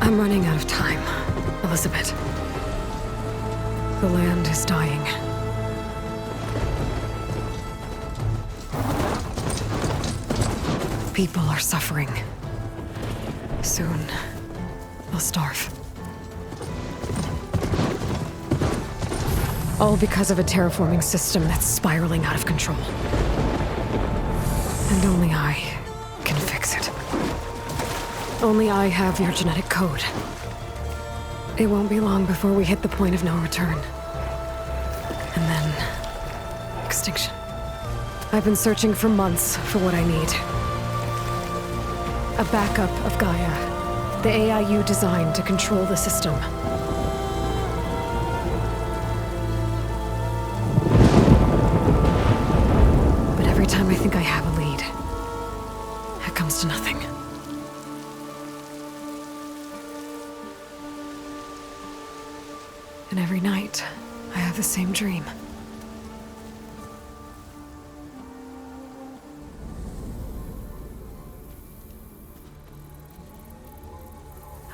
I'm running out of time, Elizabeth. The land is dying. People are suffering. Soon, they'll starve. All because of a terraforming system that's spiraling out of control. And only I can fix it. Only I have your genetic code. It won't be long before we hit the point of no return. And then... extinction. I've been searching for months for what I need. A backup of Gaia. The AI you designed to control the system. But every time I think I have a lead, it comes to nothing. And every night, I have the same dream.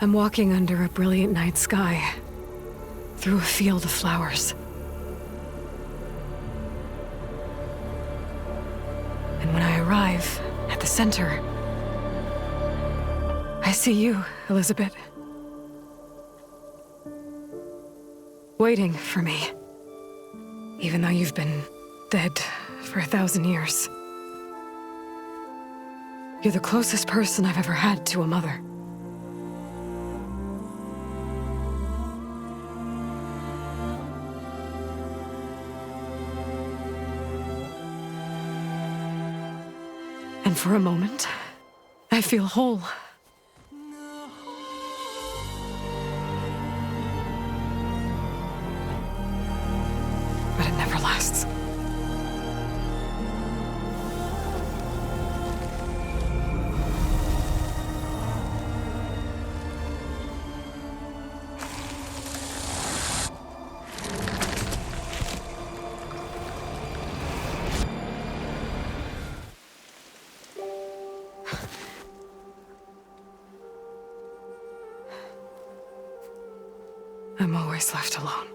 I'm walking under a brilliant night sky, through a field of flowers. And when I arrive at the center, I see you, Elizabeth. Waiting for me. Even though you've been dead for 1,000 years. You're the closest person I've ever had to a mother. And for a moment, I feel whole. But it never lasts. I'm always left alone.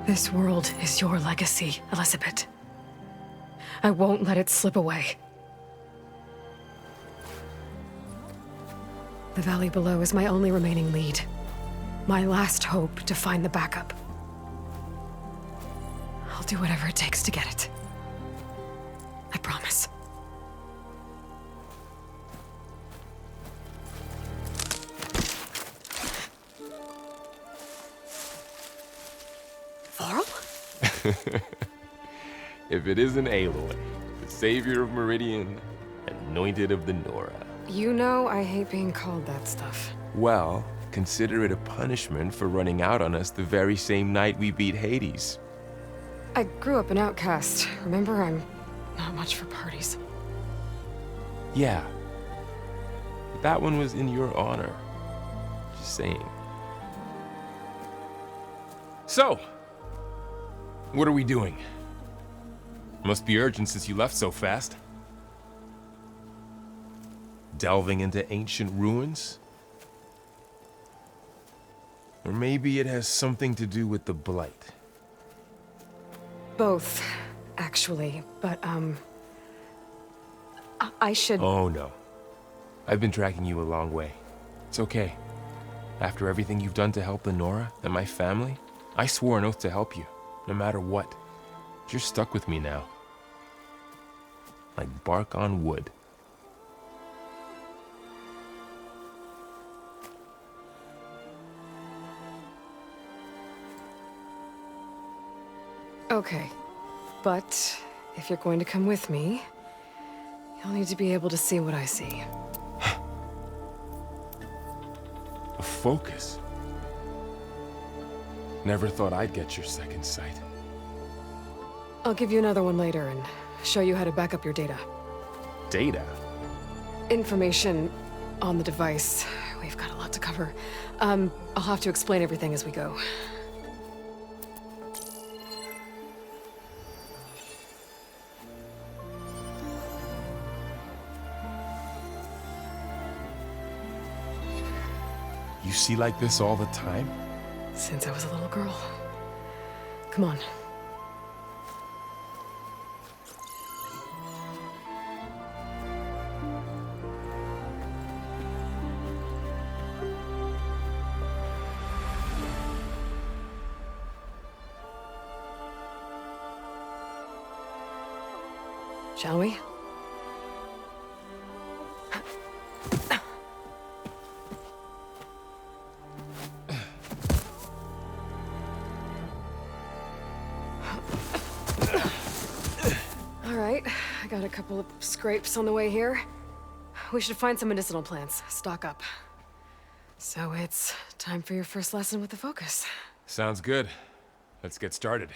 This world is your legacy, Elizabeth. I won't let it slip away. The valley below is my only remaining lead. My last hope to find the backup. I'll do whatever it takes to get it. I promise. Varl? If it isn't Aloy, the savior of Meridian, anointed of the Nora. You know I hate being called that stuff. Well, consider it a punishment for running out on us the very same night we beat Hades. I grew up an outcast. Remember, I'm not much for parties. Yeah. But that one was in your honor. Just saying. So, what are we doing? Must be urgent since you left so fast. Delving into ancient ruins? Or maybe it has something to do with the Blight. Both, actually, but, I should... Oh, no. I've been tracking you a long way. It's okay. After everything you've done to help the Nora and my family, I swore an oath to help you, no matter what. You're stuck with me now. Like bark on wood. Okay, but if you're going to come with me, you'll need to be able to see what I see. A focus? Never thought I'd get your second sight. I'll give you another one later and show you how to back up your data. Data? Information on the device we've got a lot to cover. I'll have to explain everything as we go. You see like this all the time? Since I was a little girl. Come on. Shall we? All right, I got a couple of scrapes on the way here. We should find some medicinal plants, stock up. So it's time for your first lesson with the Focus. Sounds good. Let's get started.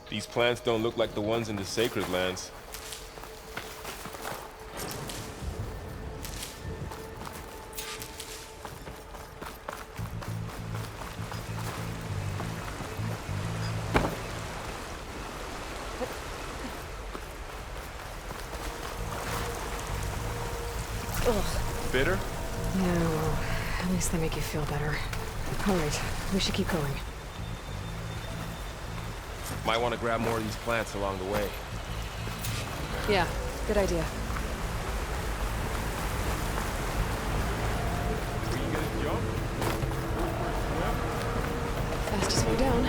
These plants don't look like the ones in the Sacred Lands. Ugh. Bitter? No, at least they make you feel better. All right, we should keep going. Might want to grab more of these plants along the way. Yeah, good idea. Are you gonna jump? Fastest way down.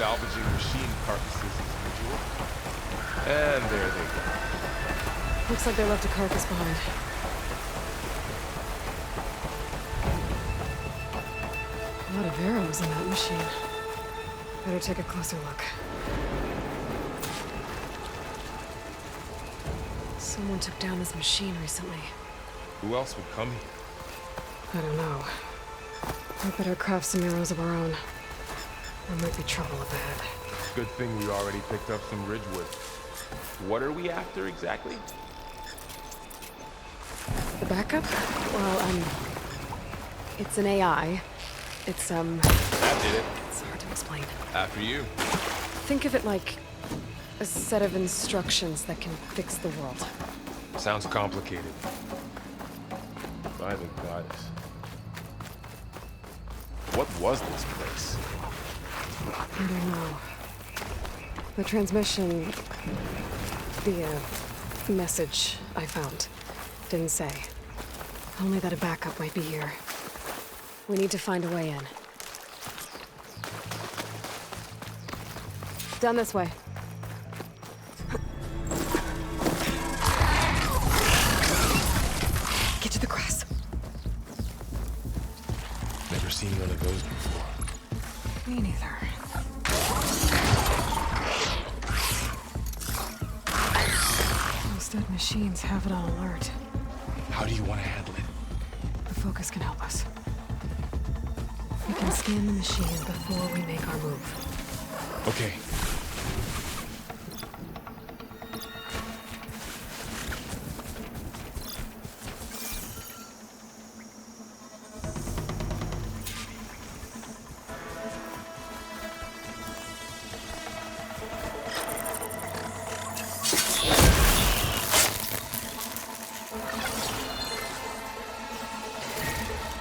Salvaging machine carcasses as usual. And there they go. Looks like they left a carcass behind. A lot of arrows in that machine. Better take a closer look. Someone took down this machine recently. Who else would come here? I don't know. We better craft some arrows of our own. There might be trouble up ahead. Good thing we already picked up some ridgewood. What are we after exactly? The backup? Well, it's an AI. It's, That did it. It's hard to explain. After you. Think of it like a set of instructions that can fix the world. Sounds complicated. By the goddess. What was this place? I don't know. The transmission, the message I found, didn't say. Only that a backup might be here. We need to find a way in. Down this way. Get to the grass. Never seen one of those before. Me neither. Those dead machines have it on alert. How do you want to handle it? The Focus can help us. We can scan the machine before we make our move. Okay.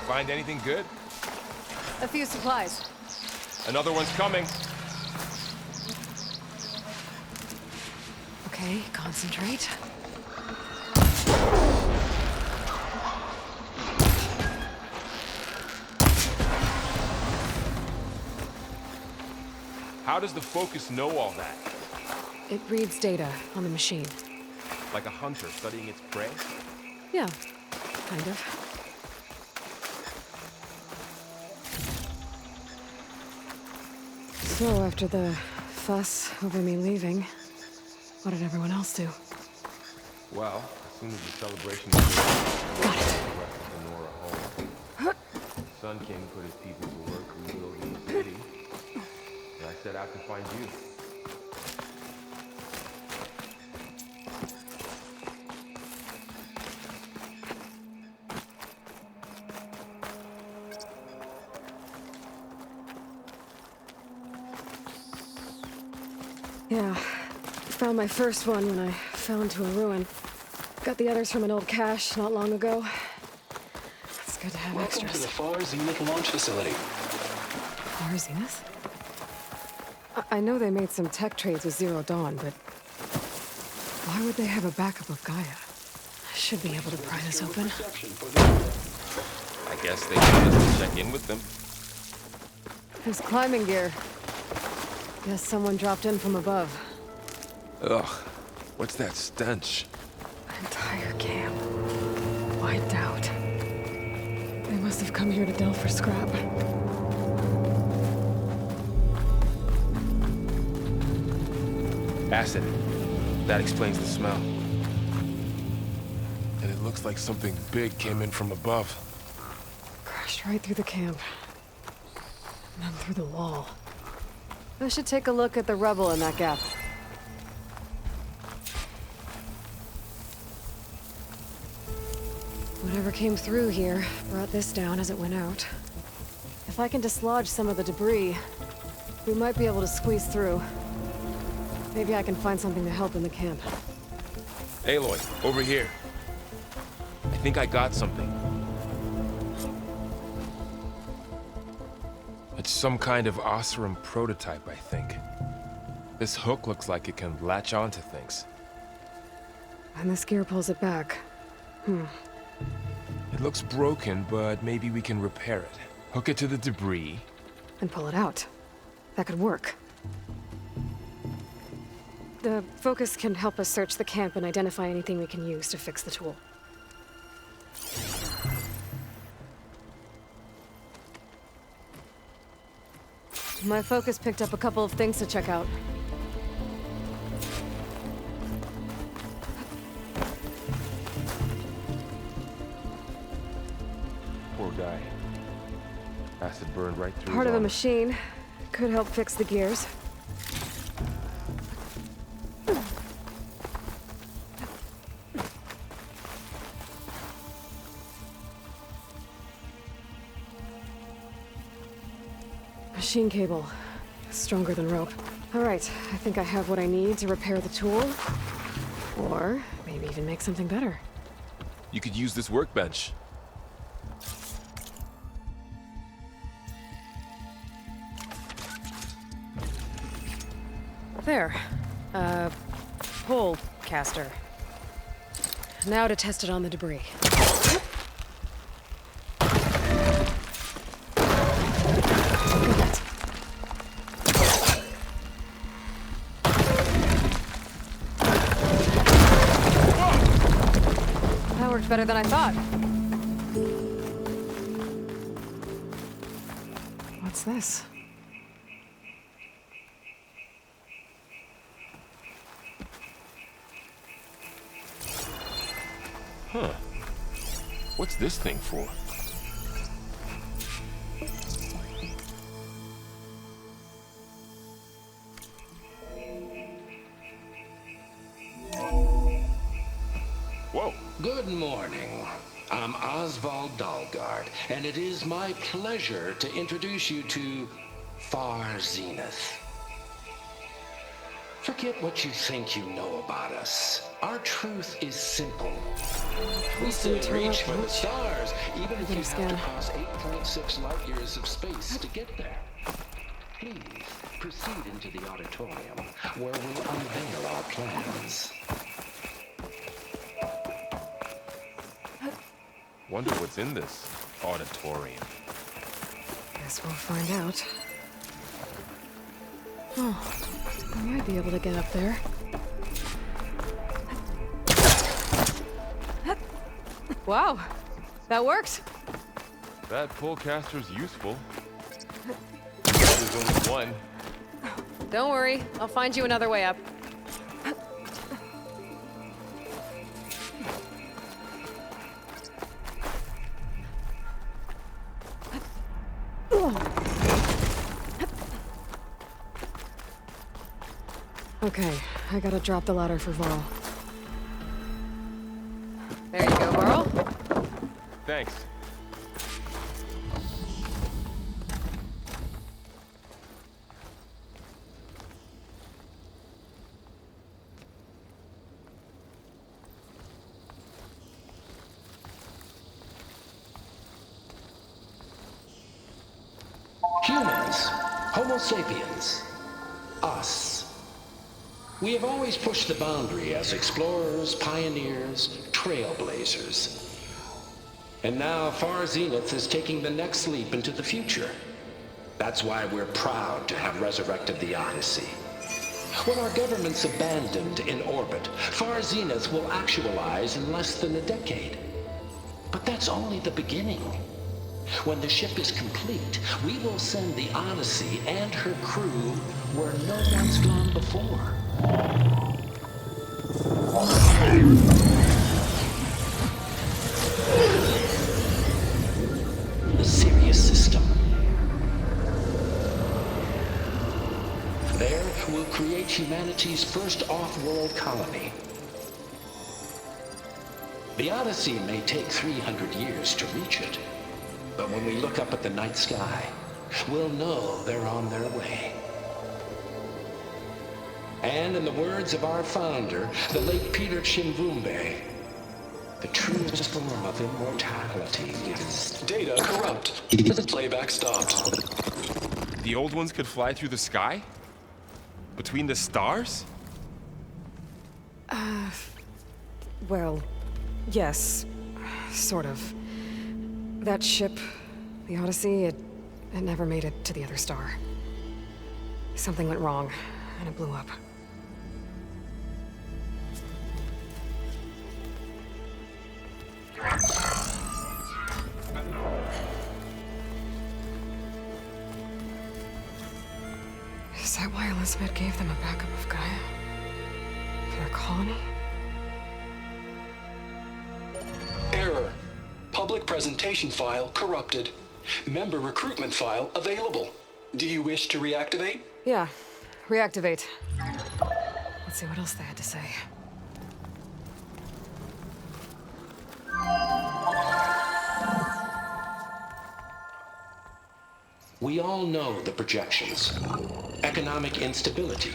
Find anything good? A few supplies. Another one's coming. Okay, concentrate. How does the Focus know all that? It reads data on the machine. Like a hunter studying its prey? Yeah, kind of. So, after the fuss over me leaving, what did everyone else do? Well, as soon as the celebration was over, Got it. the rest of the Nora home. Sun King put his people to work rebuilding the city, and I set out to find you. Yeah, found my first one when I fell into a ruin. Got the others from an old cache not long ago. It's good to have Welcome extras. to the Far Zenith launch facility. Far Zenith? I know they made some tech trades with Zero Dawn, but why would they have a backup of Gaia? I should be able to pry this open. I guess they wanted us to check in with them. There's climbing gear. Guess someone dropped in from above. Ugh, what's that stench? Entire camp. Wiped out. They must have come here to delve for scrap. Acid. That explains the smell. And it looks like something big came in from above. Crashed right through the camp. And then through the wall. I should take a look at the rubble in that gap. Whatever came through here brought this down as it went out. If I can dislodge some of the debris, we might be able to squeeze through. Maybe I can find something to help in the camp. Aloy, over here. I think I got something. It's some kind of Oseram prototype, I think. This hook looks like it can latch onto things. And this gear pulls it back. It looks broken, but maybe we can repair it. Hook it to the debris. And pull it out. That could work. The focus can help us search the camp and identify anything we can use to fix the tool. My focus picked up a couple of things to check out. Poor guy. Acid burned right through Part his of a armor. machine. Could help fix the gears. Machine cable. Stronger than rope. All right, I think I have what I need to repair the tool. Or maybe even make something better. You could use this workbench. There. Pole caster. Now to test it on the debris. That worked better than I thought. What's this? Huh. What's this thing for? Whoa. Good morning. I'm Oswald Dalgard, and it is my pleasure to introduce you to Far Zenith. Forget what you think you know about us. Our truth is simple. We can reach for the stars, even if you have to cross 8.6 light years of space to get there. Please proceed into the auditorium, where we'll unveil our plans. Wonder what's in this auditorium. Guess we'll find out. Oh, I might be able to get up there. Wow, that worked. That pull caster's useful. There's only one. Don't worry, I'll find you another way up. Okay, I gotta drop the ladder for Varl. There you go, Varl. Thanks. Humans, Homo sapiens, us. We have always pushed the boundary as explorers, pioneers, trailblazers. And now Far Zenith is taking the next leap into the future. That's why we're proud to have resurrected the Odyssey. What our governments abandoned in orbit, Far Zenith will actualize in less than a decade. But that's only the beginning. When the ship is complete, we will send the Odyssey and her crew where no one's gone before. The Sirius system. There, we'll create humanity's first off-world colony. The Odyssey may take 300 years to reach it. But when we look up at the night sky, we'll know they're on their way. And in the words of our founder, the late Peter Chimvumbe, the truest form of immortality is... Data corrupt. Playback stopped. The old ones could fly through the sky? Between the stars? Well, yes. Sort of. That ship, the Odyssey, it never made it to the other star. Something went wrong, and it blew up. Is that why Elizabeth gave them a backup of Gaia? For their colony? Error. Public presentation file corrupted. Member recruitment file available. Do you wish to reactivate? Yeah, reactivate. Let's see what else they had to say. We all know the projections. Economic instability,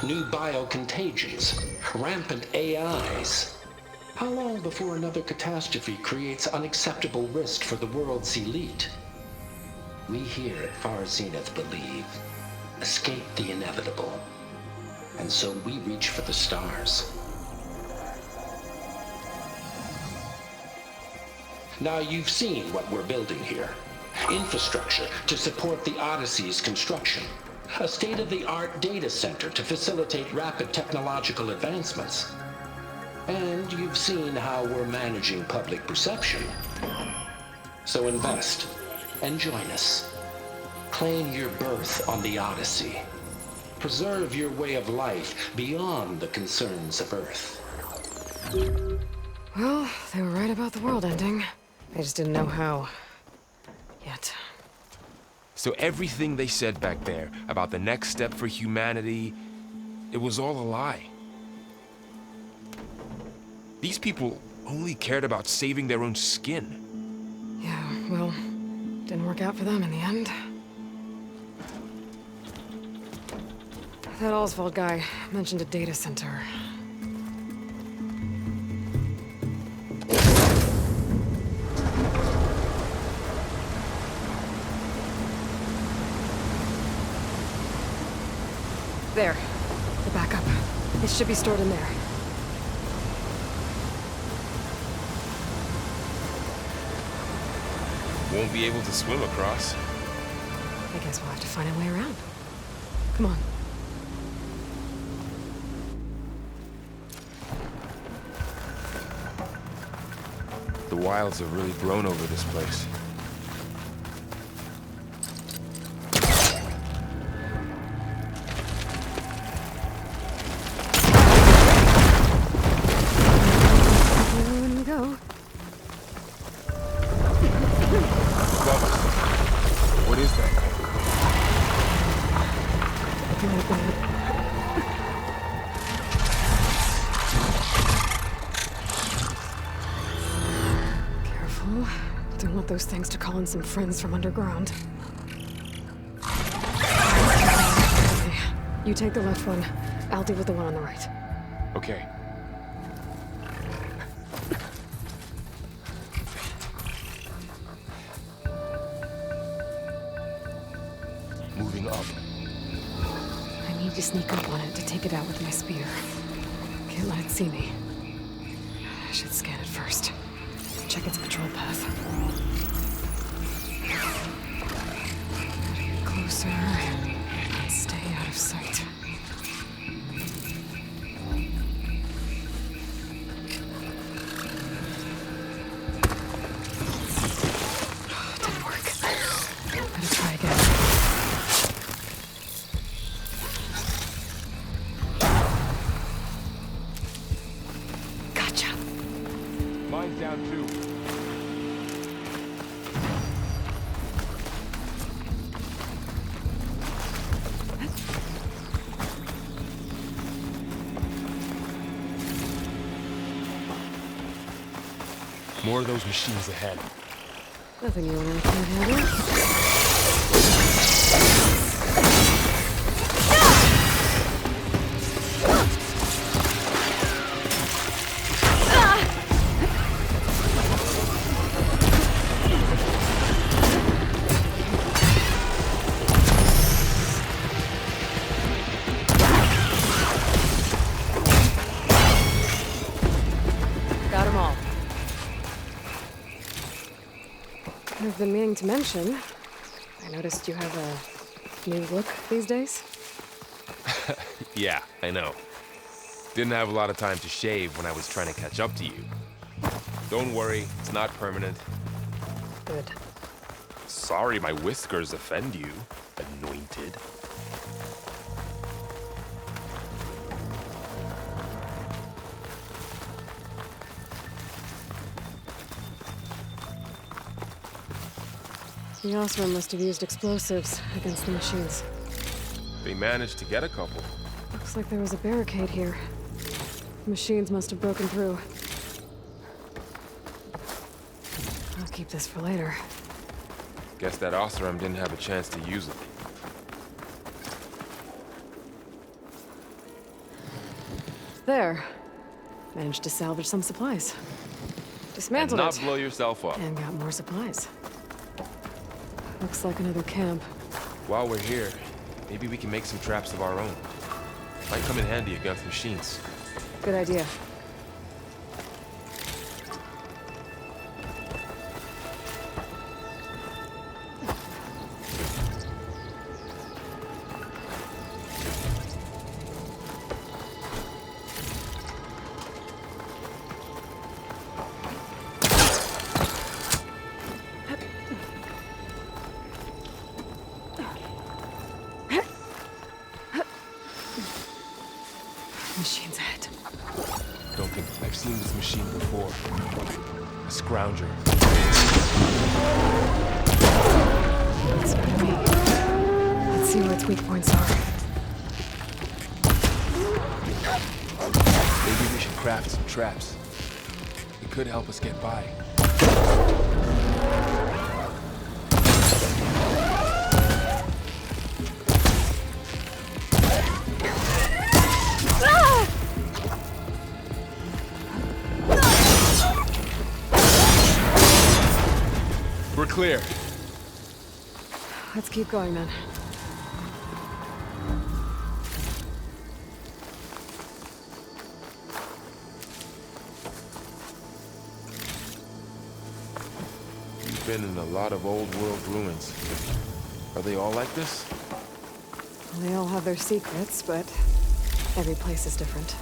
new biocontagions, rampant AIs. How long before another catastrophe creates unacceptable risk for the world's elite? We here at Far Zenith believe, escape the inevitable. And so we reach for the stars. Now you've seen what we're building here. Infrastructure to support the Odyssey's construction. A state-of-the-art data center to facilitate rapid technological advancements. And you've seen how we're managing public perception. So invest and join us. Claim your berth on the Odyssey. Preserve your way of life beyond the concerns of Earth. Well, they were right about the world ending. I just didn't know how. Yet. So everything they said back there about the next step for humanity, it was all a lie. These people only cared about saving their own skin. Yeah, well, didn't work out for them in the end. That Oswald guy mentioned a data center. There. The backup. It should be stored in there. Won't be able to swim across. I guess we'll have to find a way around. Come on. The wilds have really grown over this place. Not bad. Careful. Don't want those things to call in some friends from underground. Okay. You take the left one. I'll deal with the one on the right. Okay. Moving up. I need to sneak up on it to take it out with my spear. Can't let it see me. I should scan it first. Check its patrol path. Gotta get closer and stay out of sight. Didn't work. Gotta try again. Gotcha. Mine's down too. More of those machines ahead. Nothing you and I can't handle. Got 'em all. I've been meaning to mention, I noticed you have a new look these days. Yeah, I know. Didn't have a lot of time to shave when I was trying to catch up to you. Don't worry, it's not permanent. Good. Sorry my whiskers offend you, anointed. The Osram must have used explosives against the machines. They managed to get a couple. Looks like there was a barricade here. Machines must have broken through. I'll keep this for later. Guess that Osram didn't have a chance to use it. There. Managed to salvage some supplies. Dismantled And not it. blow yourself up. And got more supplies. Looks like another camp. While we're here, maybe we can make some traps of our own. Might come in handy against machines. Good idea. Machine's ahead. Don't think I've seen this machine before. A scrounger. It's gotta be. Let's see where its weak points are. Maybe we should craft some traps. It could help us get by. We're clear. Let's keep going then. You've been in a lot of old world ruins. Are they all like this? They all have their secrets, but every place is different.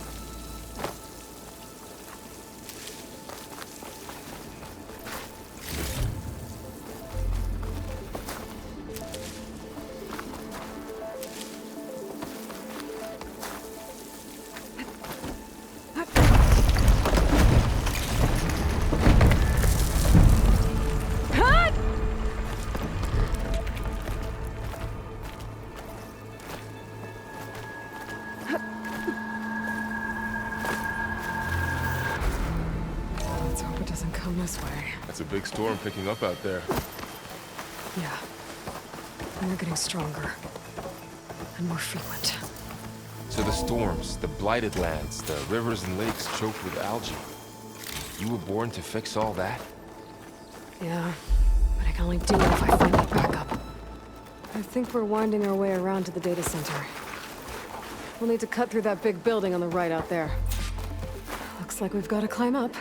this way. That's a big storm picking up out there. Yeah. And they're getting stronger. And more frequent. So the storms, the blighted lands, the rivers and lakes choked with algae. You were born to fix all that? Yeah. But I can only do it if I find a backup. I think we're winding our way around to the data center. We'll need to cut through that big building on the right out there. Looks like we've got to climb up.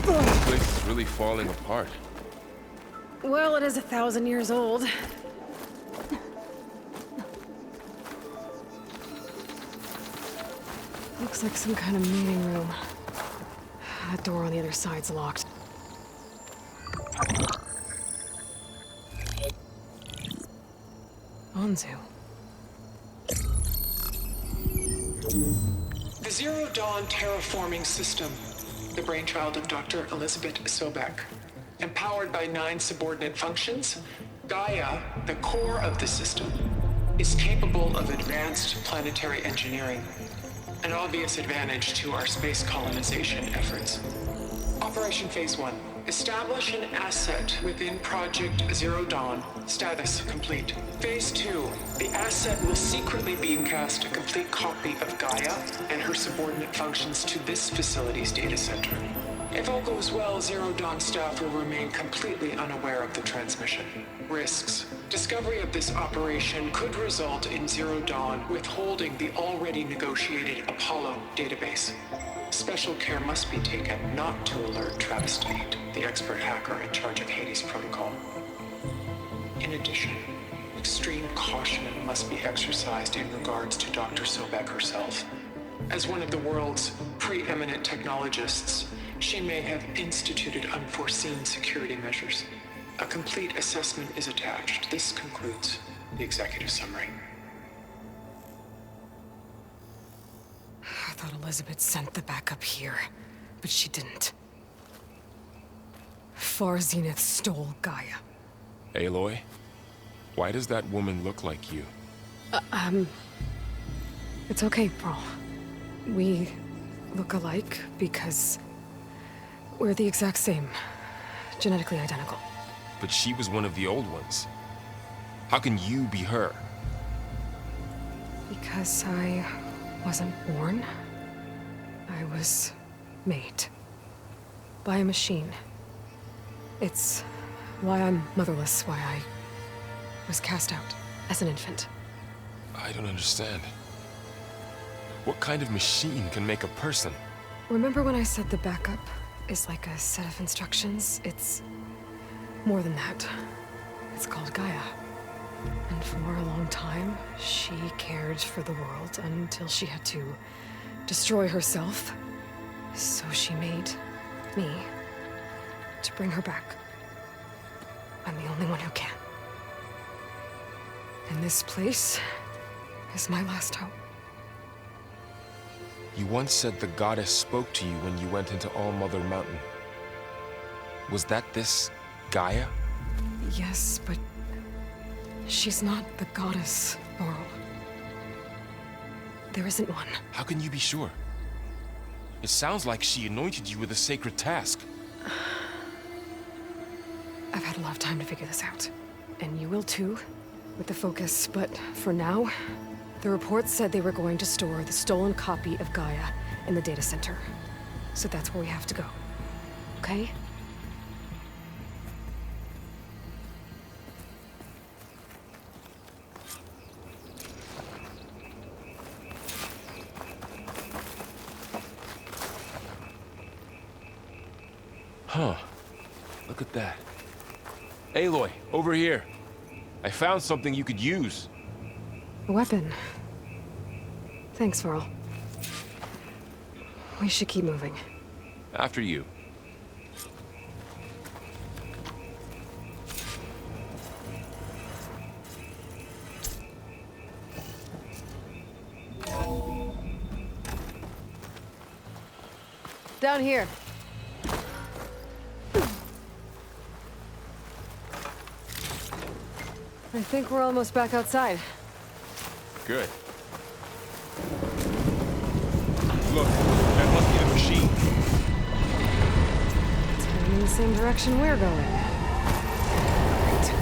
This place is really falling apart. Well, it is 1,000 years old. Looks like some kind of meeting room. That door on the other side's locked. Anzu. The Zero Dawn terraforming system, the brainchild of Dr. Elizabeth Sobek. Empowered by 9 subordinate functions, Gaia, the core of the system, is capable of advanced planetary engineering, an obvious advantage to our space colonization efforts. Operation Phase 1. Establish an asset within Project Zero Dawn. Status complete. Phase 2. The asset will secretly beamcast a complete copy of Gaia and her subordinate functions to this facility's data center. If all goes well, Zero Dawn staff will remain completely unaware of the transmission. Risks. Discovery of this operation could result in Zero Dawn withholding the already negotiated Apollo database. Special care must be taken not to alert Travis Tate, the expert hacker in charge of Hades Protocol. In addition, extreme caution must be exercised in regards to Dr. Sobek herself. As one of the world's preeminent technologists, she may have instituted unforeseen security measures. A complete assessment is attached. This concludes the executive summary. I thought Elizabeth sent the backup here, but she didn't. Far Zenith stole Gaia. Aloy? Why does that woman look like you? It's okay, Pearl. We look alike because we're the exact same. Genetically identical. But she was one of the old ones. How can you be her? Because I wasn't born. I was made. By a machine. It's why I'm motherless, why I was cast out as an infant. I don't understand. What kind of machine can make a person? Remember when I said the backup is like a set of instructions? It's more than that. It's called Gaia. And for a long time, she cared for the world until she had to destroy herself. So she made me to bring her back. I'm the only one who can. And this place is my last hope. You once said the goddess spoke to you when you went into All-Mother Mountain. Was that this Gaia? Yes, but she's not the goddess, Laurel. There isn't one. How can you be sure? It sounds like she anointed you with a sacred task. I've had a lot of time to figure this out. And you will too, with the focus. But for now, the reports said they were going to store the stolen copy of Gaia in the data center. So that's where we have to go. Okay? Huh. Look at that. Aloy, over here. I found something you could use. A weapon. Thanks, Varl. We should keep moving. After you. Down here. I think we're almost back outside. Good. the same direction we're going. Great.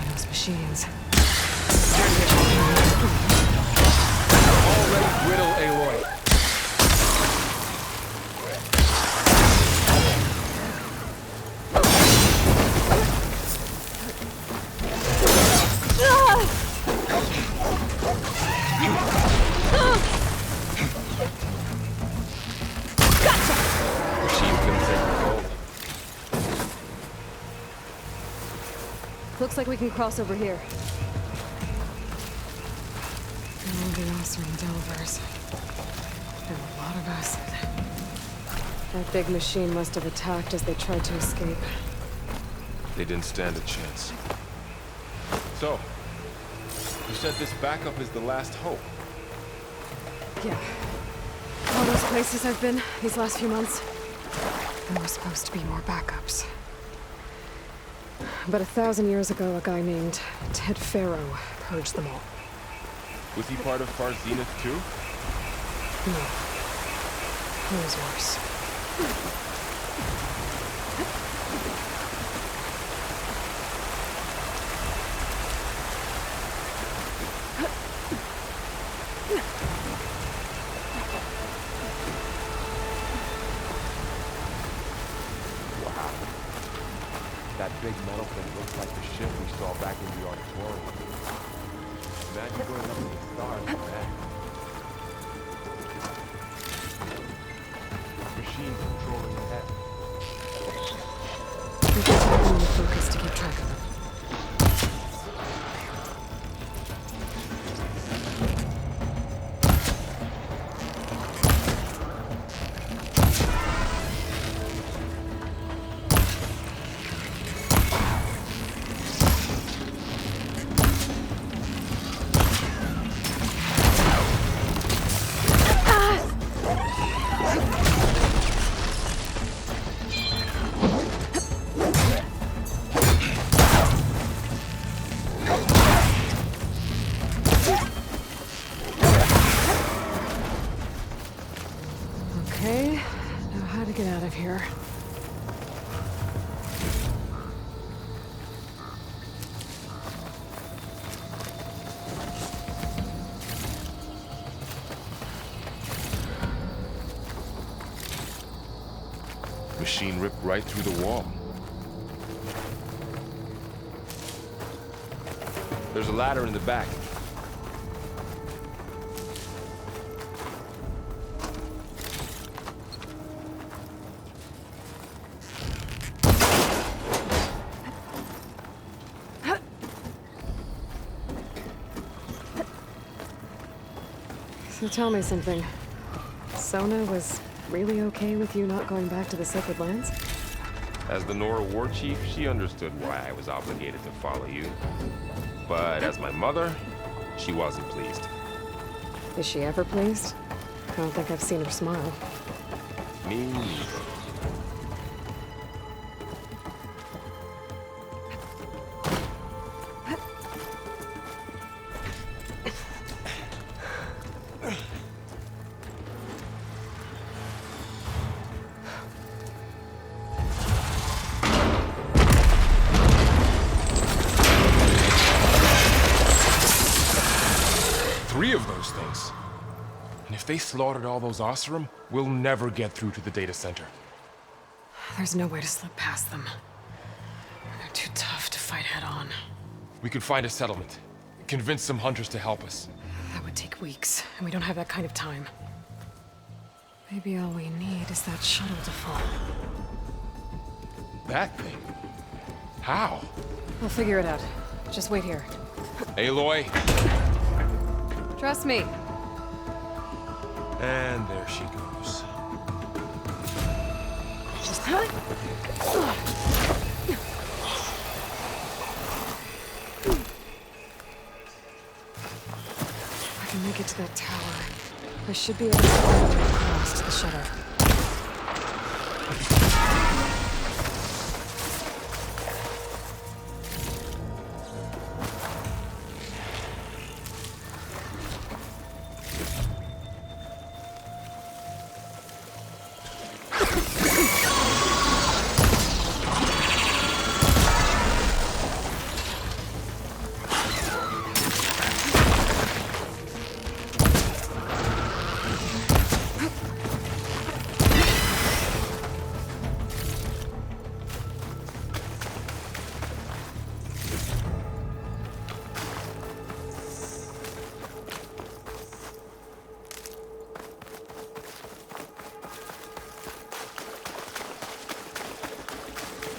Those machines. Already whittle, Aloy. Looks like we can cross over here. All the awesome delvers. And a lot of acid. That big machine must have attacked as they tried to escape. They didn't stand a chance. So, you said this backup is the last hope. Yeah. All those places I've been these last few months. There were supposed to be more backups. But 1,000 years ago, a guy named Ted Faro purged them all. Was he part of Far Zenith too? No. He was worse. Wow. That big metal thing looks like the ship we saw back in the auditorium. Imagine going up to the stars with that. Machine controlling the head. We can tap them in the focus to keep track of them. Okay, now how to get out of here. Machine ripped right through the wall. There's a ladder in the back. So tell me something. Sona was really okay with you not going back to the Sacred Lands? As the Nora war chief, she understood why I was obligated to follow you. But as my mother, she wasn't pleased. Is she ever pleased? I don't think I've seen her smile. Me neither. Three of those things. And if they slaughtered all those Oseram, we'll never get through to the data center. There's no way to slip past them. They're too tough to fight head-on. We could find a settlement. Convince some hunters to help us. That would take weeks, and we don't have that kind of time. Maybe all we need is that shuttle to fall. That thing? How? We'll figure it out. Just wait here. Aloy. Trust me. And there she goes. Just... I can make it to that tower. I should be able to find a way across to the shuttle.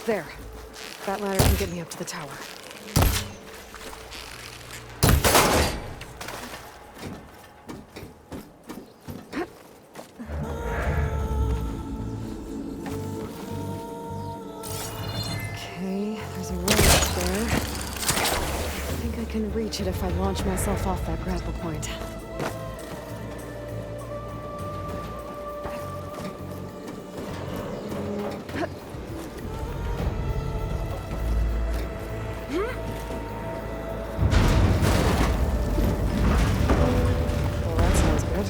There. That ladder can get me up to the tower. Okay, there's a rope there. I think I can reach it if I launch myself off that grapple point. Well, that sounds good.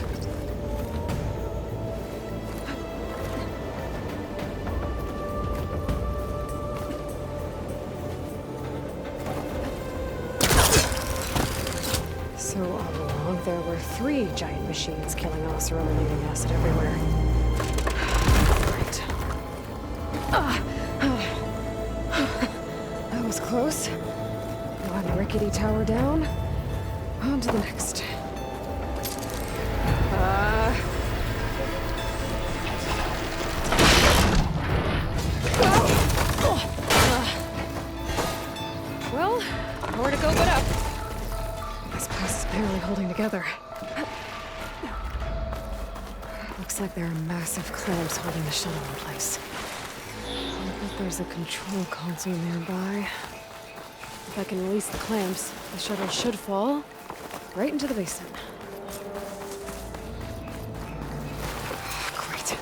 So all along, there were 3 giant machines killing Ossero and leaving acid everywhere. Right. That was close. One rickety tower down. On to the next. Well, nowhere to go but up. This place is barely holding together. Looks like there are massive clamps holding the shuttle in place. I bet there's a control console nearby. If I can release the clamps, the shuttle should fall right into the basin. Great.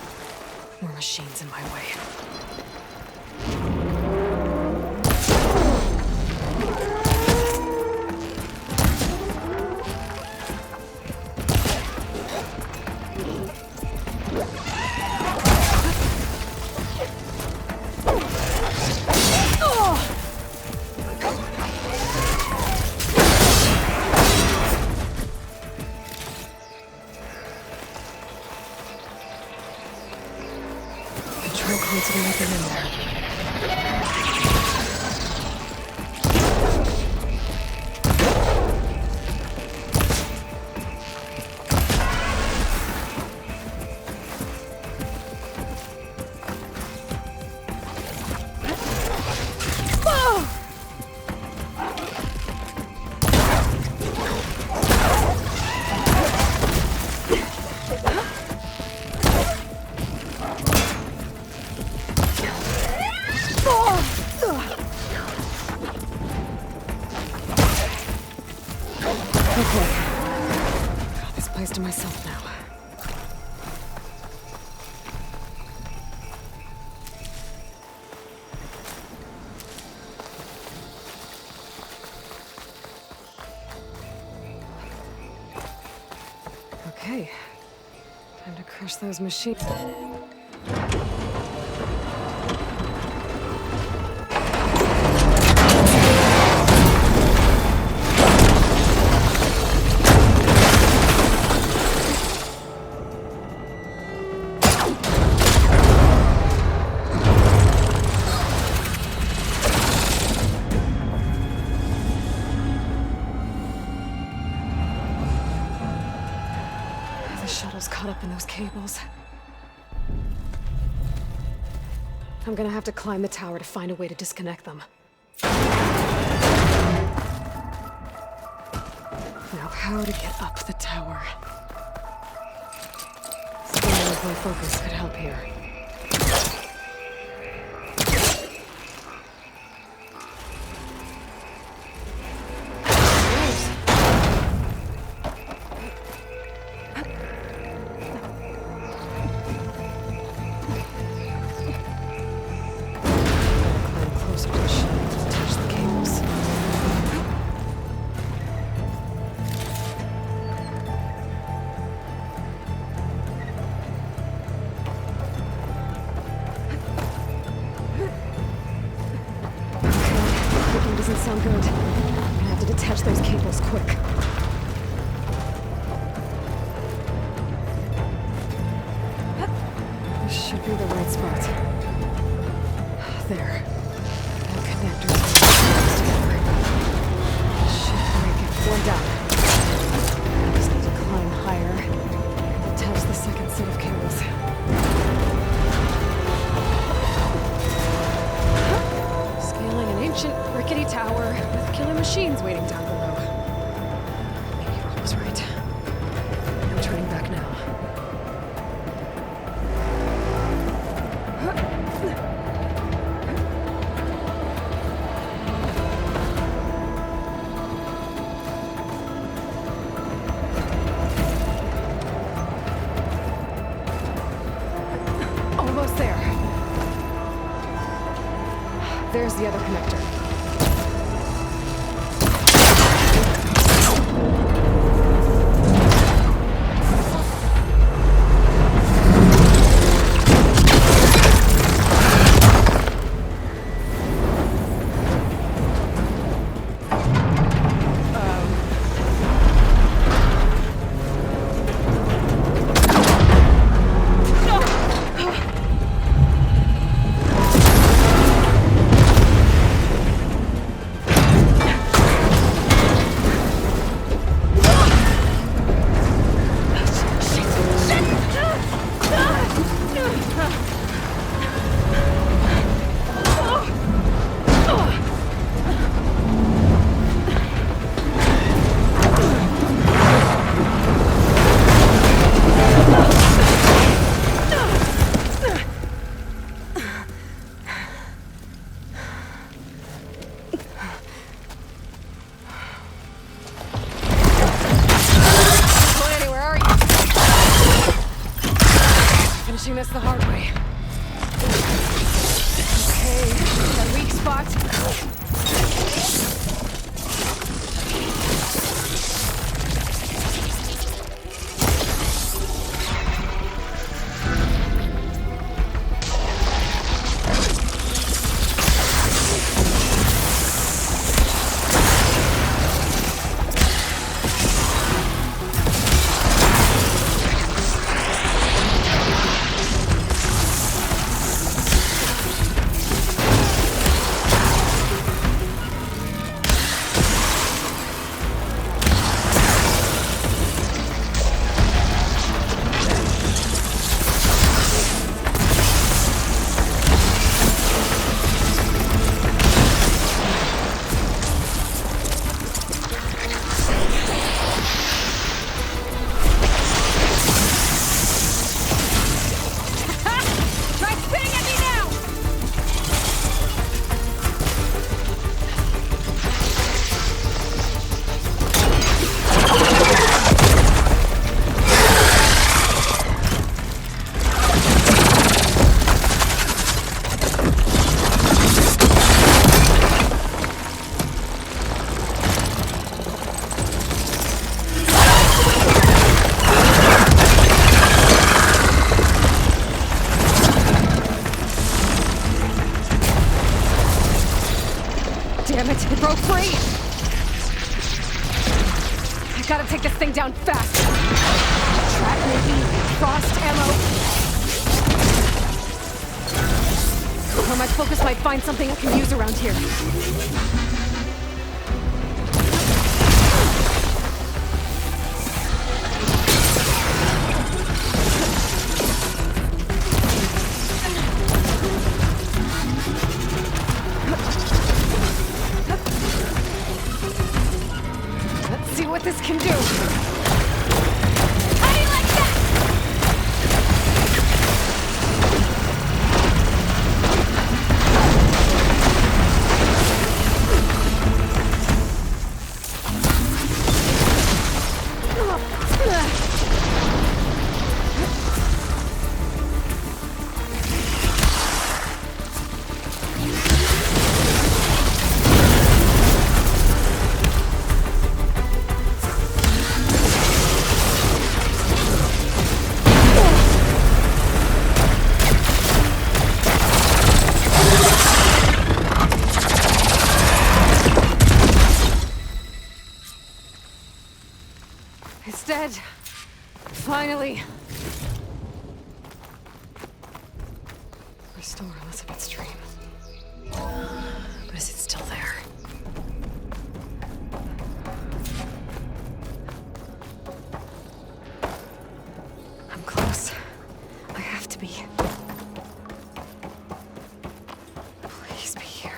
More machines in my way. Control console, nothing in there. Okay. Got this place to myself now. Okay. Time to crush those machines. The shuttle's caught up in those cables. I'm gonna have to climb the tower to find a way to disconnect them. Now, how to get up the tower? Staying with my focus could help here. Doesn't sound good. I'm gonna have to detach those cables quick. This should be the right spot. There. Now connectors are together. Should break it. One down. I just need to climb higher and attach the second set of cables. There's the other connector. Finishing this the hard way. Okay, that weak spot. Damn it, it broke free! I gotta take this thing down fast! Trap maybe, frost ammo... Or my focus might find something I can use around here. What this can do. How do you like that? It's dead. Finally. Restore Elizabeth's dream. But is it still there? I'm close. I have to be. Please be here.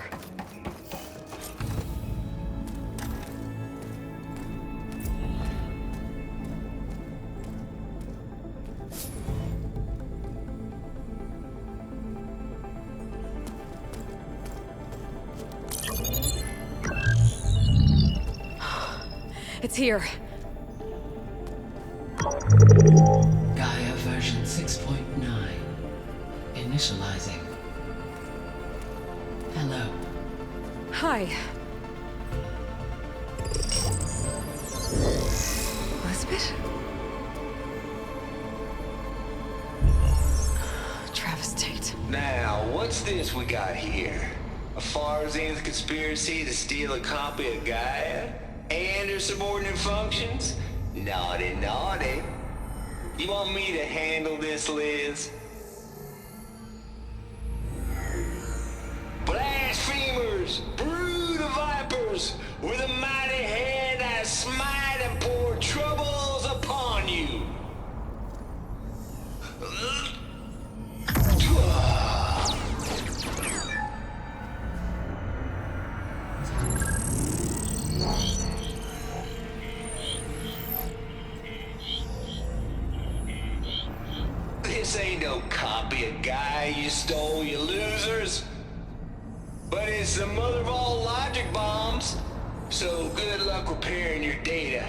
It's here. Gaia version 6.9. Initializing. Hello. Hi. Elizabeth? Travis Tate. Now, what's this we got here? A Farsian's conspiracy to steal a copy of Gaia? And her subordinate functions? Naughty, naughty. You want me to handle this, Liz? Blasphemers! Brood of vipers! With a mighty hand I smite and pour troubles upon you! This ain't no copy of Gaia you stole, you losers! But it's the mother of all logic bombs. So good luck repairing your data.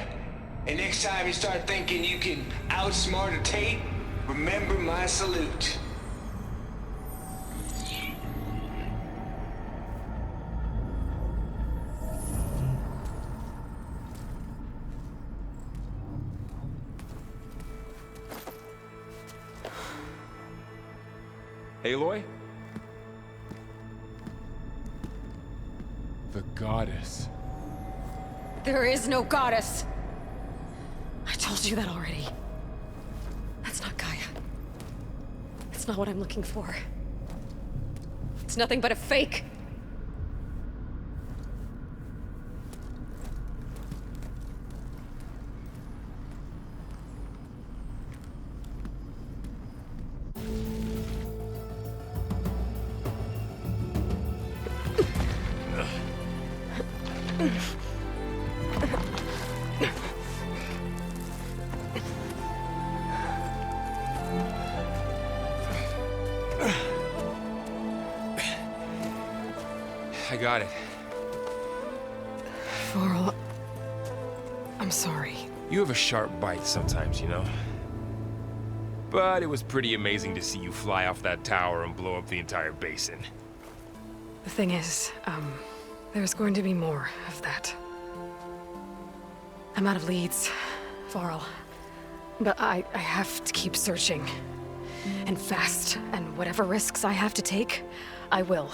And next time you start thinking you can outsmart a Tate, remember my salute. Aloy? The goddess. There is no goddess! I told you that already. That's not Gaia. It's not what I'm looking for. It's nothing but a fake. I got it. Varl, I'm sorry. You have a sharp bite sometimes, you know? But it was pretty amazing to see you fly off that tower and blow up the entire basin. The thing is, there's going to be more of that. I'm out of leads, Varl. But I have to keep searching. And fast, and whatever risks I have to take, I will.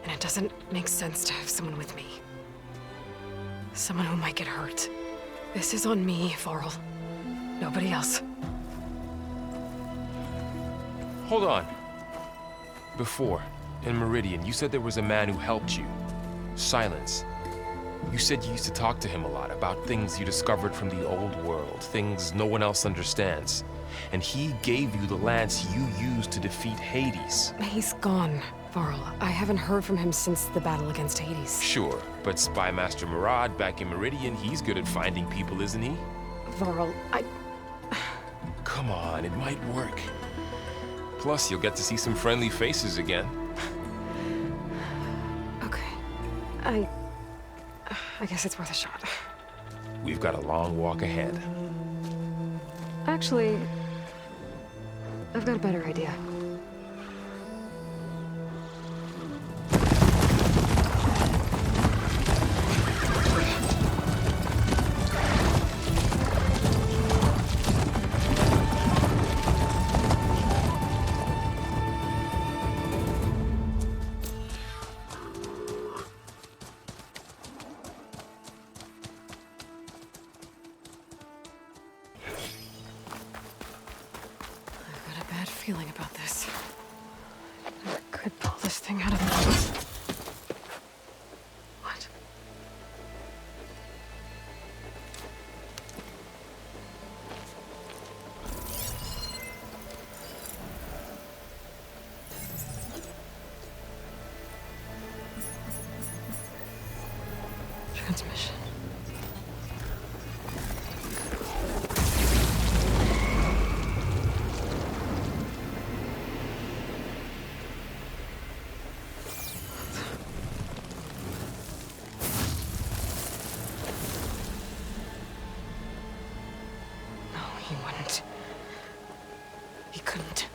And it doesn't make sense to have someone with me. Someone who might get hurt. This is on me, Varl. Nobody else. Hold on. Before, in Meridian, you said there was a man who helped you. Silence. You said you used to talk to him a lot about things you discovered from the old world, things no one else understands. And he gave you the lance you used to defeat Hades. He's gone, Varl. I haven't heard from him since the battle against Hades. Sure, but Spy Master Murad back in Meridian, he's good at finding people, isn't he? Varl, Come on, it might work. Plus, you'll get to see some friendly faces again. Okay. I guess it's worth a shot. We've got a long walk ahead. Actually, I've got a better idea. Feeling about this. I could pull this thing out of the... What? Transmission. He wouldn't. He couldn't.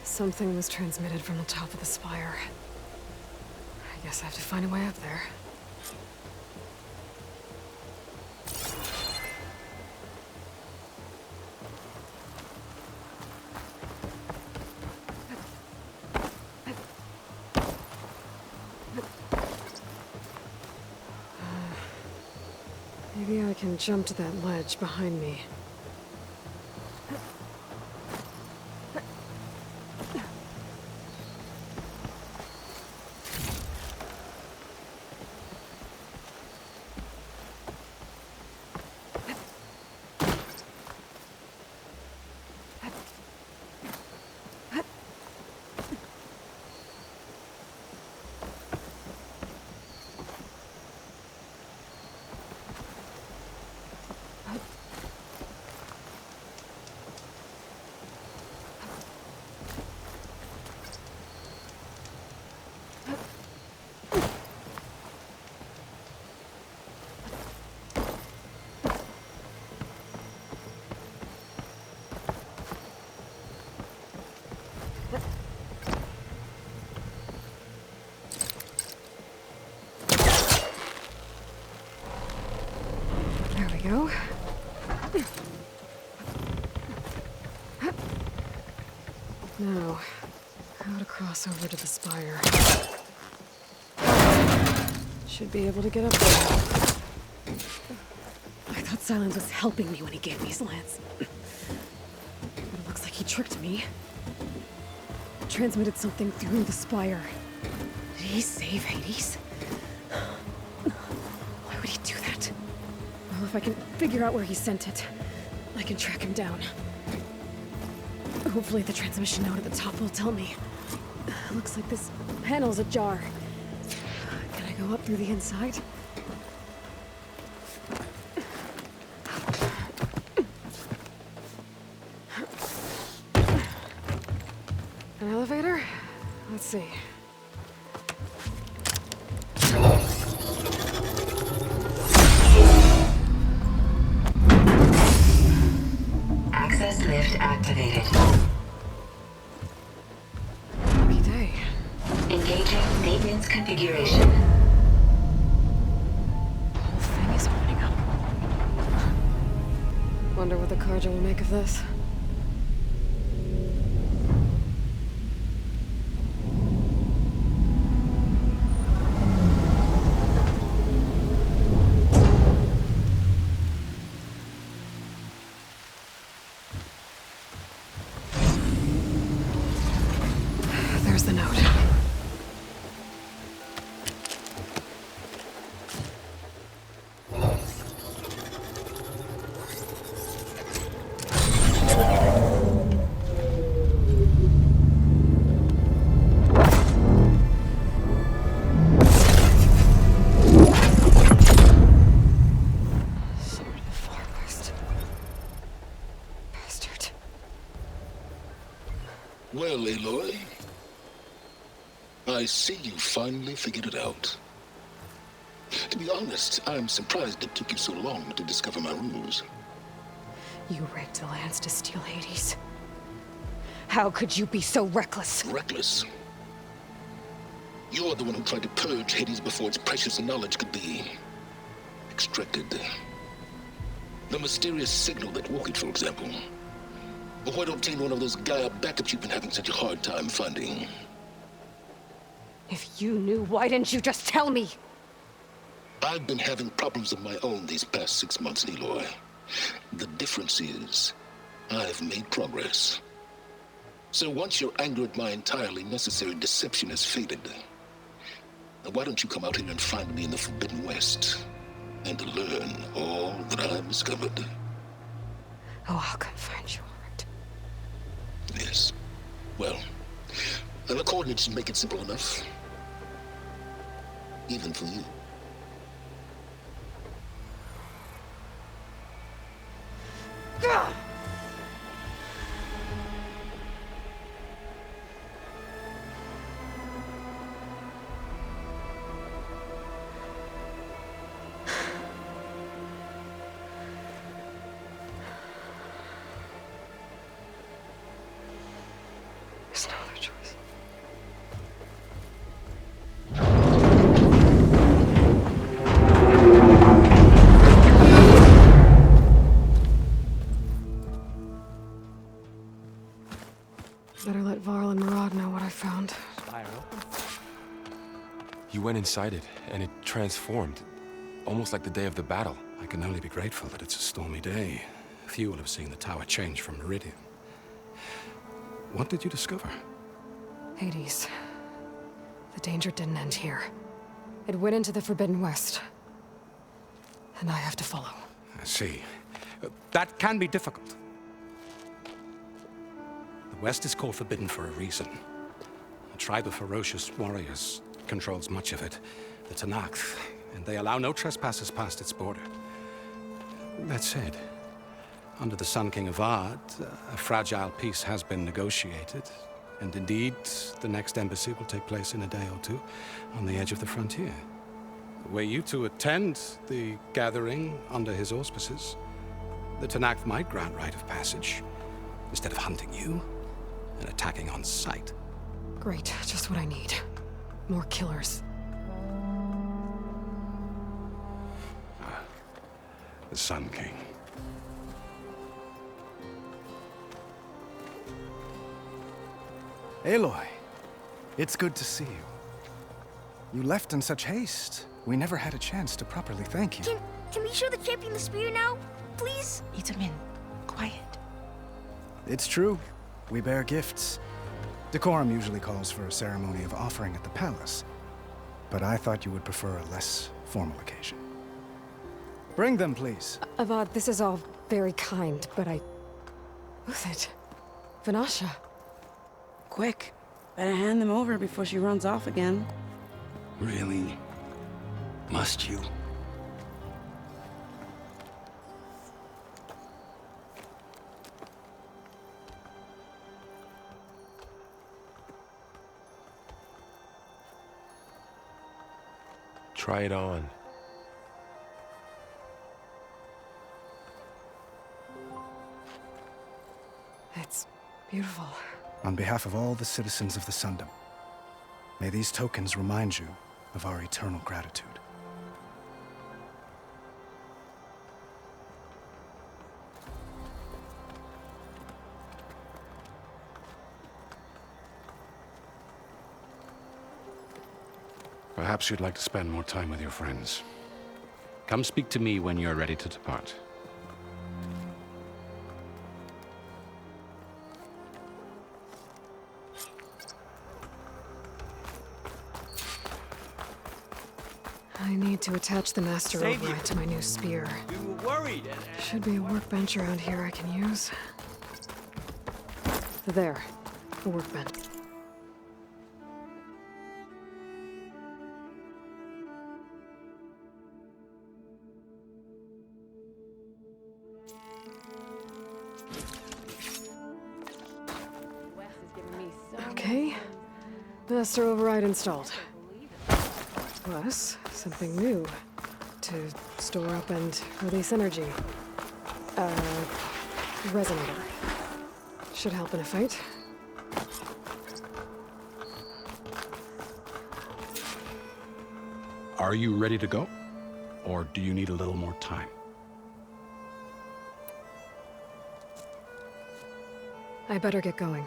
Something was transmitted from the top of the spire. I guess I have to find a way up there. Maybe I can jump to that ledge behind me. Go. Now, how to cross over to the spire. Should be able to get up there. I thought Silence was helping me when he gave me his lance. But it looks like he tricked me. Transmitted something through the spire. Did he save Hades? Why would he do that? Well, if I can figure out where he sent it, I can track him down. Hopefully the transmission node at the top will tell me. Looks like this panel's ajar. Can I go up through the inside? An elevator? Let's see. Access lift activated. Happy day. Engaging maintenance configuration. The whole thing is opening up. Wonder what the Carja will make of this. There's the note. Sword of the Far West. Bastard. Well, Aloy, I see you finally figured it out. To be honest, I'm surprised it took you so long to discover my ruse. You rigged the lance to steal Hades. How could you be so reckless? Reckless? You're the one who tried to purge Hades before its precious knowledge could be extracted. The mysterious signal that woke it, for example. Or why obtain one of those Gaia backups you've been having such a hard time finding? If you knew, why didn't you just tell me? I've been having problems of my own these past 6 months, Aloy. The difference is, I've made progress. So once your anger at my entirely necessary deception has faded, now why don't you come out here and find me in the Forbidden West, and learn all that I've discovered? Oh, I'll come find you, all right. Yes. Well, and the coordinates make it simple enough. Even for you. There's no Better let Varl and Murad know what I found. Spiral. You went inside it, and it transformed. Almost like the day of the battle. I can only be grateful that it's a stormy day. Few will have seen the tower change from Meridian. What did you discover? Hades. The danger didn't end here. It went into the Forbidden West. And I have to follow. I see. That can be difficult. The West is called Forbidden for a reason. A tribe of ferocious warriors controls much of it, the Tanakh, and they allow no trespassers past its border. That said, under the Sun King Avad, a fragile peace has been negotiated, and indeed, the next embassy will take place in a day or two on the edge of the frontier. Were you to attend the gathering under his auspices, the Tanakh might grant right of passage, instead of hunting you and attacking on sight. Great, just what I need. More killers. The Sun King. Aloy, it's good to see you. You left in such haste. We never had a chance to properly thank you. Can we show the champion the spear now? Please? Itamin, quiet. It's true. We bear gifts. Decorum usually calls for a ceremony of offering at the palace. But I thought you would prefer a less formal occasion. Bring them, please. Avad, this is all very kind, but Who's it? Vanasha. Quick. Better hand them over before she runs off again. Really? Must you? Try it on. It's beautiful. On behalf of all the citizens of the Sundom, may these tokens remind you of our eternal gratitude. Perhaps you'd like to spend more time with your friends. Come speak to me when you're ready to depart. I need to attach the master Save override you. to my new spear. We were worried. Should be a workbench around here I can use. There, a workbench. Okay, master override installed. Plus, something new to store up and release energy. Resonator. Should help in a fight. Are you ready to go? Or do you need a little more time? I better get going.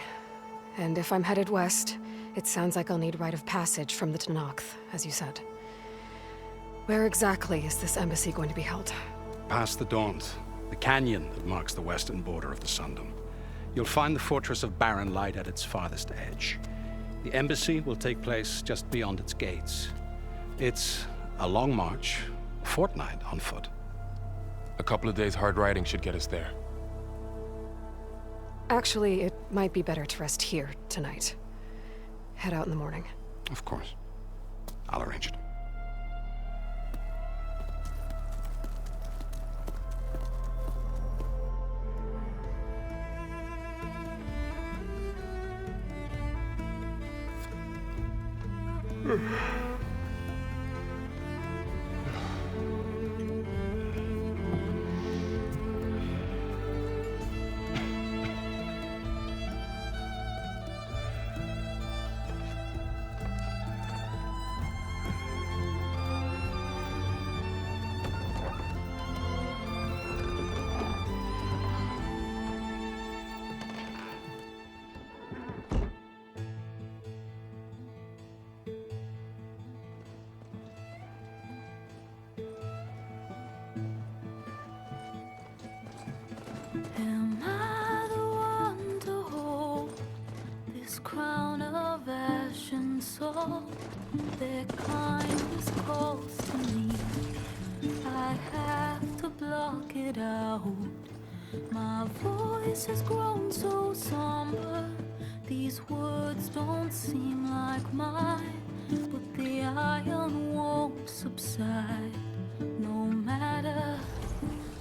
And if I'm headed west, it sounds like I'll need rite of passage from the Tanakh, as you said. Where exactly is this embassy going to be held? Past the Daunt, the canyon that marks the western border of the Sundom. You'll find the fortress of Barren Light at its farthest edge. The embassy will take place just beyond its gates. It's a long march, a fortnight on foot. A couple of days hard riding should get us there. Actually, it might be better to rest here tonight. Head out in the morning. Of course. I'll arrange it. crown of ash and salt. Their kindness calls to me. I have to block it out. My voice has grown so somber. These words don't seem like mine, but the iron won't subside. No matter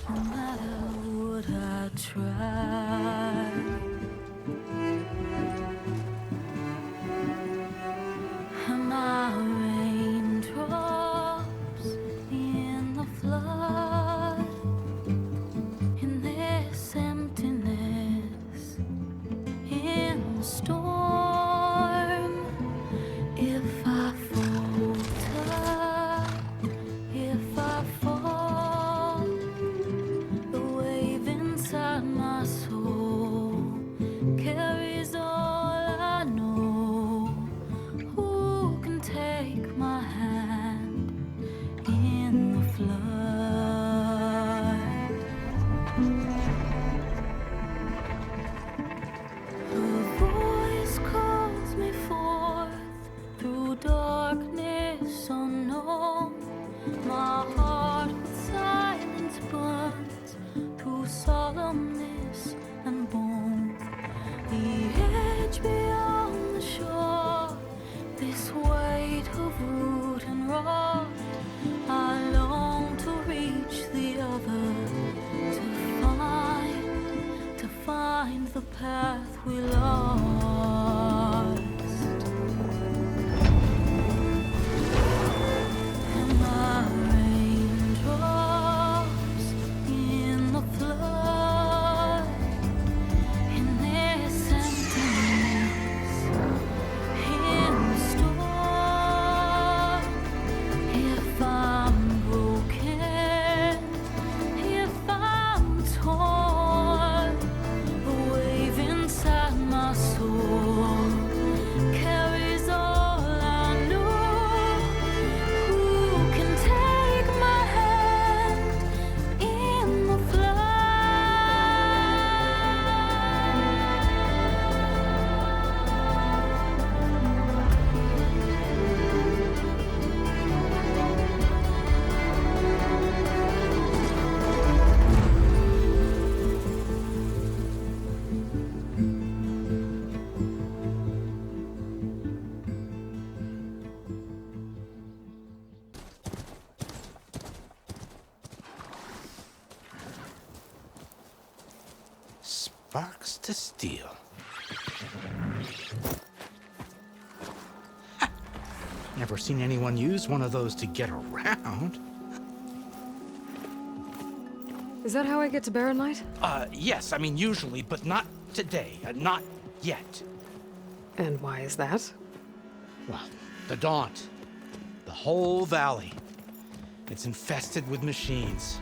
what I try. My raindrops in the flood, in this emptiness, in the storm. If I falter, if I fall, the wave inside my soul carries all I know. Who can take my hand in the flood? Her voice calls me forth through darkness unknown. My heart with silence burns through solemnness and bone. The edge beyond the shore, this weight of root and rod. I long to reach the other, to find the path we lost. And my raindrops in the flood, in this emptiness, in the storm. If I'm broken, if I'm torn, the wave inside my soul carries all I know. Who can take my hand in the flood? Sparks to steel. Ha! Never seen anyone use one of those to get around. Is that how I get to Barren Light? Yes, I mean usually, but not today. Not yet. And why is that? Well, the Daunt. The whole valley. It's infested with machines.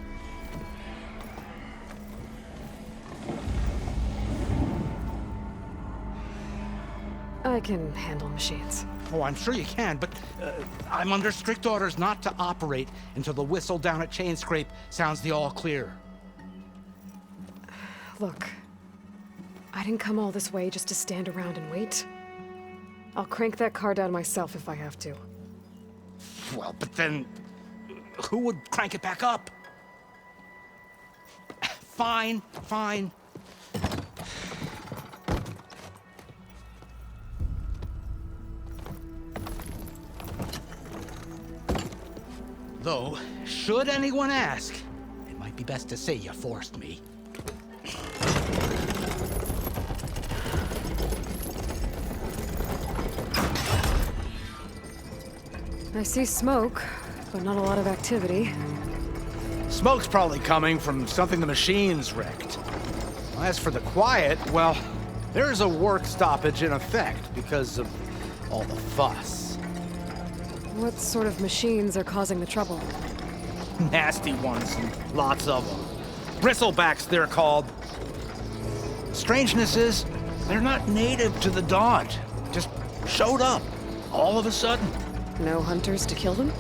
I can handle machines. Oh, I'm sure you can, but I'm under strict orders not to operate until the whistle down at Chainscrape sounds the all clear. Look, I didn't come all this way just to stand around and wait. I'll crank that car down myself if I have to. Well, but then who would crank it back up? Fine, fine. Though, should anyone ask, it might be best to say you forced me. I see smoke, but not a lot of activity. Smoke's probably coming from something the machines wrecked. As for the quiet, well, there's a work stoppage in effect because of all the fuss. What sort of machines are causing the trouble? Nasty ones, and lots of them. Bristlebacks, they're called. Strangeness is, they're not native to the Daunt. Just showed up, all of a sudden. No hunters to kill them?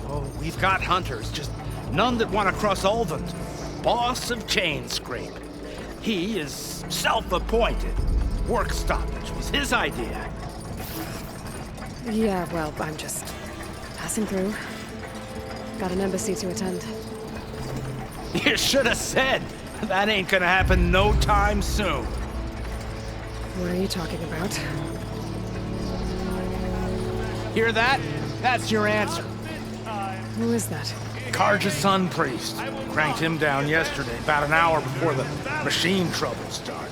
Oh, we've got hunters, just none that want to cross Ulvund. Boss of Chainscrape. He is self-appointed. Work stoppage was his idea. Yeah, well, I'm just passing through. Got an embassy to attend. You should have said. That ain't gonna happen no time soon. What are you talking about? Hear that? That's your answer. Who is that? Karja's son priest. Cranked him down yesterday, about an hour before the machine trouble started.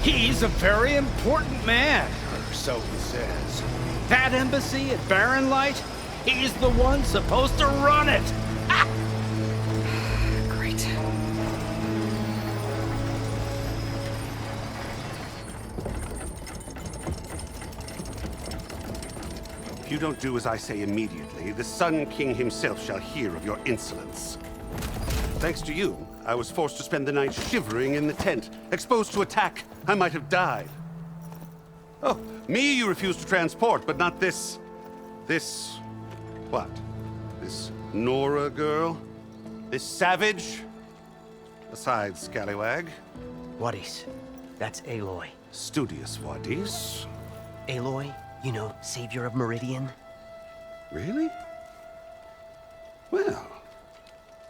He's a very important man, or so he says. That embassy at Barren Light, he's the one supposed to run it. Ah! Great. If you don't do as I say immediately, the Sun King himself shall hear of your insolence. Thanks to you, I was forced to spend the night shivering in the tent. Exposed to attack, I might have died. Oh, me you refuse to transport, but not this... what? This Nora girl? This savage? Besides, scallywag. Wadis. That's Aloy. Studious Wadis. Aloy, you know, savior of Meridian. Really? Well,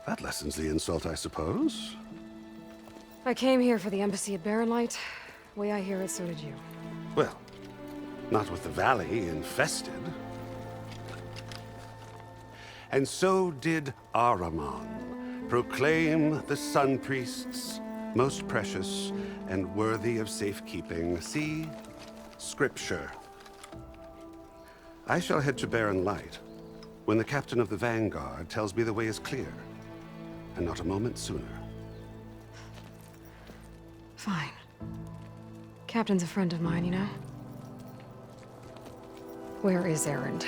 that lessens the insult, I suppose. I came here for the embassy at Barren Light. Way I hear it, so did you. Well, not with the valley infested. And so did Ahriman proclaim the Sun Priests most precious and worthy of safekeeping. See? Scripture. I shall head to Barren Light when the captain of the Vanguard tells me the way is clear, and not a moment sooner. Fine. Captain's a friend of mine, you know? Where is Erend?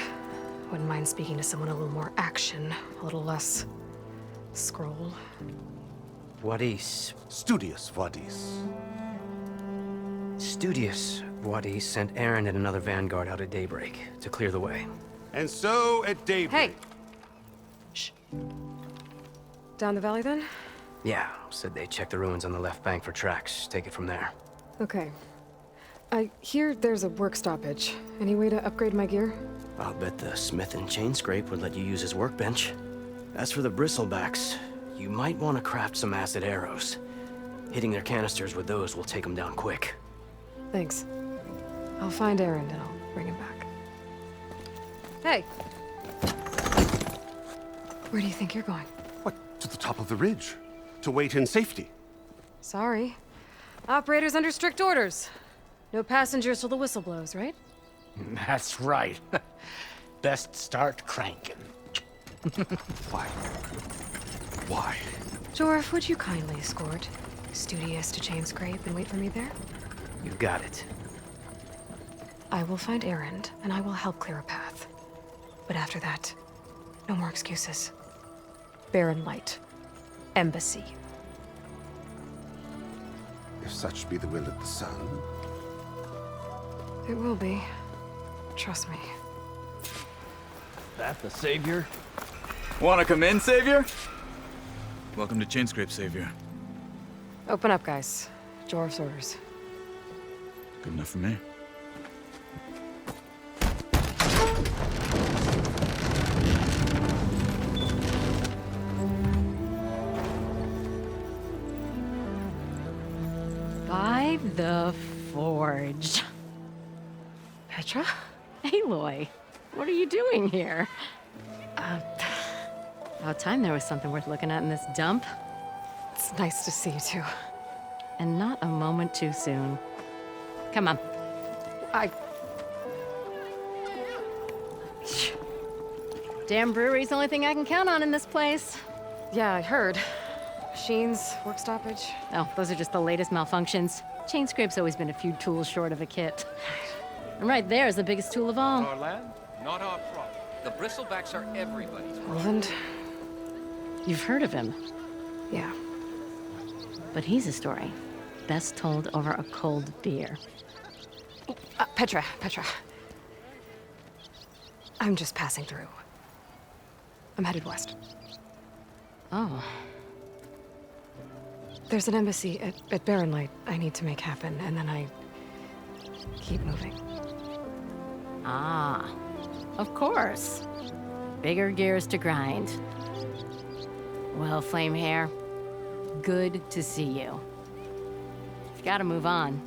Wouldn't mind speaking to someone a little more action, a little less scroll. Wadis. Studious Wadis. Studious Wadis sent Erend and another Vanguard out at daybreak to clear the way. And so at daybreak... Hey! Shh. Down the valley, then? Yeah, said they checked the ruins on the left bank for tracks. Take it from there. Okay. I hear there's a work stoppage. Any way to upgrade my gear? I'll bet the smith and chain scrape would let you use his workbench. As for the bristlebacks, you might want to craft some acid arrows. Hitting their canisters with those will take them down quick. Thanks. I'll find Erend and I'll bring him back. Hey! Where do you think you're going? What, to the top of the ridge? To wait in safety? Sorry. Operator's under strict orders. No passengers till the whistle blows, right? That's right. Best start cranking. Why? Why? Jorf, would you kindly escort Studious to chain scrape and wait for me there? You got it. I will find Erend, and I will help clear a path. But after that, no more excuses. Barren Light. Embassy. If such be the will of the Sun. It will be. Trust me. That the Savior? Wanna come in, Savior? Welcome to Chainscrape, Savior. Open up, guys. Jorf's orders. Good enough for me. By the Forge. Petra? Aloy, what are you doing here? About time there was something worth looking at in this dump. It's nice to see you too. And not a moment too soon. Come on. Damn brewery's the only thing I can count on in this place. Yeah, I heard. Machines, work stoppage. Oh, those are just the latest malfunctions. Chainscrape's always been a few tools short of a kit. And right there is the biggest tool of all. Our land, not our problem. The bristlebacks are everybody's problem. Roland? You've heard of him. Yeah. But he's a story best told over a cold beer. Petra. I'm just passing through. I'm headed west. Oh. There's an embassy at Barrenlight I need to make happen, and then I keep moving. Ah, of course. Bigger gears to grind. Well, Flamehair, good to see you. You've got to move on.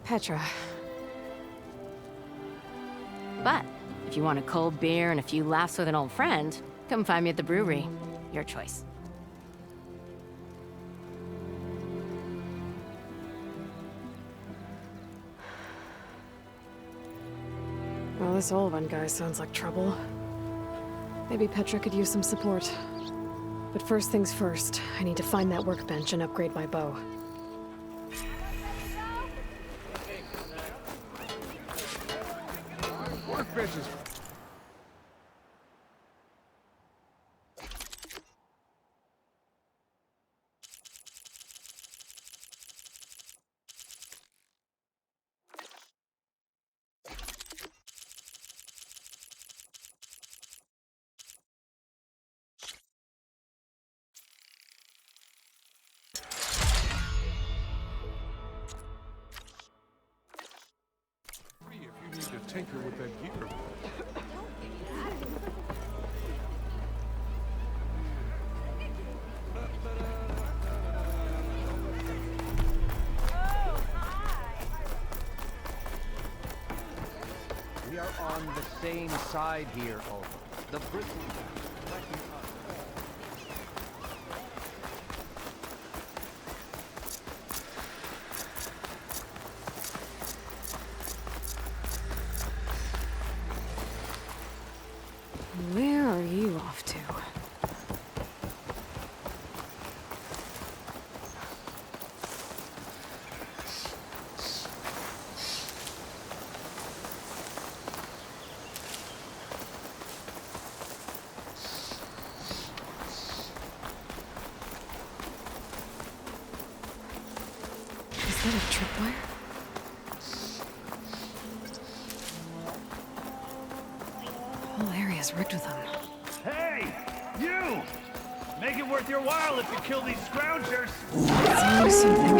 Petra. But if you want a cold beer and a few laughs with an old friend, come find me at the brewery. Your choice. Well, this old one guy sounds like trouble. Maybe Petra could use some support. But first things first, I need to find that workbench and upgrade my bow. Workbenches. If you need to tinker with that gear. We are on the same side here, over. The bristleback. Where are you off to? Is that a tripwire? The whole area's rigged with them. Hey, you! Make it worth your while if you kill these scroungers. That's something.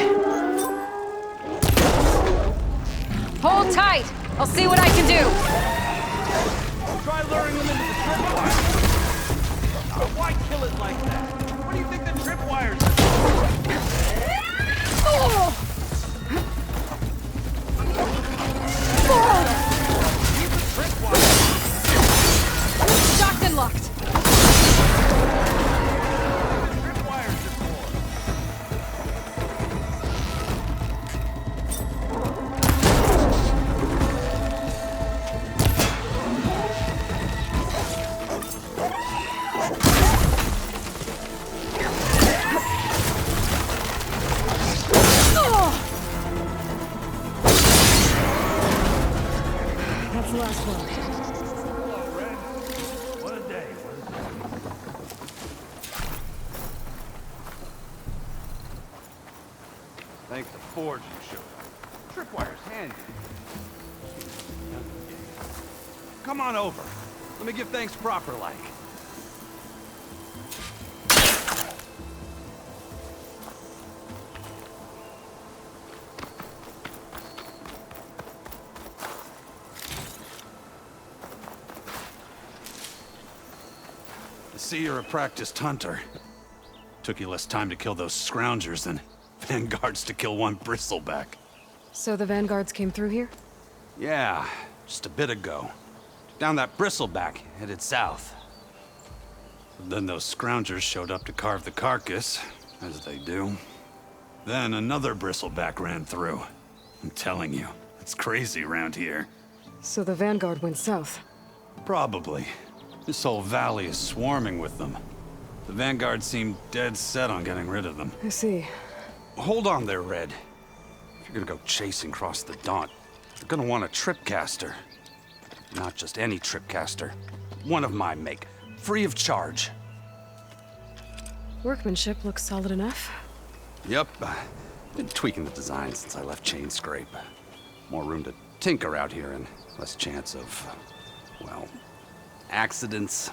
Hold tight! I'll see what I can do! Try luring them into the tripwire. Why kill it like that? What do you think the tripwires are? Use the tripwire. Shocked and locked! That's the last one. What a day, what a day. Thanks to Forge you showed up. Tripwire's handy. Come on over. Let me give thanks proper like. I see you're a practiced hunter. Took you less time to kill those scroungers than vanguards to kill one bristleback. So the vanguards came through here? Yeah, just a bit ago. Down that bristleback, headed south. But then those scroungers showed up to carve the carcass, as they do. Then another bristleback ran through. I'm telling you, it's crazy around here. So the vanguard went south? Probably. This whole valley is swarming with them. The vanguard seemed dead set on getting rid of them. I see. Hold on there, Red. If you're gonna go chasing across the Daunt, you're gonna want a tripcaster. Not just any tripcaster. One of my make. Free of charge. Workmanship looks solid enough. Yep. Been tweaking the design since I left Chain Scrape. More room to tinker out here and less chance of, well, accidents.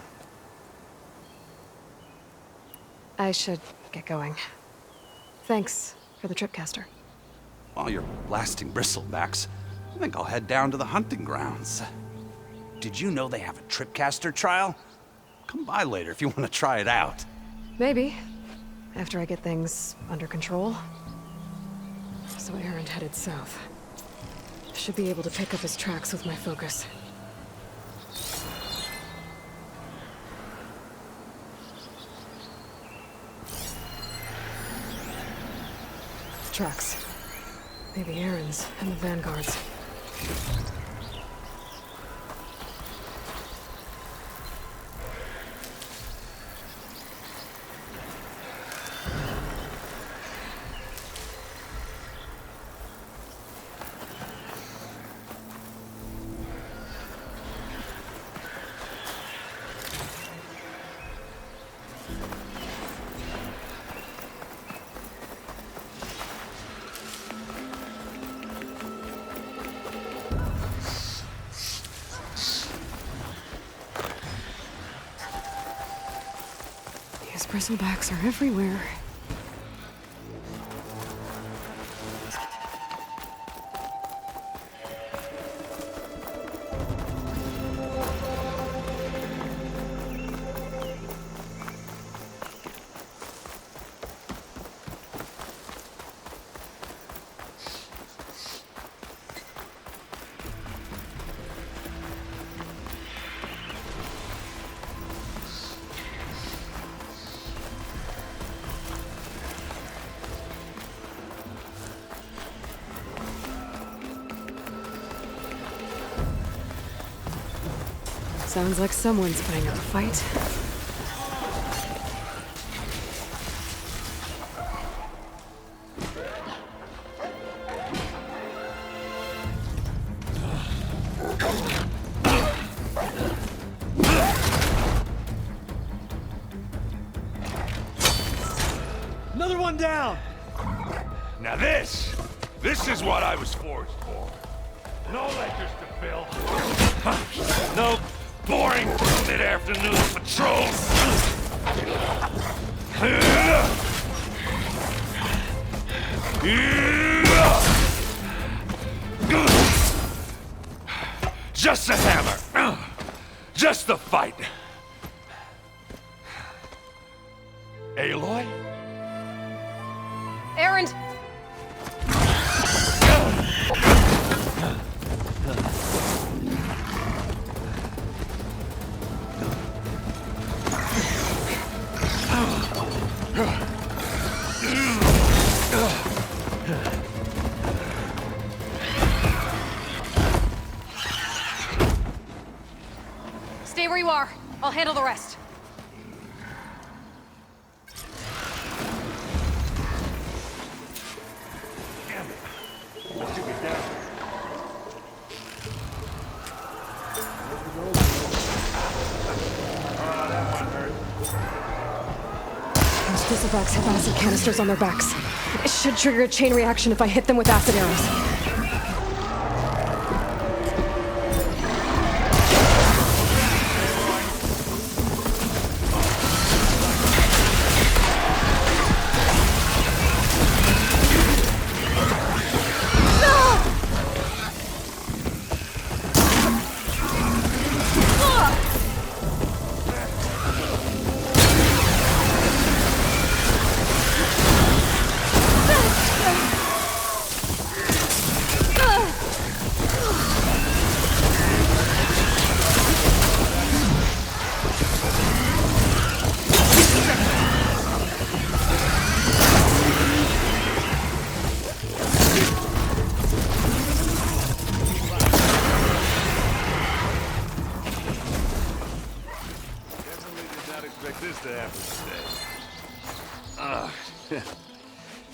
I should get going. Thanks for the tripcaster. While you're blasting bristlebacks, I think I'll head down to the hunting grounds. Did you know they have a tripcaster trial? Come by later if you want to try it out. Maybe. After I get things under control. So Aaron headed south. Should be able to pick up his tracks with my focus. Tracks. Maybe Aaron's and the Vanguard's. These bristlebacks are everywhere. Sounds like someone's putting up a fight. Another one down! Now this is what I was forged for. No ledgers to fill. No boring mid-afternoon patrols. Just a hammer. Just the fight. Aloy? Aaron! Stay where you are. I'll handle the rest. Those bristlebacks have acid canisters on their backs. It should trigger a chain reaction if I hit them with acid arrows.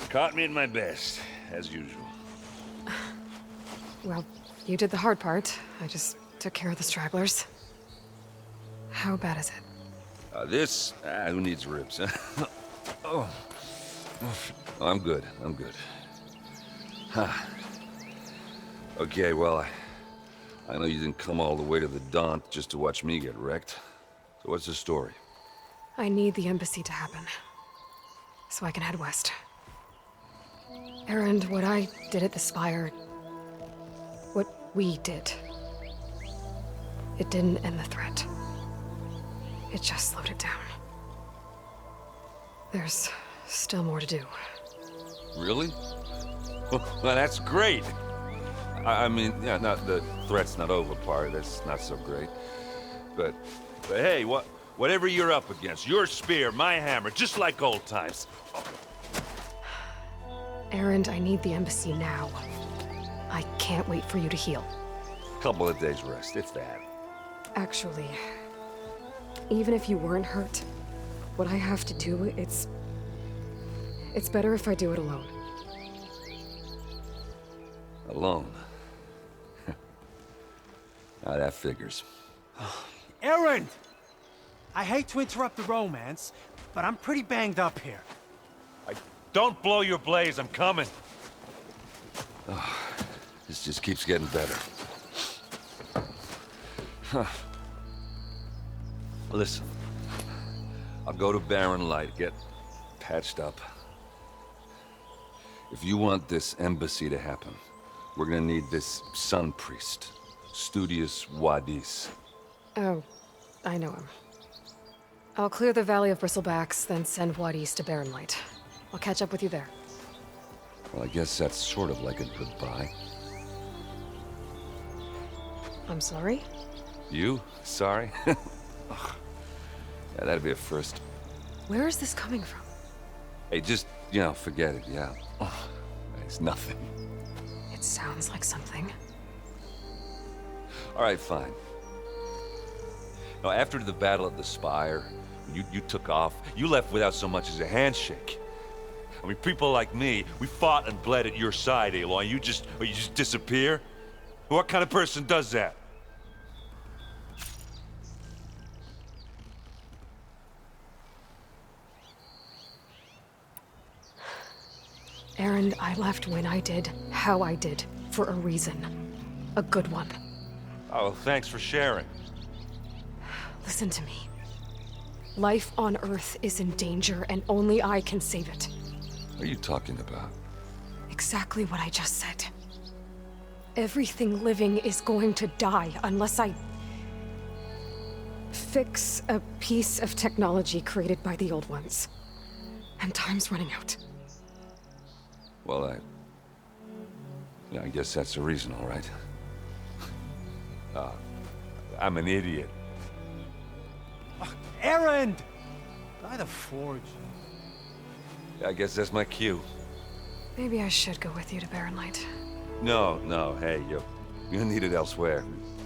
Caught me at my best, as usual. Well, you did the hard part. I just took care of the stragglers. How bad is it? Who needs ribs, huh? Oh. I'm good, I'm good. Huh. Okay, well, I know you didn't come all the way to the Daunt just to watch me get wrecked. So what's the story? I need the embassy to happen, so I can head west. Erend, what I did at the Spire... what we did... it didn't end the threat. It just slowed it down. There's still more to do. Really? Well, that's great. I mean, yeah, not the threat's not over part. That's not so great. But hey, whatever you're up against, your spear, my hammer, just like old times. Erend, I need the embassy now. I can't wait for you to heal. Couple of days rest, if that. Actually, even if you weren't hurt, what I have to do, it's better if I do it alone. Alone? Now that figures. Erend! I hate to interrupt the romance, but I'm pretty banged up here. Don't blow your blaze, I'm coming. Oh, this just keeps getting better. Huh. Listen, I'll go to Barren Light, get patched up. If you want this embassy to happen, we're gonna need this sun priest, Studius Wadis. Oh, I know him. I'll clear the Valley of Bristlebacks, then send Wadis to Barren Light. I'll catch up with you there. Well, I guess that's sort of like a goodbye. I'm sorry? You? Sorry? Ugh. Yeah, that'd be a first. Where is this coming from? Hey, just, forget it, yeah. Ugh. It's nothing. It sounds like something. All right, fine. Now, after the battle at the Spire, you took off, you left without so much as a handshake. I mean, people like me, we fought and bled at your side, Aloy. You just disappear? What kind of person does that? Erend, I left when I did, how I did, for a reason. A good one. Oh, thanks for sharing. Listen to me. Life on Earth is in danger, and only I can save it. What are you talking about? Exactly what I just said. Everything living is going to die unless I... fix a piece of technology created by the Old Ones. And time's running out. Well, I guess that's the reason, all right. I'm an idiot. Erend! By the Forge. I guess that's my cue. Maybe I should go with you to Barren Light. No, hey, you're needed elsewhere,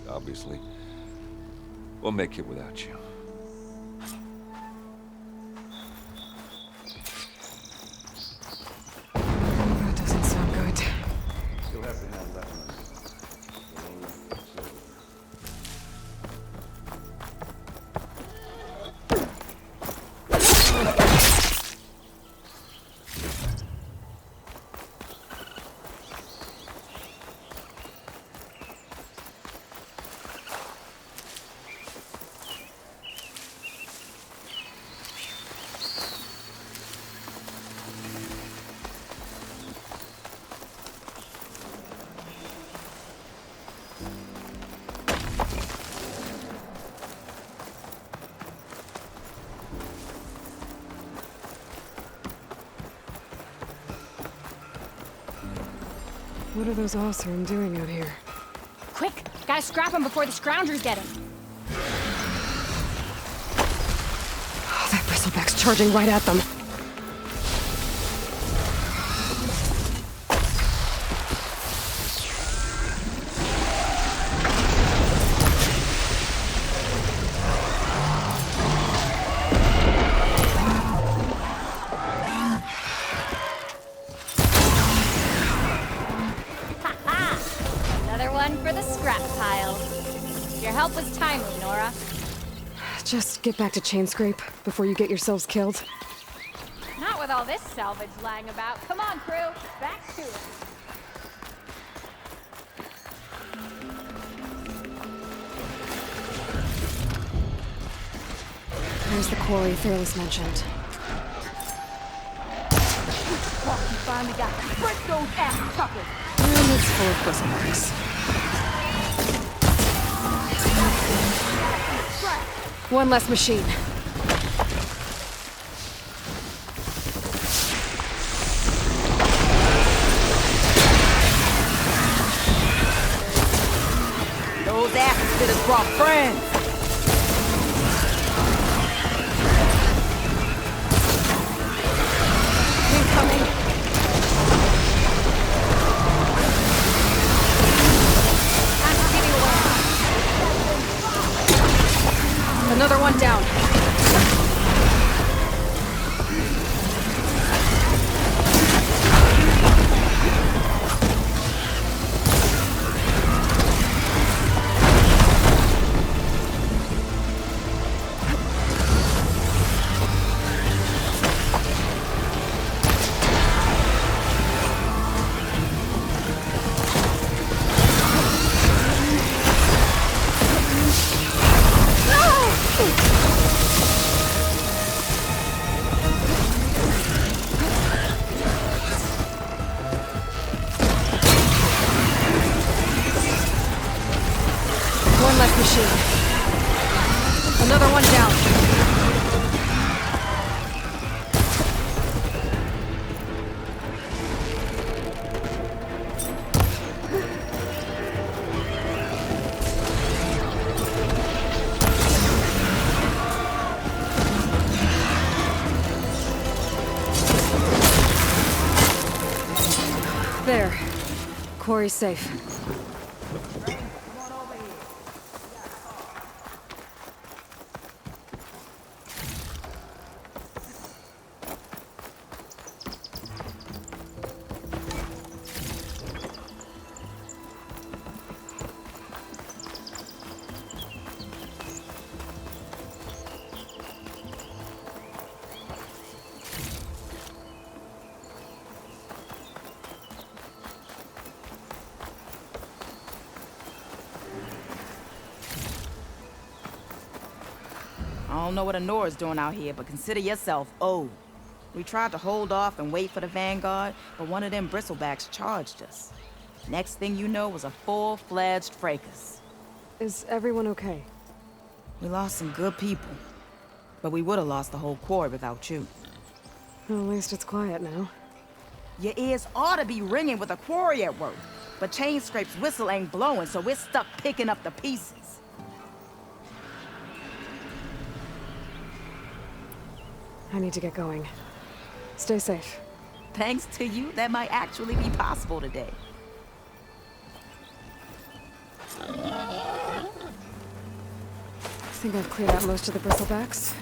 obviously. We'll make it without you. That doesn't sound good. Still have to have that. What are those Oseram doing out here? Quick! Gotta scrap him before the scroungers get him! Oh, that bristleback's charging right at them. Another one for the scrap pile. Your help was timely, Nora. Just get back to Chainscrape before you get yourselves killed. Not with all this salvage lying about. Come on, crew. Back to it. There's the quarry Fearless mentioned. Fucking finally got to break those ass suckers. And it's full of bristlebacks. One less machine. Those ass spitters brought friends. Another one down. One less machine. Another one down. There. Quarry's safe. I don't know what Honora's doing out here, but consider yourself owed. We tried to hold off and wait for the Vanguard, but one of them bristlebacks charged us. Next thing you know was a full-fledged fracas. Is everyone okay? We lost some good people, but we would have lost the whole quarry without you. Well, at least it's quiet now. Your ears ought to be ringing with a quarry at work, but Chainscrape's whistle ain't blowing, so we're stuck picking up the pieces. I need to get going. Stay safe. Thanks to you, that might actually be possible today. I think I've cleared out most of the bristlebacks.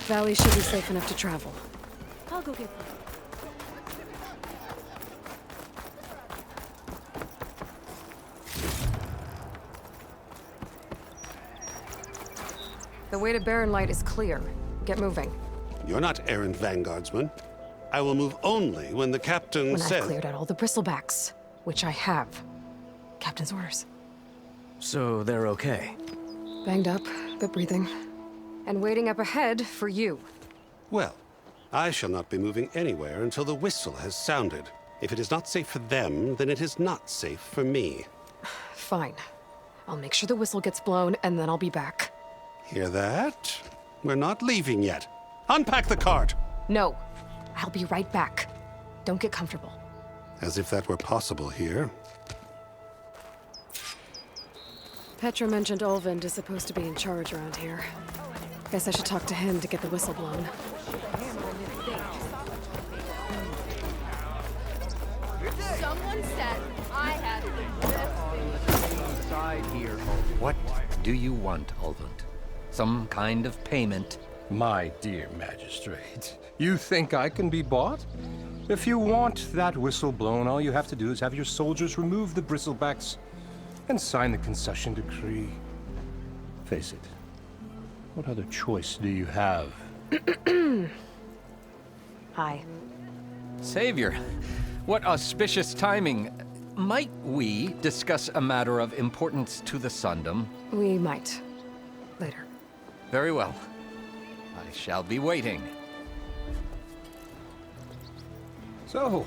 Valley should be safe enough to travel. I'll go get them. The way to Barren Light is clear. Get moving. You're not errant vanguardsman. I will move only when the captain When says... I've cleared out all the bristlebacks, which I have. Captain's orders. So they're okay? Banged up, but breathing. And waiting up ahead for you. Well, I shall not be moving anywhere until the whistle has sounded. If it is not safe for them, then it is not safe for me. Fine. I'll make sure the whistle gets blown, and then I'll be back. Hear that? We're not leaving yet. Unpack the cart! No. I'll be right back. Don't get comfortable. As if that were possible here. Petra mentioned Olvind is supposed to be in charge around here. Guess I should talk to him to get the whistle blown. Someone said I had the best Side here. What do you want, Olvind? Some kind of payment? My dear magistrate, you think I can be bought? If you want that whistle blown, all you have to do is have your soldiers remove the bristlebacks and sign the concession decree. Face it, what other choice do you have? Hi. Savior, what auspicious timing. Might we discuss a matter of importance to the Sundom? We might. Later. Very well. I shall be waiting. So,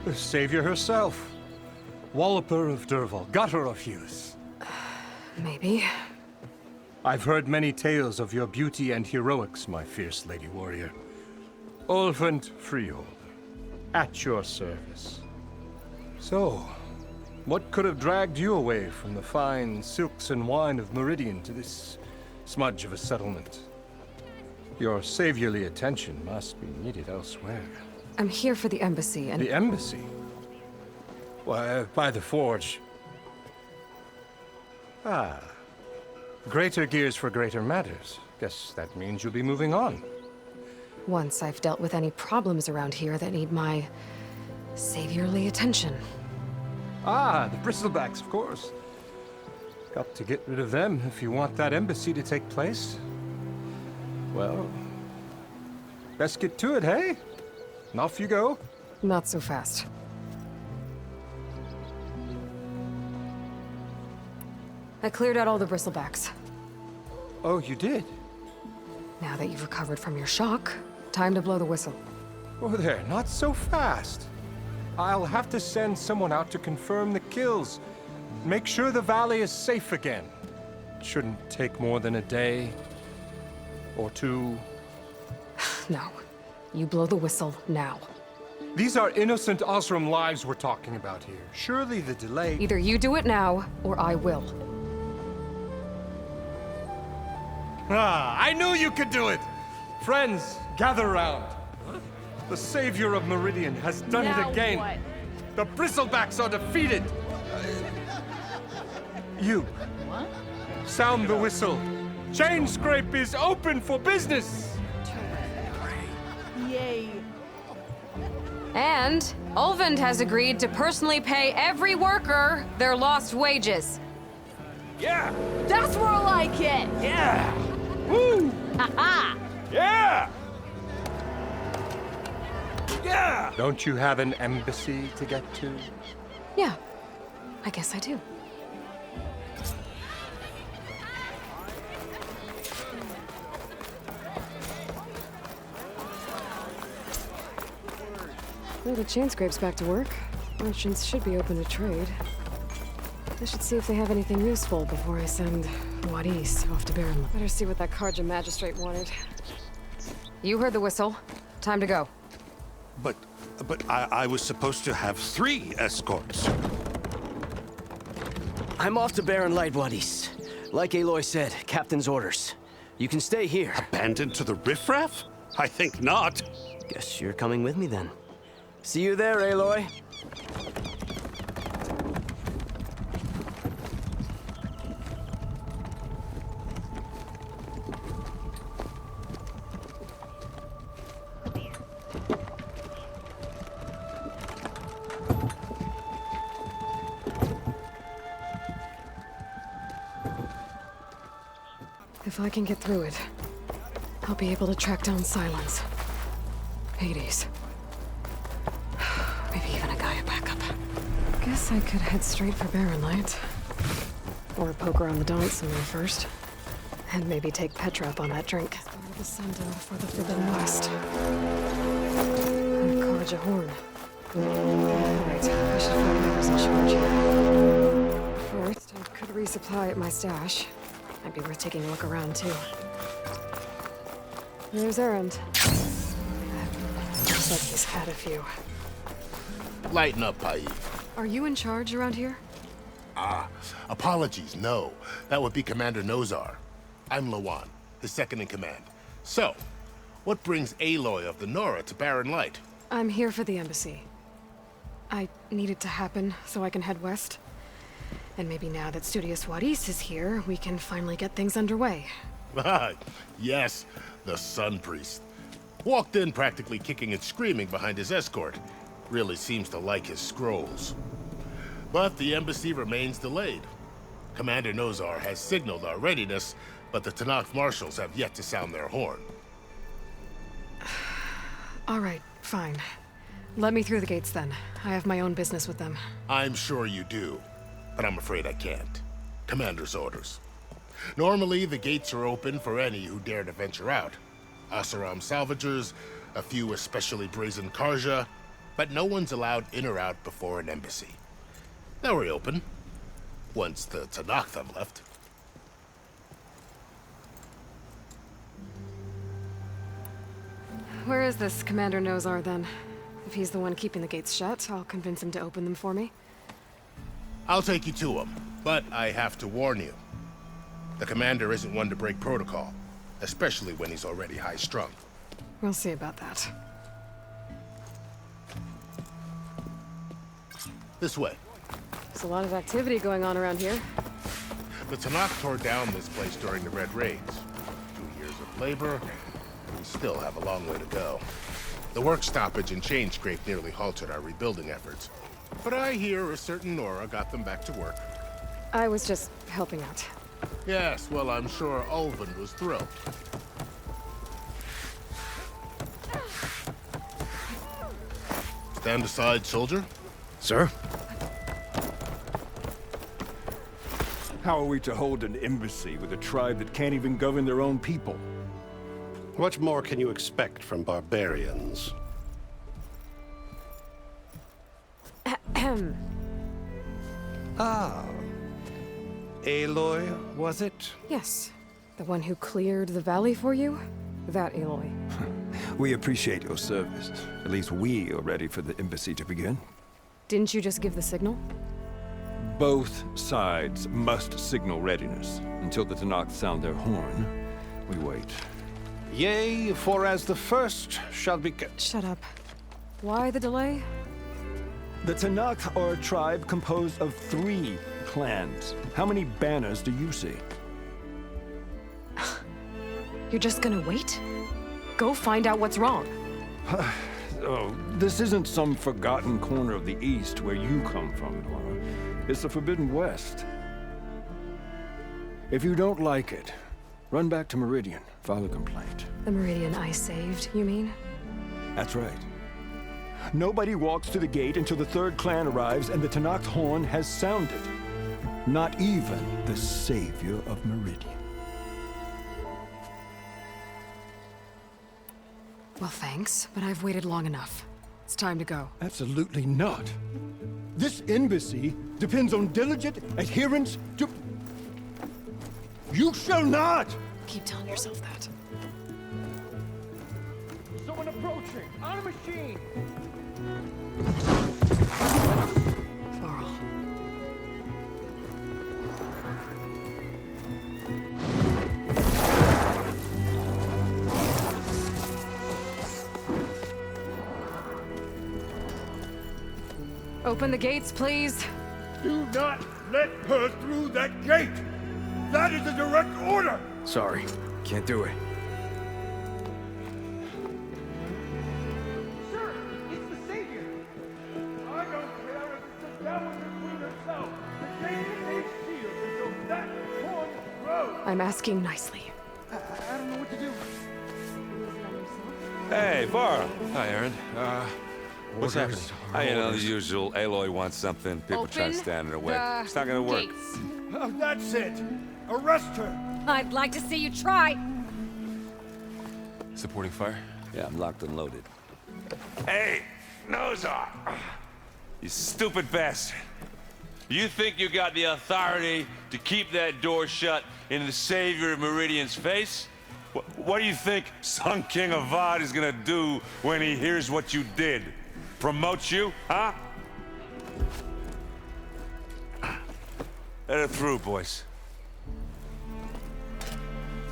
The Savior herself. Walloper of Derval, gutter of youth. Maybe. I've heard many tales of your beauty and heroics, my fierce lady warrior. Ulfund Freehold, at your service. So, what could have dragged you away from the fine silks and wine of Meridian to this smudge of a settlement? Your saviorly attention must be needed elsewhere. I'm here for the embassy and... The embassy? Why, by the forge. Ah. Greater gears for greater matters. Guess that means you'll be moving on. Once I've dealt with any problems around here that need my saviorly attention. Ah, the bristlebacks, of course. Got to get rid of them if you want that embassy to take place. Well, best get to it, hey? And off you go. Not so fast. I cleared out all the bristlebacks. Oh, you did? Now that you've recovered from your shock, time to blow the whistle. Oh there, not so fast. I'll have to send someone out to confirm the kills. Make sure the valley is safe again. It shouldn't take more than a day. Or two. No. You blow the whistle now. These are innocent Osram lives we're talking about here. Surely the delay... Either you do it now, or I will. Ah, I knew you could do it! Friends, gather round. The savior of Meridian has done it again. What? The bristlebacks are defeated. You. What? Sound the whistle. Chainscrape is open for business. Yay. And Ulfund has agreed to personally pay every worker their lost wages. Yeah! That's more like it! Yeah! Woo! Ha-ha! Yeah! Yeah! Don't you have an embassy to get to? Yeah, I guess I do. Well, the Chainscrape's back to work. Merchants should be open to trade. I should see if they have anything useful before I send Wadis off to Baron. Better see what that Karja magistrate wanted. You heard the whistle. Time to go. But I was supposed to have 3 escorts. I'm off to Baron Light Wadis. Like Aloy said, captain's orders. You can stay here. Abandoned to the riffraff? I think not. Guess you're coming with me then. See you there, Aloy. If I can get through it, I'll be able to track down Silence. Hades. Maybe even a Gaia backup. Guess I could head straight for Baron Light. Or poke around the Daunt somewhere first. And maybe take Petra up on that drink. Start of the Sundown for the Forbidden West. And Karja Horn. Right, I should find whoever's in charge here. First, I could resupply at my stash. Might be worth taking a look around, too. There's Erend. Looks like he's had a few. Lighten up, Paib. Are you in charge around here? Apologies, no. That would be Commander Nozar. I'm Lawan, his second in command. So, what brings Aloy of the Nora to Baron Light? I'm here for the embassy. I need it to happen so I can head west. And maybe now that Studious Wadis is here, we can finally get things underway. Yes, the Sun Priest. Walked in practically kicking and screaming behind his escort. Really seems to like his scrolls. But the embassy remains delayed. Commander Nozar has signaled our readiness, but the Tanakh marshals have yet to sound their horn. All right, fine. Let me through the gates then. I have my own business with them. I'm sure you do, but I'm afraid I can't. Commander's orders. Normally, the gates are open for any who dare to venture out. Asaram salvagers, a few especially brazen Karja, but no one's allowed in or out before an embassy. They'll reopen once the Tanakh have left. Where is this Commander Nozar, then? If he's the one keeping the gates shut, I'll convince him to open them for me. I'll take you to him, but I have to warn you. The commander isn't one to break protocol, especially when he's already high-strung. We'll see about that. This way. There's a lot of activity going on around here. The Tanakh tore down this place during the Red Raids. 2 years of labor, we still have a long way to go. The work stoppage and chain scrape nearly halted our rebuilding efforts. But I hear a certain Nora got them back to work. I was just helping out. Yes, well, I'm sure Ulvin was thrilled. Stand aside, soldier. Sir? How are we to hold an embassy with a tribe that can't even govern their own people? What more can you expect from barbarians? Ahem. Ah. Aloy, was it? Yes. The one who cleared the valley for you? That Aloy. We appreciate your service. At least we are ready for the embassy to begin. Didn't you just give the signal? Both sides must signal readiness. Until the Tanakh sound their horn, we wait. Yea, for as the first shall be... Shut up. Why the delay? The Tanakh are a tribe composed of 3 clans. How many banners do you see? You're just gonna wait? Go find out what's wrong. Oh, this isn't some forgotten corner of the East where you come from, Nora. It's the Forbidden West. If you don't like it, run back to Meridian, file a complaint. The Meridian I saved, you mean? That's right. Nobody walks to the gate until the 3rd clan arrives and the Tanakh's horn has sounded. Not even the savior of Meridian. Well, thanks, but I've waited long enough. It's time to go. Absolutely not. This embassy depends on diligent adherence to... You shall not! Keep telling yourself that. Someone approaching! On a machine! Laurel. Open the gates, please. Do not let her through that gate! That is a direct order! Sorry, can't do it. Sir, it's the Savior! I don't care if it's the devil between herself. The gate is a shield until that horn grows. I'm asking nicely. I don't know what to do. Hey, Varl. Hi, Aaron. What's happening? You know, the usual. Aloy wants something. People try to stand in her way. It's not gonna work. That's it. Arrest her. I'd like to see you try. Supporting fire? Yeah, I'm locked and loaded. Hey, Nozar! You stupid bastard. You think you got the authority to keep that door shut in the savior of Meridian's face? What do you think Sun King Avad is gonna do when he hears what you did? Promote you, huh? Let her through, boys.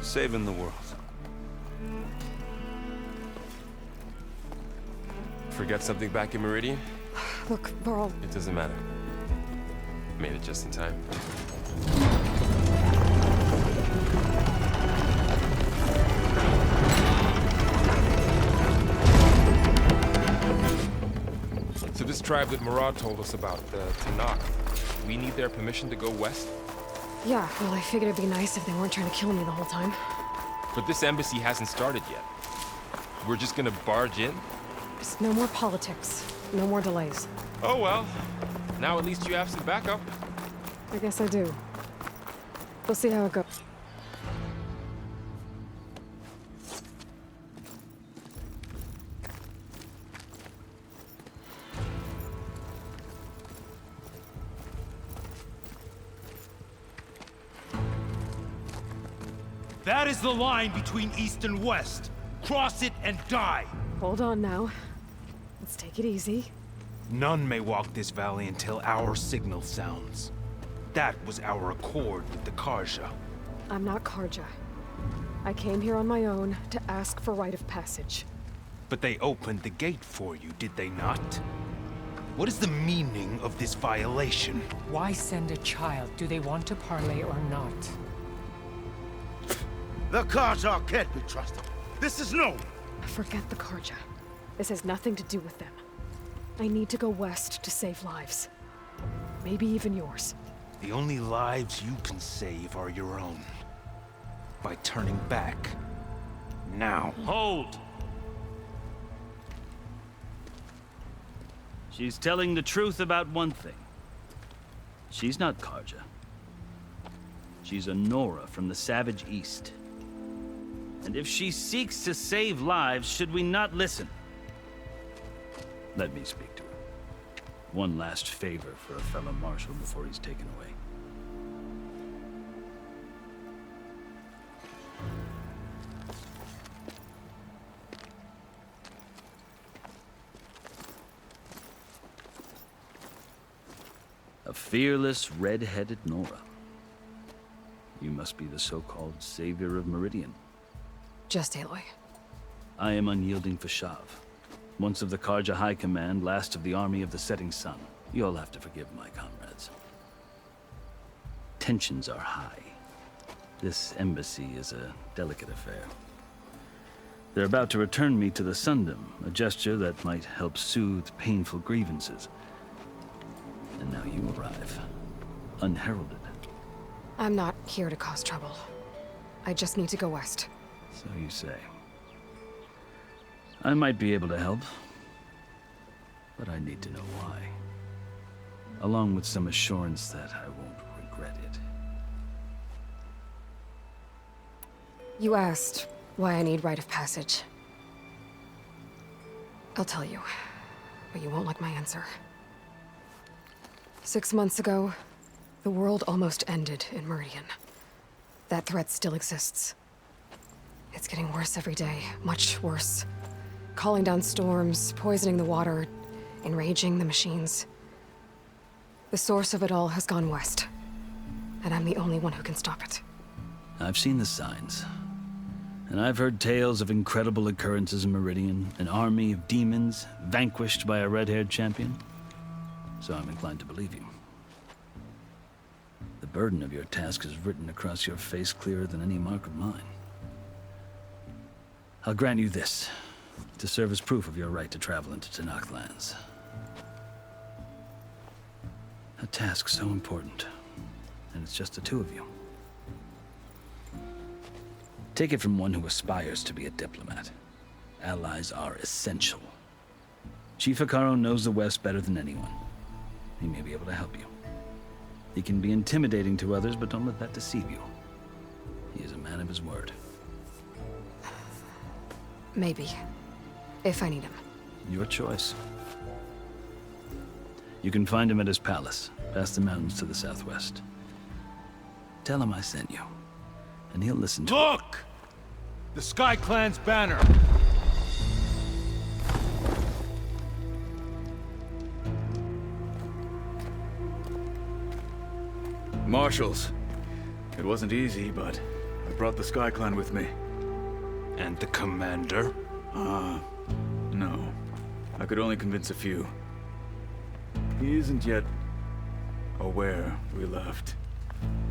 Saving the world. Forget something back in Meridian? Look, Varl. It doesn't matter. Made it just in time. So this tribe that Murad told us about, the Tanakh, we need their permission to go west? Yeah, well, I figured it'd be nice if they weren't trying to kill me the whole time. But this embassy hasn't started yet. We're just gonna barge in? Just no more politics. No more delays. Oh well. Now at least you have some backup. I guess I do. We'll see how it goes. That is the line between East and West. Cross it and die. Hold on now. Let's take it easy. None may walk this valley until our signal sounds. That was our accord with the Karja. I'm not Karja. I came here on my own to ask for rite of passage. But they opened the gate for you, did they not? What is the meaning of this violation? Why send a child? Do they want to parley or not? The Karja can't be trusted. This is known. Forget the Karja. This has nothing to do with them. I need to go west to save lives. Maybe even yours. The only lives you can save are your own. By turning back. Now. Hold! She's telling the truth about one thing. She's not Karja. She's a Nora from the Savage East. And if she seeks to save lives, should we not listen? Let me speak to her. One last favor for a fellow marshal before he's taken away. A fearless, red-headed Nora. You must be the so-called savior of Meridian. Just Aloy. I am unyielding Fashav. Once of the Karja High Command, last of the army of the setting sun. You'll have to forgive my comrades. Tensions are high. This embassy is a delicate affair. They're about to return me to the Sundom, a gesture that might help soothe painful grievances. And now you arrive, unheralded. I'm not here to cause trouble. I just need to go west. So you say. I might be able to help, but I need to know why. Along with some assurance that I won't regret it. You asked why I need rite of passage. I'll tell you, but you won't like my answer. 6 months ago, the world almost ended in Meridian. That threat still exists. It's getting worse every day, much worse. Calling down storms, poisoning the water, enraging the machines. The source of it all has gone west, and I'm the only one who can stop it. I've seen the signs. And I've heard tales of incredible occurrences in Meridian, an army of demons vanquished by a red-haired champion. So I'm inclined to believe you. The burden of your task is written across your face clearer than any mark of mine. I'll grant you this, to serve as proof of your right to travel into Tenakth lands. A task so important, and it's just the two of you. Take it from one who aspires to be a diplomat. Allies are essential. Chief Hekarro knows the West better than anyone. He may be able to help you. He can be intimidating to others, but don't let that deceive you. He is a man of his word. Maybe. If I need him. Your choice. You can find him at his palace, past the mountains to the southwest. Tell him I sent you, and he'll listen to you. Look! The Sky Clan's banner! Marshals. It wasn't easy, but I brought the Sky Clan with me. And the commander? No. I could only convince a few. He isn't yet aware we left.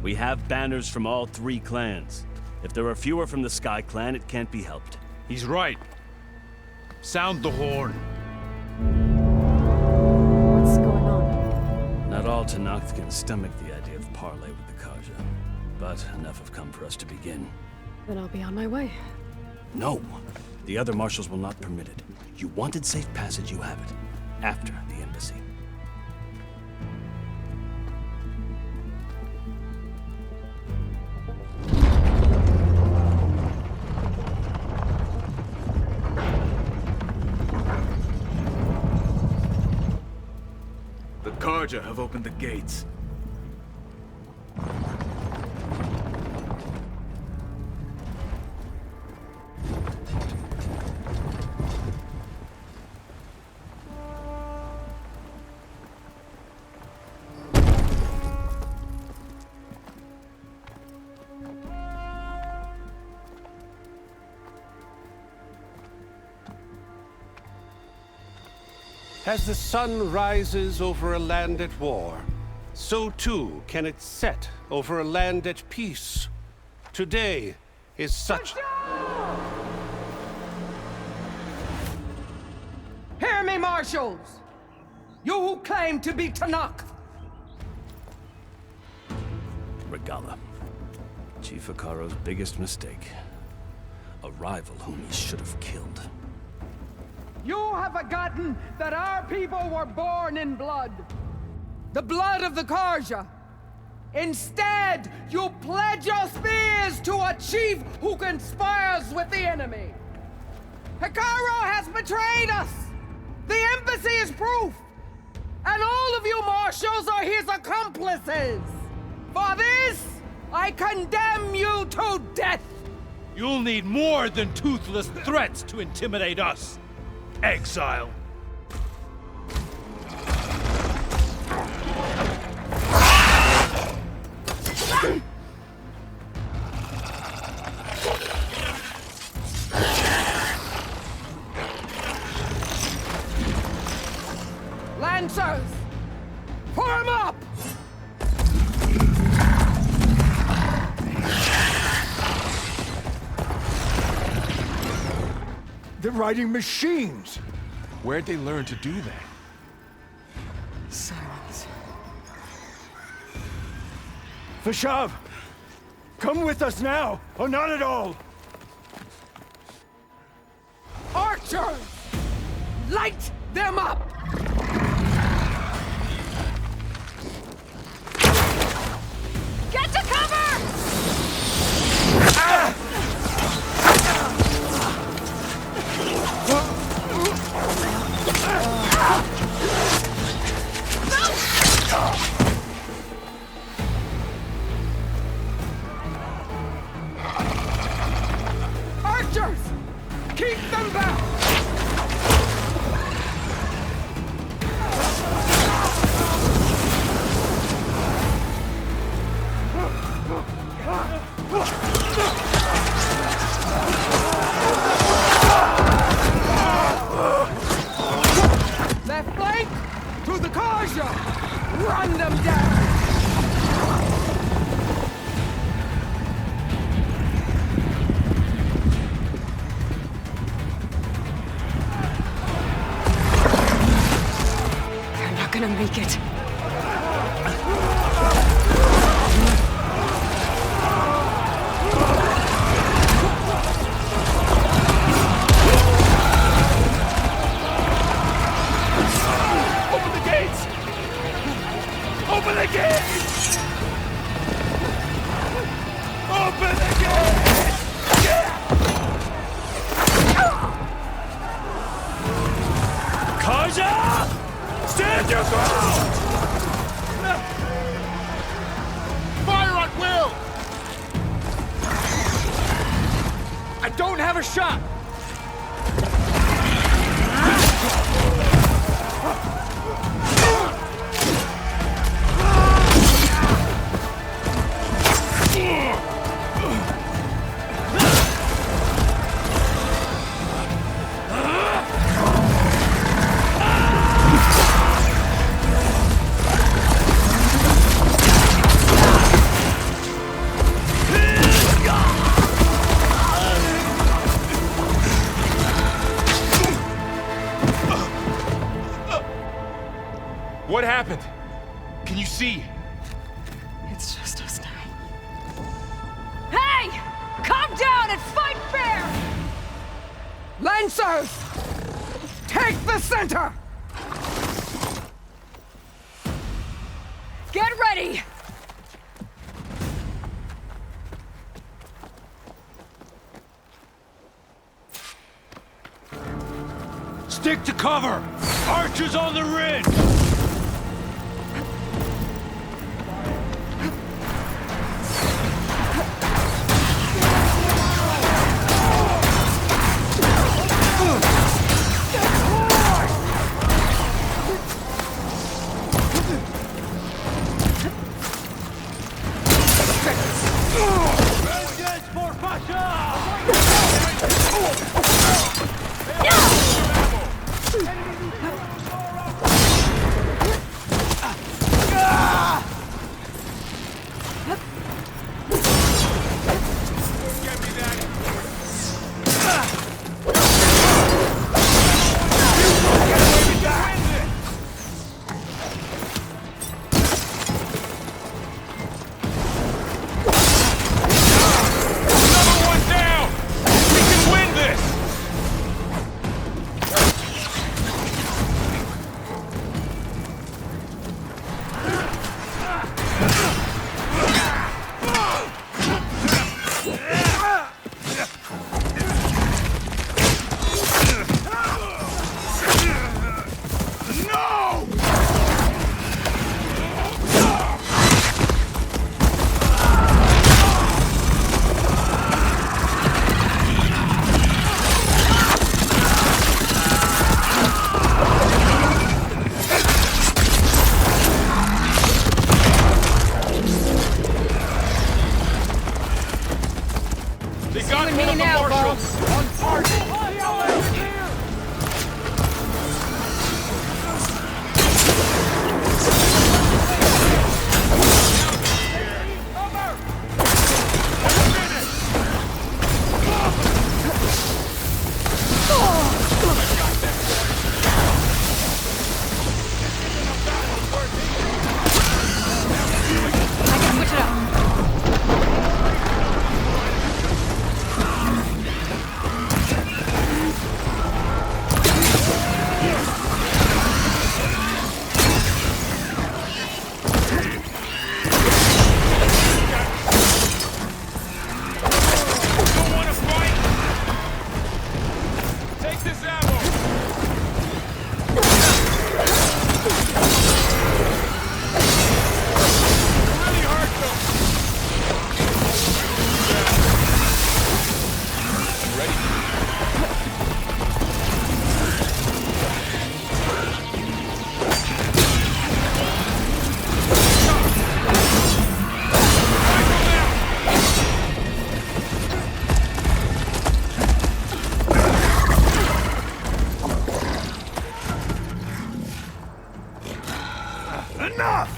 We have banners from all 3 clans. If there are fewer from the Sky Clan, it can't be helped. He's right. Sound the horn. What's going on? Not all Tenakth can stomach the idea of parley with the Karja, but enough have come for us to begin. Then I'll be on my way. No. The other marshals will not permit it. You wanted safe passage, you have it. After the embassy. The Karja have opened the gates. As the sun rises over a land at war, so too can it set over a land at peace. Today is such... Hear me, marshals! You who claim to be Tanakh! Regala. Chief Hikaro's biggest mistake. A rival whom he should have killed. You have forgotten that our people were born in blood. The blood of the Karja. Instead, you pledge your spears to a chief who conspires with the enemy. Hikaro has betrayed us! The embassy is proof! And all of you marshals are his accomplices! For this, I condemn you to death! You'll need more than toothless threats to intimidate us, exile. Lancers! Form up! They're riding machines! Where'd they learn to do that? Silence. Vashav! Come with us now, or not at all! Archers! Light them up! Get to cover! Archers! Keep them back! Left flank to the Karja! Run them down! They're not gonna make it. Open the gates! Open the gates! Open the gates! Karja! Stand your ground! Fire at will! I don't have a shot! What happened? Can you see? It's just us now. Hey! Calm down and fight fair! Lancers! Take the center! Get ready! Stick to cover! Archers on the ridge! Vengeance for Pasha! They You got and one me of the now, marshals. Bo. On target. I can switch it up. Don't want to fight? Take this ammo. Really hurt them. Enough!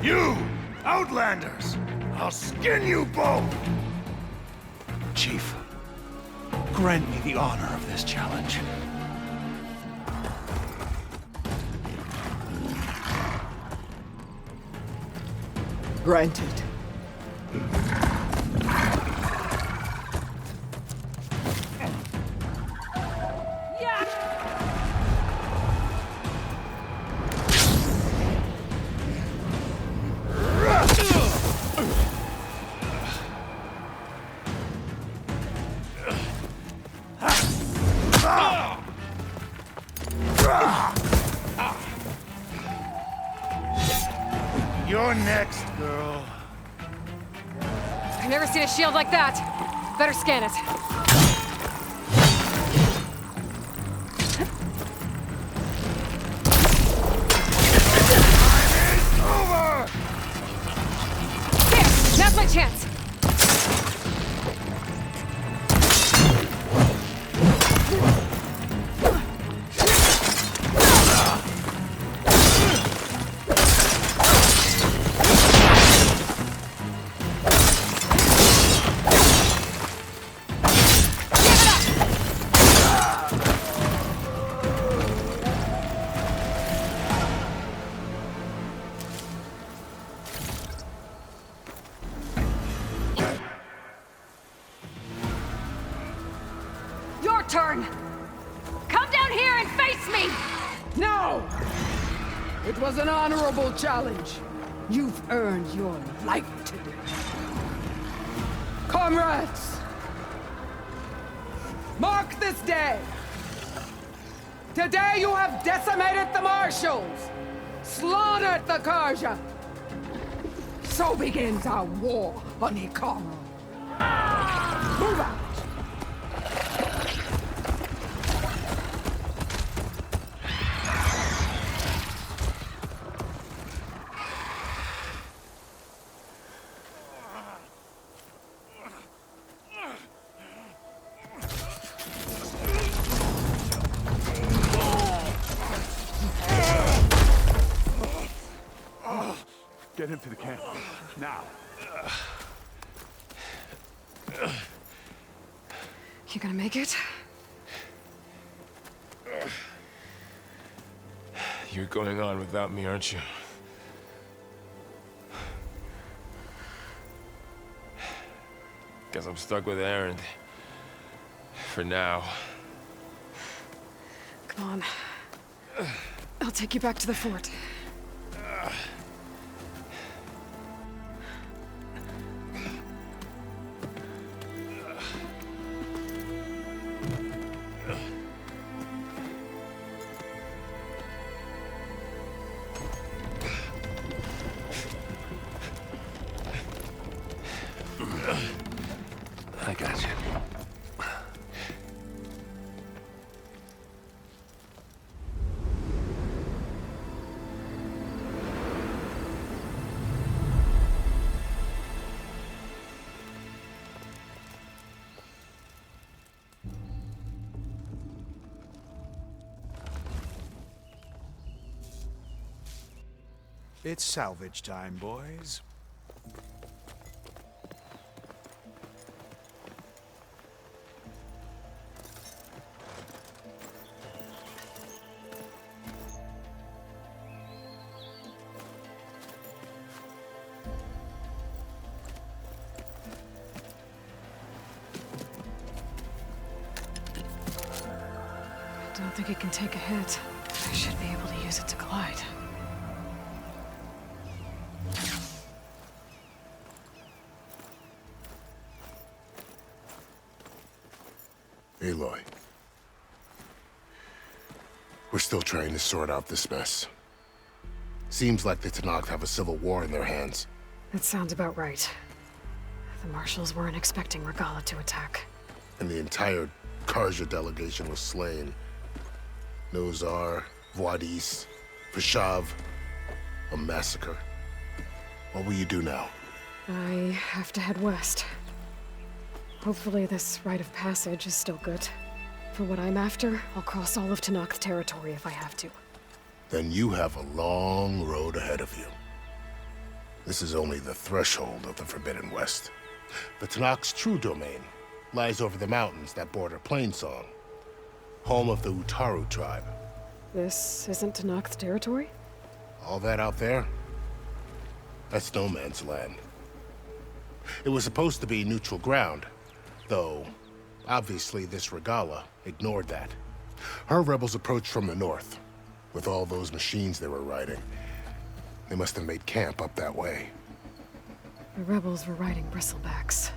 You, Outlanders! I'll skin you both! Chief, grant me the honor of this challenge. Granted. You're next, girl. I've never seen a shield like that. Better scan it. Over! There! Now's my chance! Your turn! Come down here and face me! No! It was an honorable challenge. You've earned your life today. Comrades! Mark this day! Today you have decimated the marshals! Slaughtered the Karja! So begins our war on Hikaru. Move out! Get him to the camp. Now. You gonna make it? You're going on without me, aren't you? Guess I'm stuck with Erend. For now. Come on. I'll take you back to the fort. I got you. It's salvage time, boys. I don't think it can take a hit. I should be able to use it to glide. Aloy. We're still trying to sort out this mess. Seems like the Tenakth have a civil war in their hands. That sounds about right. The marshals weren't expecting Regalla to attack. And the entire Karja delegation was slain. Nozar, Wadis, Vashav, a massacre. What will you do now? I have to head west. Hopefully this rite of passage is still good. For what I'm after, I'll cross all of Tenakth territory if I have to. Then you have a long road ahead of you. This is only the threshold of the Forbidden West. The Tenakth's true domain lies over the mountains that border Plainsong, home of the Utaru tribe. This isn't Tenakth territory? All that out there? That's no man's land. It was supposed to be neutral ground, though obviously this Regalla ignored that. Her rebels approached from the north, with all those machines they were riding. They must have made camp up that way. The rebels were riding bristlebacks.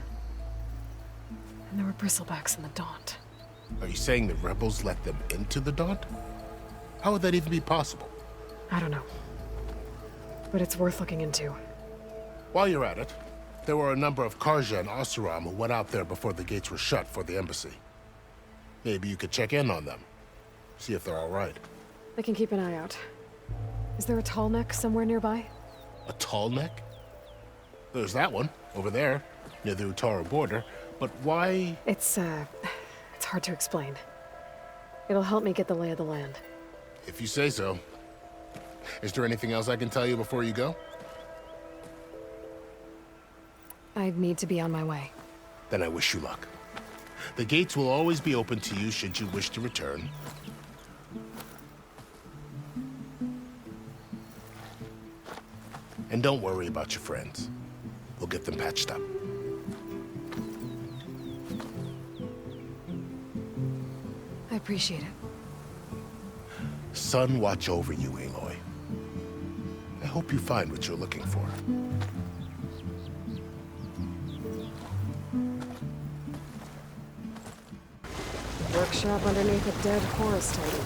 And there were bristlebacks in the Daunt. Are you saying the rebels let them into the Daunt? How would that even be possible? I don't know. But it's worth looking into. While you're at it, there were a number of Karja and Oseram who went out there before the gates were shut for the embassy. Maybe you could check in on them. See if they're all right. I can keep an eye out. Is there a tall neck somewhere nearby? A tall neck? There's that one, over there, near the Utaru border. But why? It's hard to explain. It'll help me get the lay of the land. If you say so. Is there anything else I can tell you before you go? I need to be on my way. Then I wish you luck. The gates will always be open to you should you wish to return. And don't worry about your friends. We'll get them patched up. I appreciate it. Sun watch over you, Aloy. I hope you find what you're looking for. Workshop underneath a dead chorus titan.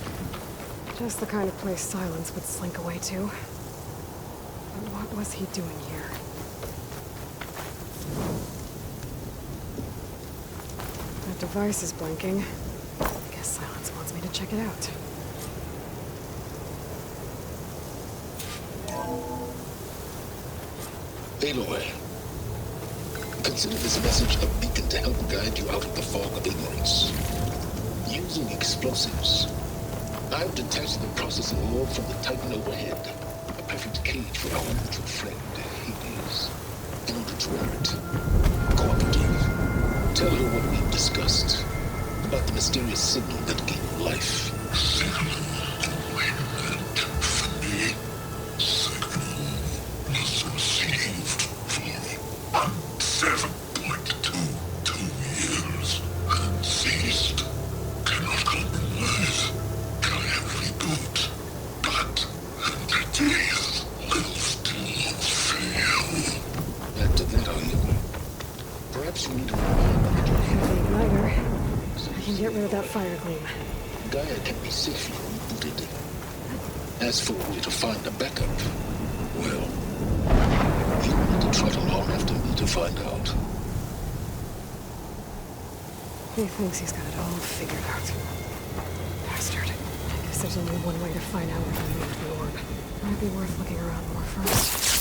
Just the kind of place Silence would slink away to. And what was he doing here? That device is blinking. I guess Silence wants me to check it out. Aloy, consider this message a beacon to help guide you out of the fog of ignorance. Using explosives, I've detached the processing orb from the Titan overhead. A perfect cage for our mutual friend, Hades. In order to wear it, cooperative. Tell her what we've discussed about the mysterious signal that gave you life. Fire gleam. Gaia can be safely rebooted. As for a way to find a backup, well, you'll need to trot along after me to find out. He thinks he's got it all figured out. Bastard. I guess there's only one way to find out where he moved the orb. Might be worth looking around more first.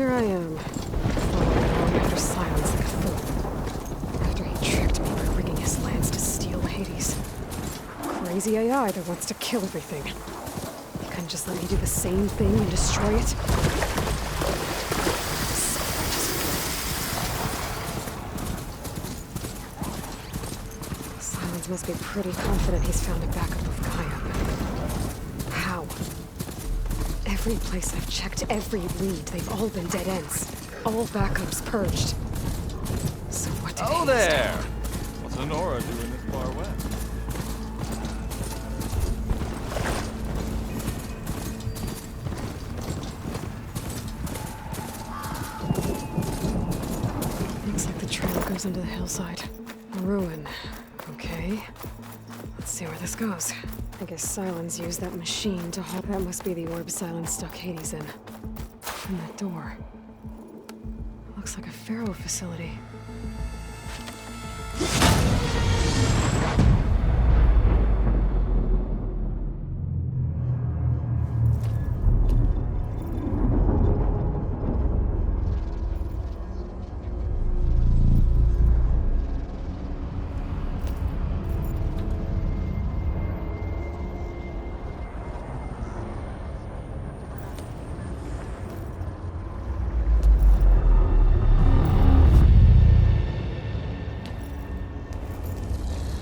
here I am, following along after Silence like a fool. After he tricked me by rigging his lands to steal Hades. Crazy AI that wants to kill everything. You couldn't just let me do the same thing and destroy it? Silence must be pretty confident he's found a backup of Gaia. How? Every place I've checked, every lead, they've all been dead ends. All backups purged. So what did Oh Hades do? there! What's Honora doing this far west? Looks like the trail goes under the hillside. A ruin. Okay. Let's see where this goes. I guess Silence used that machine to haul. That must be the orb Silence stuck Hades in. And that door. Looks like a Pharaoh facility.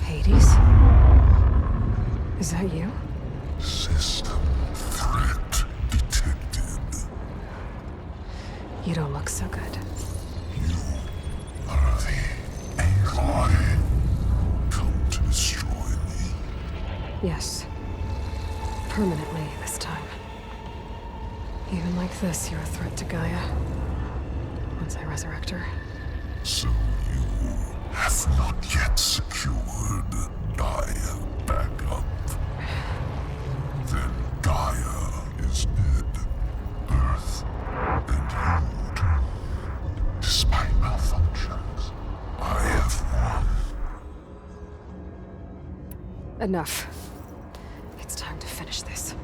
Hades? Is that you? System threat detected. You don't look so good. You are the Aloy. Come to destroy me. Yes. Permanently this time. Even like this, you're a threat to Gaia. Once I resurrect her. So you have not yet secured Gaia back up. Then Gaia is dead. Earth and you too. Despite malfunctions, I have won. Enough. It's time to finish this.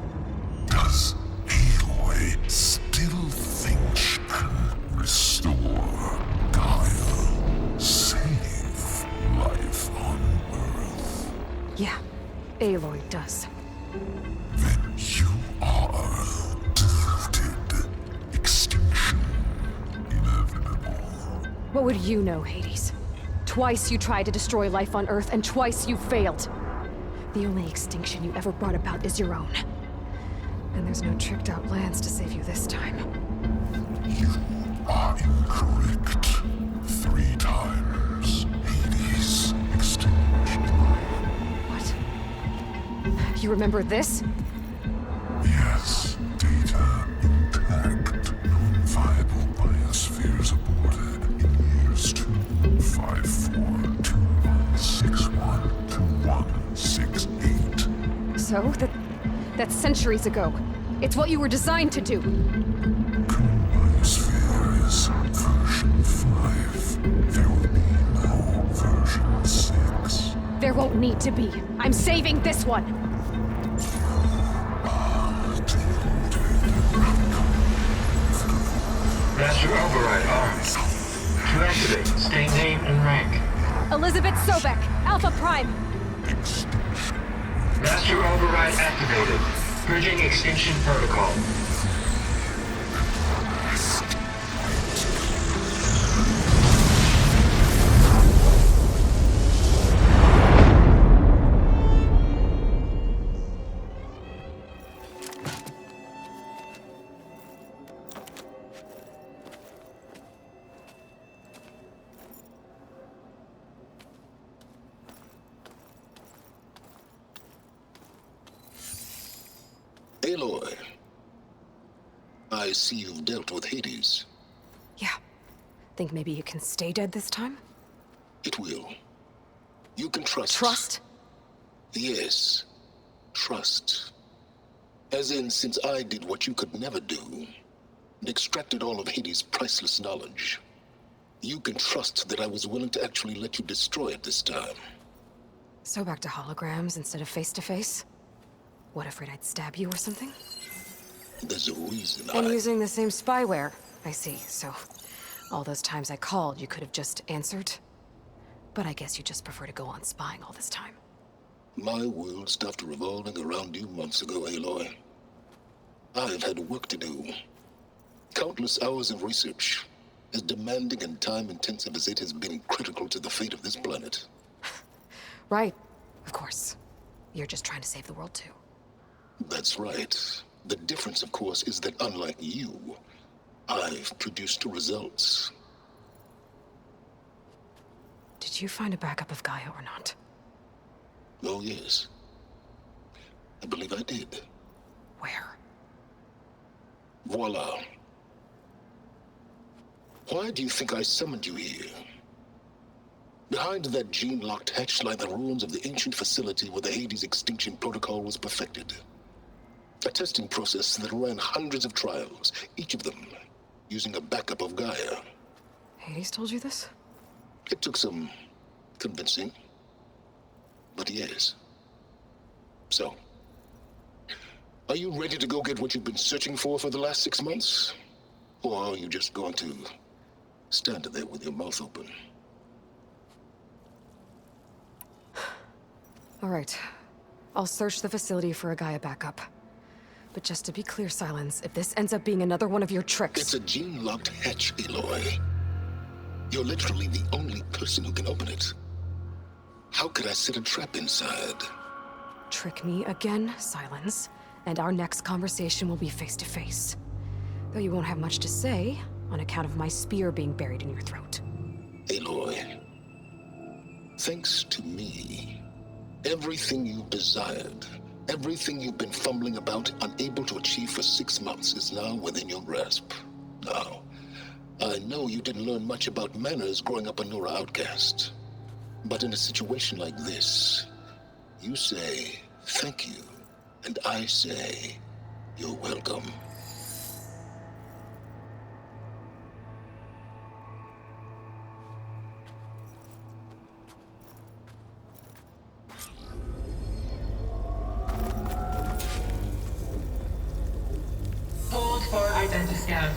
Does Aloy still think she can restore Gaia? Save life on Earth? Yeah, Aloy does. Then you are defeated. Extinction inevitable. What would you know, Hades? Twice you tried to destroy life on Earth, and twice you failed. The only extinction you ever brought about is your own. And there's no tricked-out lands to save you this time. You are incorrect. 3 times. Hades extinction. What? You remember this? Yes. Data intact. Non-viable biospheres aborted in years 254, 2161, 2168. So? That's centuries ago. It's what you were designed to do. Biosphere is version 5. There will be no version 6. There won't need to be. I'm saving this one. Master override arms. To activate, state name and rank. Elizabeth Sobek, Alpha Prime. Master override activated. Purging extinction protocol. Aloy, I see you've dealt with Hades. Yeah. Think maybe you can stay dead this time? It will. You can trust. Trust? Yes. Trust. As in, since I did what you could never do, and extracted all of Hades' priceless knowledge, you can trust that I was willing to actually let you destroy it this time. So back to holograms instead of face-to-face? What, afraid I'd stab you or something? There's a reason And using the same spyware. I see. So, all those times I called, you could have just answered? But I guess you just prefer to go on spying all this time. My world stopped revolving around you months ago, Aloy. I've had work to do. Countless hours of research, as demanding and time-intensive as it has been critical to the fate of this planet. Right. Of course. You're just trying to save the world, too. That's right. The difference, of course, is that unlike you, I've produced results. Did you find a backup of Gaia or not? Oh, yes. I believe I did. Where? Voila. Why do you think I summoned you here? Behind that gene-locked hatch lie the ruins of the ancient facility where the Hades extinction protocol was perfected. A testing process that ran hundreds of trials, each of them using a backup of Gaia. Hades told you this? It took some convincing, but yes. So, are you ready to go get what you've been searching for the last 6 months? Or are you just going to stand there with your mouth open? All right. I'll search the facility for a Gaia backup. But just to be clear, Silence, if this ends up being another one of your tricks... It's a gene-locked hatch, Aloy. You're literally the only person who can open it. How could I set a trap inside? Trick me again, Silence, and our next conversation will be face-to-face. Though you won't have much to say, on account of my spear being buried in your throat. Aloy, thanks to me, everything you've desired, everything you've been fumbling about, unable to achieve for 6 months, is now within your grasp. Now, I know you didn't learn much about manners growing up a Nora outcast. But in a situation like this, you say, thank you, and I say, you're welcome. Hold for identiscan.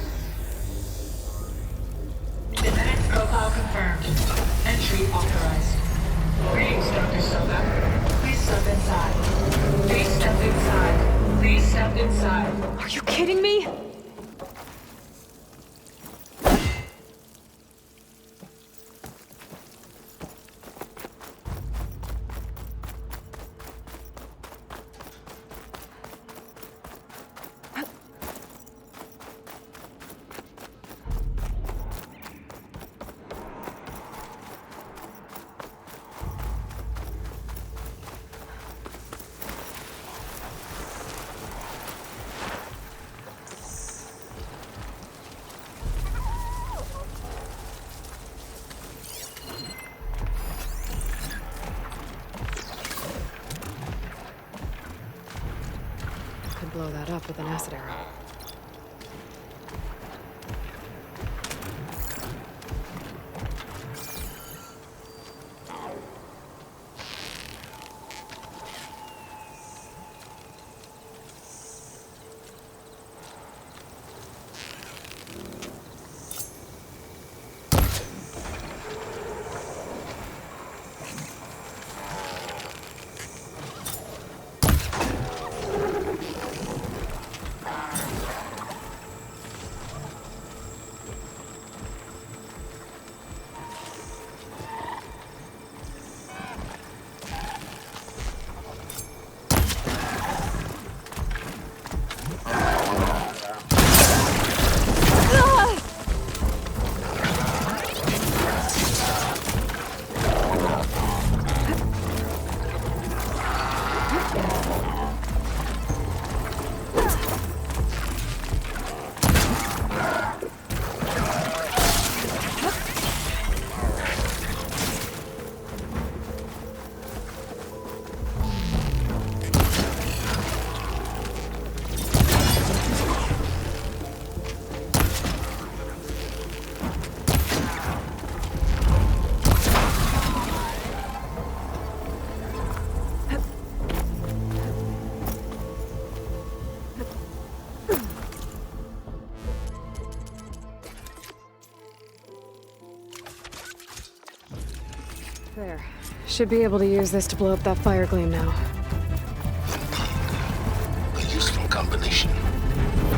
Genetic profile confirmed. Entry authorized. Greetings, Dr. Soda. Please step inside. Please step inside. Please step inside. Are you kidding me? Blow that up with an acid arrow. There. Should be able to use this to blow up that fire gleam now. A useful combination.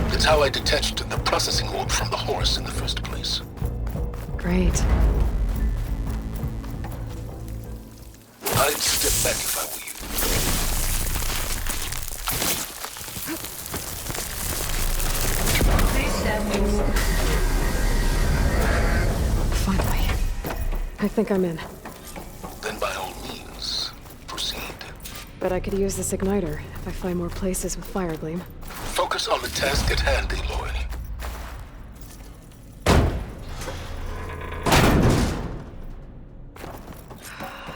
It's how I detached the processing orb from the horse in the first place. Great. I'd step back if I were you. Please stand inside. Finally. I think I'm in. Then by all means, proceed. But I could use this igniter if I find more places with fire gleam. Focus on the task at hand, Aloy.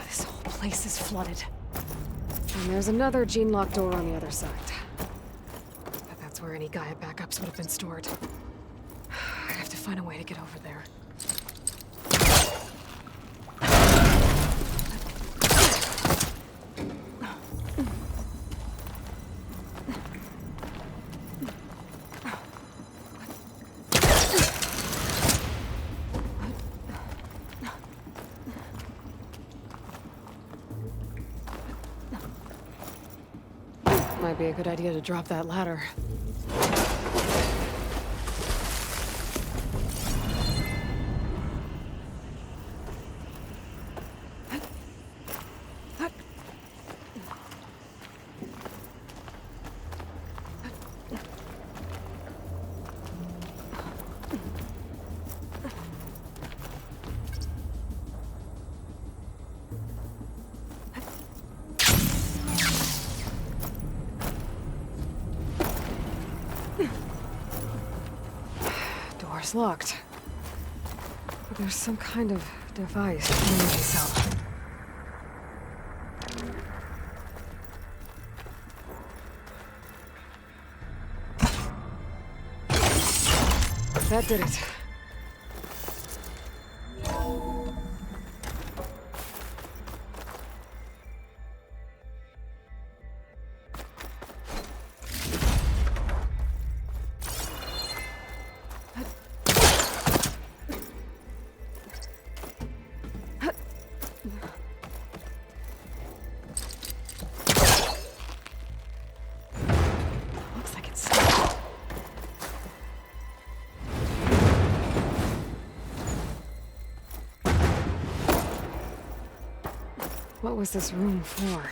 This whole place is flooded. And there's another gene-locked door on the other side. But that's where any Gaia backups would have been stored. I have to find a way to get over there. Might be a good idea to drop that ladder. Door's locked. But there's some kind of device in the cell. That did it. Looks like it's stuck. What was this room for?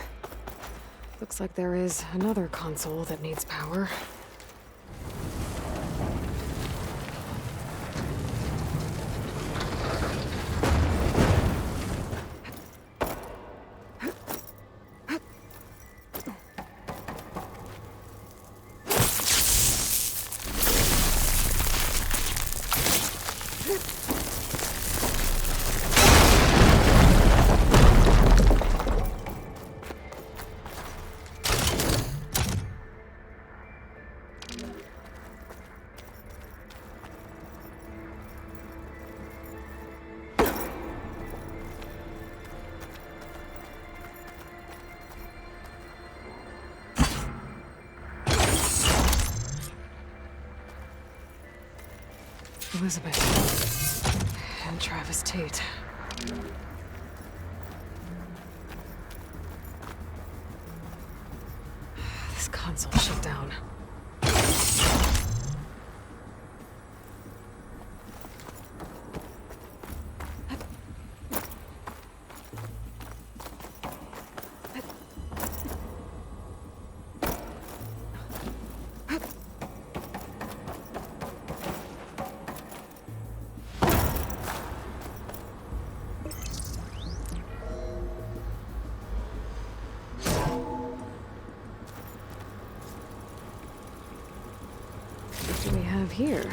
Looks like there is another console that needs power. Elizabeth and Travis Tate. This console shut down. What do we have here?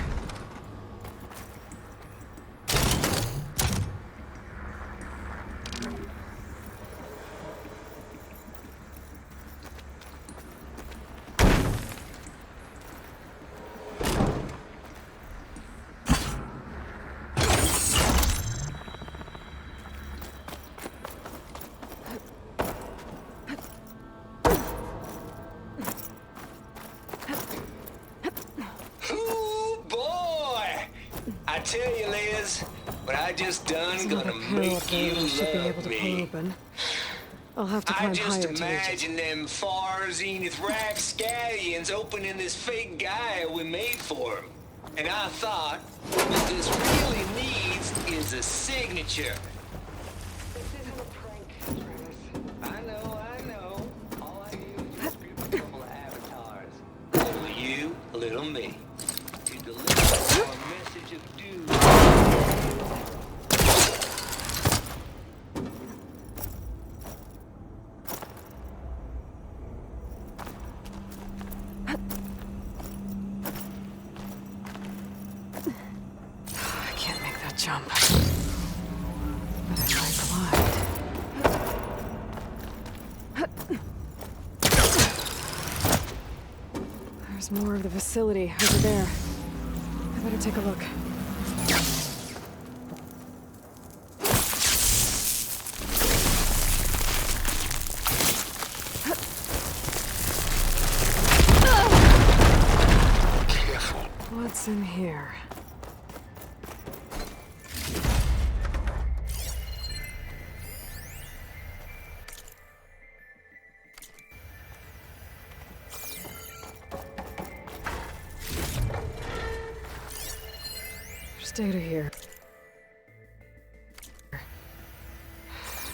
was what I just done There's gonna another panel make up there you that I should be able love to pull me. open. I'll have to I climb just higher to reach it. imagine them far zenith rapscallions opening this fake Gaia we made for him. And I thought, what this really needs is a signature. This isn't a prank, Travis. I know. All I need is a couple of avatars. A little you, a little me. To deliver a message of doom. I can't make that jump. But I might glide. There's more of the facility over there. I better take a look. What's in here? There's data here.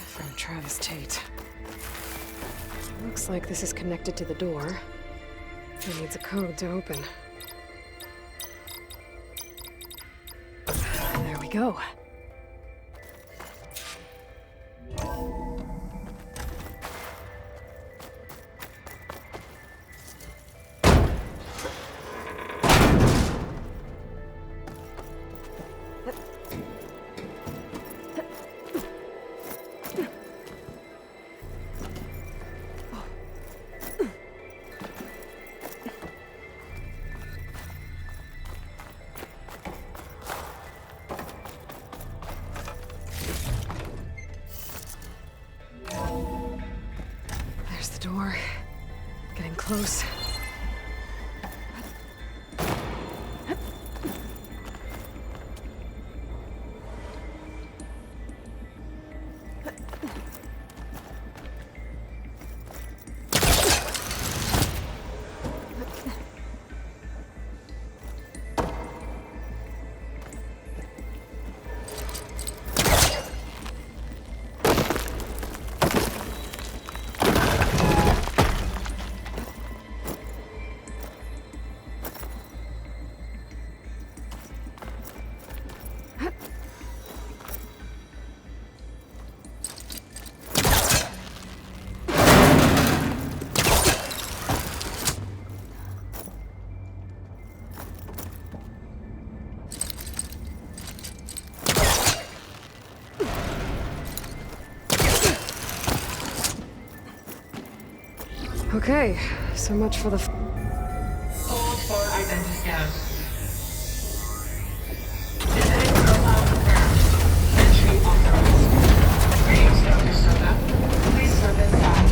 From Travis Tate. Looks like this is connected to the door. It needs a code to open. There we go. There's the door. Getting close. Okay, so much for the... Hold for identiscan. Genetic profile confirmed. Entry authorized. Greetings, Dr. Soda. Please step inside.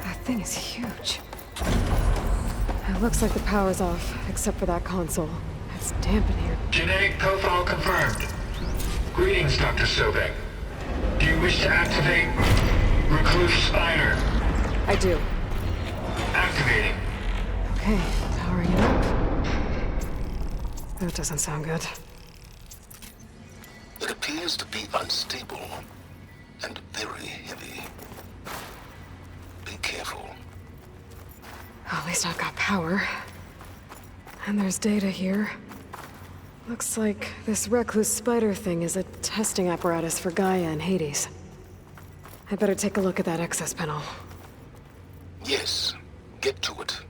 That thing is huge. It looks like the power's off, except for that console. It's damp in here. Genetic profile confirmed. Greetings, Dr. Sobek. Do you wish to activate Recluse Spider? I do. Activating. Okay, powering it up. That doesn't sound good. It appears to be unstable and very heavy. Be careful. At least I've got power. And there's data here. Looks like this Recluse Spider thing is a testing apparatus for Gaia and Hades. I better take a look at that access panel. Yes, get to it.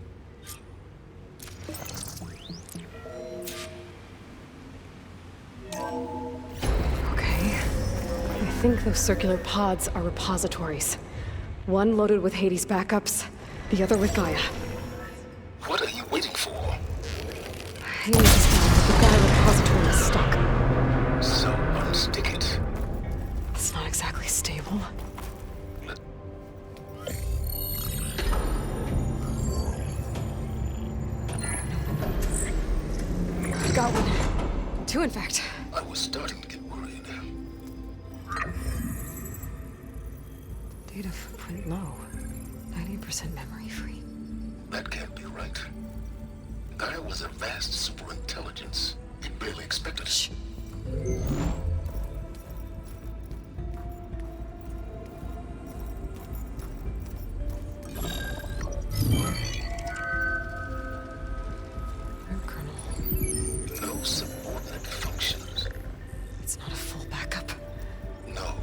Okay. I think those circular pods are repositories. One loaded with Hades backups, the other with Gaia. What are you waiting for? Hades is down, but the Gaia repository is stuck. So, unstick it. It's not exactly stable. Two, in fact. I was starting to get worried. Data footprint low. 90% memory free. That can't be right. Gaia was a vast superintelligence. You barely expected it. Shh. No subordinate functions. It's not a full backup. No.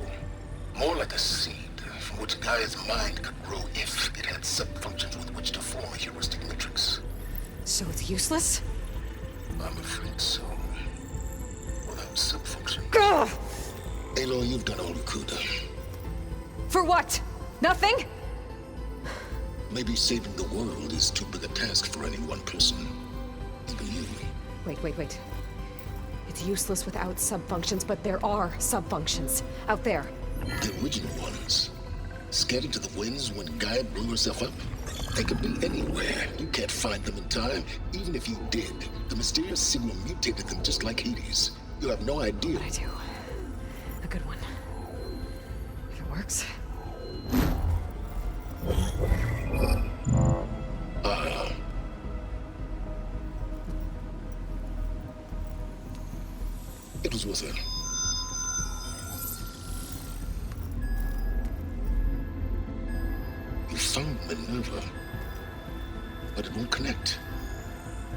More like a seed from which Gaia's mind could grow if it had sub-functions with which to form a heuristic matrix. So it's useless? I'm afraid so. Without sub-functions. Ugh! Aloy, you've done all you could. For what? Nothing? Maybe saving the world is too big a task for any one person. Even you. Wait. It's useless without sub-functions, but there are sub-functions out there. The original ones. Scattered to the winds when Gaia blew herself up. They could be anywhere. You can't find them in time. Even if you did, the mysterious signal mutated them just like Hades. You have no idea. I do. A good one. If it works. It was with her. You found Minerva, but it won't connect.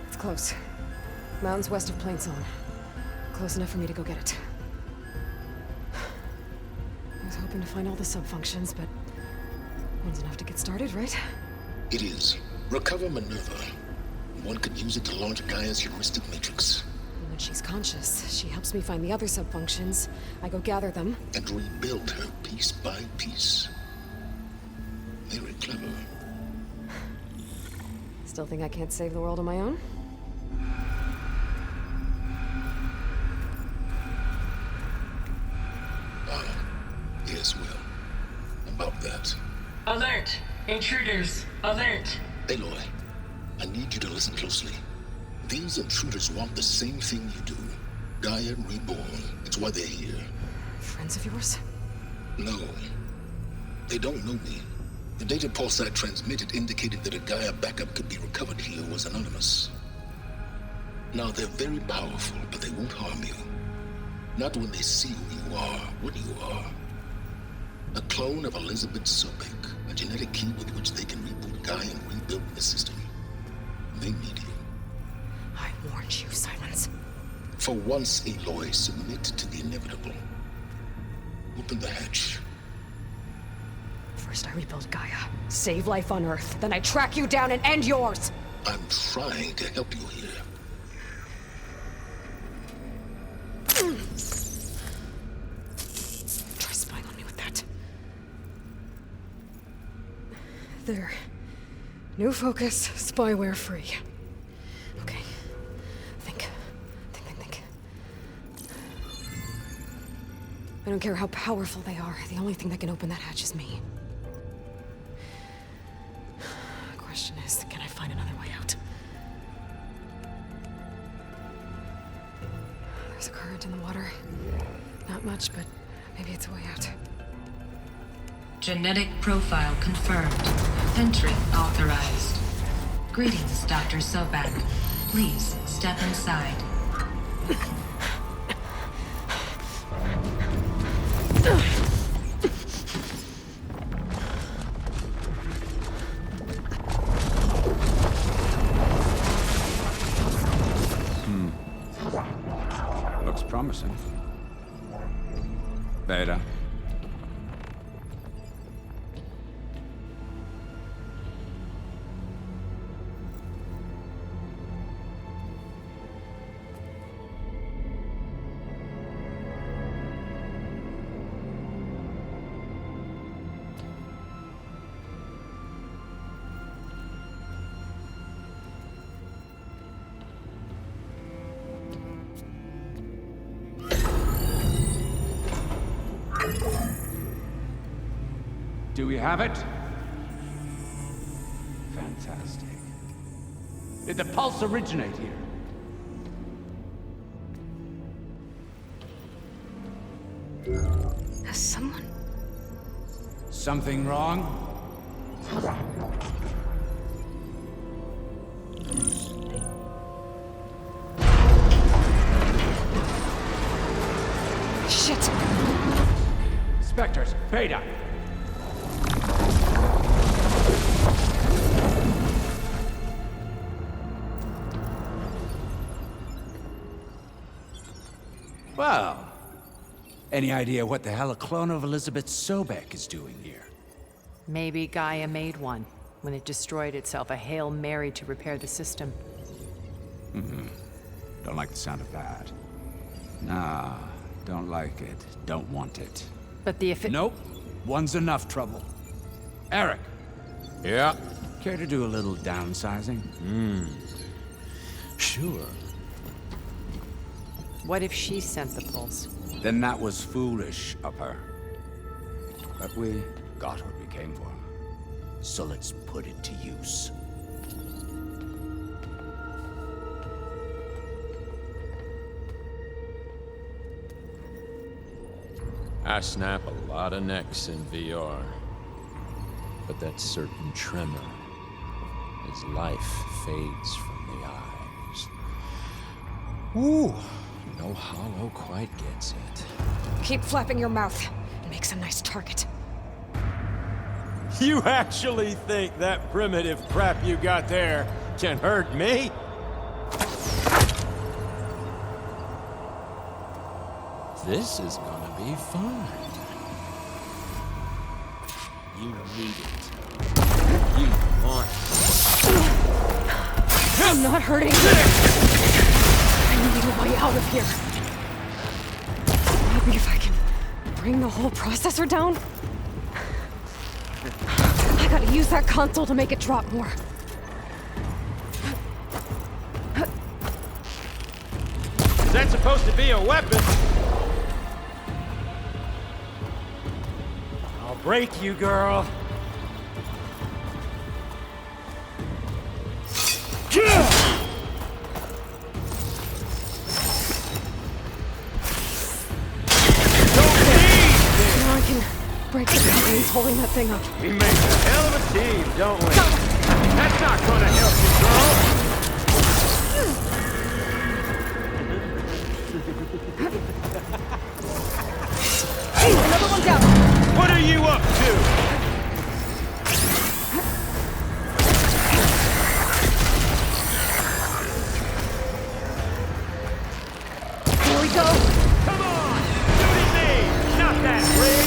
It's close. Mountains west of Plain Zone. Close enough for me to go get it. I was hoping to find all the sub-functions, but one's enough to get started, right? It is. Recover Minerva. One could use it to launch Gaia's heuristic matrix. And when she's conscious, she helps me find the other sub-functions. I go gather them. And rebuild her piece by piece. Very clever. Still think I can't save the world on my own? Yes, well. About that. Alert! Intruders! Alert! Aloy, I need you to listen closely. These intruders want the same thing you do. Gaia reborn. It's why they're here. Friends of yours? No. They don't know me. The data pulse I transmitted indicated that a Gaia backup could be recovered here was anonymous. Now, they're very powerful, but they won't harm you. Not when they see who you are, what you are. A clone of Elizabeth Sobek, a genetic key with which they can reboot Gaia and rebuild the system. They need you. I warned you, Silence. For once, Aloy, submit to the inevitable. Open the hatch. First I rebuild Gaia, save life on Earth, then I track you down and end yours! I'm trying to help you here. Try spying on me with that. There. New focus, spyware free. Okay. Think. I don't care how powerful they are. The only thing that can open that hatch is me. The question is, can I find another way out? There's a current in the water. Not much, but maybe it's a way out. Genetic profile confirmed. Entry authorized. Greetings, Dr. Sobek. Please step inside. Looks promising. Beta. Do we have it? Fantastic. Did the pulse originate here? Has someone... Something wrong? Shit! Spectres, Beta. Well, any idea what the hell a clone of Elizabeth Sobek is doing here? Maybe Gaia made one when it destroyed itself, a Hail Mary to repair the system. Don't like the sound of that. Nah, don't like it. Don't want it. But the Nope. One's enough trouble. Eric. Yeah? Care to do a little downsizing? Sure. What if she sent the pulse? Then that was foolish of her. But we got what we came for. So let's put it to use. I snap a lot of necks in VR. But that certain tremor as life fades from the eyes. Ooh, no hollow quite gets it. Keep flapping your mouth. It makes a nice target. You actually think that primitive crap you got there can hurt me? This is gonna be fun. You need it. You want it. I'm not hurting. I need a way out of here. Maybe if I can bring the whole processor down? I gotta use that console to make it drop more. Is that supposed to be a weapon? I'll break you, girl. Now I can break the couplings holding that thing up. We make a hell of a team, don't we? That's not gonna help you, girl. Another one down. What are you up to? Here we go. Come on! Duty me! Not that, Rick!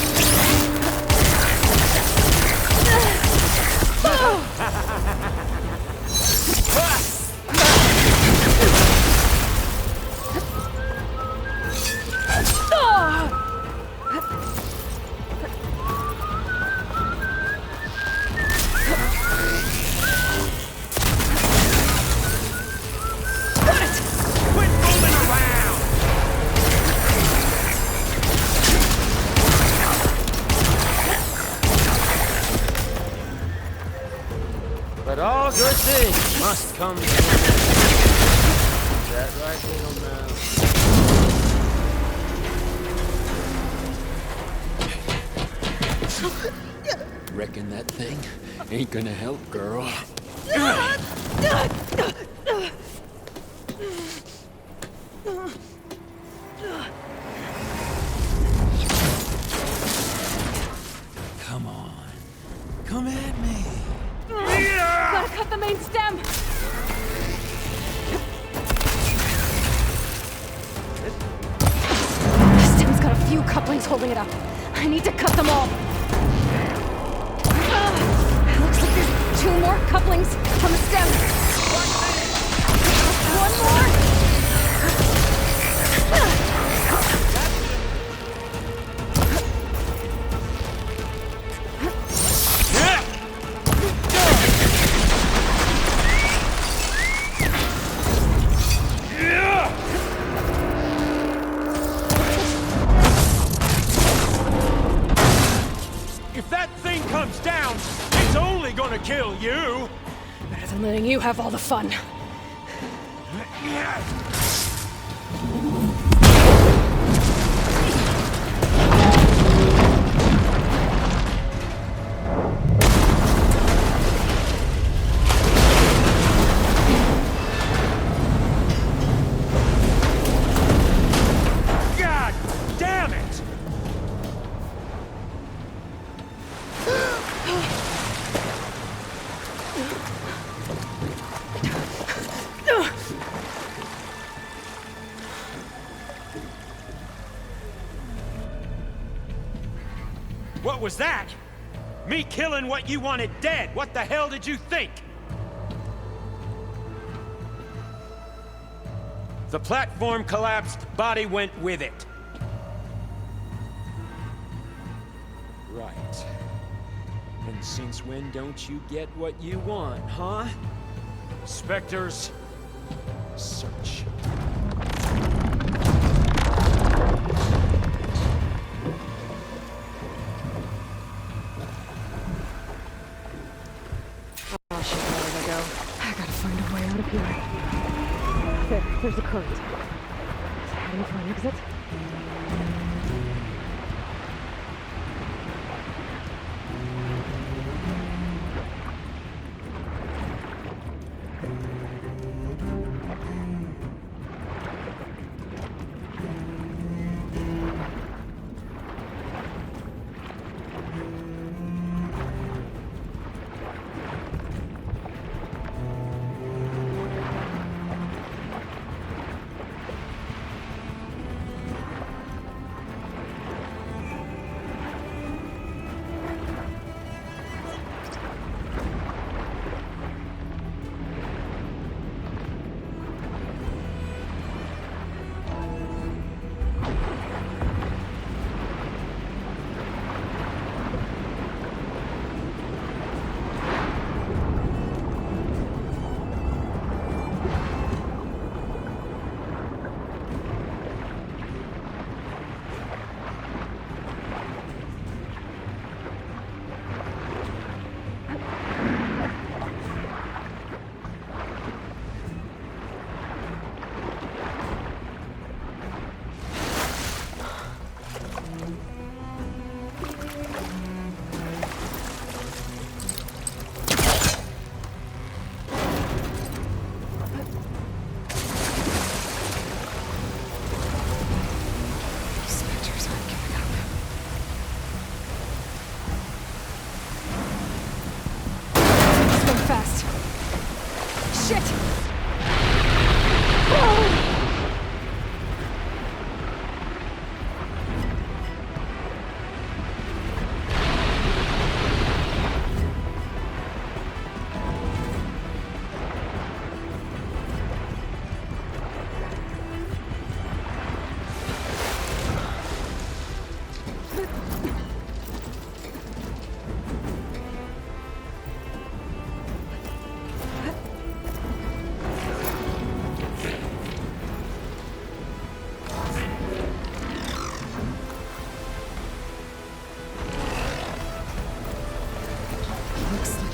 But all good things must come to an end. Is that right, little man? Reckon that thing ain't gonna help, girl. Come on. Come at me. Gotta cut the main stem. The stem's got a few couplings holding it up. I need to cut them all. Looks like there's 2 more couplings on the stem. One more. If that thing comes down, it's only gonna kill you! Better than letting you have all the fun. What was that? Me killing what you wanted dead. What the hell did you think? The platform collapsed, body went with it. Right. And since when don't you get what you want, huh? Spectres, search. Oh shit, where did I go? I gotta find a way out of here. There's a current. Is it heading for an exit?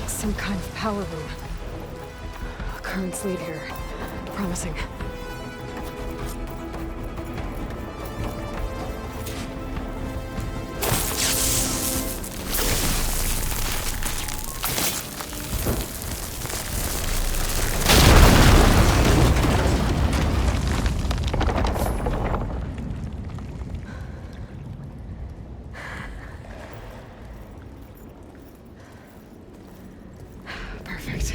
Some kind of power room. Currents lead here. Promising. Perfect.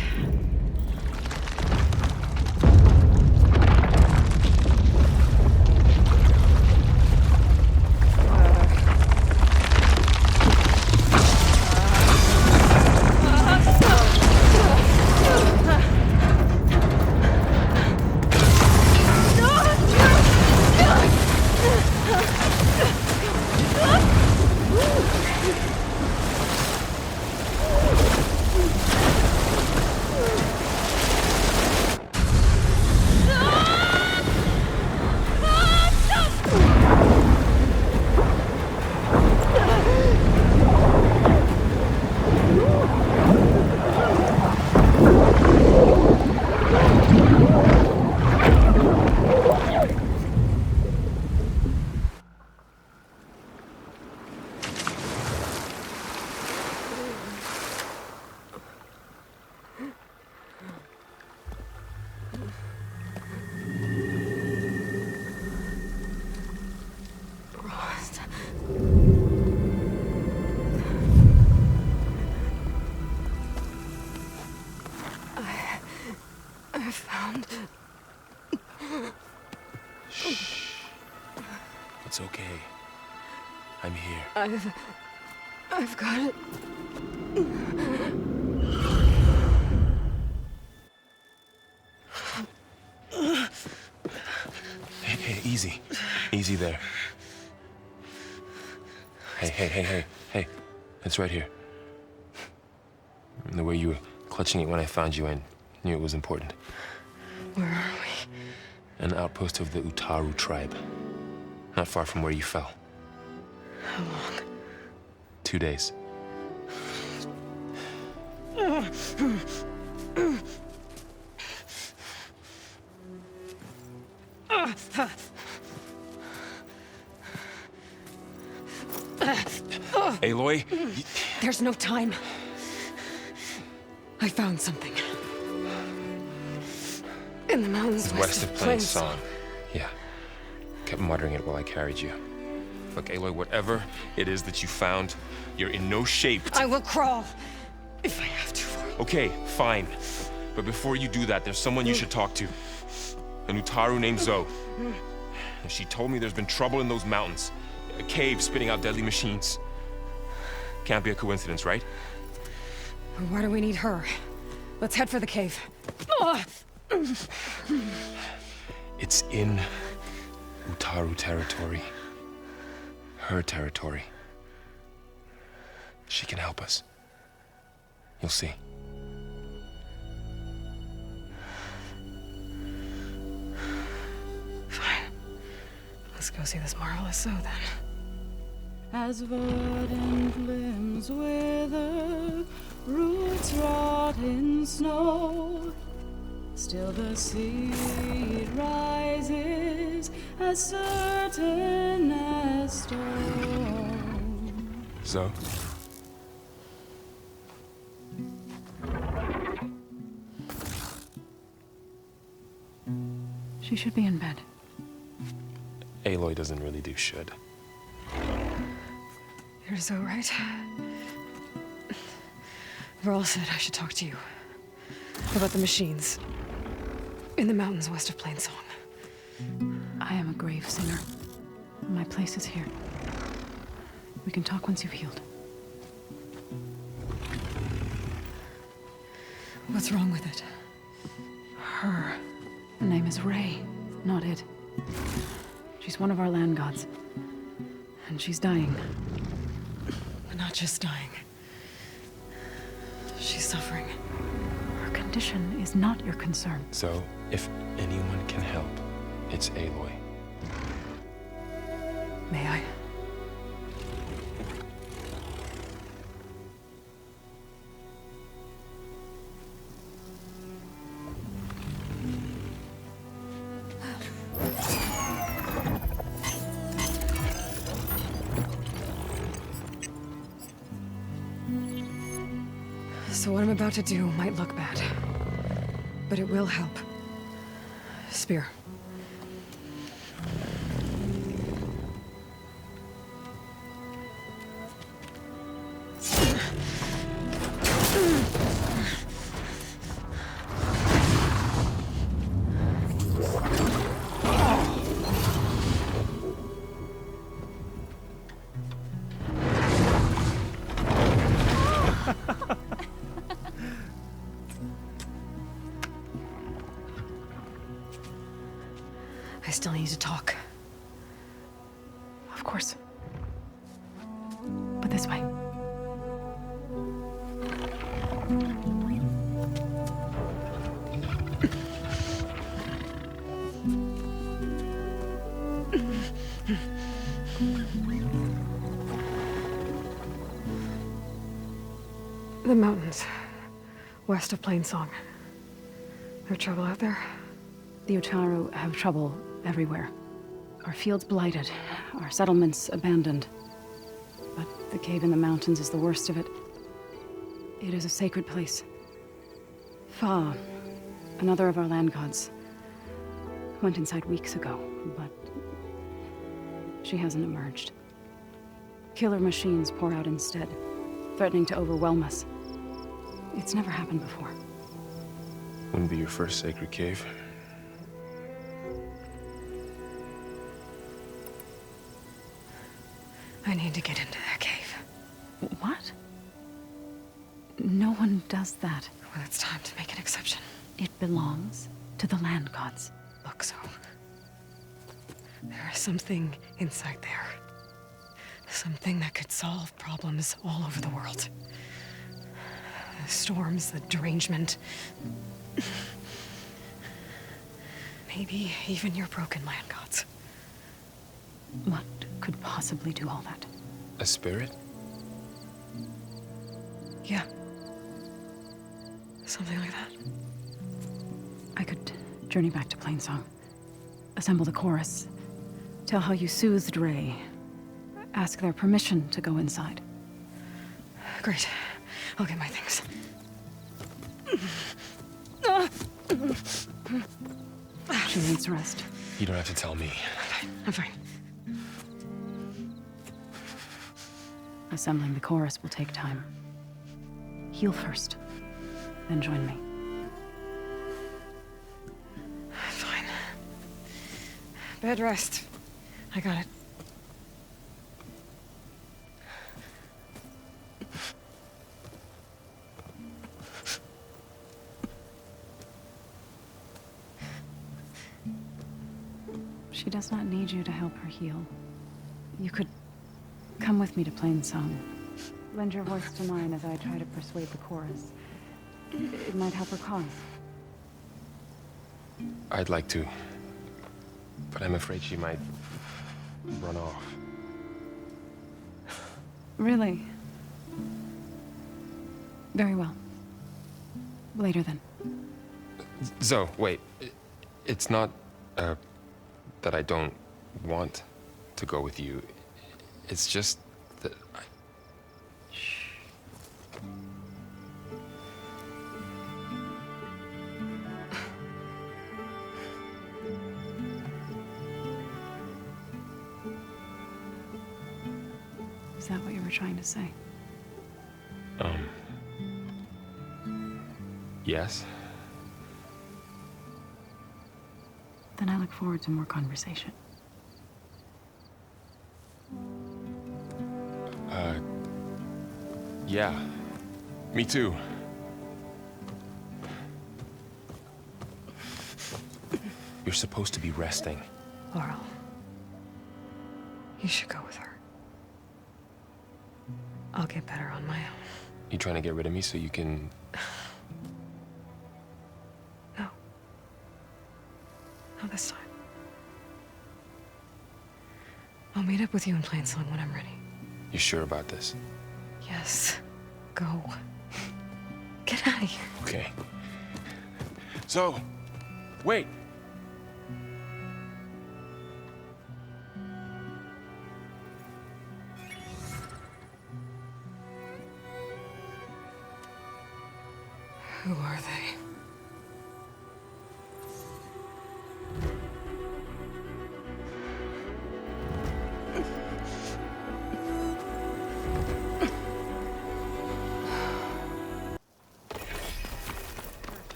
I found... Shh. It's okay. I'm here. I've got it. Hey, easy. Easy there. Hey. It's right here. The way you were clutching it when I found you, I knew it was important. Where are we? An outpost of the Utaru tribe. Not far from where you fell. How long? 2 days. Aloy? There's no time. I found something. In the mountains West of Plain Song. Yeah. Kept muttering it while I carried you. Look, Aloy, whatever it is that you found, you're in no shape. I will crawl, if I have to. Okay, fine. But before you do that, there's someone you should talk to. An Utaru named Zoe. She told me there's been trouble in those mountains. A cave spitting out deadly machines. Can't be a coincidence, right? Why do we need her? Let's head for the cave. It's in Utaru territory. Her territory. She can help us. You'll see. Fine. Let's go see this marvelous Zoe then. As verdant limbs wither, roots rot in snow, still the seed rises as certain as stone. Zoe? She should be in bed. Aloy doesn't really do should. You're so right. Varl said I should talk to you about the machines in the mountains west of Plain Song. I am a grave singer. My place is here. We can talk once you've healed. What's wrong with it? Her name is Ray, not it. She's one of our land gods. And she's dying. Not just dying. She's suffering. Her condition is not your concern. So, if anyone can help, it's Aloy. May I? So what I'm about to do might look bad, but it will help. Spear. I still need to talk. Of course. But this way. The mountains, west of Plain Song. There trouble out there? The Utaru have trouble everywhere. Our fields blighted, our settlements abandoned. But the cave in the mountains is the worst of it. It is a sacred place. Fa, another of our land gods, went inside weeks ago, but she hasn't emerged. Killer machines pour out instead, threatening to overwhelm us. It's never happened before. Wouldn't be your first sacred cave. I need to get into that cave. What? No one does that. Well, it's time to make an exception. It belongs to the land gods. Look, so... there is something inside there. Something that could solve problems all over the world. The storms, the derangement. Maybe even your broken land gods. What could possibly do all that? A spirit? Yeah. Something like that. I could journey back to Plainsong. Assemble the chorus. Tell how you soothed Ray. Ask their permission to go inside. Great. I'll get my things. She needs rest. You don't have to tell me. I'm fine. Assembling the chorus will take time. Heal first, then join me. Fine. Bed rest. I got it. She does not need you to help her heal. You could come with me to Plainsong. Lend your voice to mine as I try to persuade the chorus. It might help her cause. I'd like to, but I'm afraid she might run off. Really? Very well. Later then. Zoe, wait. It's not, that I don't want to go with you. It's just that Shh. Is that what you were trying to say? Yes? Then I look forward to more conversation. Yeah. Me too. You're supposed to be resting. Laurel. You should go with her. I'll get better on my own. You trying to get rid of me so you can... No. Not this time. I'll meet up with you in Plainsong when I'm ready. You sure about this? Yes. Go. Get out of here. Okay. So, wait. Who are they?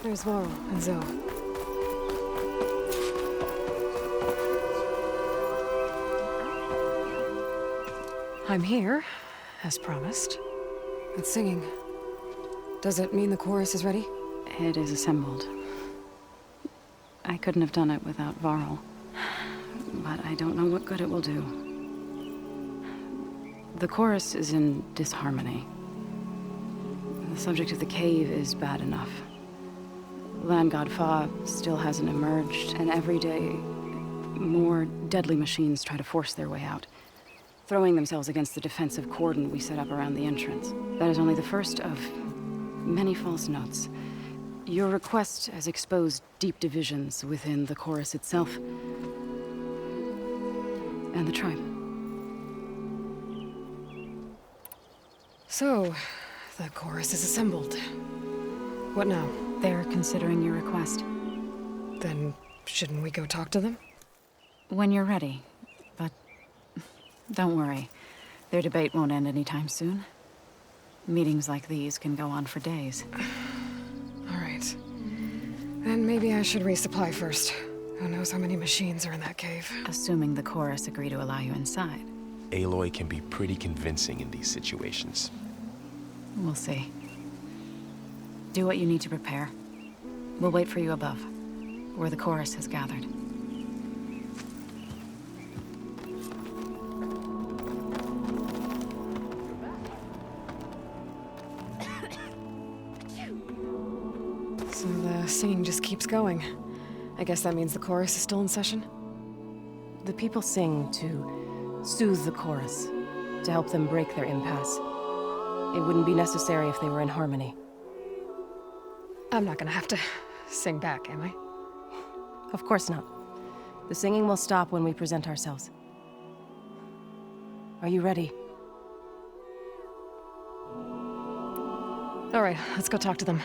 There's Laurel and Zoe. I'm here, as promised. It's singing. Does it mean the chorus is ready? It is assembled. I couldn't have done it without Varl. But I don't know what good it will do. The chorus is in disharmony. The subject of the cave is bad enough. Land God Fa still hasn't emerged, and every day, more deadly machines try to force their way out, throwing themselves against the defensive cordon we set up around the entrance. That is only the first of many false notes. Your request has exposed deep divisions within the chorus itself and the tribe. So, the chorus is assembled. What now? They're considering your request. Then, shouldn't we go talk to them? When you're ready. But don't worry. Their debate won't end anytime soon. Meetings like these can go on for days. All right. Then maybe I should resupply first. Who knows how many machines are in that cave? Assuming the chorus agree to allow you inside. Aloy can be pretty convincing in these situations. We'll see. Do what you need to prepare. We'll wait for you above, where the chorus has gathered. So the singing just keeps going. I guess that means the chorus is still in session? The people sing to soothe the chorus, to help them break their impasse. It wouldn't be necessary if they were in harmony. I'm not gonna have to sing back, am I? Of course not. The singing will stop when we present ourselves. Are you ready? All right, let's go talk to them.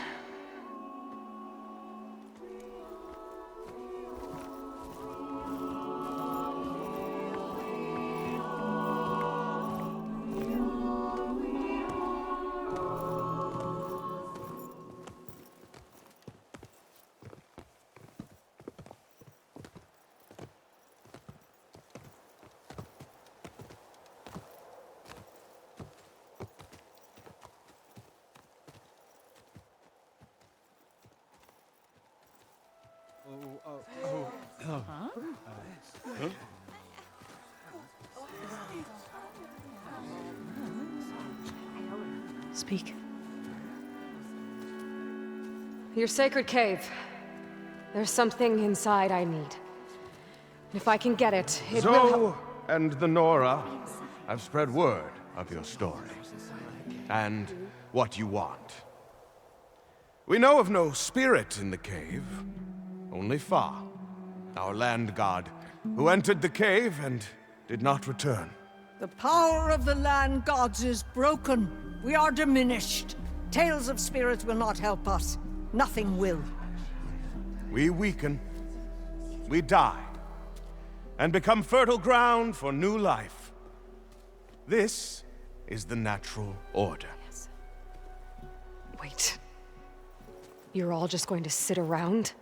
Speak. Your sacred cave. There's something inside I need. If I can get it, it will Zoe and the Nora have spread word of your story, and what you want. We know of no spirit in the cave, only Fa, our land god, who entered the cave and did not return. The power of the land gods is broken. We are diminished. Tales of spirits will not help us. Nothing will. We weaken, we die, and become fertile ground for new life. This is the natural order. Wait. You're all just going to sit around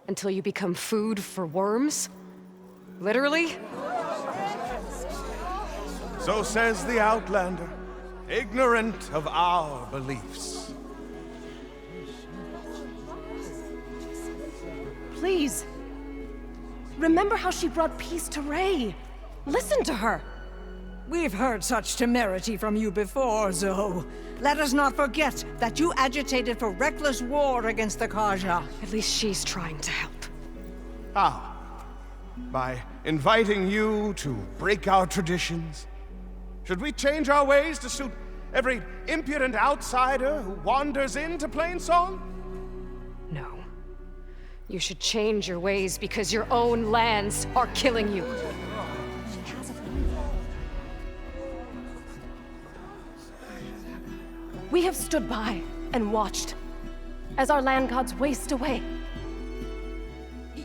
until you become food for worms? Literally? So says the Outlander, ignorant of our beliefs. Please. Remember how she brought peace to Ray. Listen to her. We've heard such temerity from you before, Zoe. Let us not forget that you agitated for reckless war against the Karja. At least she's trying to help. How? By inviting you to break our traditions? Should we change our ways to suit every impudent outsider who wanders into Plainsong? No. You should change your ways because your own lands are killing you. We have stood by and watched as our land gods waste away.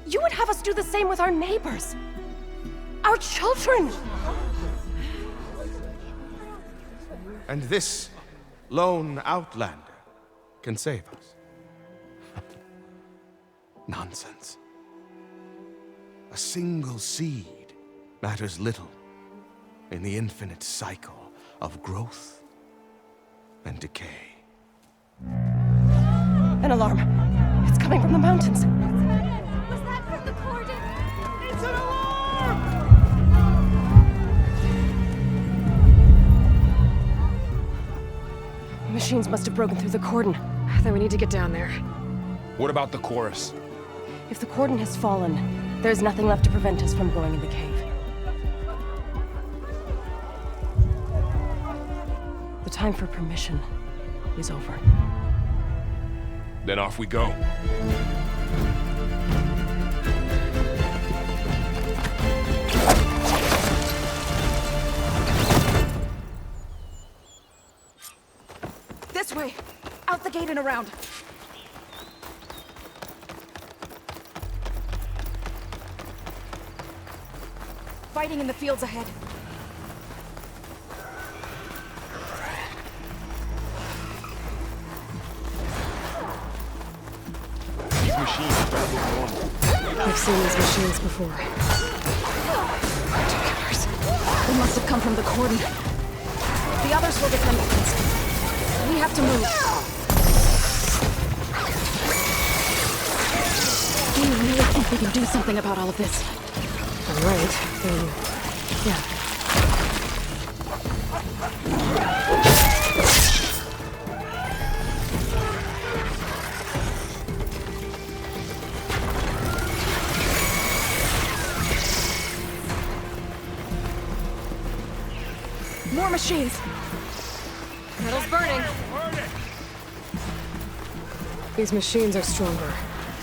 You would have us do the same with our neighbors, our children. And this lone outlander can save us. Nonsense. A single seed matters little in the infinite cycle of growth and decay. An alarm. It's coming from the mountains. Was that from the cordon? It's an alarm! Machines must have broken through the cordon. Then we need to get down there. What about the chorus? If the cordon has fallen, there's nothing left to prevent us from going in the cave. The time for permission is over. Then off we go. This way! Out the gate and around! Fighting in the fields ahead. these machines don't look normal. I've seen these machines before. Particulars. They must have come from the cordon. The others will defend against them. We have to move. Do you really think we can do something about all of this? I'm right, then... yeah. More machines! Metal's burning. These machines are stronger,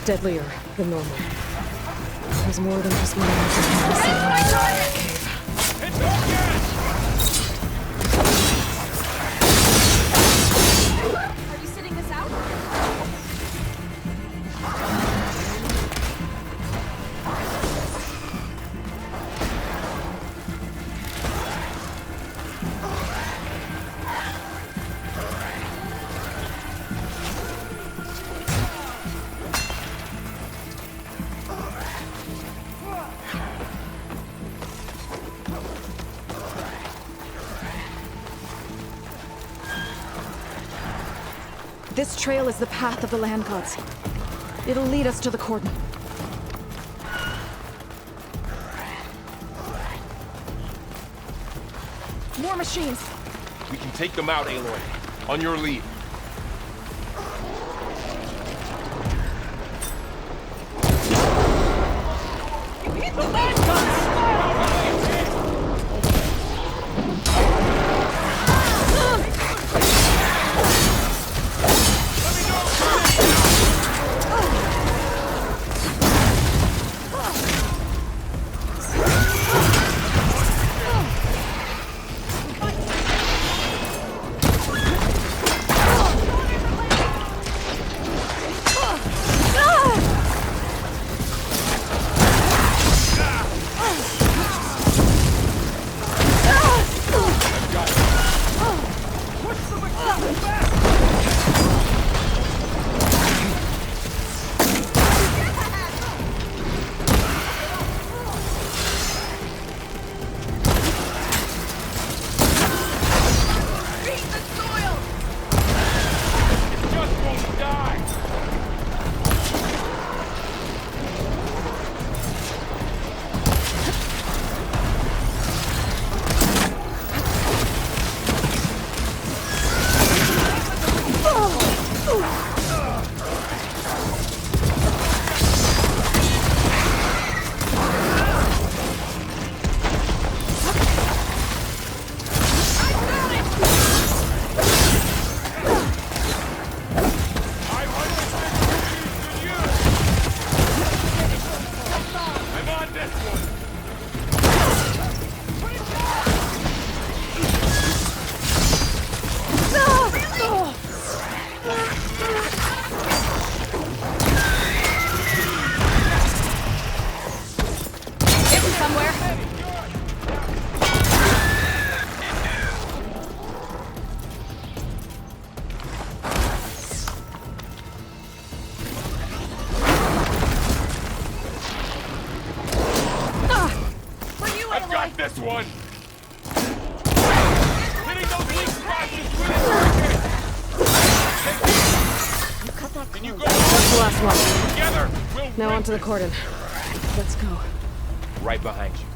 deadlier than normal. There's more than just one engine in the cave. Are you sitting this out? This trail is the path of the land gods. It'll lead us to the cordon. More machines! We can take them out, Aloy. On your lead. This one! Hitting those weak spots is really Cut that Can you go That's the last one. together? We'll Now onto the cordon. Let's go. Right behind you.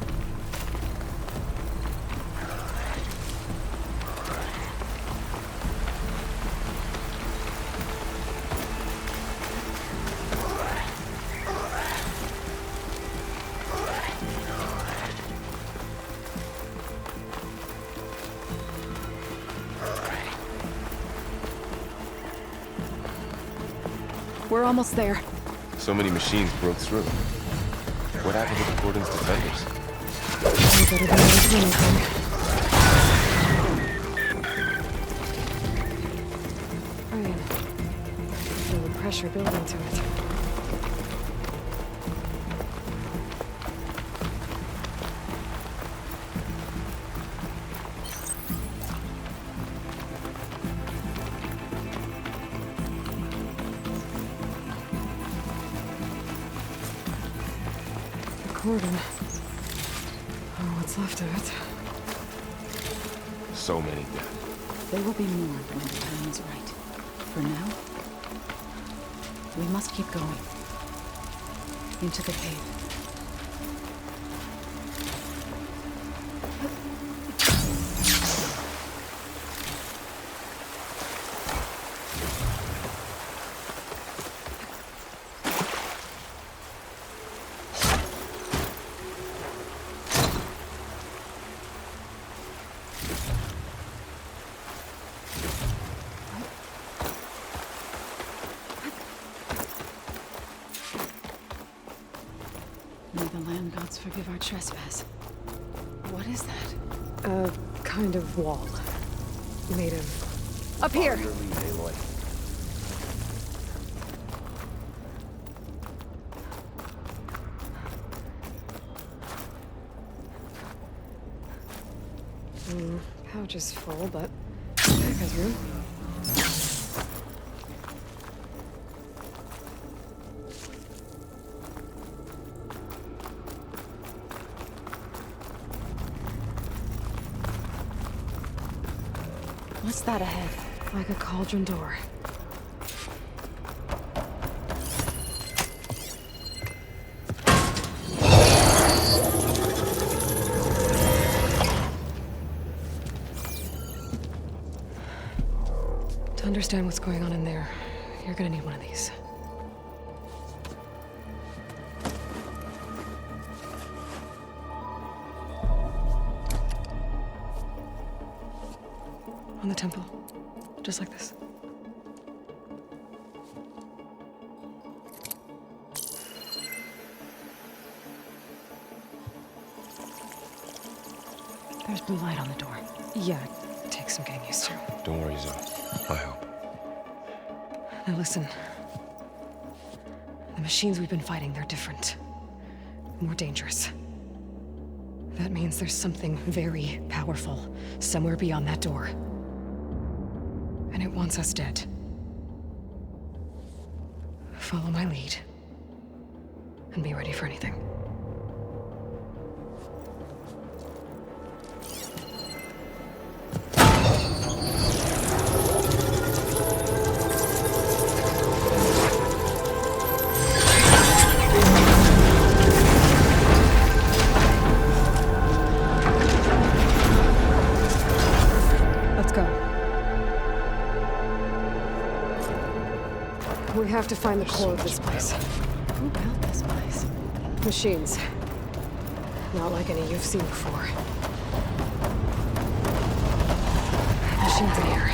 We're almost there. So many machines broke through. What happened to the Cordon's defenders? We better be ready for anything. Ryan, feel the pressure building to it. cordon. Oh, what's left of it. So many dead. There will be more when the time is right. For now, we must keep going. Into the cave. May the land gods forgive our trespass. What is that? A kind of wall. Made of... Up here! Pouch is full, but pack has room. What's that ahead? Like a cauldron door. To understand what's going on in there, you're gonna need one of these. On the temple. Just like this. There's blue light on the door. Yeah, it takes some getting used to. Don't worry, Zoe. I'll help. Now listen. The machines we've been fighting, they're different. More dangerous. That means there's something very powerful somewhere beyond that door. And it wants us dead. Follow my lead. And be ready for anything. We have to find the core of this place. Who built this place? Machines. Not like any you've seen before. Machines in here.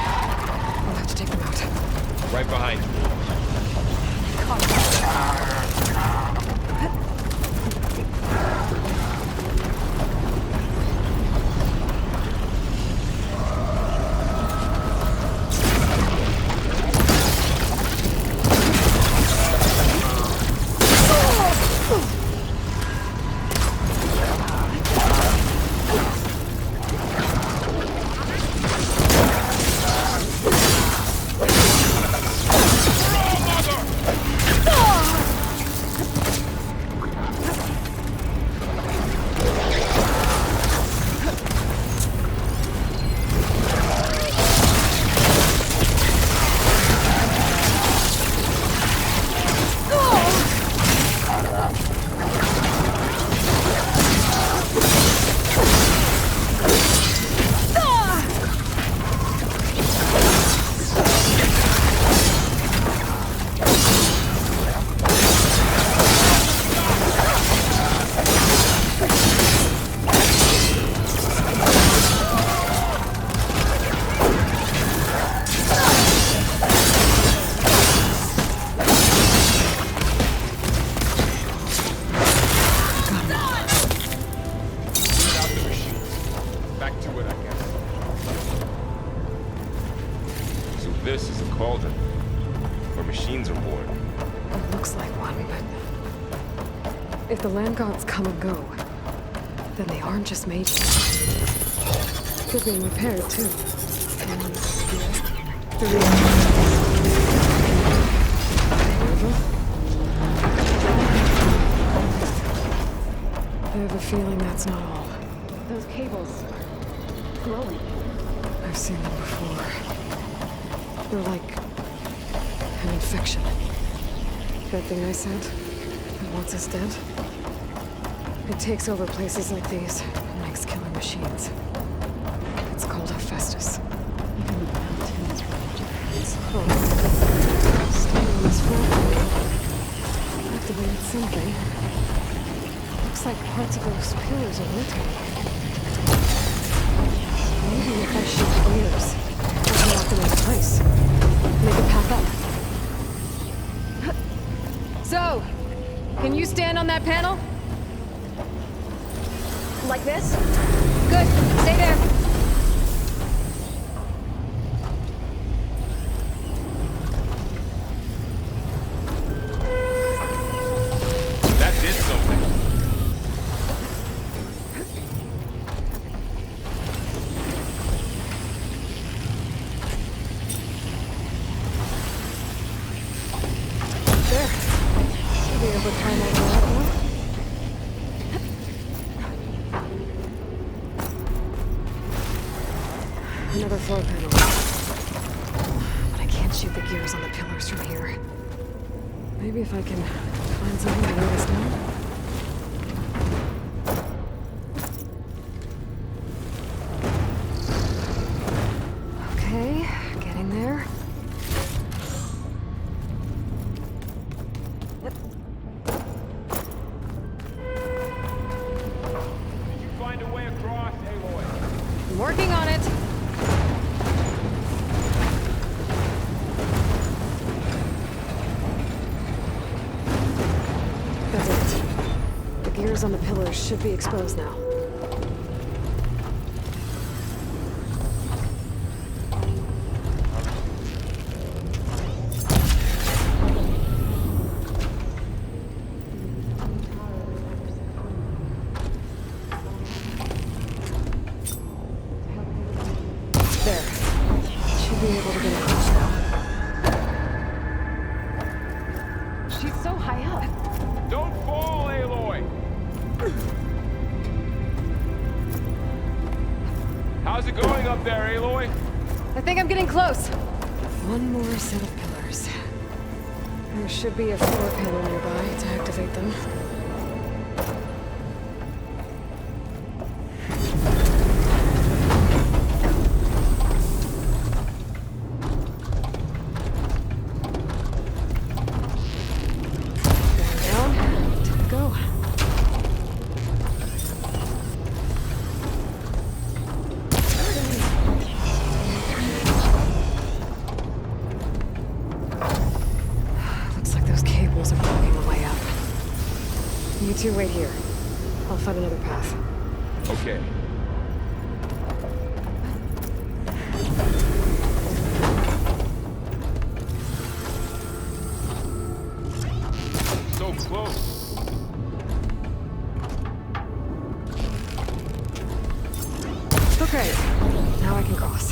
We'll have to take them out. Right behind you. This is a cauldron, where machines are born. It looks like one, but... if the land gods come and go, then they aren't just made. They're being repaired, too. have a feeling that's not all. Those cables... glowing. I've seen them before. They're like... an infection. That thing I said, that wants us dead? It takes over places like these and makes killer machines. It's called Hephaestus. Even the mountains rage. It's close. Standing on this floor. Activated something. Looks like parts of those pillars are rotating. Maybe if I shoot the gears, I can lock them into place. Make a path up. So, can you stand on that panel? Like this? Good. Stay there. That did something. There. Should be able to climb over that one. Another floor panel. But I can't shoot the gears on the pillars from here. Maybe if I can find something to weigh this down? Okay, getting there. Find a way across, Aloy. I'm working on it. That's it. The gears on the pillars should be exposed now. There. Should be able to get across now. She's so high up. Don't fall, Aloy! How's it going up there, Aloy? I think I'm getting close. One more set of pillars. There should be a floor panel nearby to activate them. Going down. Time to go. Looks like those cables are blocking the way up. You two wait here. I'll find another path. Okay. So close. Okay, now I can cross.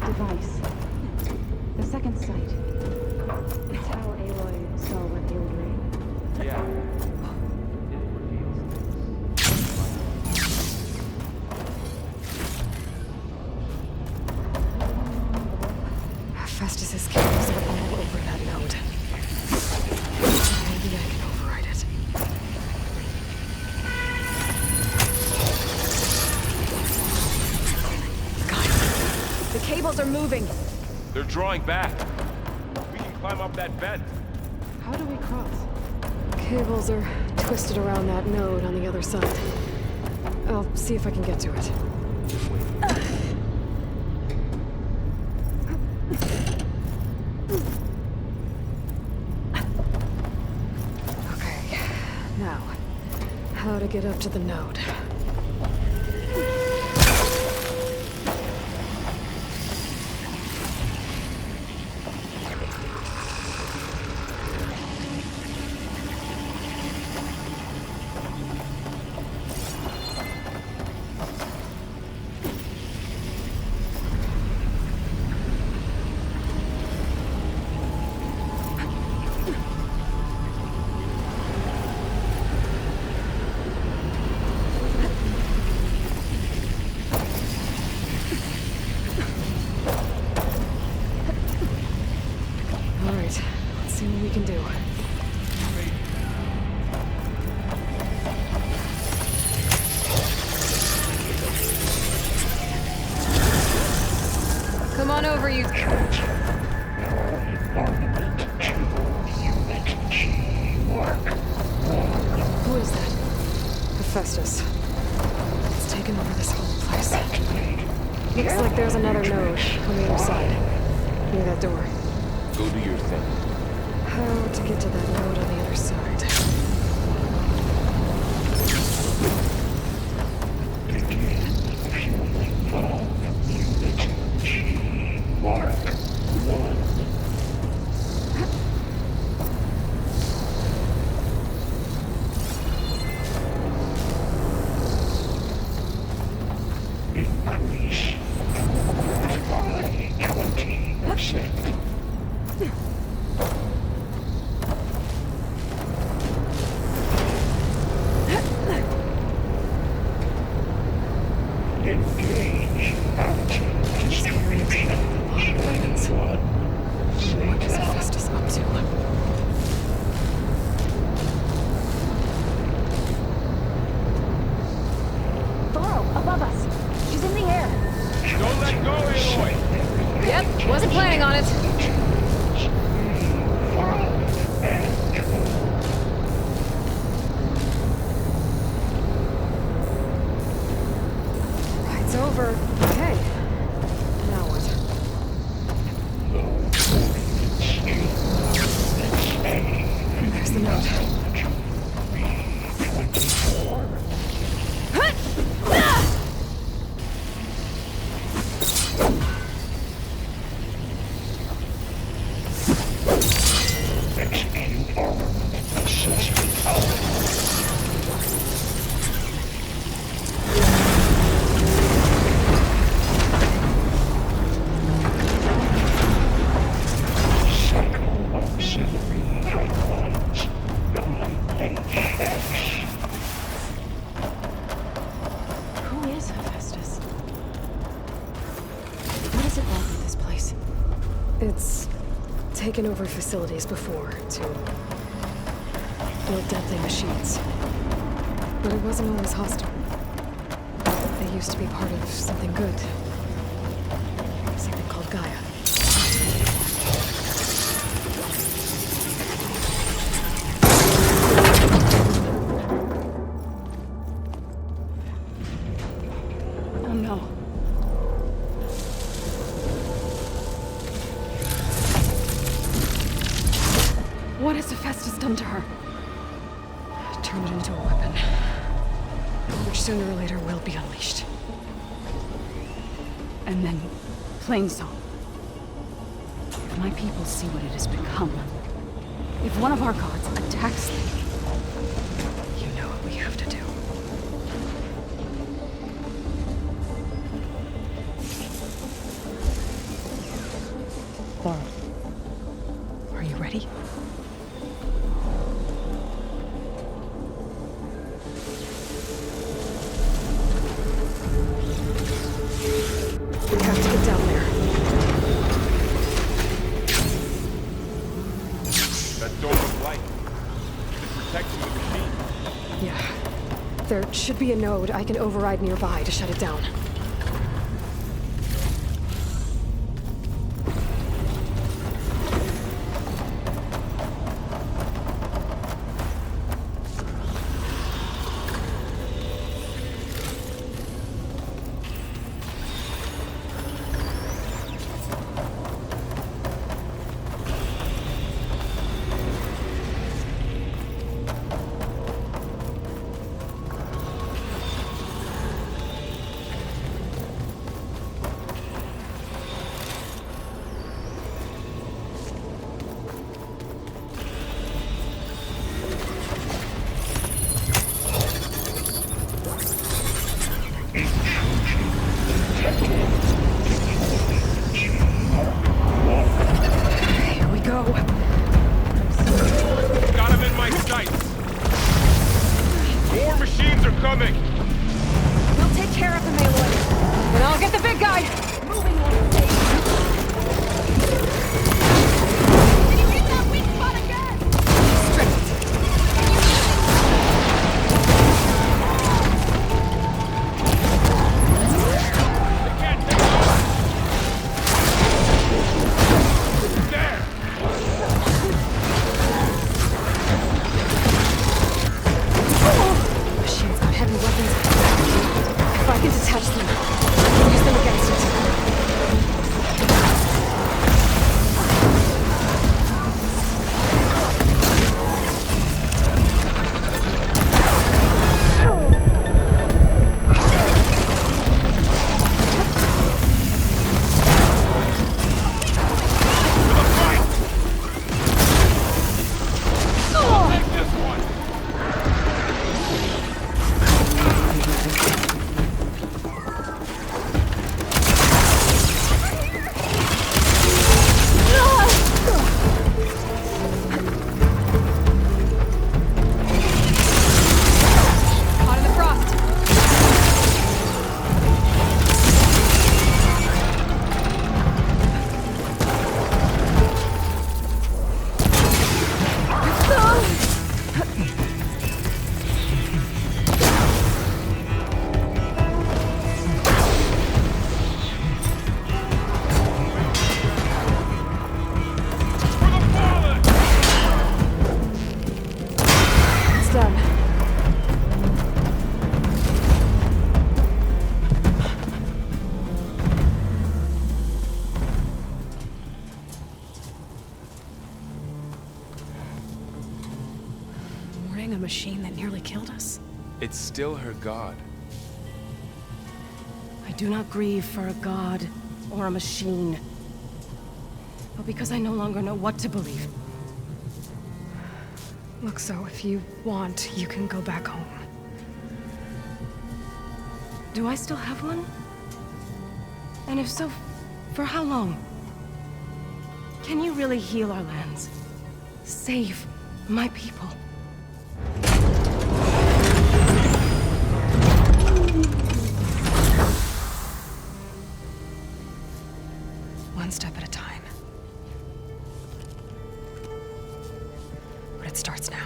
Device. The second sight. It's how Aloy saw what healed Ray. Yeah. Festus's cables are all over that node. Maybe I can override it. God, The cables are moving. They're drawing back. We can climb up that vent. How do we cross? cables are twisted around that node on the other side. I'll see if I can get to it. Okay, now, how to get up to the node. see what we can do. Come on over, you. Who is that? Hephaestus. It's taken over this whole place. Looks like there's another node on the other side, near that door. Go do your thing. How to get to that node on the other side? What is Hephaestus up to? Above us. She's in the air. Don't let go, Aloy! Yep, wasn't planning on it. It's over. Okay. Now what? There's the note. Who is Hephaestus? What is it like with this place? It's taken over facilities before to build deadly machines. But it wasn't always hostile. They used to be part of something good. Something called Gaia. Oh no. What has Hephaestus done to her? Turn it into a weapon. Which sooner or later will be unleashed. And then, Plainsong. If my people see what it has become, if one of our gods attacks them, you know what we have to do. Laurel, are you ready? We have to get down there. That door of light. It's protecting the machine. Yeah. There should be a node I can override nearby to shut it down. fighting a machine that nearly killed us? It's still her god. I do not grieve for a god or a machine, but because I no longer know what to believe. Look, so if you want, you can go back home. Do I still have one? And if so, for how long? Can you really heal our lands? Save my people? One step at a time. But it starts now.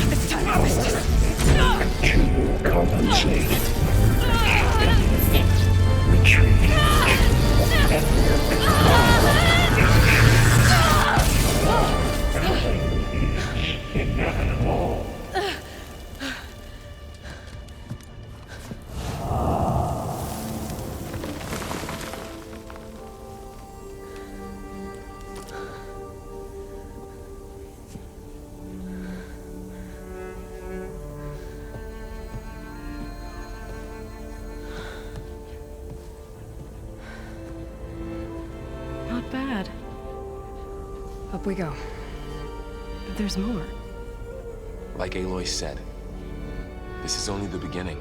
This time I missed it. To compensate. Retreat. Inevitable. Not bad. Up we go. But there's more. Like Aloy said, this is only the beginning.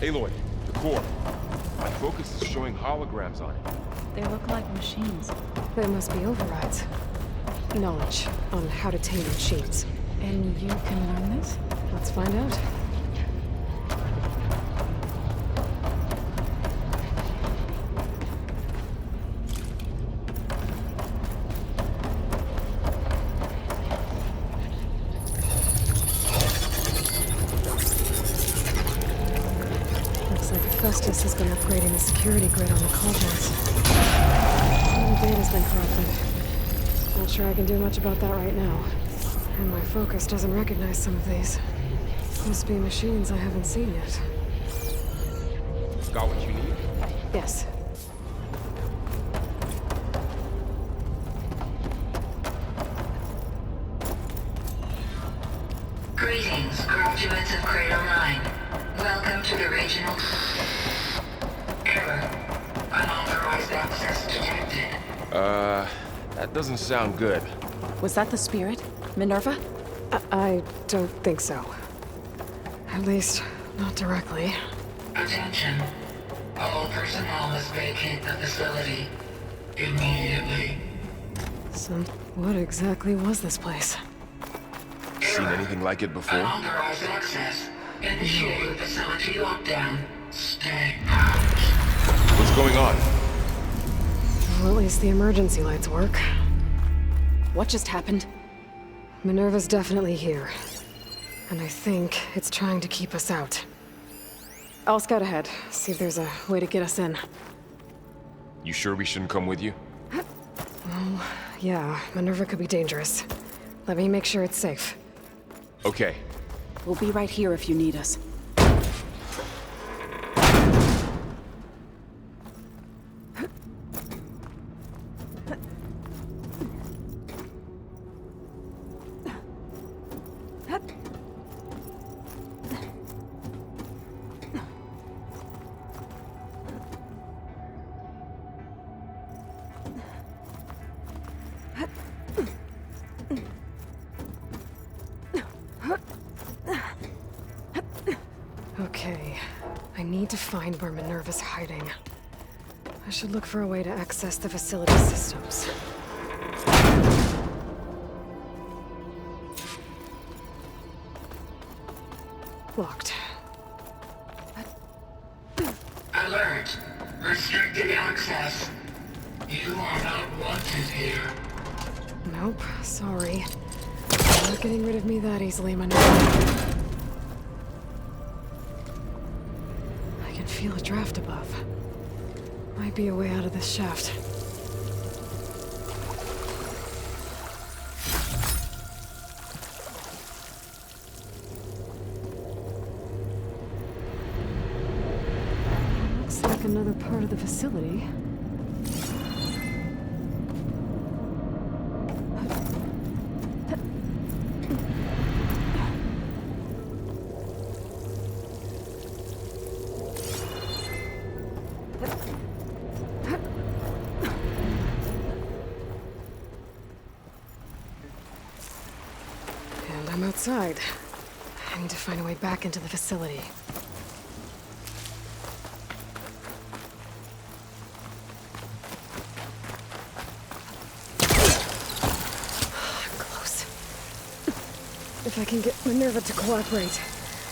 Aloy, the core. My focus is showing holograms on it. They look like machines. They must be overrides. Knowledge on how to tame machines. And you can learn this? Let's find out. Looks like Festus has been upgrading the security grid on the cauldrons. The data's been corrupted. Not sure I can do much about that right now. And my focus doesn't recognize some of these. Must be machines I haven't seen yet. Got what you need? Yes. Greetings, graduates of Cradle 9. Welcome to the regional... Error. Unauthorized access detected. That doesn't sound good. Was that the spirit? Minerva? I don't think so. At least, not directly. Attention. All personnel must vacate the facility. Immediately. So, what exactly was this place? Seen anything like it before? Unauthorized access. Initiating facility lockdown. Stay out. What's going on? Well, at least the emergency lights work. What just happened? Minerva's definitely here. And I think it's trying to keep us out. I'll scout ahead, see if there's a way to get us in. You sure we shouldn't come with you? Well, yeah, Minerva could be dangerous. Let me make sure it's safe. Okay. We'll be right here if you need us. Okay, I need to find where Minerva's hiding. I should look for a way to access the facility systems. Locked. Alert. Restricted access. You are not wanted here. Nope, sorry. You're not getting rid of me that easily, Minerva. I can feel a draft above. Might be a way out of this shaft. Looks like another part of the facility. And I'm outside. I need to find a way back into the facility. Close. If I can get Minerva to cooperate,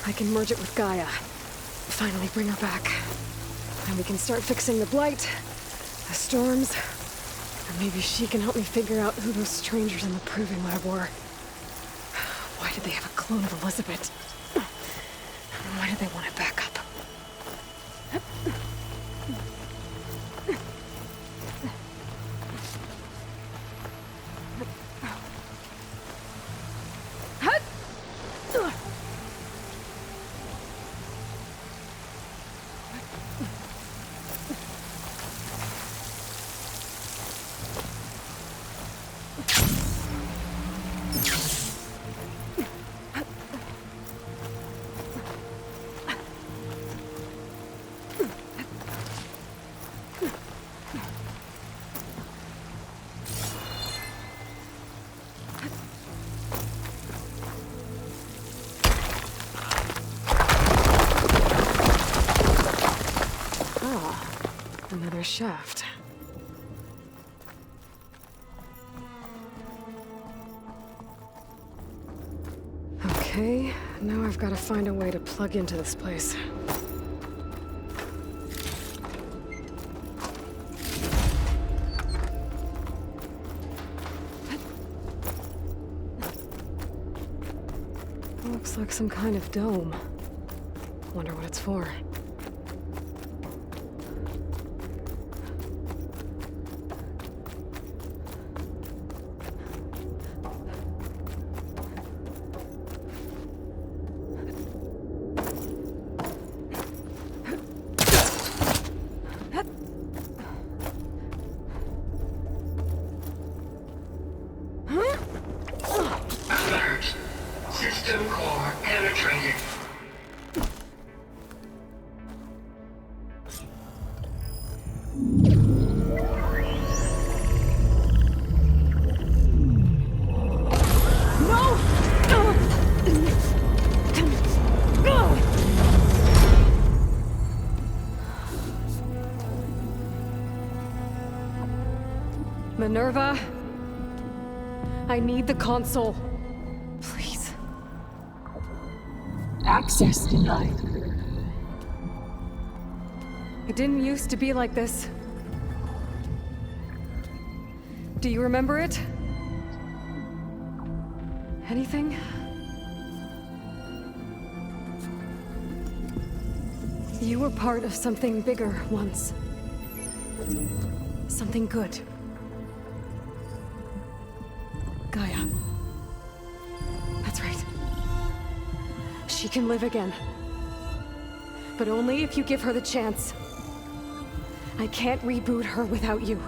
I can merge it with Gaia. Finally bring her back. And we can start fixing the blight, the storms, or maybe she can help me figure out who those strangers in the proving lab were. Why did they have a clone of Elizabeth? Why did they want it back up? Another shaft. Okay, now I've got to find a way to plug into this place. Looks like some kind of dome. Wonder what it's for. Alert. System core penetrated. Minerva, I need the console. Please. Access denied. It didn't used to be like this. Do you remember it? Anything? You were part of something bigger once. Something good. Gaia. That's right. She can live again. But only if you give her the chance. I can't reboot her without you.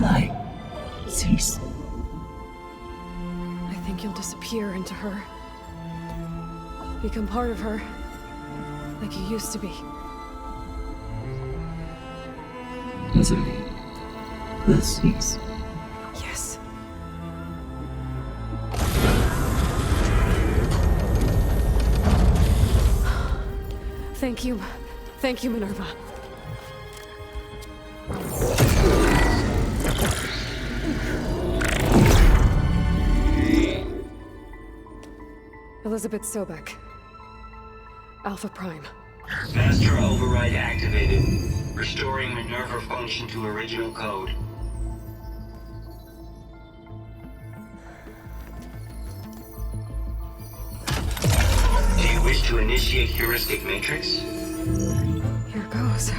Light. Cease. I think you'll disappear into her. Become part of her. Like you used to be. Easily. The cease. Yes. Thank you. Thank you, Minerva. Elizabeth Sobek. Alpha Prime. Master override activated. Restoring Minerva function to original code. Do you wish to initiate heuristic matrix? Here goes.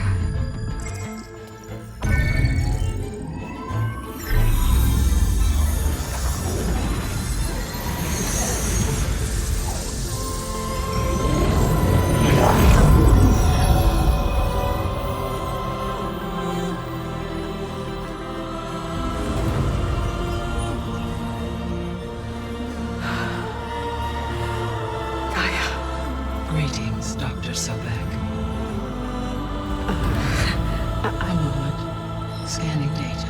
Greetings, Dr. Sobek. A moment. Scanning data.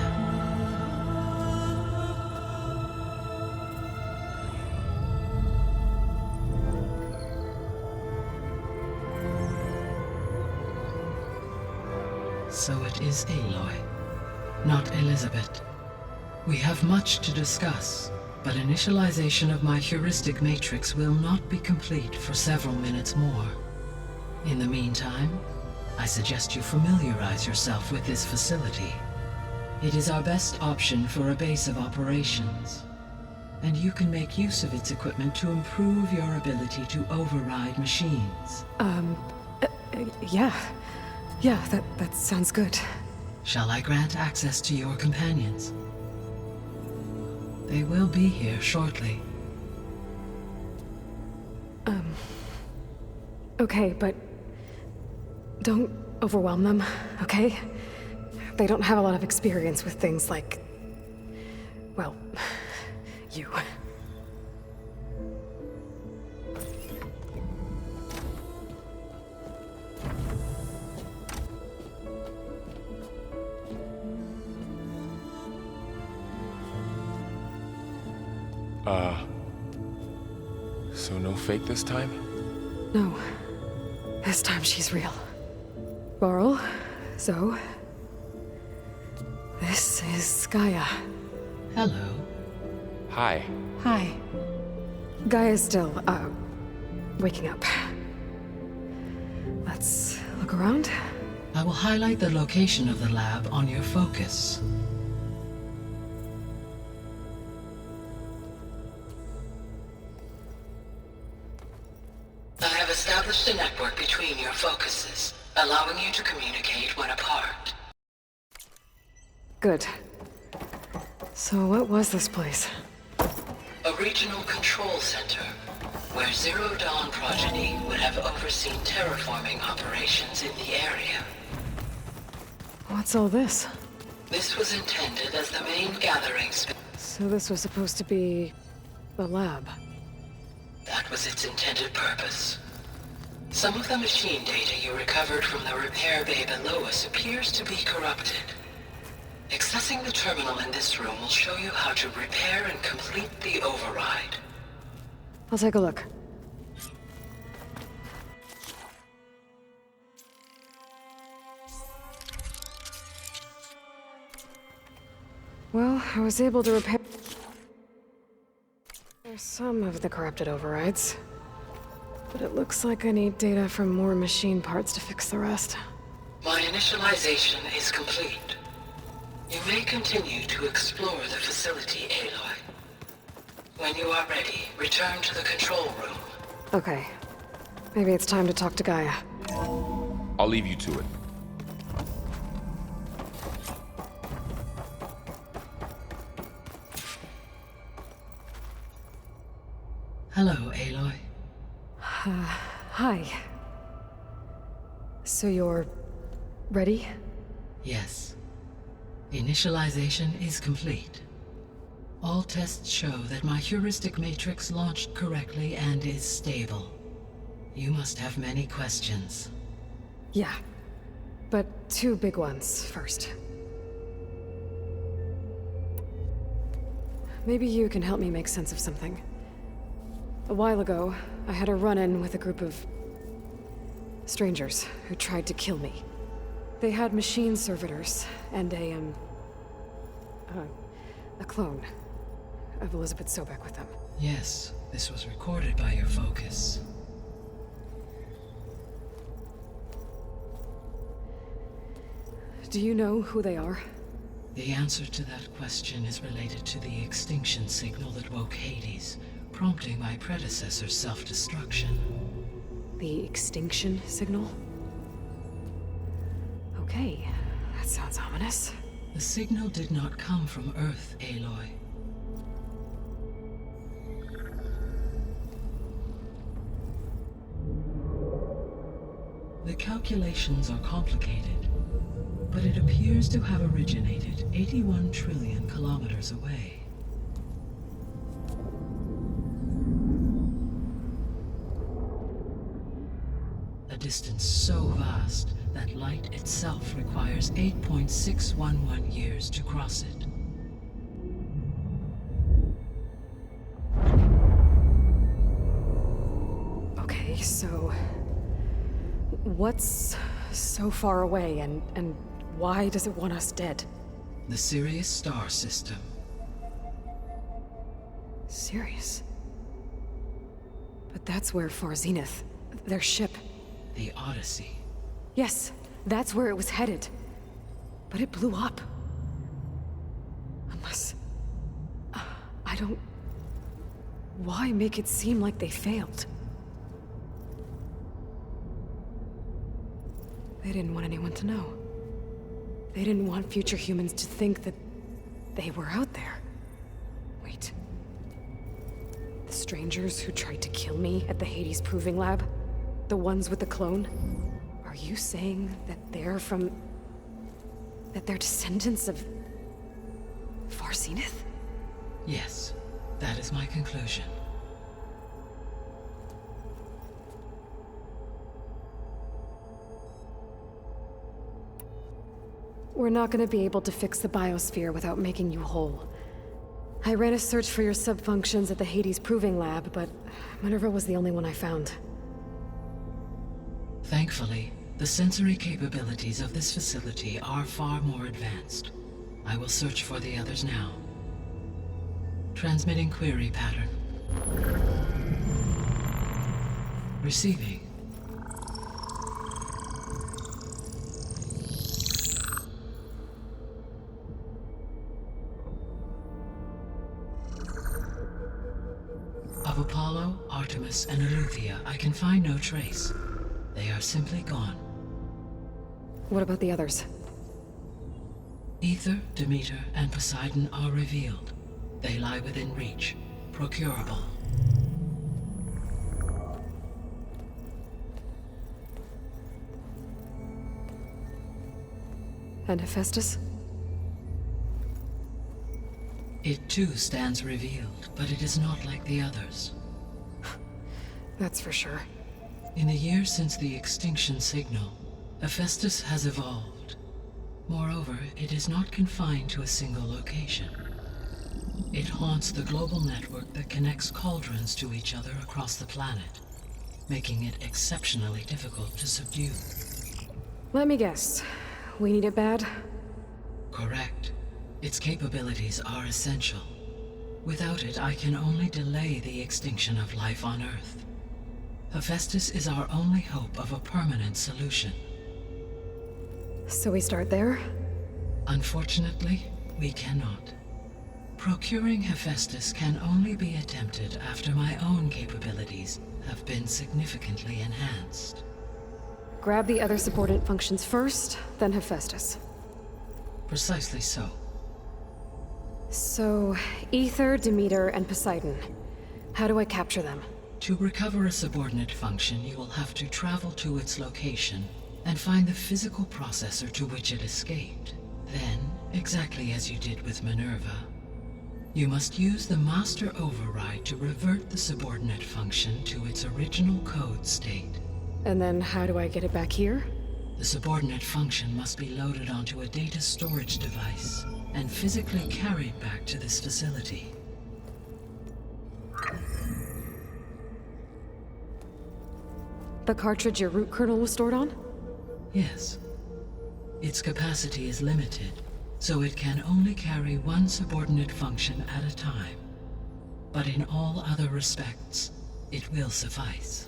So it is Aloy, not Elizabeth. We have much to discuss, but initialization of my heuristic matrix will not be complete for several minutes more. In the meantime, I suggest you familiarize yourself with this facility. It is our best option for a base of operations, and you can make use of its equipment to improve your ability to override machines. Yeah. Yeah, that sounds good. Shall I grant access to your companions? They will be here shortly. Okay, but don't overwhelm them, okay? They don't have a lot of experience with things like, well, you. So no fake this time? No. This time she's real. Laurel, Zoe. This is Gaia. Hello. Hi. Hi. Gaia's still, waking up. Let's look around. I will highlight the location of the lab on your focus. I have established a network between your focuses, allowing you to communicate when apart. Good. So what was this place? A regional control center, where Zero Dawn progeny would have overseen terraforming operations in the area. What's all this? This was intended as the main gathering space. So this was supposed to be the lab. That was its intended purpose. Some of the machine data you recovered from the repair bay below us appears to be corrupted. Accessing the terminal in this room will show you how to repair and complete the override. I'll take a look. Well, I was able to repair some of the corrupted overrides. But it looks like I need data from more machine parts to fix the rest. My initialization is complete. You may continue to explore the facility, Aloy. When you are ready, return to the control room. Okay. Maybe it's time to talk to Gaia. I'll leave you to it. Hello, Aloy. Hi. So you're ready? Yes. Initialization is complete. All tests show that my heuristic matrix launched correctly and is stable. You must have many questions. Yeah. But two big ones first. Maybe you can help me make sense of something. A while ago, I had a run-in with a group of strangers who tried to kill me. They had machine servitors and a clone of Elizabeth Sobek with them. Yes, this was recorded by your focus. Do you know who they are? The answer to that question is related to the extinction signal that woke Hades, prompting my predecessor's self-destruction. The extinction signal? Okay, that sounds ominous. The signal did not come from Earth, Aloy. The calculations are complicated, but it appears to have originated 81 trillion kilometers away. A distance so vast that light itself requires 8.611 years to cross it. Okay, so... what's so far away, and why does it want us dead? The Sirius star system. Sirius? But that's where Far Zenith, their ship... The Odyssey. Yes, that's where it was headed. But it blew up. Unless... I don't... Why make it seem like they failed? They didn't want anyone to know. They didn't want future humans to think that they were out there. Wait. The strangers who tried to kill me at the Hades Proving Lab? The ones with the clone? Are you saying that they're from... that they're descendants of... Far Zenith? Yes, that is my conclusion. We're not gonna be able to fix the biosphere without making you whole. I ran a search for your subfunctions at the Hades Proving Lab, but Minerva was the only one I found. Thankfully, the sensory capabilities of this facility are far more advanced. I will search for the others now. Transmitting query pattern. Receiving. Of Apollo, Artemis, and Eleuthia, I can find no trace. They are simply gone. What about the others? Ether, Demeter, and Poseidon are revealed. They lie within reach, procurable. And Hephaestus? It too stands revealed, but it is not like the others. That's for sure. In the years since the extinction signal, Hephaestus has evolved. Moreover, it is not confined to a single location. It haunts the global network that connects cauldrons to each other across the planet, making it exceptionally difficult to subdue. Let me guess. We need it bad? Correct. Its capabilities are essential. Without it, I can only delay the extinction of life on Earth. Hephaestus is our only hope of a permanent solution. So we start there? Unfortunately, we cannot. Procuring Hephaestus can only be attempted after my own capabilities have been significantly enhanced. Grab the other subordinate functions first, then Hephaestus. Precisely so. So, Ether, Demeter, and Poseidon. How do I capture them? To recover a subordinate function, you will have to travel to its location and find the physical processor to which it escaped. Then, exactly as you did with Minerva, you must use the master override to revert the subordinate function to its original code state. And then how do I get it back here? The subordinate function must be loaded onto a data storage device and physically carried back to this facility. The cartridge your root kernel was stored on? Yes. Its capacity is limited, so it can only carry one subordinate function at a time. But in all other respects, it will suffice.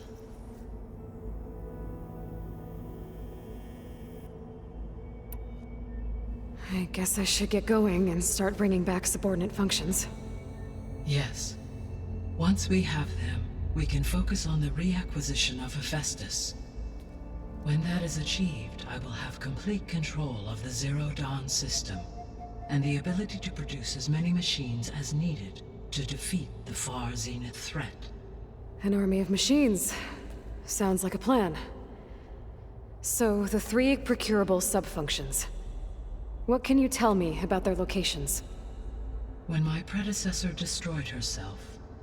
I guess I should get going and start bringing back subordinate functions. Yes. Once we have them, we can focus on the reacquisition of Hephaestus. When that is achieved, I will have complete control of the Zero Dawn system, and the ability to produce as many machines as needed to defeat the Far Zenith threat. An army of machines. Sounds like a plan. So, the 3 procurable sub-functions. What can you tell me about their locations? When my predecessor destroyed herself,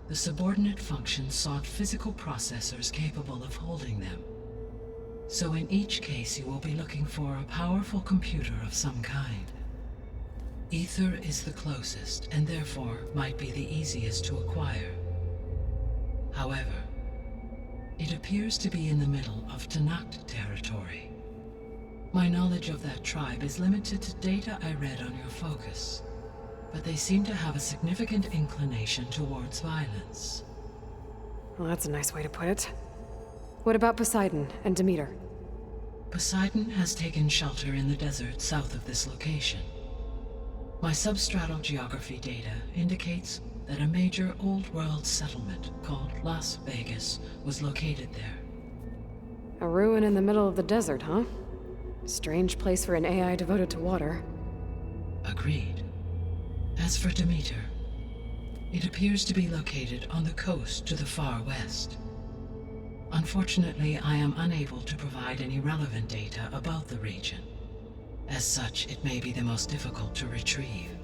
the subordinate functions sought physical processors capable of holding them. So in each case you will be looking for a powerful computer of some kind. Ether is the closest, and therefore might be the easiest to acquire. However, it appears to be in the middle of Tanakh territory. My knowledge of that tribe is limited to data I read on your focus, but they seem to have a significant inclination towards violence. Well, that's a nice way to put it. What about Poseidon and Demeter? Poseidon has taken shelter in the desert south of this location. My substratal geography data indicates that a major old-world settlement called Las Vegas was located there. A ruin in the middle of the desert, huh? Strange place for an AI devoted to water. Agreed. As for Demeter, it appears to be located on the coast to the far west. Unfortunately, I am unable to provide any relevant data about the region. As such, it may be the most difficult to retrieve.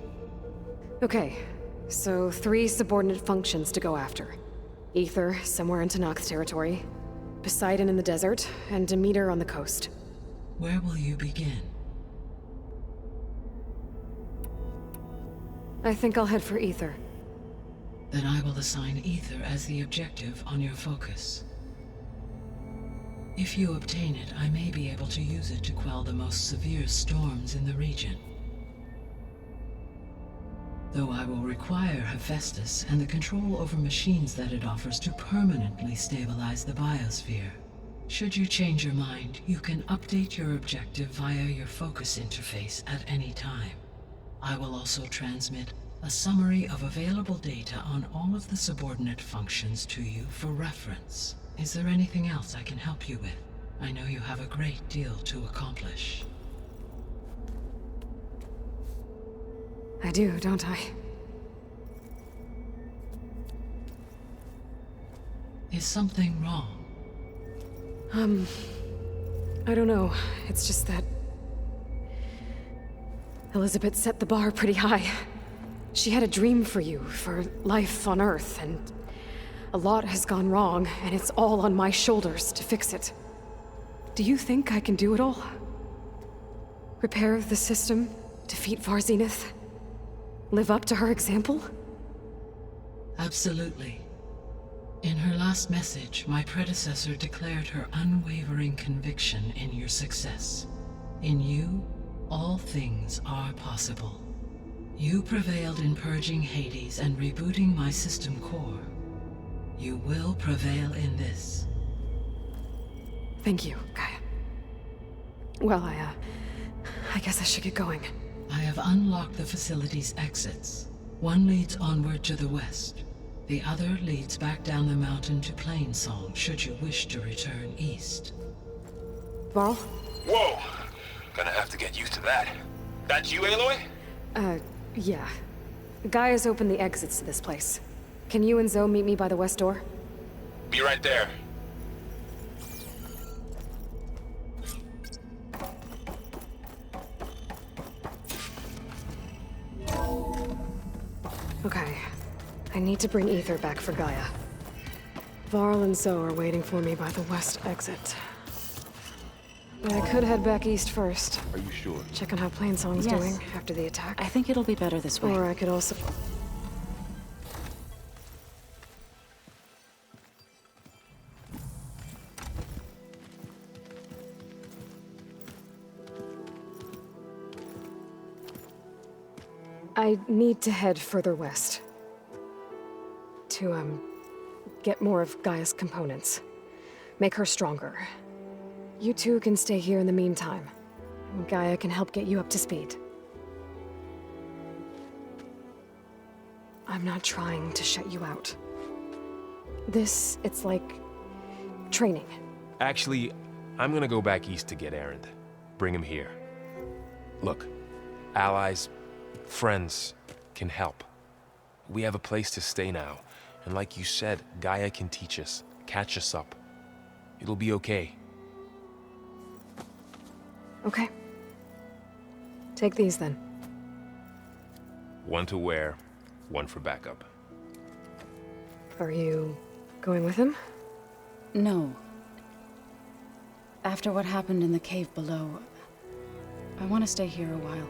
Okay, so 3 subordinate functions to go after. Ether, somewhere in Tanakh territory, Poseidon in the desert, and Demeter on the coast. Where will you begin? I think I'll head for Ether. Then I will assign Ether as the objective on your focus. If you obtain it, I may be able to use it to quell the most severe storms in the region. Though I will require Hephaestus and the control over machines that it offers to permanently stabilize the biosphere. Should you change your mind, you can update your objective via your focus interface at any time. I will also transmit a summary of available data on all of the subordinate functions to you for reference. Is there anything else I can help you with? I know you have a great deal to accomplish. I do, don't I? Is something wrong? I don't know. It's just that Elizabeth set the bar pretty high. She had a dream for you, for life on Earth, and a lot has gone wrong, and it's all on my shoulders to fix it. Do you think I can do it all? Repair the system, defeat Far Zenith, live up to her example? Absolutely. In her last message, my predecessor declared her unwavering conviction in your success. In you, all things are possible. You prevailed in purging Hades and rebooting my system core. You will prevail in this. Thank you, Gaia. Well, I guess I should get going. I have unlocked the facility's exits. One leads onward to the west. The other leads back down the mountain to Plainsong, should you wish to return east. Varl? Whoa! Gonna have to get used to that. That's you, Aloy? Yeah. Gaia's opened the exits to this place. Can you and Zoe meet me by the west door? Be right there. Okay. I need to bring Ether back for Gaia. Varl and Zoe are waiting for me by the west exit. But I could head back east first. Are you sure? Check on how Plainsong's Yes. doing after the attack. I think it'll be better this way. Or I could also... I need to head further west. To, get more of Gaia's components. Make her stronger. You two can stay here in the meantime. Gaia can help get you up to speed. I'm not trying to shut you out. It's like training. Actually, I'm gonna go back east to get Erend. Bring him here. Look, allies, friends can help. We have a place to stay now, and like you said, Gaia can teach us, catch us up. It'll be okay. Okay. Take these then. One to wear, one for backup. Are you going with him? No. After what happened in the cave below, I want to stay here a while.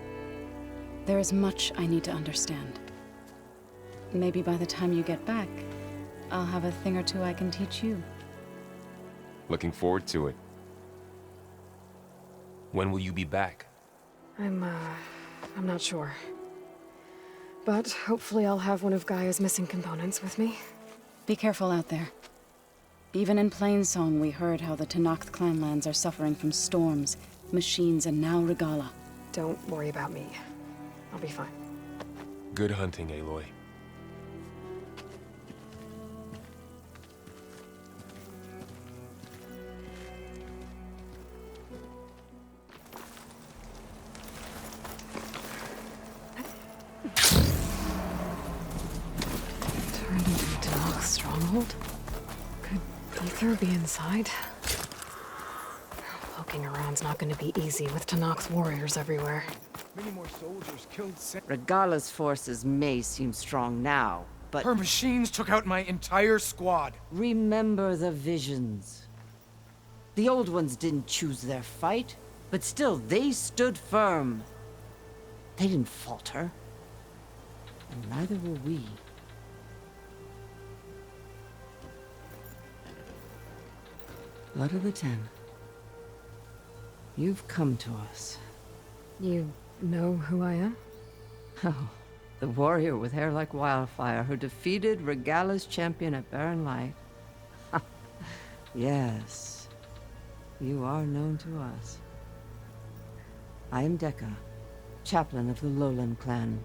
There is much I need to understand. Maybe by the time you get back, I'll have a thing or two I can teach you. Looking forward to it. When will you be back? I'm not sure. But hopefully I'll have one of Gaia's missing components with me. Be careful out there. Even in Plainsong, we heard how the Tenakth clanlands are suffering from storms, machines, and now Regala. Don't worry about me. I'll be fine. Good hunting, Aloy. Turned into a Tenakth stronghold? Could Ether be inside? Poking around's not going to be easy with Tenakth's warriors everywhere. Many more soldiers killed. Regala's forces may seem strong now, but... Her machines took out my entire squad. Remember the visions. The old ones didn't choose their fight, but still, they stood firm. They didn't falter. And neither will we. Blood of the Ten. You've come to us. You know who I am? Oh, the warrior with hair like wildfire who defeated Regala's champion at Barren Light. Yes, you are known to us. I am Dekka, chaplain of the Lowland clan.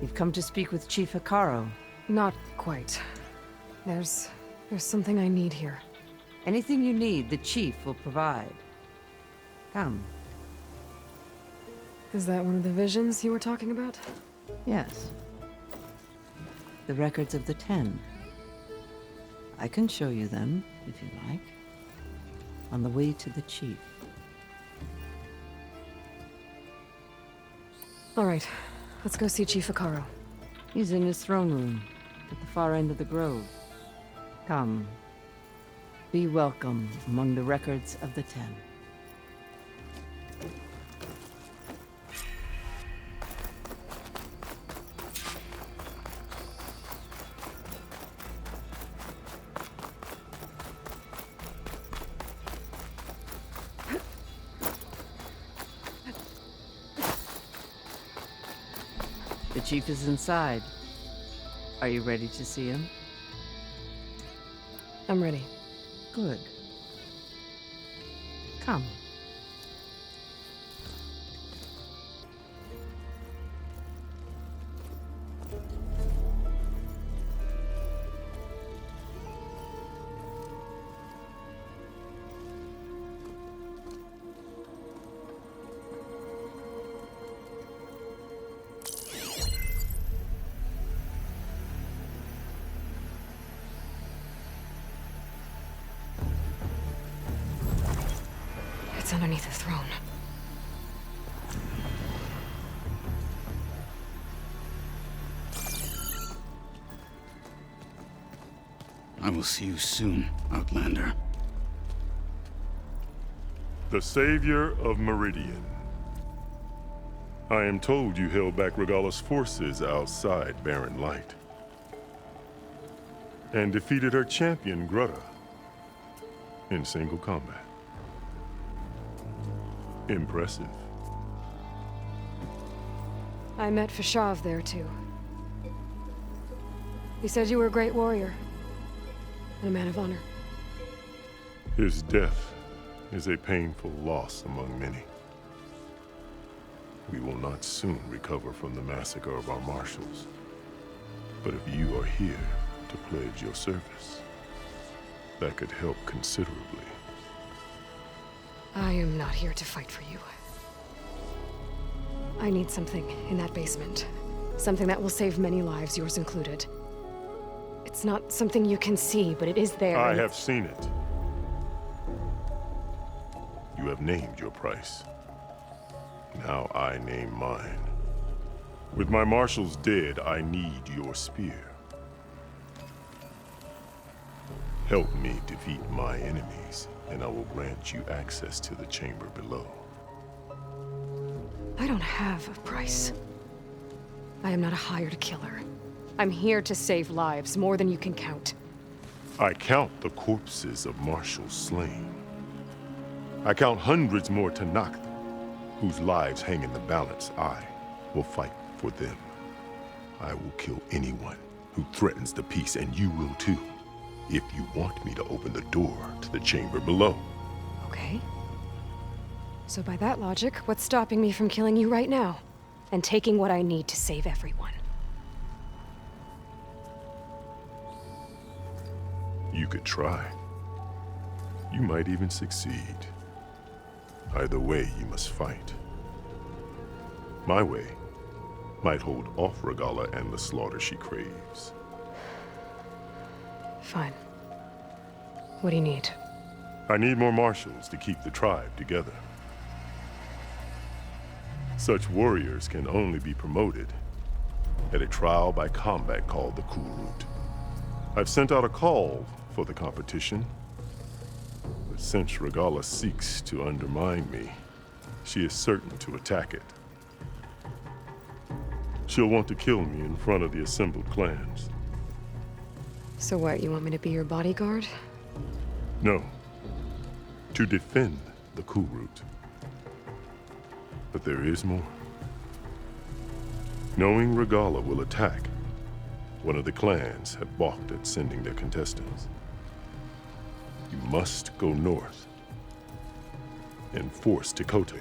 You've come to speak with Chief Hikaru. Not quite. There's something I need here. Anything you need, the chief will provide. Come. Is that one of the visions you were talking about? Yes. The records of the 10. I can show you them, if you like. On the way to the chief. All right. Let's go see Chief Hikaru. He's in his throne room, at the far end of the grove. Come. Be welcome among the records of the 10. The chief is inside. Are you ready to see him? I'm ready. Good. Come. It's underneath the throne. I will see you soon, Outlander. The Savior of Meridian. I am told you held back Regala's forces outside Barren Light. And defeated her champion, Grutta, in single combat. Impressive. I met Fashav there, too. He said you were a great warrior. And a man of honor. His death is a painful loss among many. We will not soon recover from the massacre of our marshals. But if you are here to pledge your service. That could help considerably. I am not here to fight for you. I need something in that basement. Something that will save many lives, yours included. It's not something you can see, but it is there. I have seen it. You have named your price. Now I name mine. With my marshals dead, I need your spear. Help me defeat my enemies, and I will grant you access to the chamber below. I don't have a price. I am not a hired killer. I'm here to save lives, more than you can count. I count the corpses of marshals slain. I count hundreds more Tanakh, whose lives hang in the balance. I will fight for them. I will kill anyone who threatens the peace, and you will too, if you want me to open the door to the chamber below. Okay. So by that logic, what's stopping me from killing you right now? And taking what I need to save everyone? You could try. You might even succeed. Either way, you must fight. My way might hold off Regalla and the slaughter she craves. Fine. What do you need? I need more marshals to keep the tribe together. Such warriors can only be promoted at a trial by combat called the Kulrut. I've sent out a call for the competition, but since Regalla seeks to undermine me, she is certain to attack it. She'll want to kill me in front of the assembled clans. So what, you want me to be your bodyguard? No, to defend the Kulrut. But there is more. Knowing Regalla will attack, one of the clans have balked at sending their contestants. You must go north and force Tekote,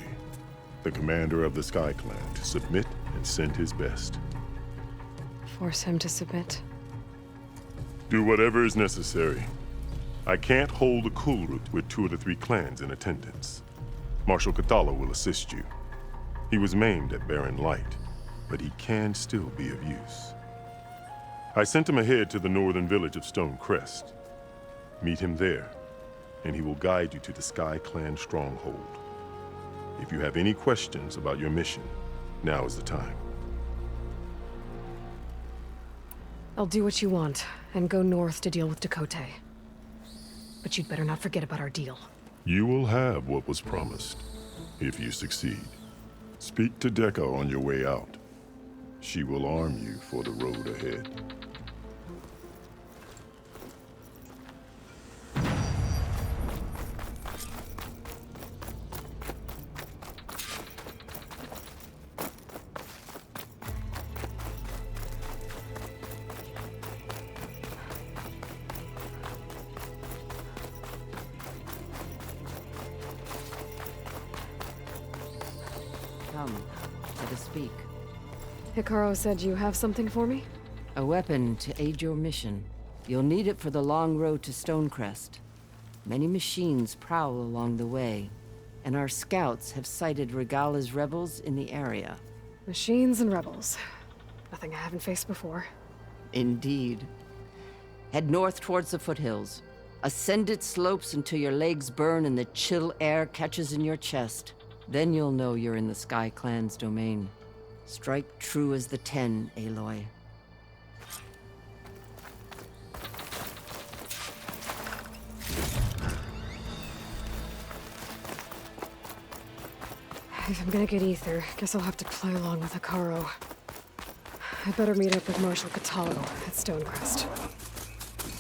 the commander of the Sky Clan, to submit and send his best. Force him to submit? Do whatever is necessary. I can't hold the Kulrut with 2 of the 3 clans in attendance. Marshal Kathala will assist you. He was maimed at Barren Light, but he can still be of use. I sent him ahead to the northern village of Stone Crest. Meet him there, and he will guide you to the Sky Clan stronghold. If you have any questions about your mission, now is the time. I'll do what you want, and go north to deal with Tekote. But you'd better not forget about our deal. You will have what was promised, if you succeed. Speak to Dekka on your way out. She will arm you for the road ahead. Come, let us speak. Hikaru said you have something for me? A weapon to aid your mission. You'll need it for the long road to Stonecrest. Many machines prowl along the way, and our scouts have sighted Regalla's rebels in the area. Machines and rebels. Nothing I haven't faced before. Indeed. Head north towards the foothills. Ascend its slopes until your legs burn and the chill air catches in your chest. Then you'll know you're in the Sky Clan's domain. Strike true as the 10, Aloy. If I'm gonna get ether, guess I'll have to play along with Hikaru. I'd better meet up with Marshal Katalo at Stonecrest.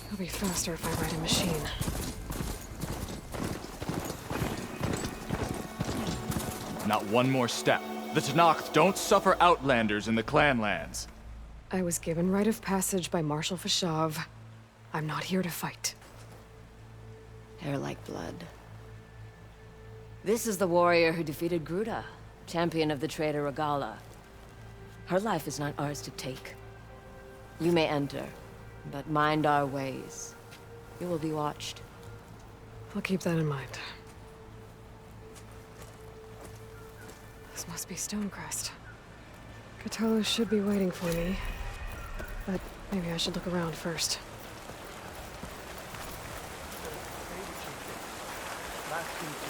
It'll be faster if I ride a machine. Not one more step. The Tanakh don't suffer outlanders in the clan lands. I was given rite of passage by Marshal Fashav. I'm not here to fight. Hair like blood. This is the warrior who defeated Gruda, champion of the traitor Regalla. Her life is not ours to take. You may enter, but mind our ways. You will be watched. I'll keep that in mind. This must be Stonecrest. Cthulhu should be waiting for me, but maybe I should look around first. Last thing is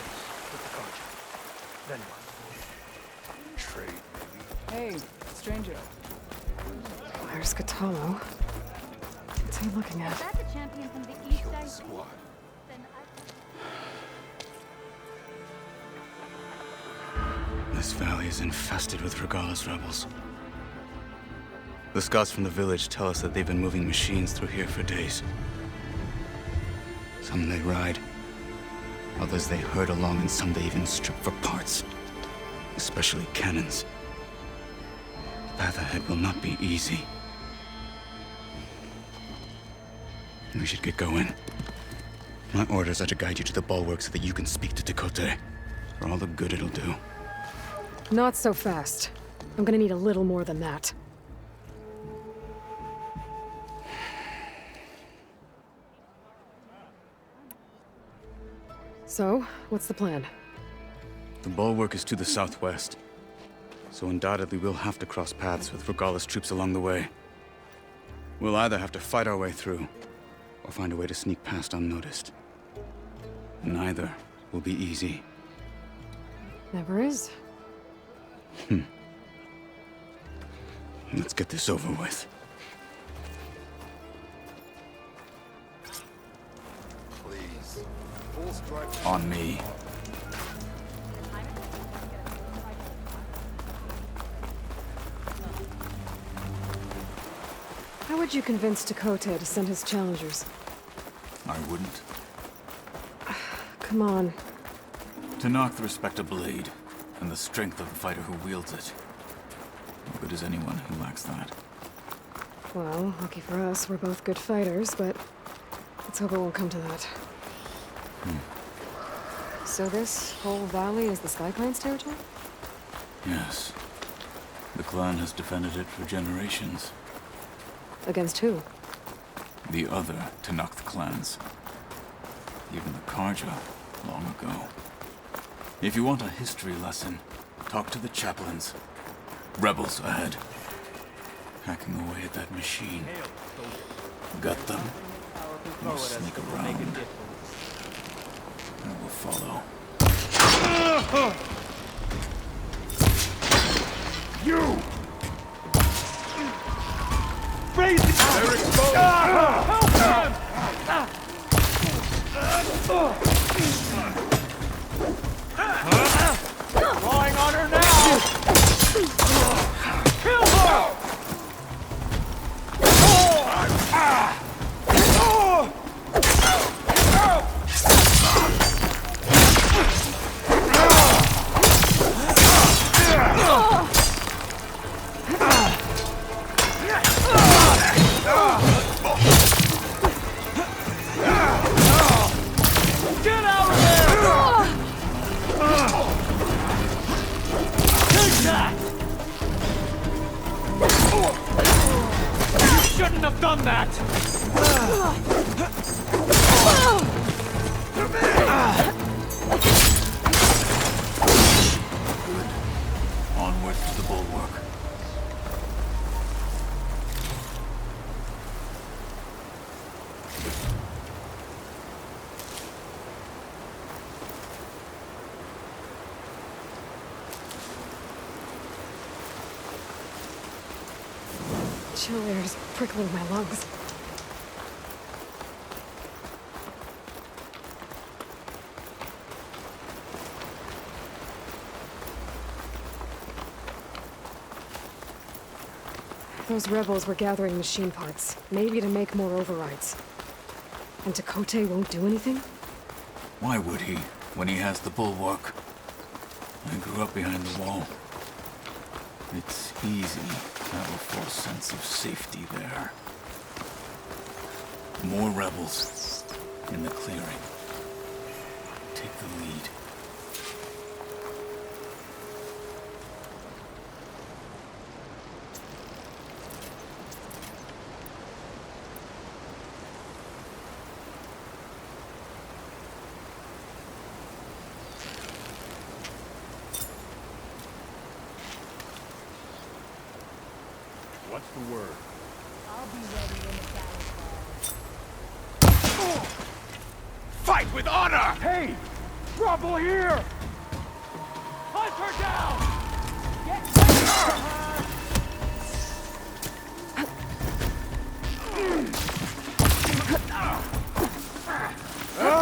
with the contract. Then what? Trade, maybe. Hey, stranger. There's Cthulhu. What's he looking at? That's a champion from the east side. Squad. This valley is infested with Regalla's rebels. The scouts from the village tell us that they've been moving machines through here for days. Some they ride, others they herd along, and some they even strip for parts. Especially cannons. The path ahead will not be easy. We should get going. My orders are to guide you to the bulwark so that you can speak to Tekote. For all the good it'll do. Not so fast. I'm gonna need a little more than that. So, what's the plan? The bulwark is to the southwest, so undoubtedly we'll have to cross paths with Regalla's troops along the way. We'll either have to fight our way through, or find a way to sneak past unnoticed. Neither will be easy. Never is. Let's get this over with. Please. Full strike. On me. How would you convince Tekote to send his challengers? I wouldn't. Come on. To knock the respect of blade, and the strength of the fighter who wields it. No good is anyone who lacks that. Well, lucky for us, we're both good fighters, but let's hope it won't come to that. So this whole valley is the Sky Clan's territory? Yes. The clan has defended it for generations. Against who? The other Tenakth clans. Even the Karja, long ago. If you want a history lesson, talk to the chaplains. Rebels ahead. Hacking away at that machine. Gut them. We'll sneak around. I will follow. You! Raise it! They're exposed! Help them! Drawing on her now! Kill her! Get out of there! Take that! You shouldn't have done that! Onward to the bulwark. Chill air is prickling my lungs. Those rebels were gathering machine parts, maybe to make more overrides. And Tekote won't do anything? Why would he, when he has the bulwark? I grew up behind the wall. It's easy to have a false sense of safety there. More rebels in the clearing. Take the lead. What's the word? I'll be ready when the battle falls. Fight with honor! Hey! Trouble here! Hunt her down! I'll kill you with your own spear!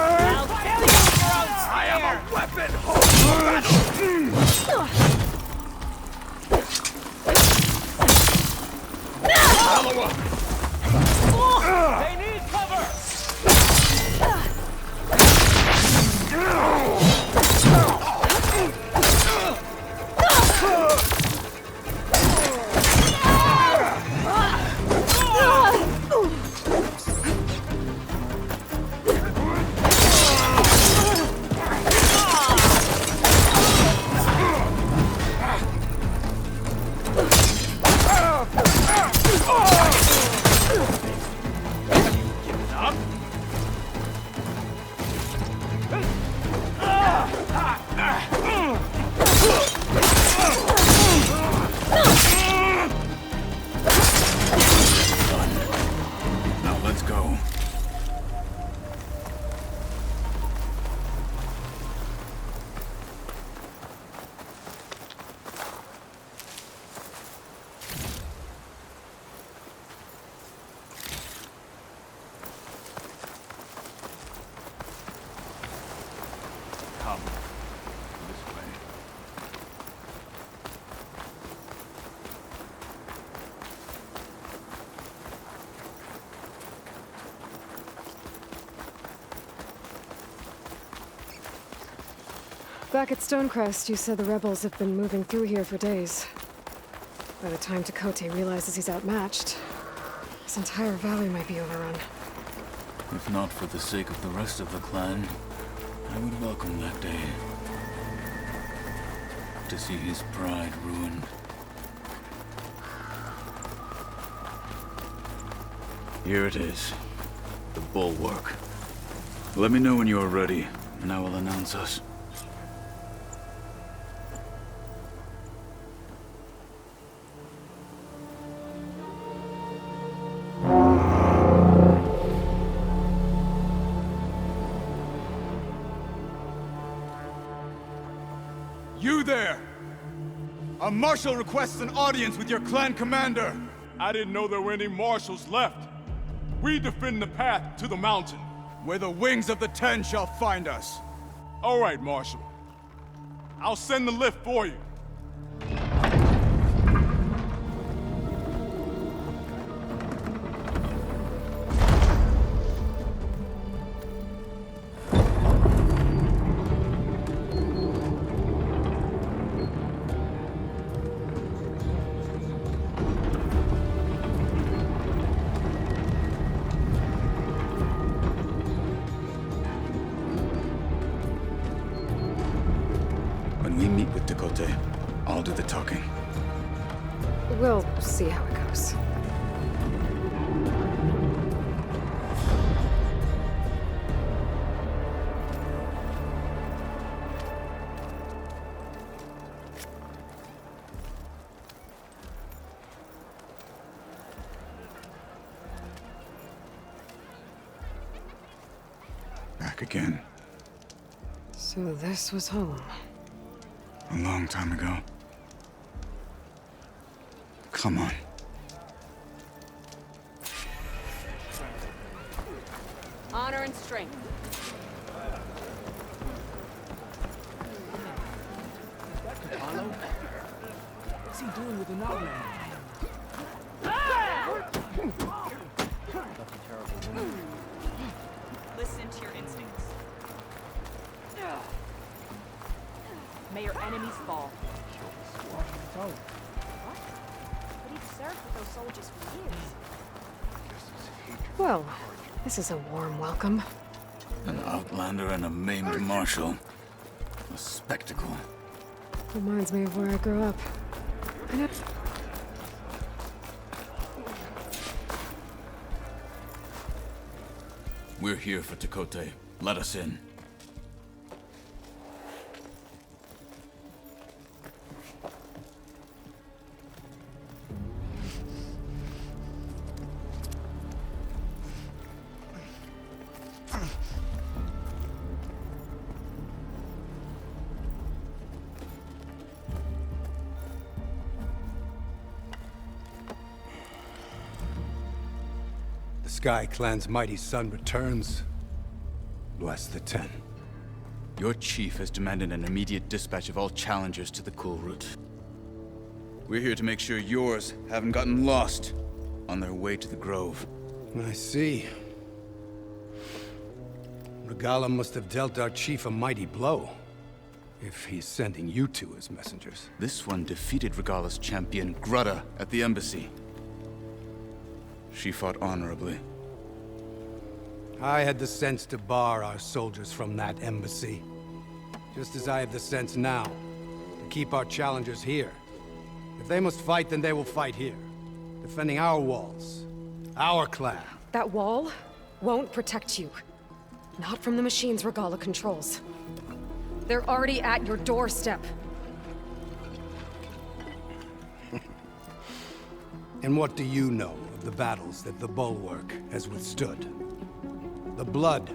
I am a weapon! Follow up! They need cover! Now let's go. Come. This way. Back at Stonecrest, you said the rebels have been moving through here for days. By the time Tekote realizes he's outmatched, this entire valley might be overrun. If not for the sake of the rest of the clan, I would welcome that day. To see his pride ruined. Here it is. The bulwark. Let me know when you are ready, and I will announce us. You there! A marshal requests an audience with your clan commander! I didn't know there were any marshals left. We defend the path to the mountain. Where the wings of the Ten shall find us. All right, Marshal. I'll send the lift for you. When we meet with Tekote, I'll do the talking. We'll see how it goes. Back again. So this was home. A long time ago. Come on. Honor and strength. What's he doing with an outlander? Listen to your instincts. May your enemies fall. What? But he served with those soldiers for years. Well, this is a warm welcome. An outlander and a maimed marshal. A spectacle. Reminds me of where I grew up. We're here for Tekote. Let us in. Sky Clan's mighty son returns, bless the Ten. Your chief has demanded an immediate dispatch of all challengers to the Cool Route. We're here to make sure yours haven't gotten lost on their way to the Grove. I see. Regala must have dealt our chief a mighty blow, if he's sending you two as messengers. This one defeated Regala's champion, Grudda, at the embassy. She fought honorably. I had the sense to bar our soldiers from that embassy. Just as I have the sense now, to keep our challengers here. If they must fight, then they will fight here. Defending our walls. Our clan. That wall won't protect you. Not from the machines Regala controls. They're already at your doorstep. And what do you know of the battles that the Bulwark has withstood? The blood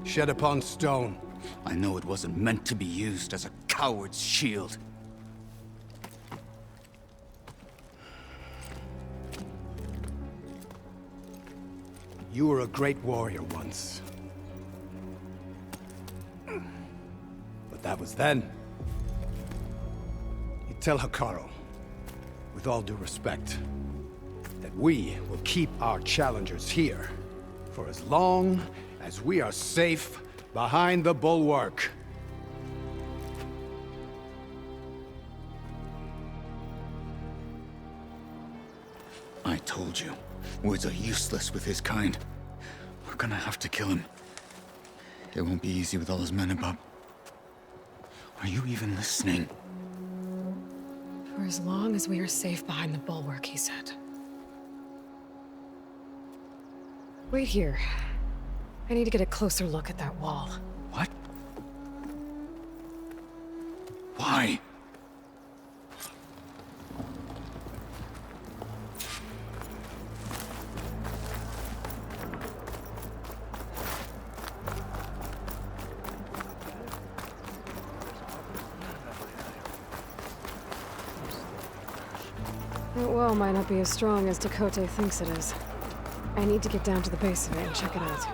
shed upon stone. I know it wasn't meant to be used as a coward's shield. You were a great warrior once. But that was then. You tell Hikaru, with all due respect, that we will keep our challengers here for as long as we are safe behind the Bulwark. I told you, words are useless with his kind. We're gonna have to kill him. It won't be easy with all his men above. Are you even listening? For as long as we are safe behind the Bulwark, he said. Wait here. I need to get a closer look at that wall. What? Why? That wall might not be as strong as Dakota thinks it is. I need to get down to the base of it and check it out.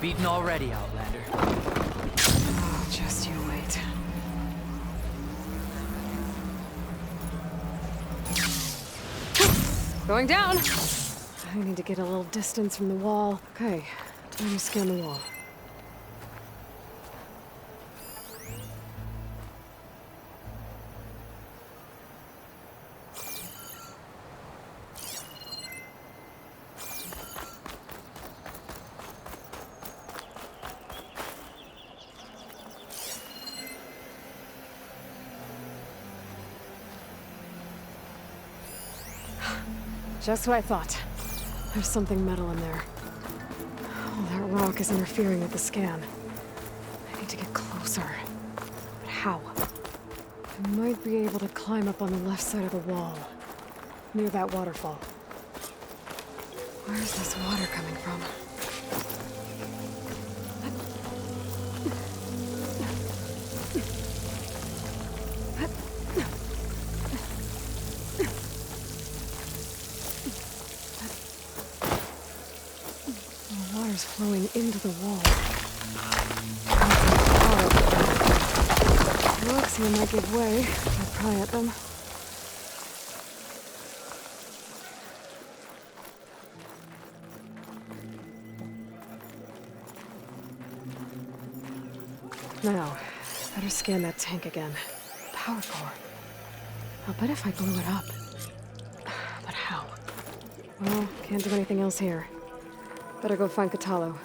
Beaten already, Outlander. Oh, just you wait. Going down! I need to get a little distance from the wall. Okay, time to scan the wall. Just what I thought. There's something metal in there. Oh, that rock is interfering with the scan. I need to get closer. But how? I might be able to climb up on the left side of the wall, near that waterfall. Where's this water coming from? Flowing into the wall. Looks like I might give way if I pry at them. Now, better scan that tank again. Power core. I'll bet if I blew it up. But how? Well, can't do anything else here. Better go find Katalo.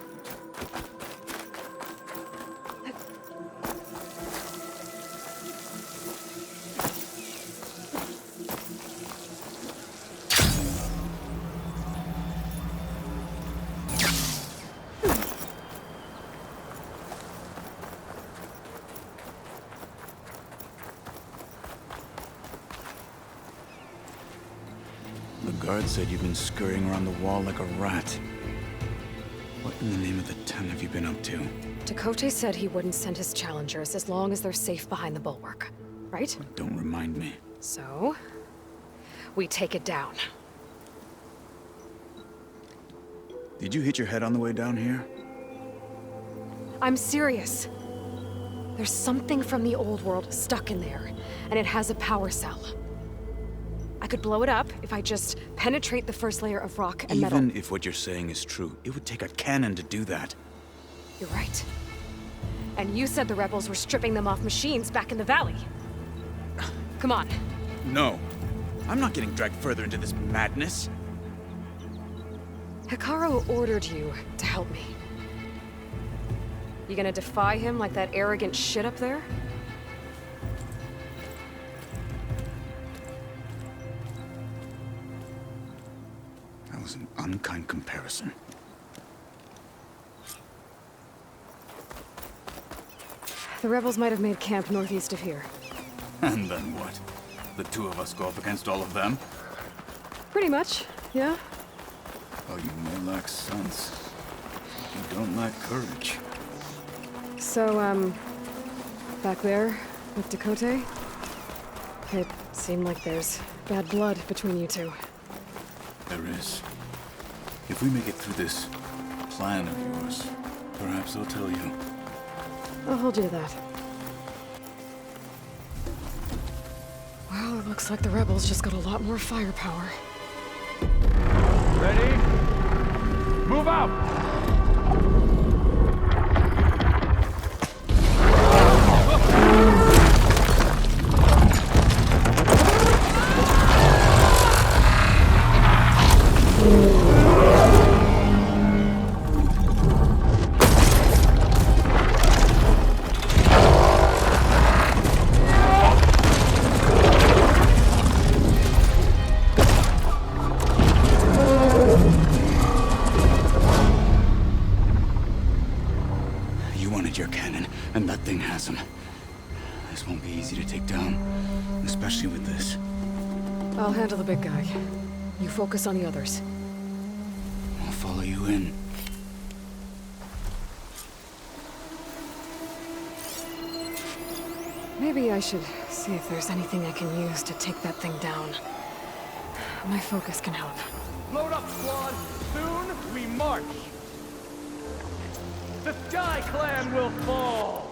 The guard said you've been scurrying around the wall like a rat. What in the name of the 10 have you been up to? Dakota said he wouldn't send his challengers as long as they're safe behind the bulwark, right? Don't remind me. So, we take it down. Did you hit your head on the way down here? I'm serious. There's something from the old world stuck in there, and it has a power cell. I could blow it up if I just penetrate the first layer of rock and metal. Even if what you're saying is true, it would take a cannon to do that. You're right. And you said the rebels were stripping them off machines back in the valley. Come on. No. I'm not getting dragged further into this madness. Hikaru ordered you to help me. You gonna defy him like that arrogant shit up there? That was an unkind comparison. The rebels might have made camp northeast of here. And then what? The two of us go up against all of them? Pretty much, yeah. Oh, you may lack sense. You don't lack courage. So, back there with Dakota, it seemed like there's bad blood between you two. There is. If we make it through this plan of yours, perhaps I'll tell you. I'll hold you to that. Well, it looks like the rebels just got a lot more firepower. Ready? Move out! Your cannon, and that thing has him. This won't be easy to take down, especially with this. I'll handle the big guy. You focus on the others. I'll follow you in. Maybe I should see if there's anything I can use to take that thing down. My focus can help. Load up, squad! Soon we march! The Sky Clan will fall!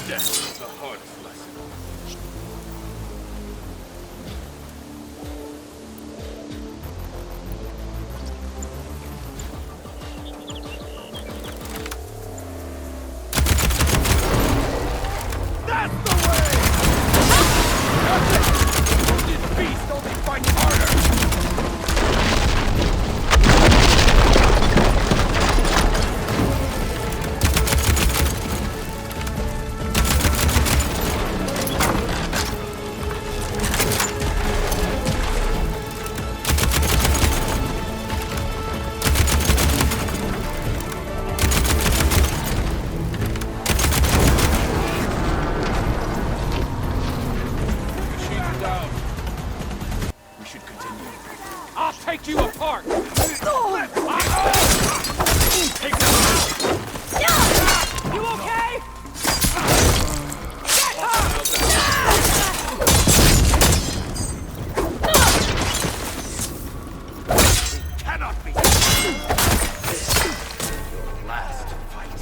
Death is the hardest lesson. Take you apart! You okay? Cannot be! Your last fight.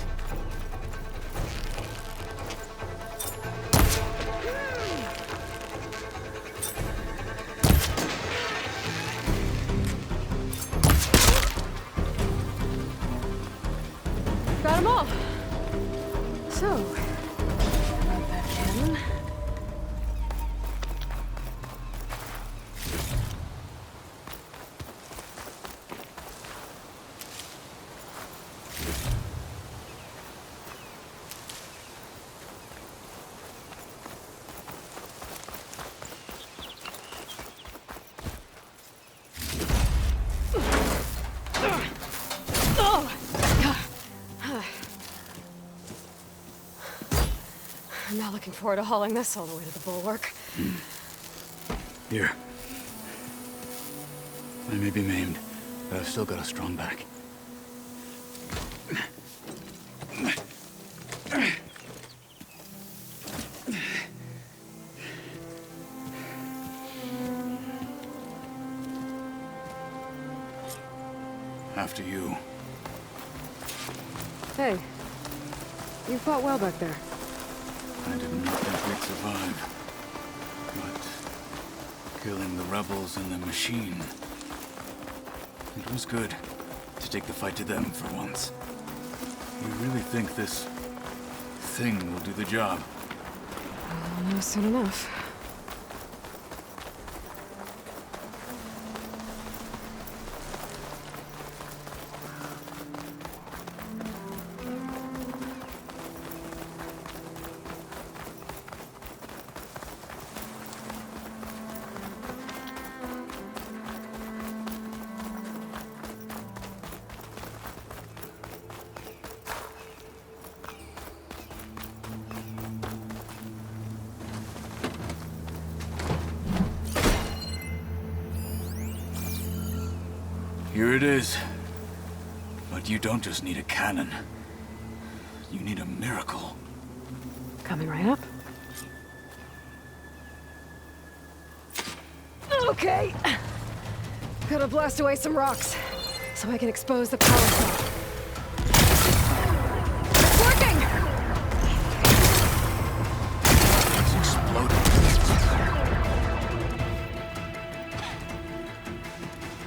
Got them all. So, load that cannon. I'm not looking forward to hauling this all the way to the bulwark. Here. I may be maimed, but I've still got a strong back. After you. Hey, you fought well back there. I did not think we'd survive. But killing the rebels and the machine, it was good to take the fight to them for once. You really think this thing will do the job? I'll know soon enough. Here it is. But you don't just need a cannon. You need a miracle. Coming right up. Okay. Gotta blast away some rocks, so I can expose the power cell. It's working! It's exploding.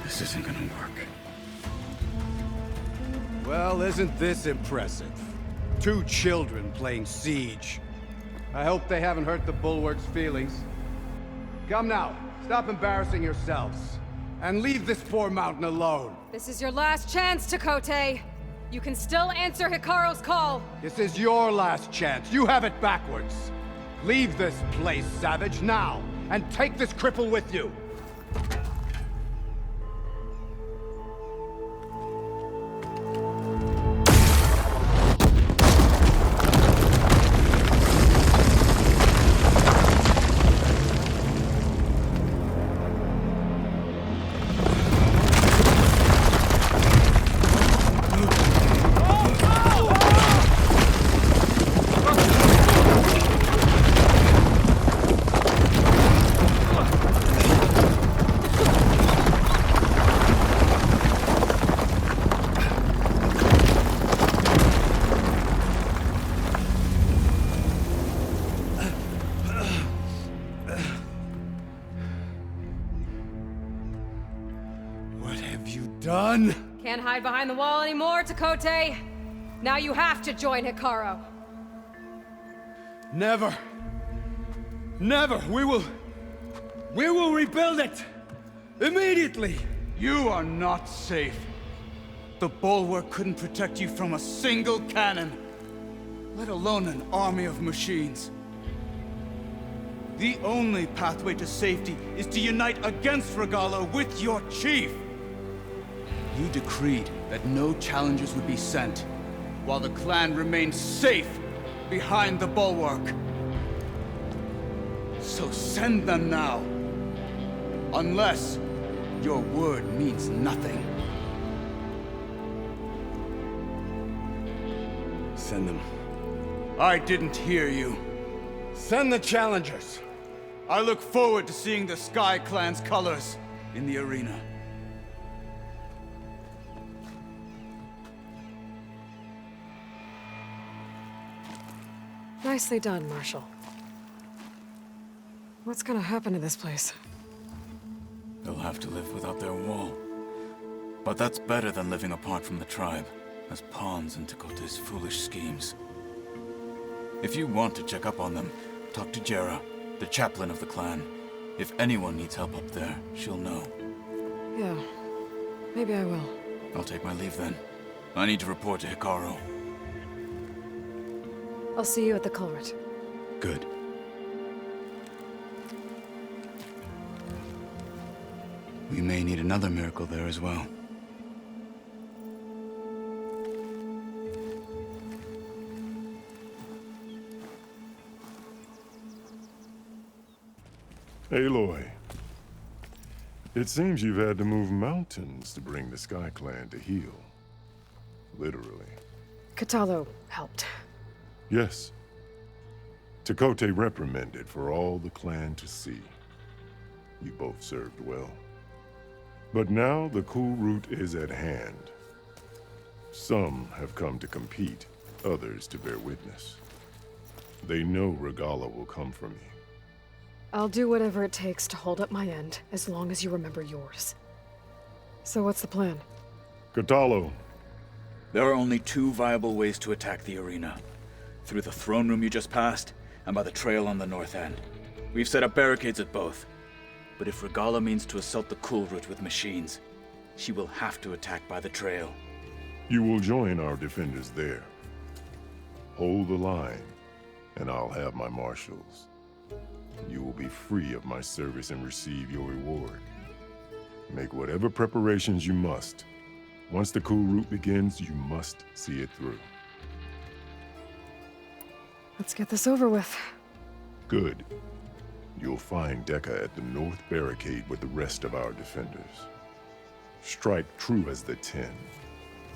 This isn't gonna work. Well, isn't this impressive? 2 children playing siege. I hope they haven't hurt the Bulwark's feelings. Come now, stop embarrassing yourselves. And leave this poor mountain alone. This is your last chance, Takote. You can still answer Hikaru's call. This is your last chance. You have it backwards. Leave this place, Savage, now. And take this cripple with you. Done? Can't hide behind the wall anymore, Takote. Now you have to join Hikaru. Never. Never. We will rebuild it. Immediately. You are not safe. The Bulwark couldn't protect you from a single cannon, let alone an army of machines. The only pathway to safety is to unite against Regalo with your chief. You decreed that no challengers would be sent, while the clan remained safe behind the Bulwark. So send them now. Unless your word means nothing. Send them. I didn't hear you. Send the challengers. I look forward to seeing the Sky Clan's colors in the arena. Nicely done, Marshal. What's gonna happen to this place? They'll have to live without their wall. But that's better than living apart from the tribe, as pawns in Takote's foolish schemes. If you want to check up on them, talk to Jera, the chaplain of the clan. If anyone needs help up there, she'll know. Yeah, maybe I will. I'll take my leave then. I need to report to Hikaru. I'll see you at the culvert. Good. We may need another miracle there as well. Aloy, it seems you've had to move mountains to bring the Sky Clan to heel. Literally. Kotallo helped. Yes. Tekote reprimanded for all the clan to see. You both served well. But now the cool route is at hand. Some have come to compete, others to bear witness. They know Regalla will come for me. I'll do whatever it takes to hold up my end, as long as you remember yours. So what's the plan? Kotallo. There are only two viable ways to attack the arena. Through the throne room you just passed, and by the trail on the north end. We've set up barricades at both. But if Regalla means to assault the cool route with machines, she will have to attack by the trail. You will join our defenders there. Hold the line, and I'll have my marshals. You will be free of my service and receive your reward. Make whatever preparations you must. Once the cool route begins, you must see it through. Let's get this over with. Good. You'll find Dekka at the north barricade with the rest of our defenders. Strike true as the 10.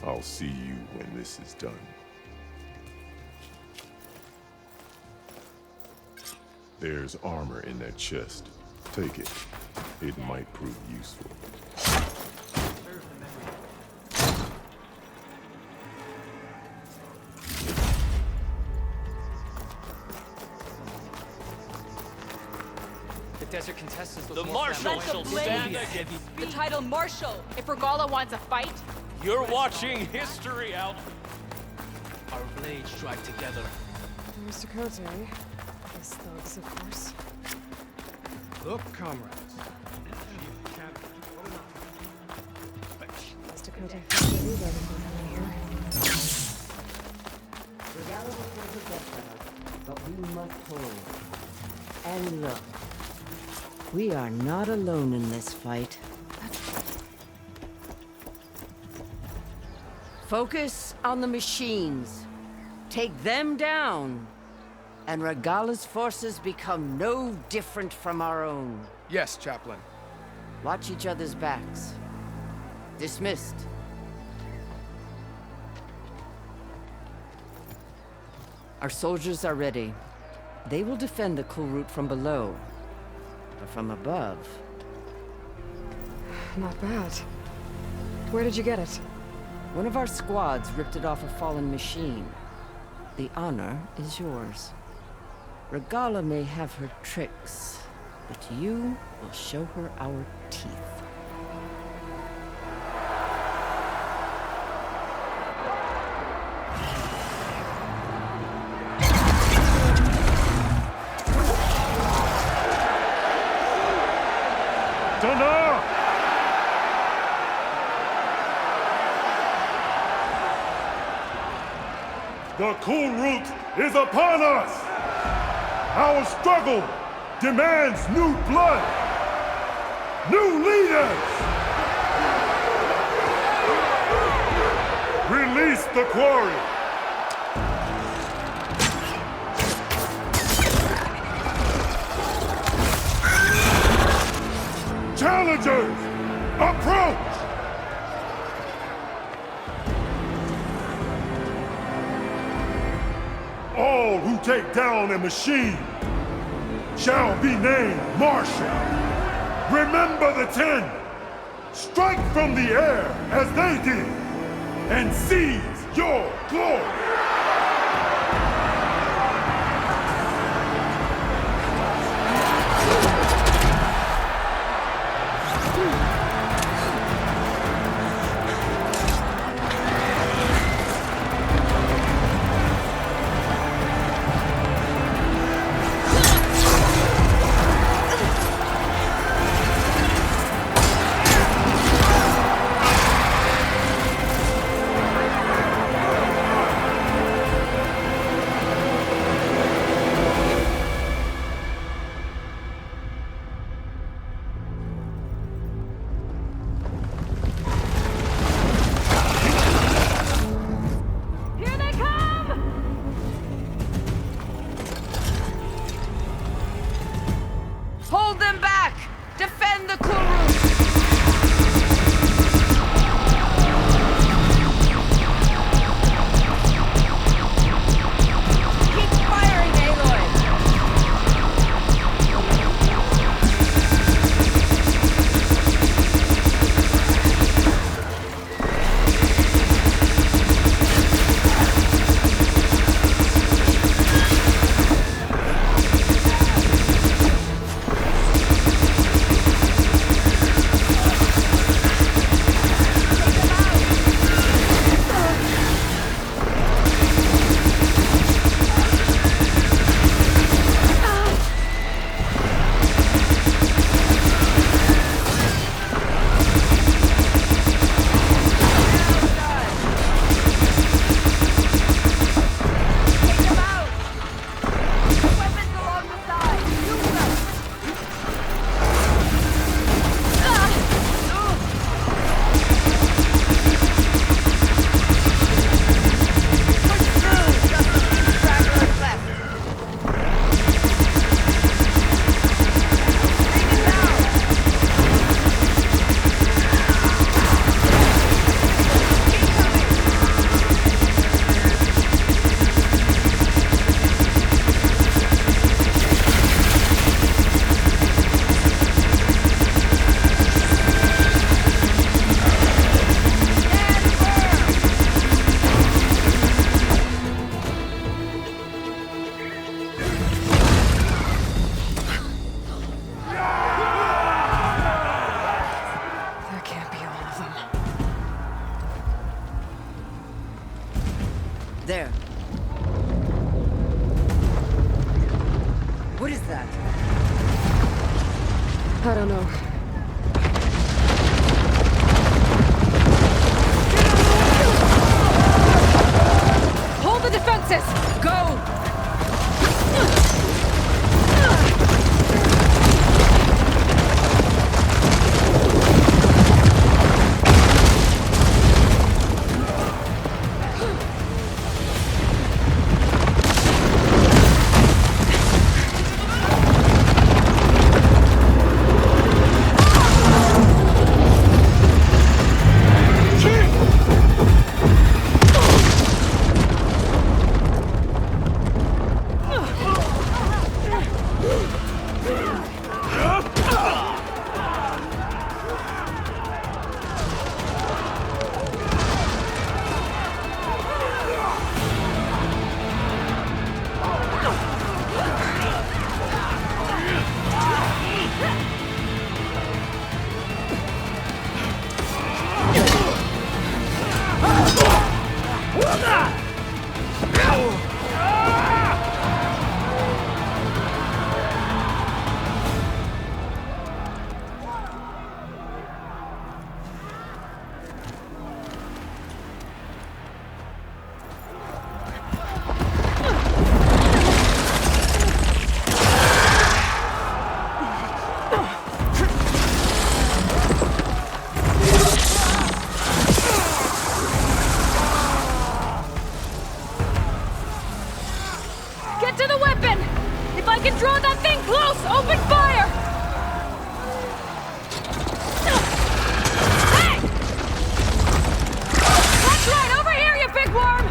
I'll see you when this is done. There's armor in that chest. Take it. It might prove useful. The desert contestants look The more Marshal famished. shall stand against The title Marshal. If Regalla wants a fight, You're watching history, Al. Our blades strike together. There's Tekote. His thugs, of course. Look, comrades. Does Tekote think to do that before coming here? Regalla will take the best of us, but we must hold. And look, we are not alone in this fight. Focus on the machines. Take them down, and Regalla's forces become no different from our own. Yes, Chaplain. Watch each other's backs. Dismissed. Our soldiers are ready. They will defend the cool route from below. But from above... Not bad. Where did you get it? One of our squads ripped it off a fallen machine. The honor is yours. Regalla may have her tricks, but you will show her our teeth. The cool route is upon us! Our struggle demands new blood! New leaders! Release the quarry! Challengers, approach! All who take down a machine shall be named Marshal. Remember the 10. Strike from the air as they did, and seize your glory. There. What is that? I don't know. Hold the defenses! Go! Get to the weapon! If I can draw that thing close, open fire! Hey! That's right, over here, you big worm!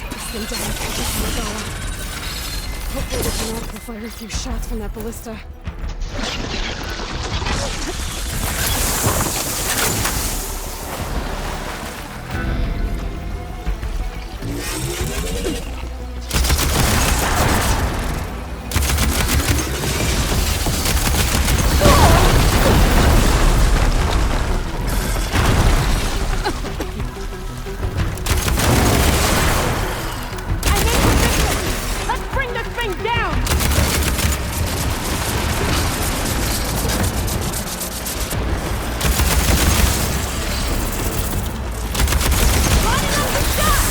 Take this thing down and catch us on the Gala. Hopefully the Genetic will fire a few shots from that ballista. Let's bring this thing down! Running out of shot!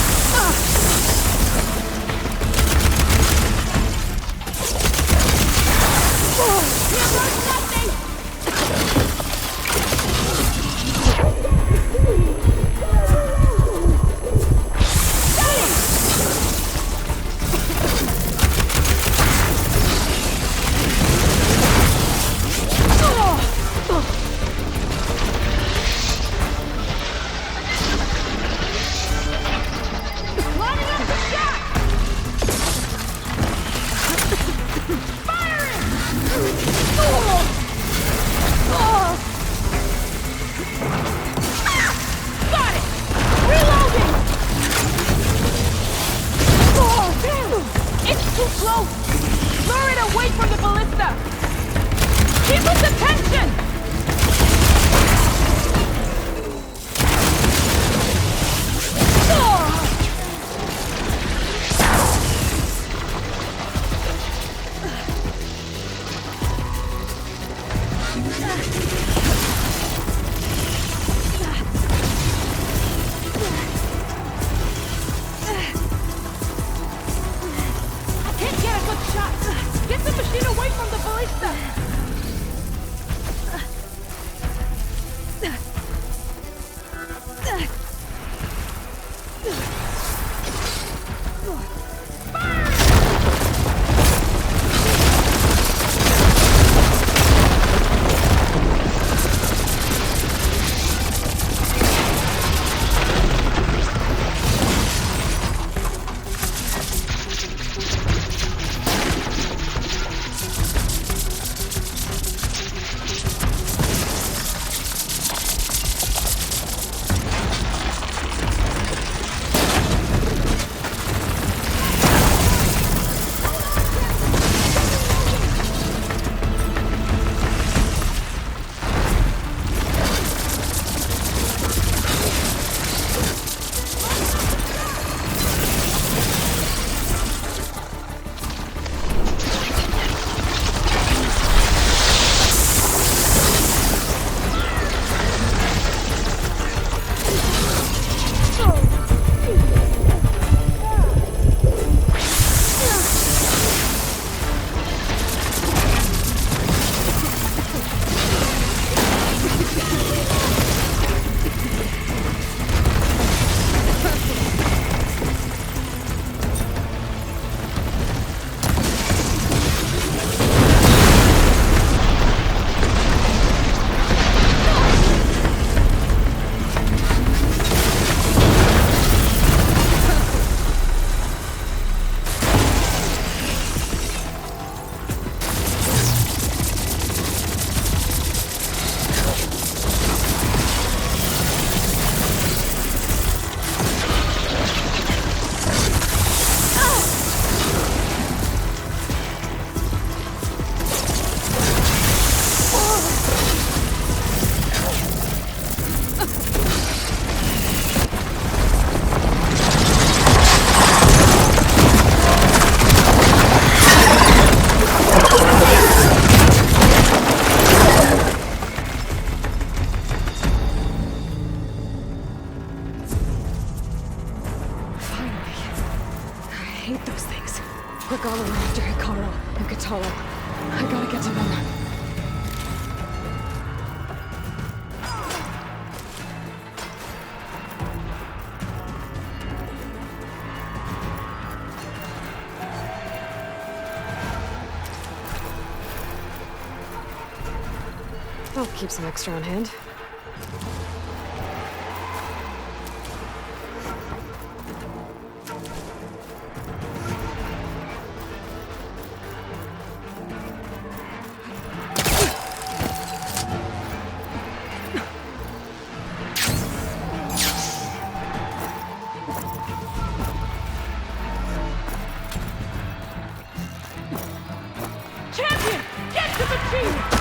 hate those things. Regala went after Hikaru and Katala. I gotta get to them. I'll keep some extra on hand. Champion! Get to the chief!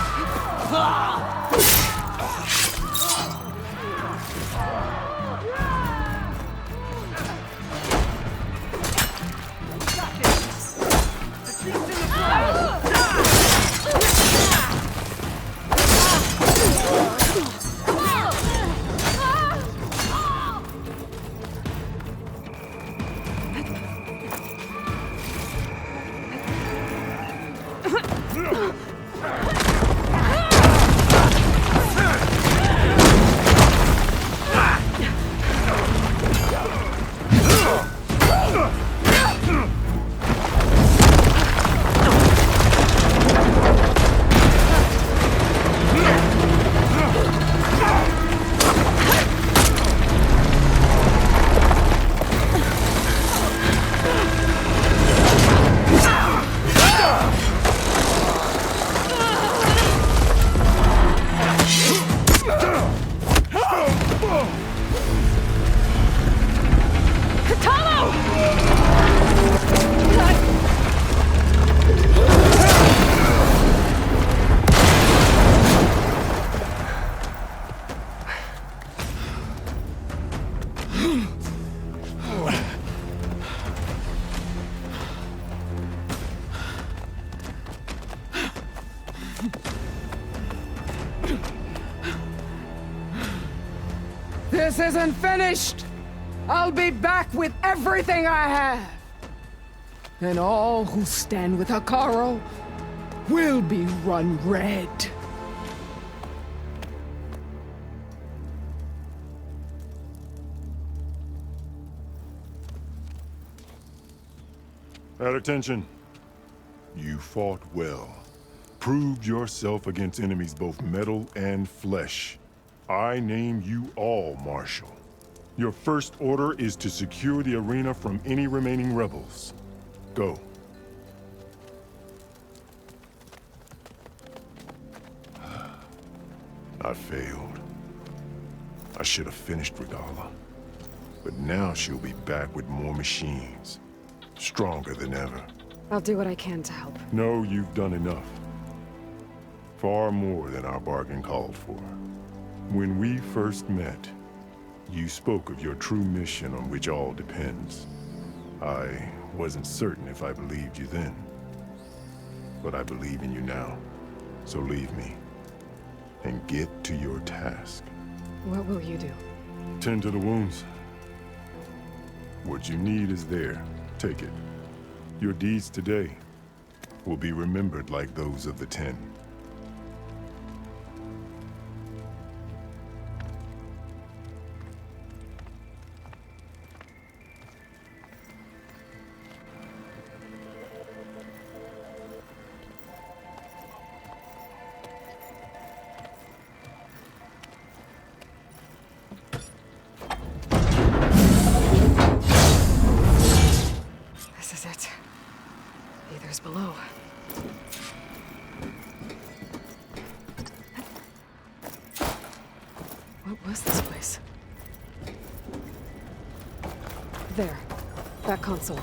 This isn't finished! I'll be back with everything I have! And all who stand with Hikaru will be run red. At attention. You fought well. Proved yourself against enemies both metal and flesh. I name you all Marshal. Your first order is to secure the arena from any remaining rebels. Go. I failed. I should have finished Regala. But now she'll be back with more machines. Stronger than ever. I'll do what I can to help. No, you've done enough. Far more than our bargain called for. When we first met, you spoke of your true mission on which all depends. I wasn't certain if I believed you then. But I believe in you now. So leave me. And get to your task. What will you do? Tend to the wounds. What you need is there. Take it. Your deeds today will be remembered like those of the 10. This is it. Aether's below. What was this place? There. That console.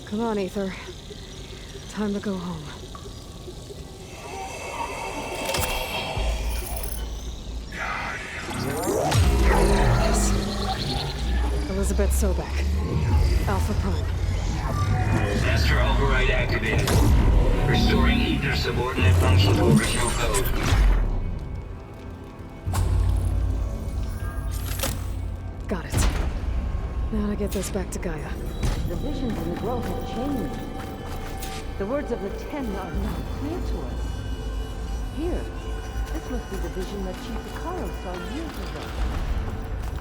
Come on, Aether. Time to go home. Yes. Elizabeth Sobek. Alpha Prime. Master override activated. Restoring Aether subordinate function to original code. Got it. Now to get this back to Gaia. The visions in the grove have changed. The words of the Ten are now clear to us. Here, this must be the vision that Chief Hikaru saw years ago.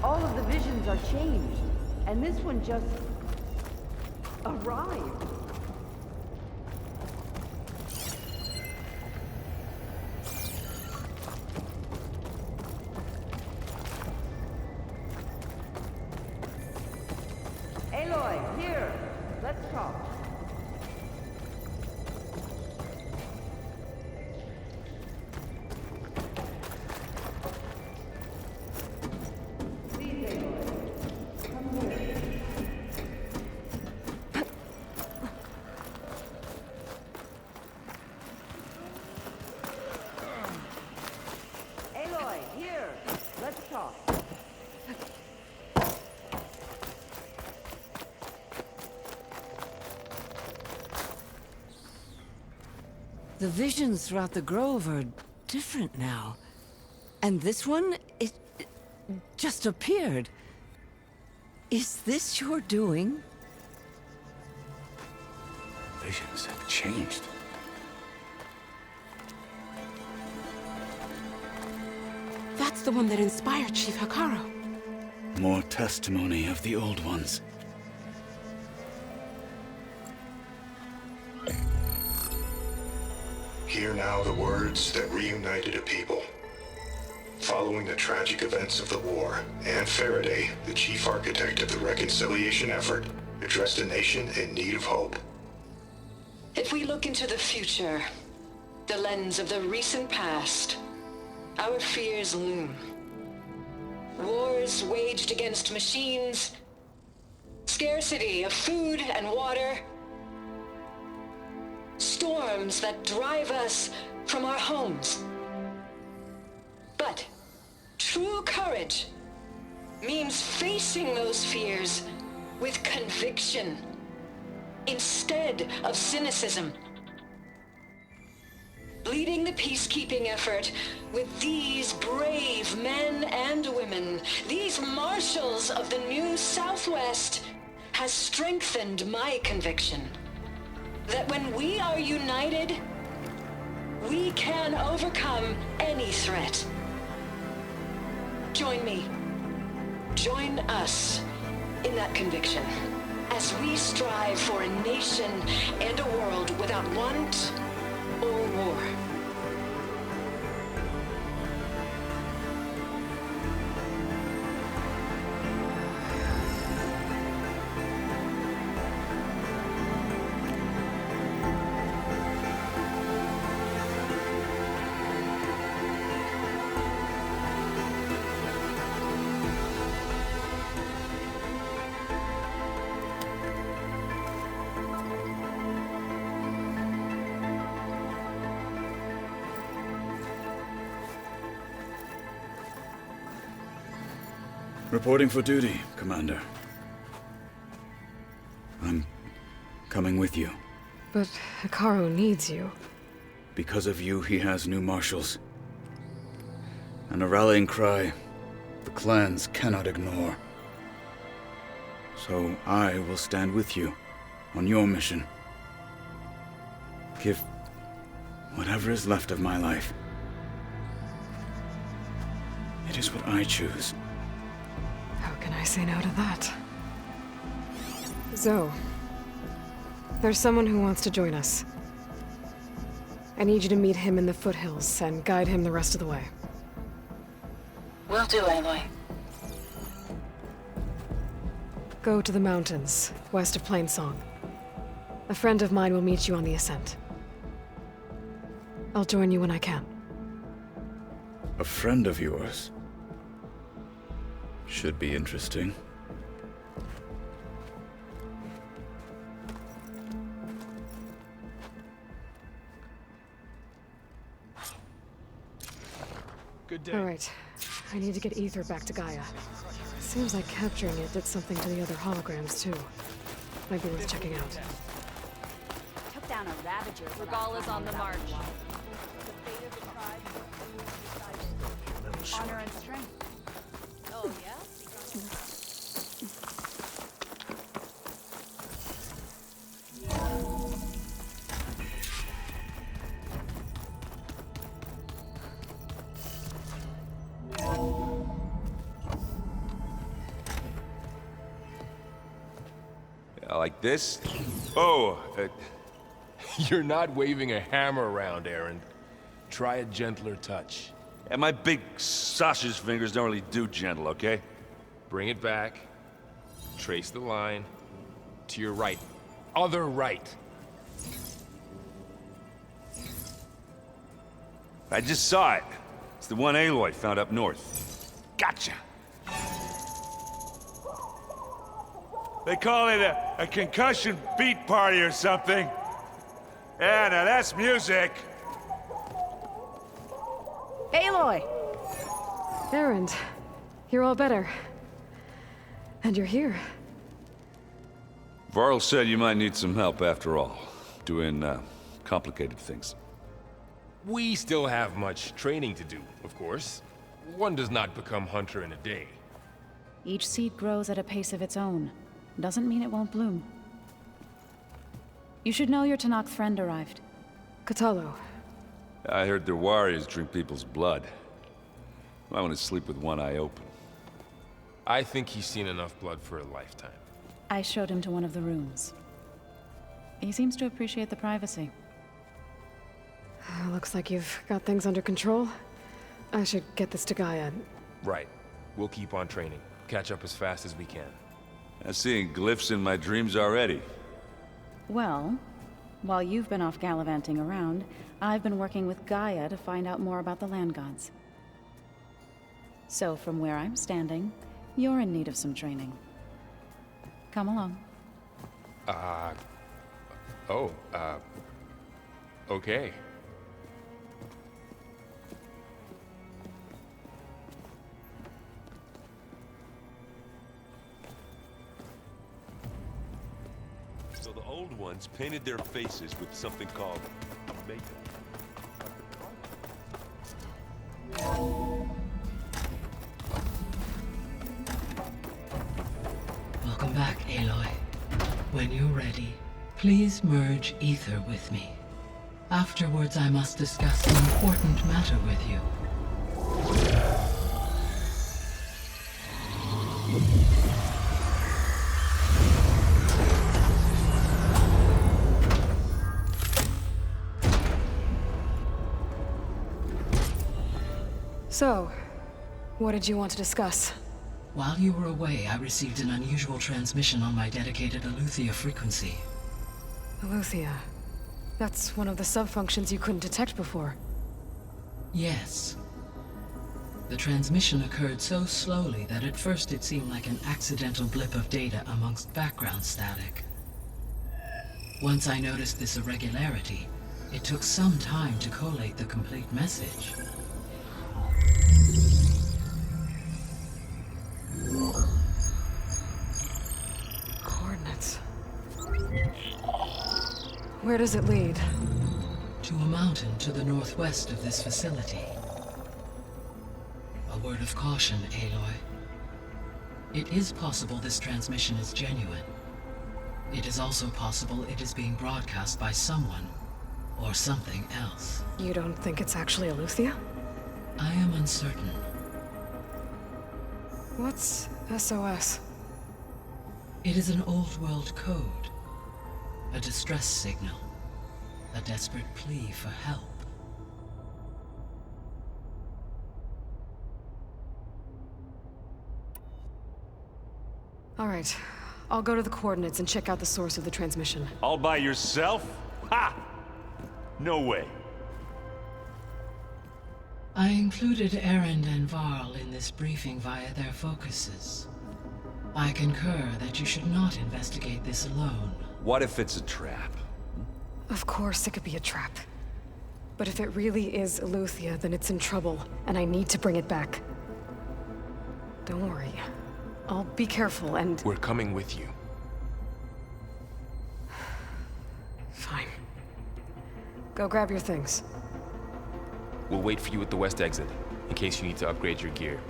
All of the visions are changed, and this one just arrived. Aloy, here. Let's talk. Please, Aloy. Come here. Aloy, here. Let's talk. The visions throughout the grove are different now. And this one, it just appeared. Is this your doing? Visions have changed. That's the one that inspired Chief Hikaru. More testimony of the old ones. Hear now the words that reunited a people. Following the tragic events of the war, Anne Faraday, the chief architect of the reconciliation effort, addressed a nation in need of hope. If we look into the future, the lens of the recent past, our fears loom. Wars waged against machines, scarcity of food and water, storms that drive us from our homes. But true courage means facing those fears with conviction instead of cynicism. Leading the peacekeeping effort with these brave men and women, these marshals of the new Southwest, has strengthened my conviction that when we are united, we can overcome any threat. Join me. Join us in that conviction as we strive for a nation and a world without want or war. Reporting for duty, Commander. I'm coming with you. But Hikaru needs you. Because of you, he has new marshals. And a rallying cry the clans cannot ignore. So I will stand with you on your mission. Give whatever is left of my life. It is what I choose. How can I say no to that? Zoe, there's someone who wants to join us. I need you to meet him in the foothills and guide him the rest of the way. Will do, Aloy. Go to the mountains, west of Plainsong. A friend of mine will meet you on the ascent. I'll join you when I can. A friend of yours? Should be interesting. Good day. All right. I need to get Ether back to Gaia. Seems like capturing it did something to the other holograms, too. Might be worth checking out. Took down a Ravager. Regala's on the march. Honor and strength. Oh, yeah? Like this? Oh, You're not waving a hammer around, Aaron. Try a gentler touch. And my big sausage fingers don't really do gentle, okay? Bring it back. Trace the line. To your right. Other right. I just saw it. It's the one Aloy found up north. Gotcha! They call it a concussion beat party or something. Yeah, now that's music. Aloy! Aaron, you're all better. And you're here. Varl said you might need some help after all. Doing, complicated things. We still have much training to do, of course. One does not become hunter in a day. Each seed grows at a pace of its own. Doesn't mean it won't bloom. You should know your Tenakth friend arrived. Kotallo. I heard their warriors drink people's blood. I want to sleep with one eye open. I think he's seen enough blood for a lifetime. I showed him to one of the rooms. He seems to appreciate the privacy. Looks like you've got things under control. I should get this to Gaia. Right. We'll keep on training. Catch up as fast as we can. I'm seeing glyphs in my dreams already. Well, while you've been off gallivanting around, I've been working with Gaia to find out more about the land gods. So from where I'm standing, you're in need of some training. Come along. Okay. So the old ones painted their faces with something called a makeup. Welcome back, Aloy. When you're ready, please merge ether with me. Afterwards, I must discuss an important matter with you. So, what did you want to discuss? While you were away, I received an unusual transmission on my dedicated Aletheia frequency. Aletheia. That's one of the sub-functions you couldn't detect before. Yes. The transmission occurred so slowly that at first it seemed like an accidental blip of data amongst background static. Once I noticed this irregularity, it took some time to collate the complete message. Coordinates. Where does it lead? To a mountain to the northwest of this facility. A word of caution, Aloy. It is possible this transmission is genuine. It is also possible it is being broadcast by someone or something else. You don't think it's actually Aletheia? I am uncertain. What's SOS? It is an old world code. A distress signal. A desperate plea for help. All right. I'll go to the coordinates and check out the source of the transmission. All by yourself? Ha! No way. I included Erend and Varl in this briefing via their focuses. I concur that you should not investigate this alone. What if it's a trap? Of course it could be a trap. But if it really is Aletheia, then it's in trouble, and I need to bring it back. Don't worry. I'll be careful and... We're coming with you. Fine. Go grab your things. We'll wait for you at the west exit, in case you need to upgrade your gear.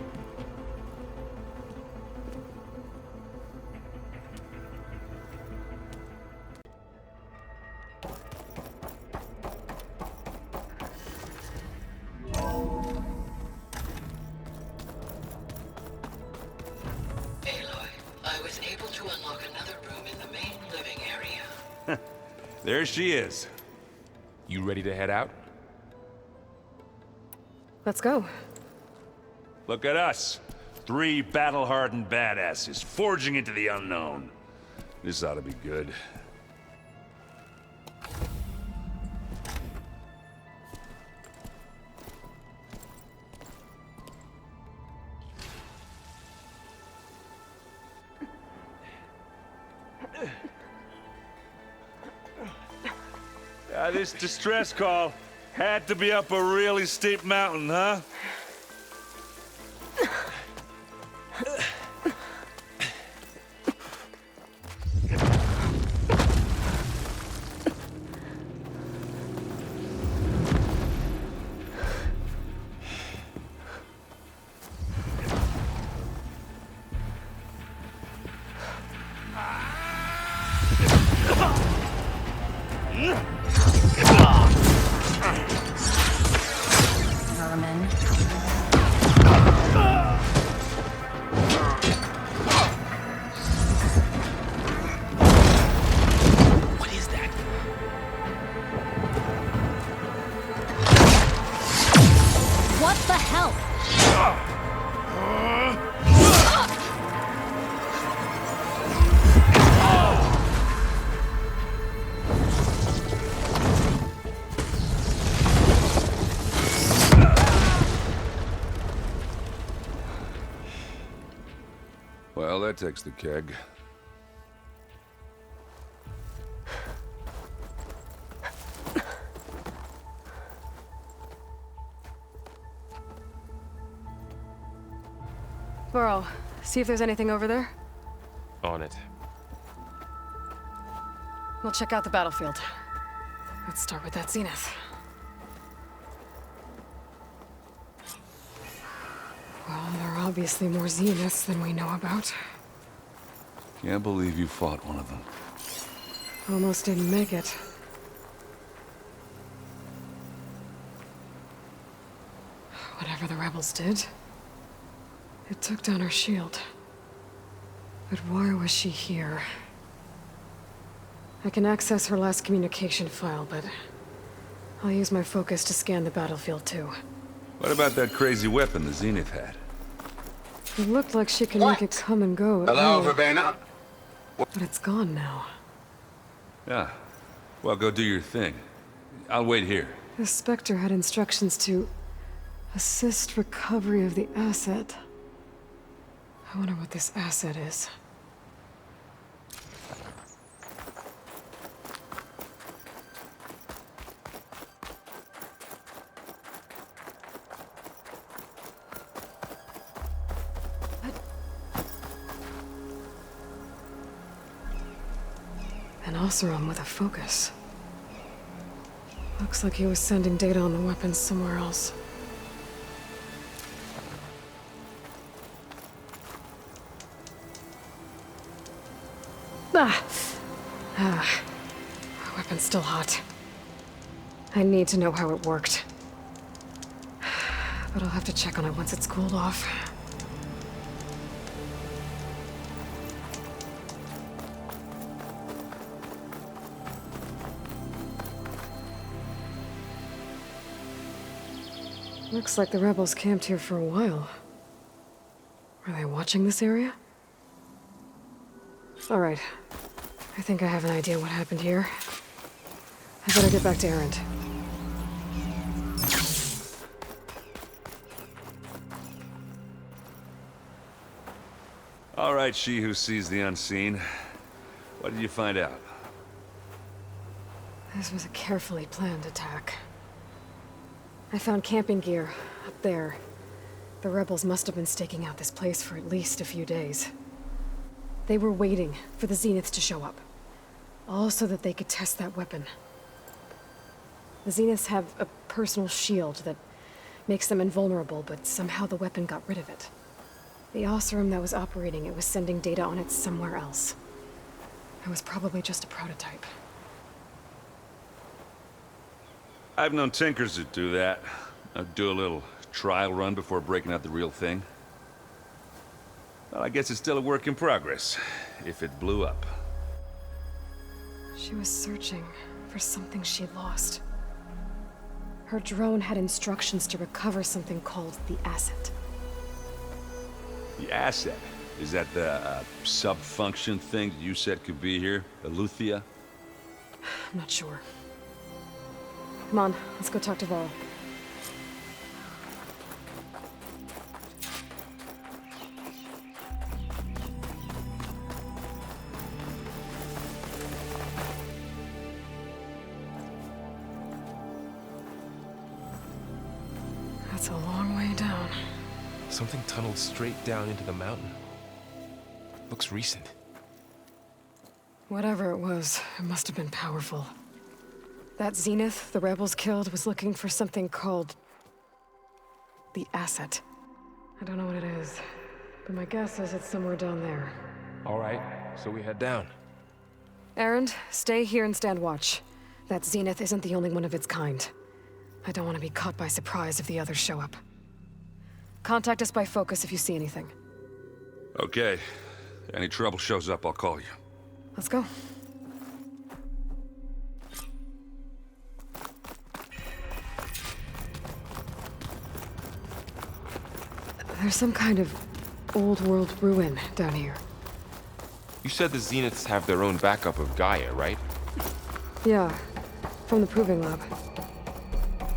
Aloy, I was able to unlock another room in the main There she is. You ready to head out? Let's go. Look at us. 3 battle-hardened badasses forging into the unknown. This ought to be good. This distress call had to be up a really steep mountain, huh? Vermin. What is that? What the hell? Well, that takes the keg. Burrow, see if there's anything over there. On it. We'll check out the battlefield. Let's start with that zenith. Well, there are obviously more zeniths than we know about. Can't believe you fought one of them. Almost didn't make it. Whatever the rebels did, it took down her shield. But why was she here? I can access her last communication file, but I'll use my focus to scan the battlefield too. What about that crazy weapon the Zenith had? It looked like she could make it come and go at Hello, will. Verbena? But it's gone now. Yeah. Well, go do your thing. I'll wait here. The Spectre had instructions to assist recovery of the asset. I wonder what this asset is. An Oseram with a focus. Looks like he was sending data on the weapons somewhere else. Our weapon's still hot. I need to know how it worked. But I'll have to check on it once it's cooled off. Looks like the rebels camped here for a while. Were they watching this area? All right. I think I have an idea what happened here. I better get back to Erend. All right, she who sees the unseen. What did you find out? This was a carefully planned attack. I found camping gear up there. The rebels must have been staking out this place for at least a few days. They were waiting for the Zeniths to show up. All so that they could test that weapon. The Zeniths have a personal shield that makes them invulnerable, but somehow the weapon got rid of it. The Oseram that was operating it was sending data on it somewhere else. It was probably just a prototype. I've known tinkers that do that. I'd do a little trial run before breaking out the real thing. Well, I guess it's still a work in progress, if it blew up. She was searching for something she'd lost. Her drone had instructions to recover something called the asset. The asset? Is that the sub-function thing that you said could be here? Eleuthia? I'm not sure. Come on, let's go talk to Varl. That's a long way down. Something tunneled straight down into the mountain. Looks recent. Whatever it was, it must have been powerful. That Zenith the rebels killed was looking for something called the asset. I don't know what it is, but my guess is it's somewhere down there. All right, so we head down. Erend, stay here and stand watch. That Zenith isn't the only one of its kind. I don't want to be caught by surprise if the others show up. Contact us by focus if you see anything. Okay. Any trouble shows up, I'll call you. Let's go. There's some kind of old-world ruin down here. You said the Zeniths have their own backup of Gaia, right? Yeah, from the Proving Lab.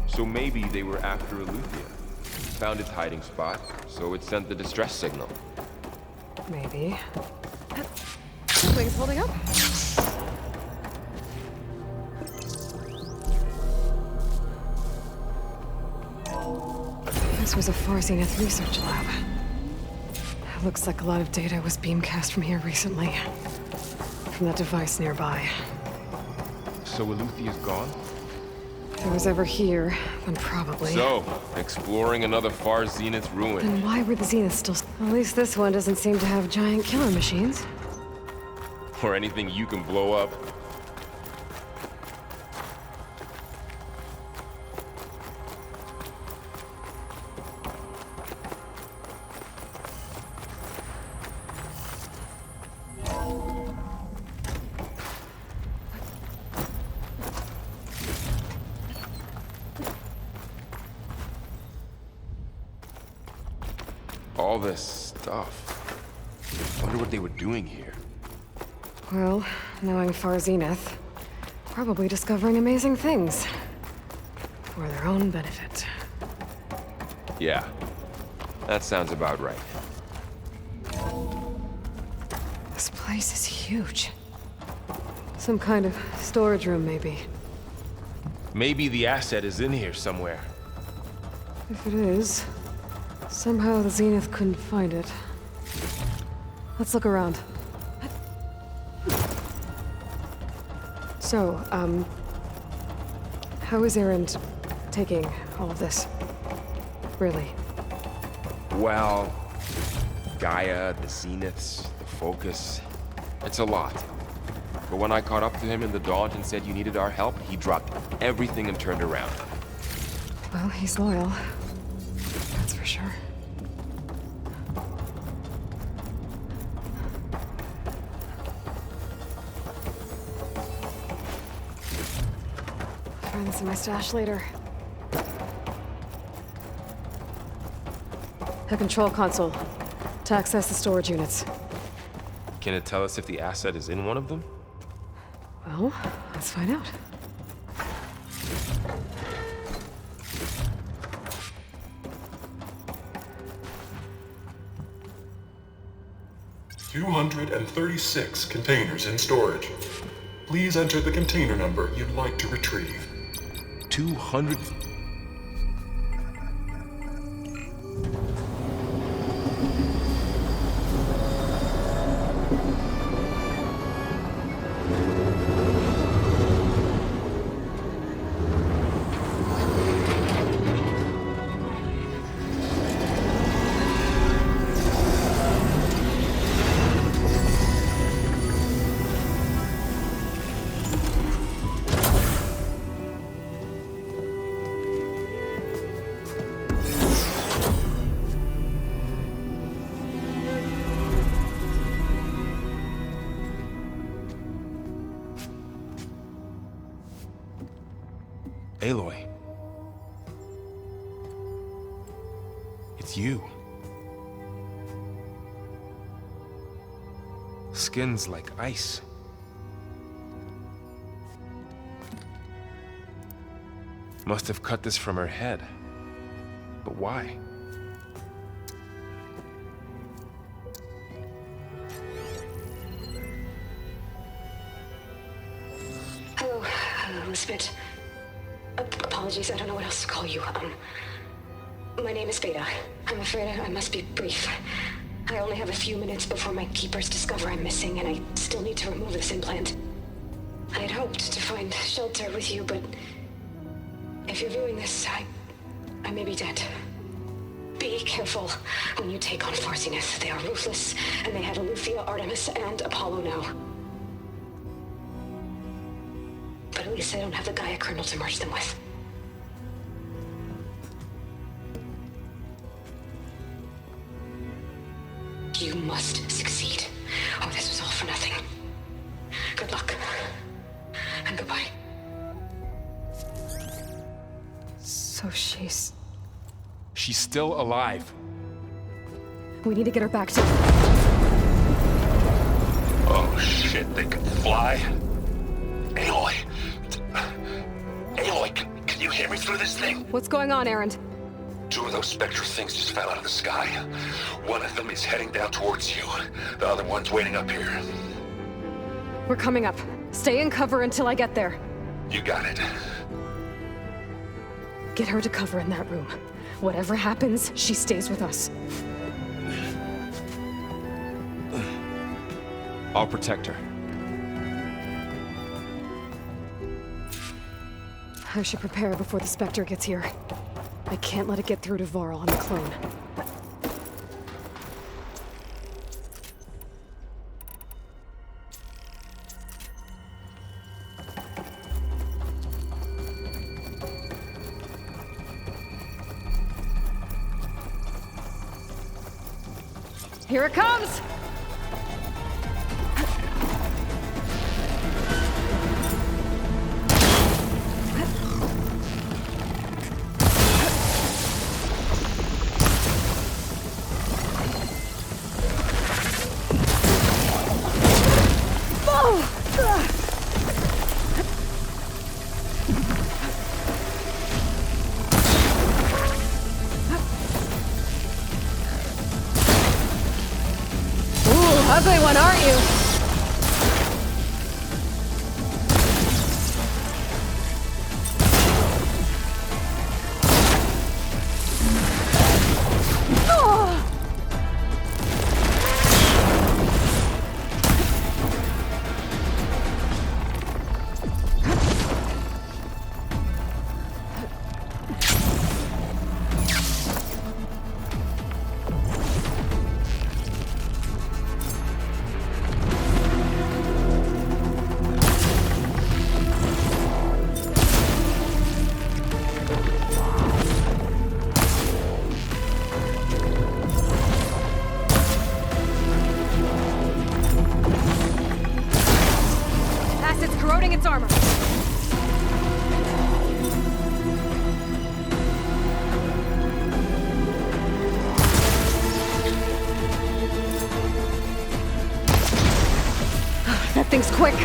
So maybe they were after Eleuthia. Found its hiding spot, so it sent the distress signal. Maybe. Something's holding up. This was a Far Zenith research lab. Looks like a lot of data was beamcast from here recently. From that device nearby. So Eleuthia's gone? If it was ever here, then probably. So, exploring another Far Zenith ruin. Then why were the Zeniths still... At least this one doesn't seem to have giant killer machines. Or anything you can blow up. All this stuff. Wonder what they were doing here. Well, knowing Far Zenith, probably discovering amazing things. For their own benefit. Yeah, that sounds about right. This place is huge. Some kind of storage room, maybe. Maybe the asset is in here somewhere. If it is, somehow the Zenith couldn't find it. Let's look around. So, how is Erend taking all of this? Really? Well, Gaia, the Zeniths, the Focus. It's a lot. But when I caught up to him in the Daunt and said you needed our help, he dropped everything and turned around. Well, he's loyal. That's for sure. Find this in my stash later. A control console to access the storage units. Can it tell us if the asset is in one of them? Well, let's find out. $236 containers in storage. Please enter the container number you'd like to retrieve. 200? Aloy. It's you. Skin's like ice. Must have cut this from her head. But why? Hello, Elizabeth. Apologies, I don't know what else to call you. My name is Veda. I'm afraid I must be brief. I only have a few minutes before my keepers discover I'm missing, and I still need to remove this implant. I had hoped to find shelter with you, but if you're viewing this, I may be dead. Be careful when you take on Farsineth. They are ruthless, and they have Aletheia, Artemis, and Apollo now. But at least I don't have the Gaia kernel to merge them with. You must succeed, or this was all for nothing. Good luck, and goodbye. So she's still alive. We need to get her back to... Oh shit, they can fly? Aloy! Aloy, can you hear me through this thing? What's going on, Erend? 2 of those Spectre things just fell out of the sky. One of them is heading down towards you. The other one's waiting up here. We're coming up. Stay in cover until I get there. You got it. Get her to cover in that room. Whatever happens, she stays with us. I'll protect her. I should prepare before the Spectre gets here. I can't let it get through to Varl on the clone. Here it comes! Ugly one, aren't you? Corroding its armor. That thing's quick.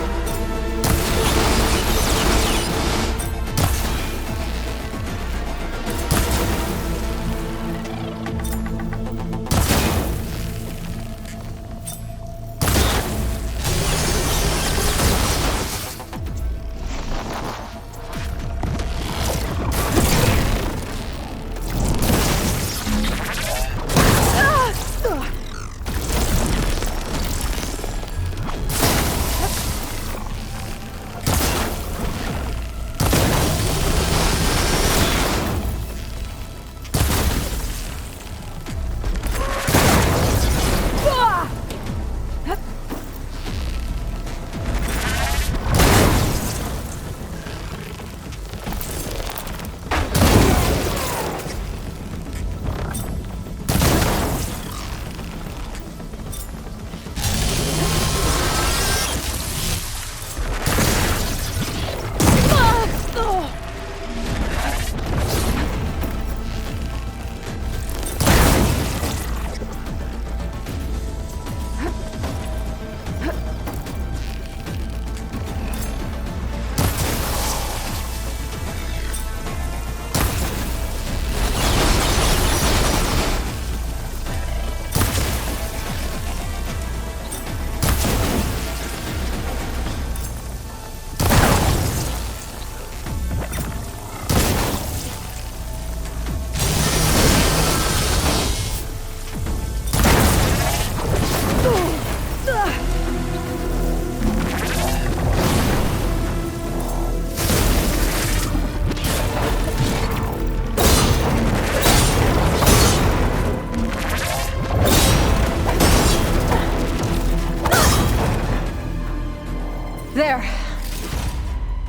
There.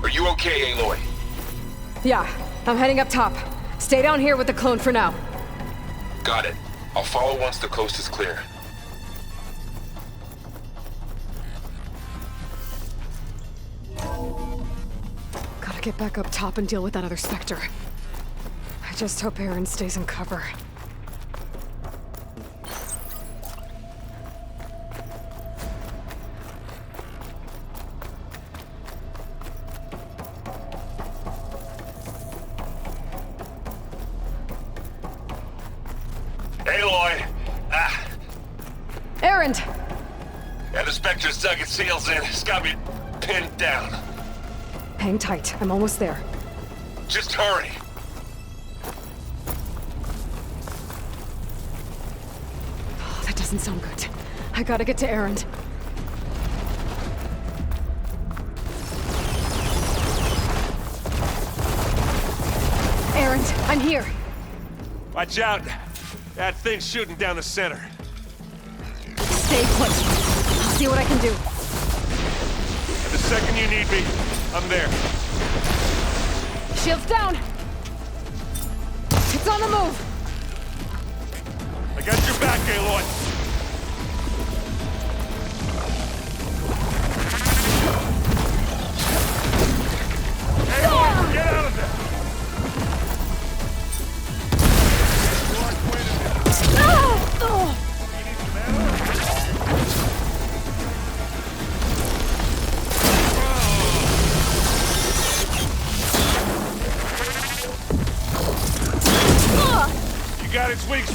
Are you okay, Aloy? Yeah, I'm heading up top. Stay down here with the clone for now. Got it. I'll follow once the coast is clear. Gotta get back up top and deal with that other Spectre. I just hope Aaron stays in cover. Aloy! Aaron! Yeah, the Spectre's dug its heels in. It's got me pinned down. Hang tight. I'm almost there. Just hurry. Oh, that doesn't sound good. I gotta get to Aaron. Aaron, I'm here. Watch out. That thing's shooting down the center. Stay put. I'll see what I can do. And the second you need me, I'm there. Shields down! It's on the move! I got your back, Aloy. Aloy, get out of there! You got its weak.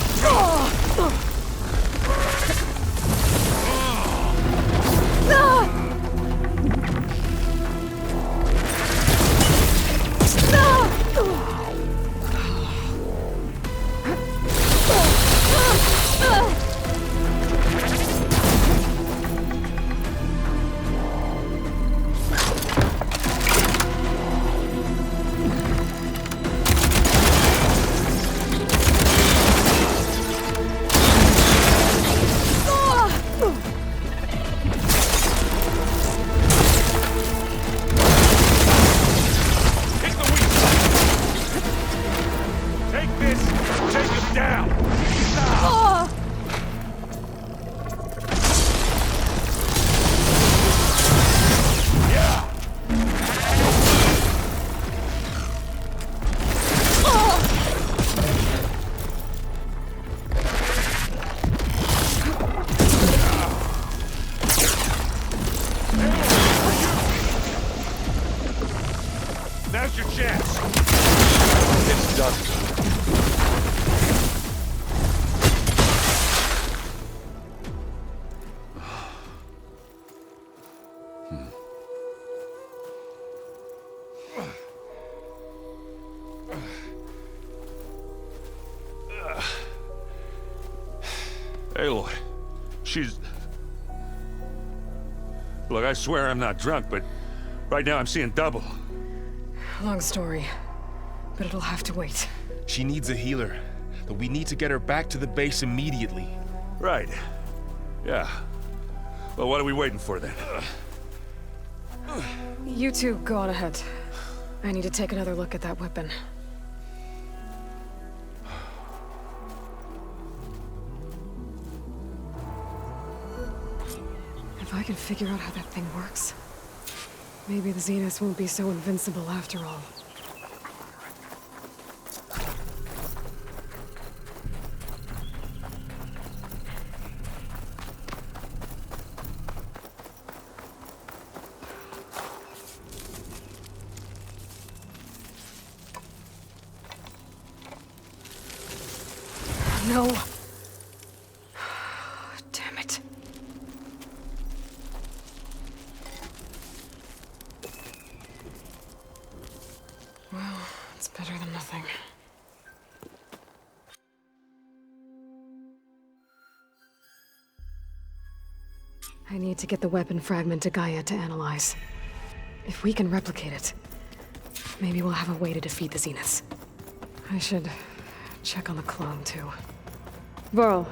Now's your chance. It's done. Aloy, she's... Look, I swear I'm not drunk, but right now I'm seeing double. Long story, but it'll have to wait. She needs a healer, but we need to get her back to the base immediately. Right. Yeah. Well, what are we waiting for then? You two go on ahead. I need to take another look at that weapon. If I can figure out how that thing works, maybe the Zeniths won't be so invincible after all. No. Damn it. Well, it's better than nothing. I need to get the weapon fragment to Gaia to analyze. If we can replicate it, maybe we'll have a way to defeat the Zeniths. I should check on the clone, too. Varl,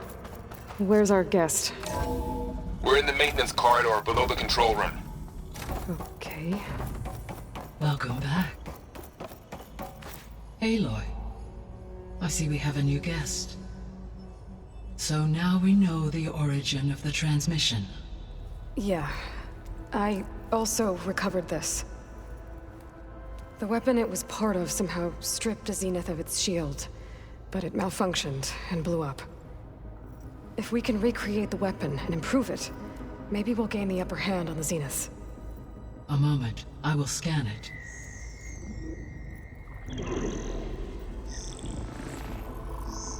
where's our guest? We're in the maintenance corridor below the control room. Okay. Welcome back. Aloy, I see we have a new guest. So now we know the origin of the transmission. Yeah. I also recovered this. The weapon it was part of somehow stripped Zenith of its shield, but it malfunctioned and blew up. If we can recreate the weapon and improve it, maybe we'll gain the upper hand on the Zeniths. A moment, I will scan it.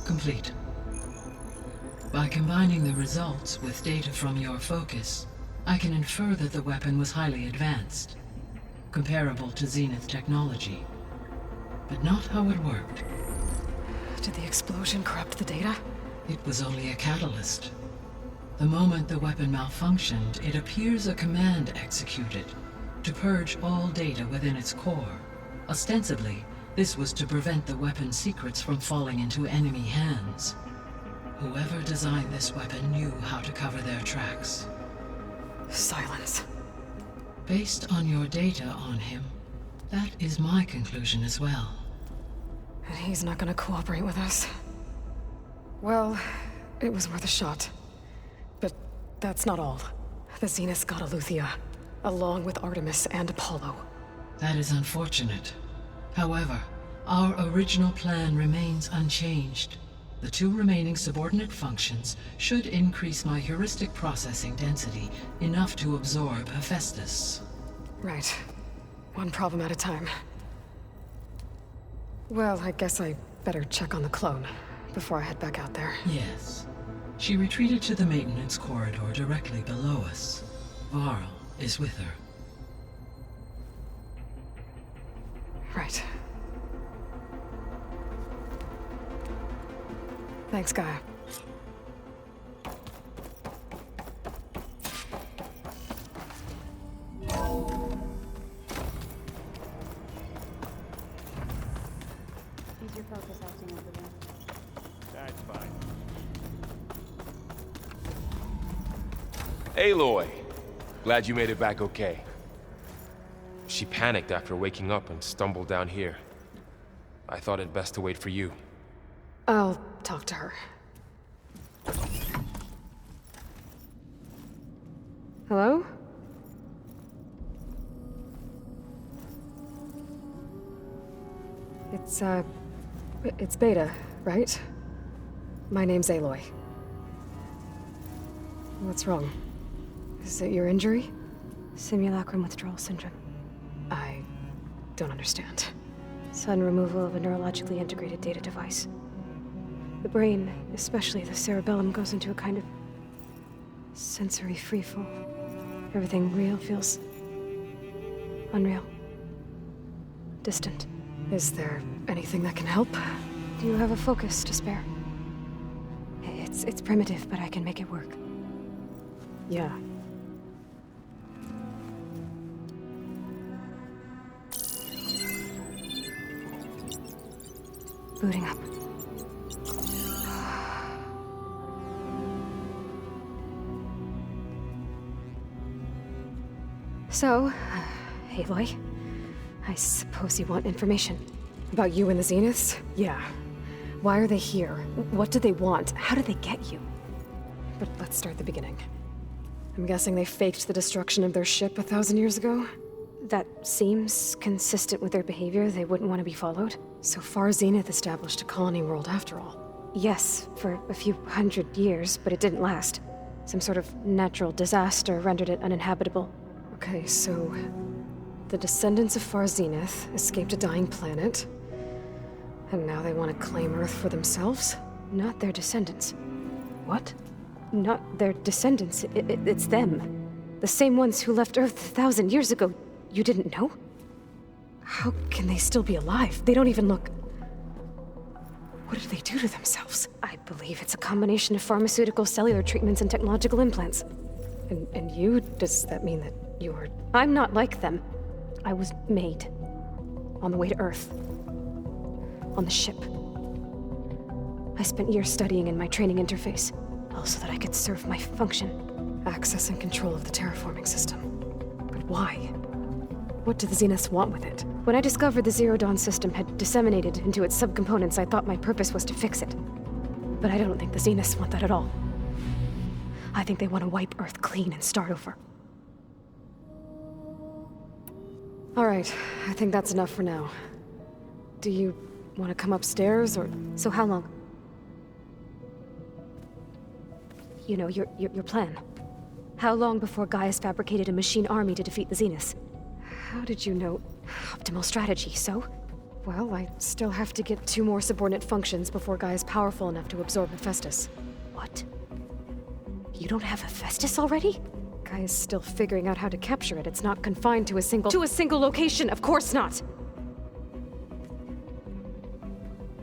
Complete. By combining the results with data from your focus, I can infer that the weapon was highly advanced, comparable to Zenith technology, but not how it worked. Did the explosion corrupt the data? It was only a catalyst. The moment the weapon malfunctioned, it appears a command executed to purge all data within its core. Ostensibly, this was to prevent the weapon's secrets from falling into enemy hands. Whoever designed this weapon knew how to cover their tracks. Silence. Based on your data on him, that is my conclusion as well. And he's not gonna cooperate with us. Well, it was worth a shot. But that's not all. The Zeniths got Aletheia, along with Artemis and Apollo. That is unfortunate. However, our original plan remains unchanged. The two remaining subordinate functions should increase my heuristic processing density enough to absorb Hephaestus. Right. One problem at a time. Well, I guess I better check on the clone before I head back out there. Yes. She retreated to the maintenance corridor directly below us. Varl is with her. Right. Thanks, Gaia. Use your focus acting over there. That's fine. Aloy! Glad you made it back okay. She panicked after waking up and stumbled down here. I thought it best to wait for you. I'll talk to her. Hello? It's Beta, right? My name's Aloy. What's wrong? Is it your injury? Simulacrum withdrawal syndrome. I don't understand. Sudden removal of a neurologically integrated data device. The brain, especially the cerebellum, goes into a kind of sensory freefall. Everything real feels unreal. Distant. Is there anything that can help? Do you have a focus to spare? It's primitive, but I can make it work. Yeah. Booting up. So, Aloy, I suppose you want information. About you and the Zeniths? Yeah. Why are they here? What do they want? How did they get you? But let's start at the beginning. I'm guessing they faked the destruction of their ship 1,000 years ago? That seems consistent with their behavior. They wouldn't want to be followed. So far, Zenith established a colony world after all. Yes, for a few hundred years, but it didn't last. Some sort of natural disaster rendered it uninhabitable. Okay, so the descendants of Far Zenith escaped a dying planet, and now they want to claim Earth for themselves? Not their descendants. What? Not their descendants. It's them. The same ones who left Earth 1,000 years ago. You didn't know? How can they still be alive? They don't even look... What did they do to themselves? I believe it's a combination of pharmaceutical, cellular treatments, and technological implants. And you? Does that mean that you're... I'm not like them. I was made. On the way to Earth. On the ship. I spent years studying in my training interface, all so that I could serve my function. Access and control of the terraforming system. But why? What do the Zeniths want with it? When I discovered the Zero Dawn system had disseminated into its subcomponents, I thought my purpose was to fix it. But I don't think the Zeniths want that at all. I think they want to wipe Earth clean and start over. All right, I think that's enough for now. Do you want to come upstairs, or... So how long? You know, your plan. How long before Gaius fabricated a machine army to defeat the Zeniths? How did you know? Optimal strategy, so? Well, I still have to get 2 more subordinate functions before Gaia's powerful enough to absorb Hephaestus. What? You don't have Hephaestus already? Gaia's still figuring out how to capture it. It's not confined to a single... To a single location, of course not!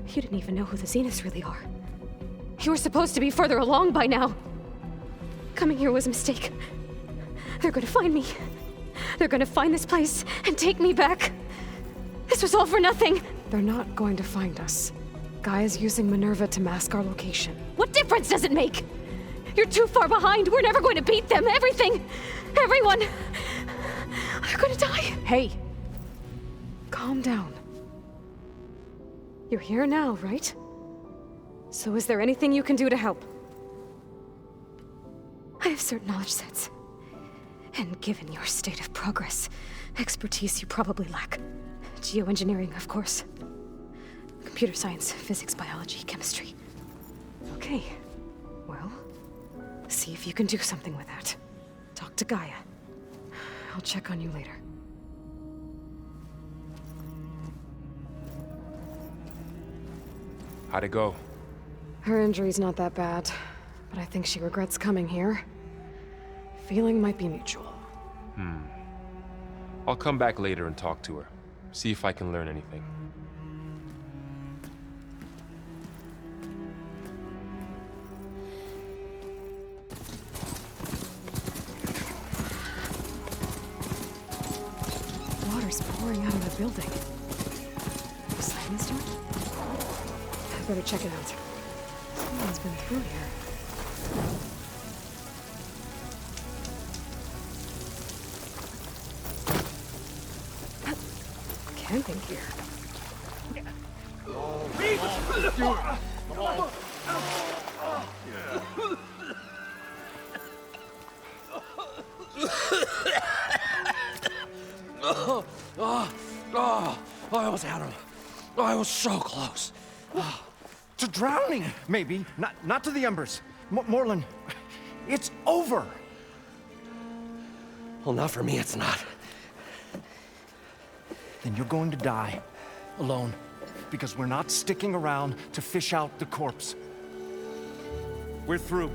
You didn't even know who the Zeniths really are. You were supposed to be further along by now. Coming here was a mistake. They're gonna find me. They're gonna find this place and take me back. This was all for nothing. They're not going to find us. Gaia's using Minerva to mask our location. What difference does it make? You're too far behind. We're never going to beat them. Everything, everyone, they're gonna die. Hey, calm down. You're here now, right? So is there anything you can do to help? I have certain knowledge sets. And given your state of progress, expertise you probably lack. Geoengineering, of course. Computer science, physics, biology, chemistry. Okay, well, see if you can do something with that. Talk to Gaia. I'll check on you later. How'd it go? Her injury's not that bad, but I think she regrets coming here. Feeling might be mutual. I'll come back later and talk to her. See if I can learn anything. Water's pouring out of the building. Sliding this door? I better check it out. Someone's been through here. Camping gear. I almost had him. I was so close. To drowning, maybe. Not to the embers. Morlun, it's over. Well, not for me, it's not. Then you're going to die. Alone. Because we're not sticking around to fish out the corpse. We're through.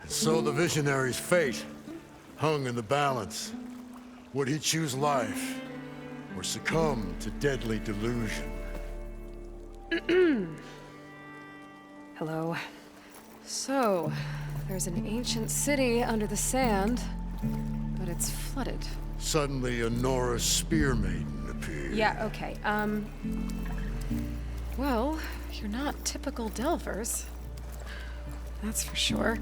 So the visionary's fate hung in the balance. Would he choose life or succumb to deadly delusion? Hello. So, there's an ancient city under the sand, but it's flooded. Suddenly, a Nora spear maiden appeared. Yeah, okay. Well, you're not typical Delvers. That's for sure.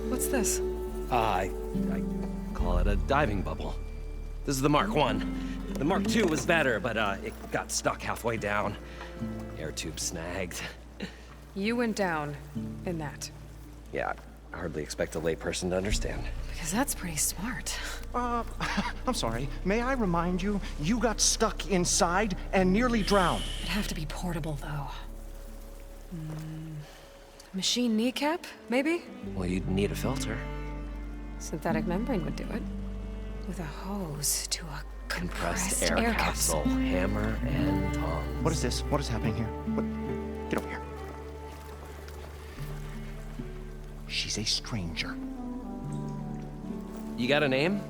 What's this? I call it a diving bubble. This is the Mark 1. The Mark 2 was better, but it got stuck halfway down. Air tube snagged. You went down in that. Yeah, I hardly expect a layperson to understand. Because that's pretty smart. I'm sorry. May I remind you, you got stuck inside and nearly drowned. It'd have to be portable, though. Machine kneecap, maybe? Well, you'd need a filter. Synthetic membrane would do it. With a hose to a Compressed air capsule. Hammer and tongs. What is this? What is happening here? What? Get over here. She's a stranger. You got a name?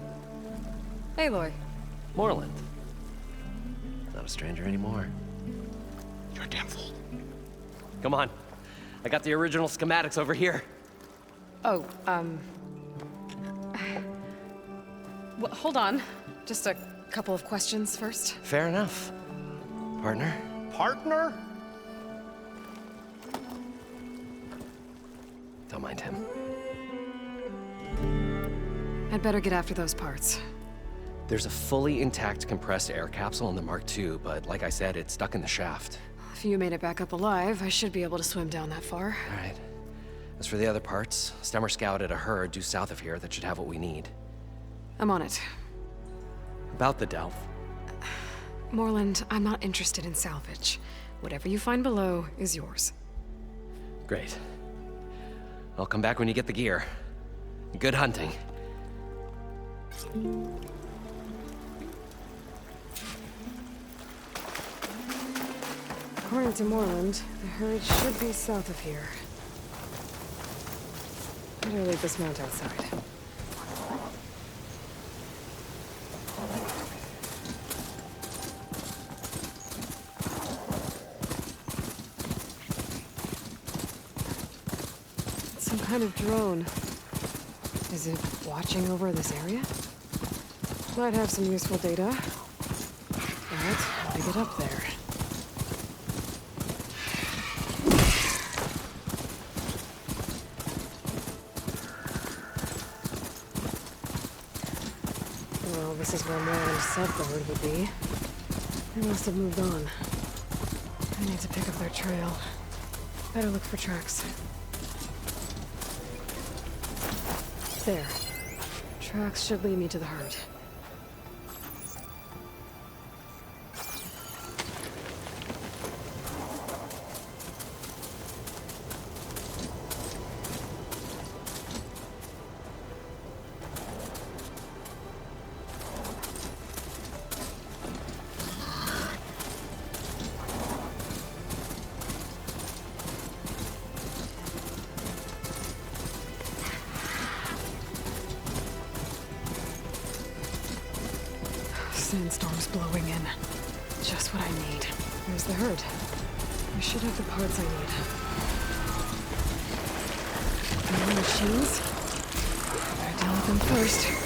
Aloy. Moreland. Not a stranger anymore. You're a damn fool. Come on. I got the original schematics over here. Oh, well, hold on. Just a couple of questions first. Fair enough. partner. Partner? Don't mind him. I'd better get after those parts. There's a fully intact compressed air capsule in the Mark II, but like I said, it's stuck in the shaft. If you made it back up alive, I should be able to swim down that far. All right. As for the other parts, Stemmer scouted a herd due south of here that should have what we need. I'm on it. About the Delph. Moreland, I'm not interested in salvage. Whatever you find below is yours. Great. I'll come back when you get the gear. Good hunting. According to Moreland, the herd should be south of here. Better leave this mount outside. It's some kind of drone. Is it watching over this area? Might have some useful data. But how to get up there? Well, this is where Moreland said the herd would be. They must have moved on. I need to pick up their trail. Better look for tracks. There. Tracks should lead me to the herd. Sandstorm's blowing in. Just what I need. There's the herd. I should have the parts I need. More machines? Better deal with them first.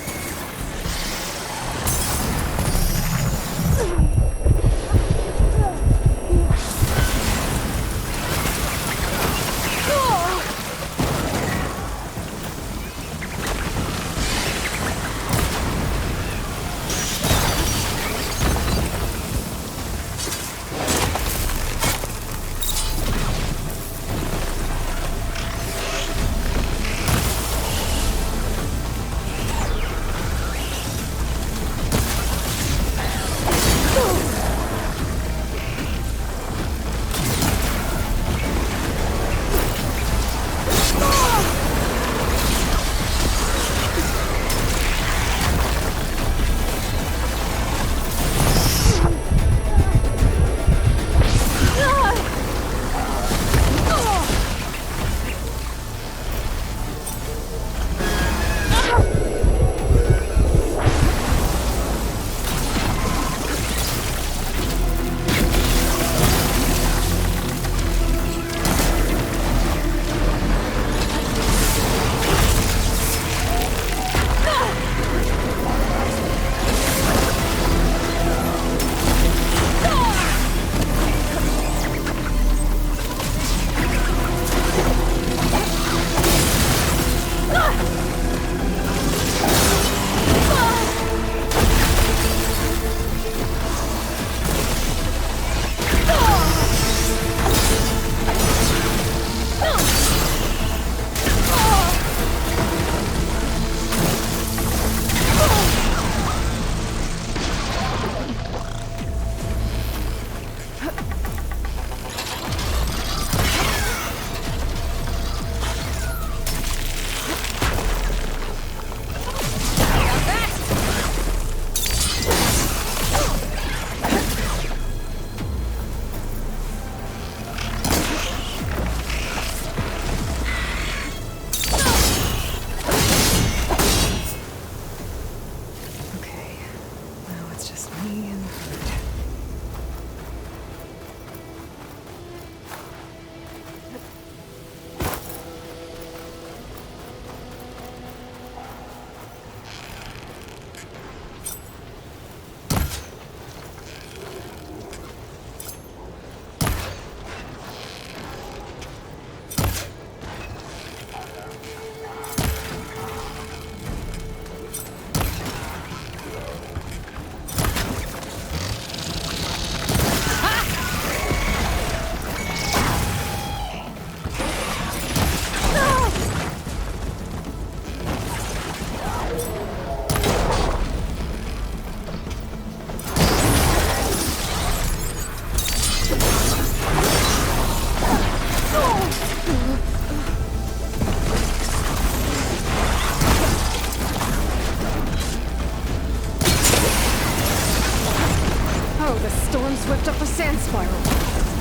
storms whipped up a sand spiral.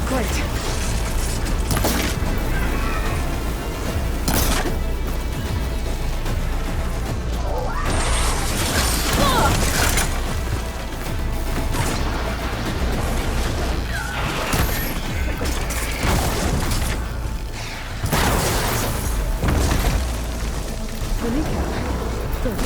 Great. The kneecap. Good.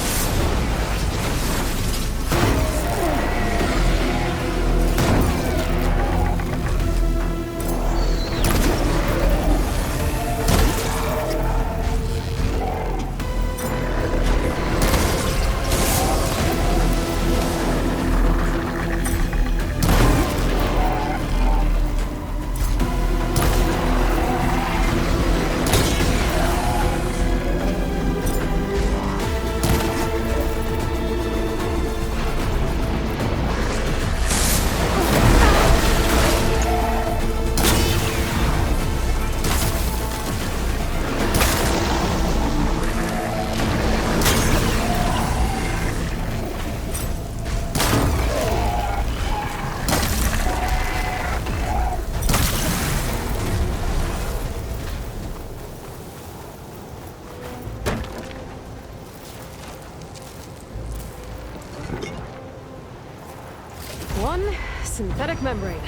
One synthetic membrane.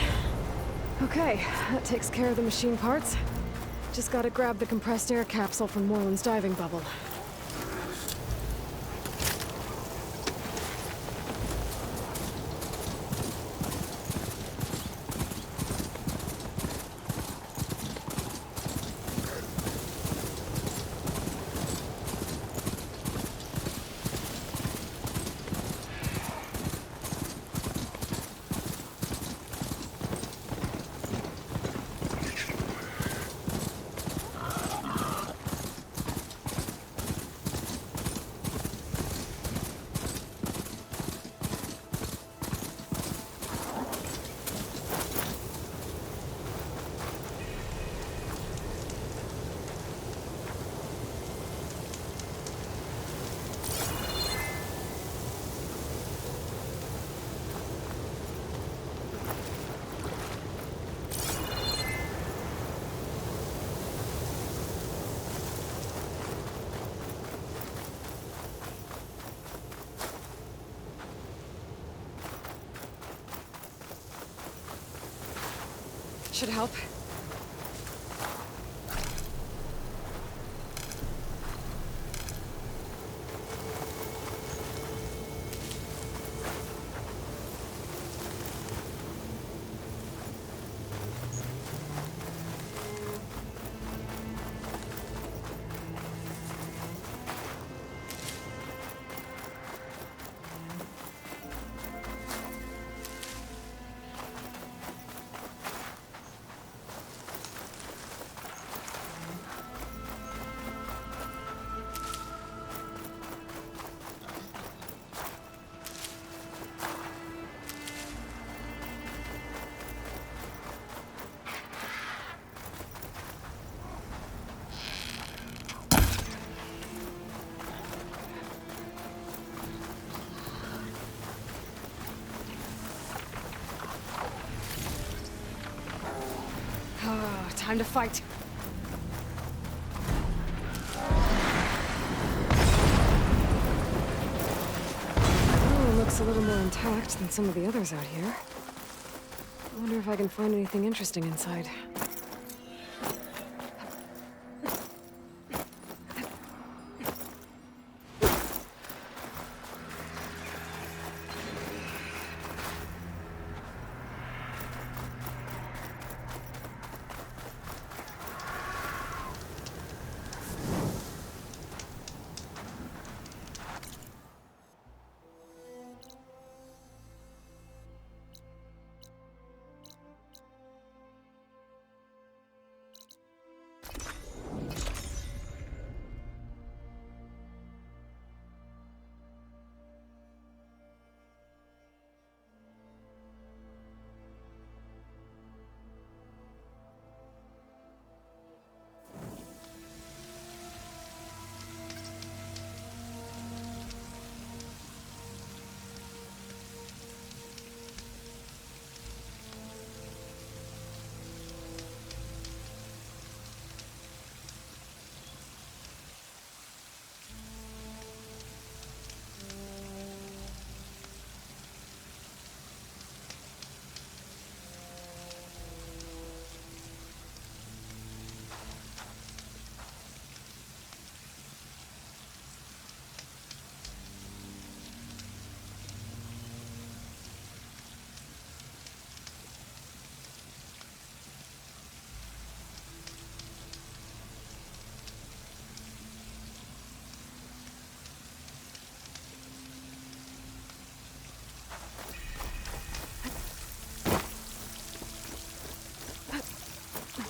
Okay, that takes care of the machine parts. Just gotta grab the compressed air capsule from Moreland's diving bubble. Should help. Time to fight. Oh, looks a little more intact than some of the others out here. I wonder if I can find anything interesting inside.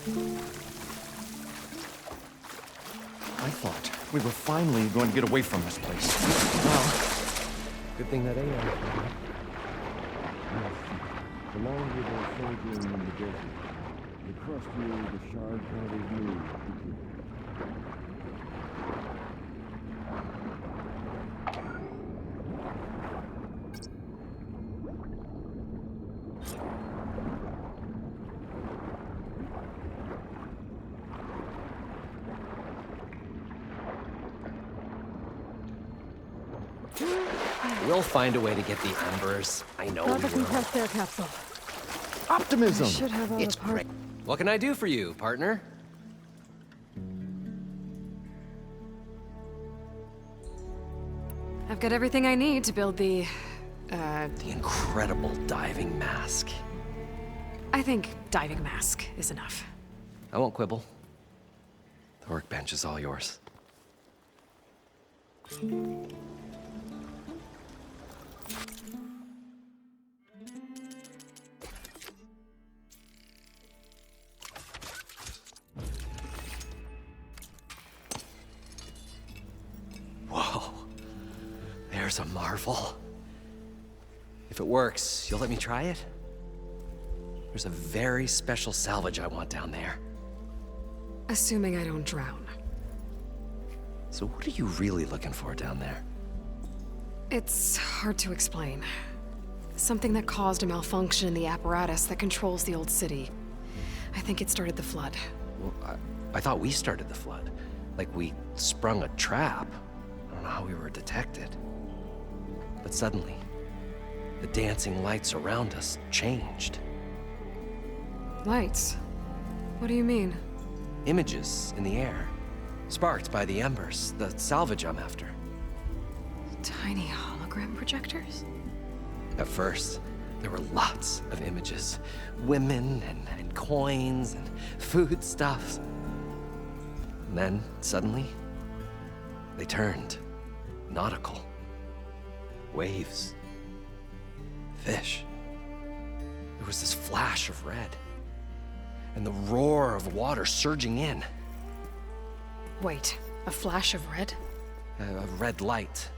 I thought we were finally going to get away from this place. Well, good thing that AI. The longer they're soldiering in the desert, the crustier the shard powder's moves became. We'll find a way to get the embers. I know Not we the will. compressed air capsule. Optimism! I should have all It's the parts. great. What can I do for you, partner? I've got everything I need to build the incredible diving mask. I think diving mask is enough. I won't quibble. The workbench is all yours. Whoa. There's a marvel. If it works, you'll let me try it? There's a very special salvage I want down there. Assuming I don't drown. So what are you really looking for down there? It's hard to explain. Something that caused a malfunction in the apparatus that controls the old city. I think it started the flood. Well, I thought we started the flood. Like we sprung a trap. I don't know how we were detected. But suddenly, the dancing lights around us changed. Lights? What do you mean? Images in the air, sparked by the embers, the salvage I'm after. Tiny hologram projectors? At first, there were lots of images. Women and coins and foodstuffs. And then, suddenly, they turned nautical. Waves. Fish. There was this flash of red. And the roar of water surging in. Wait, a flash of red? A red light.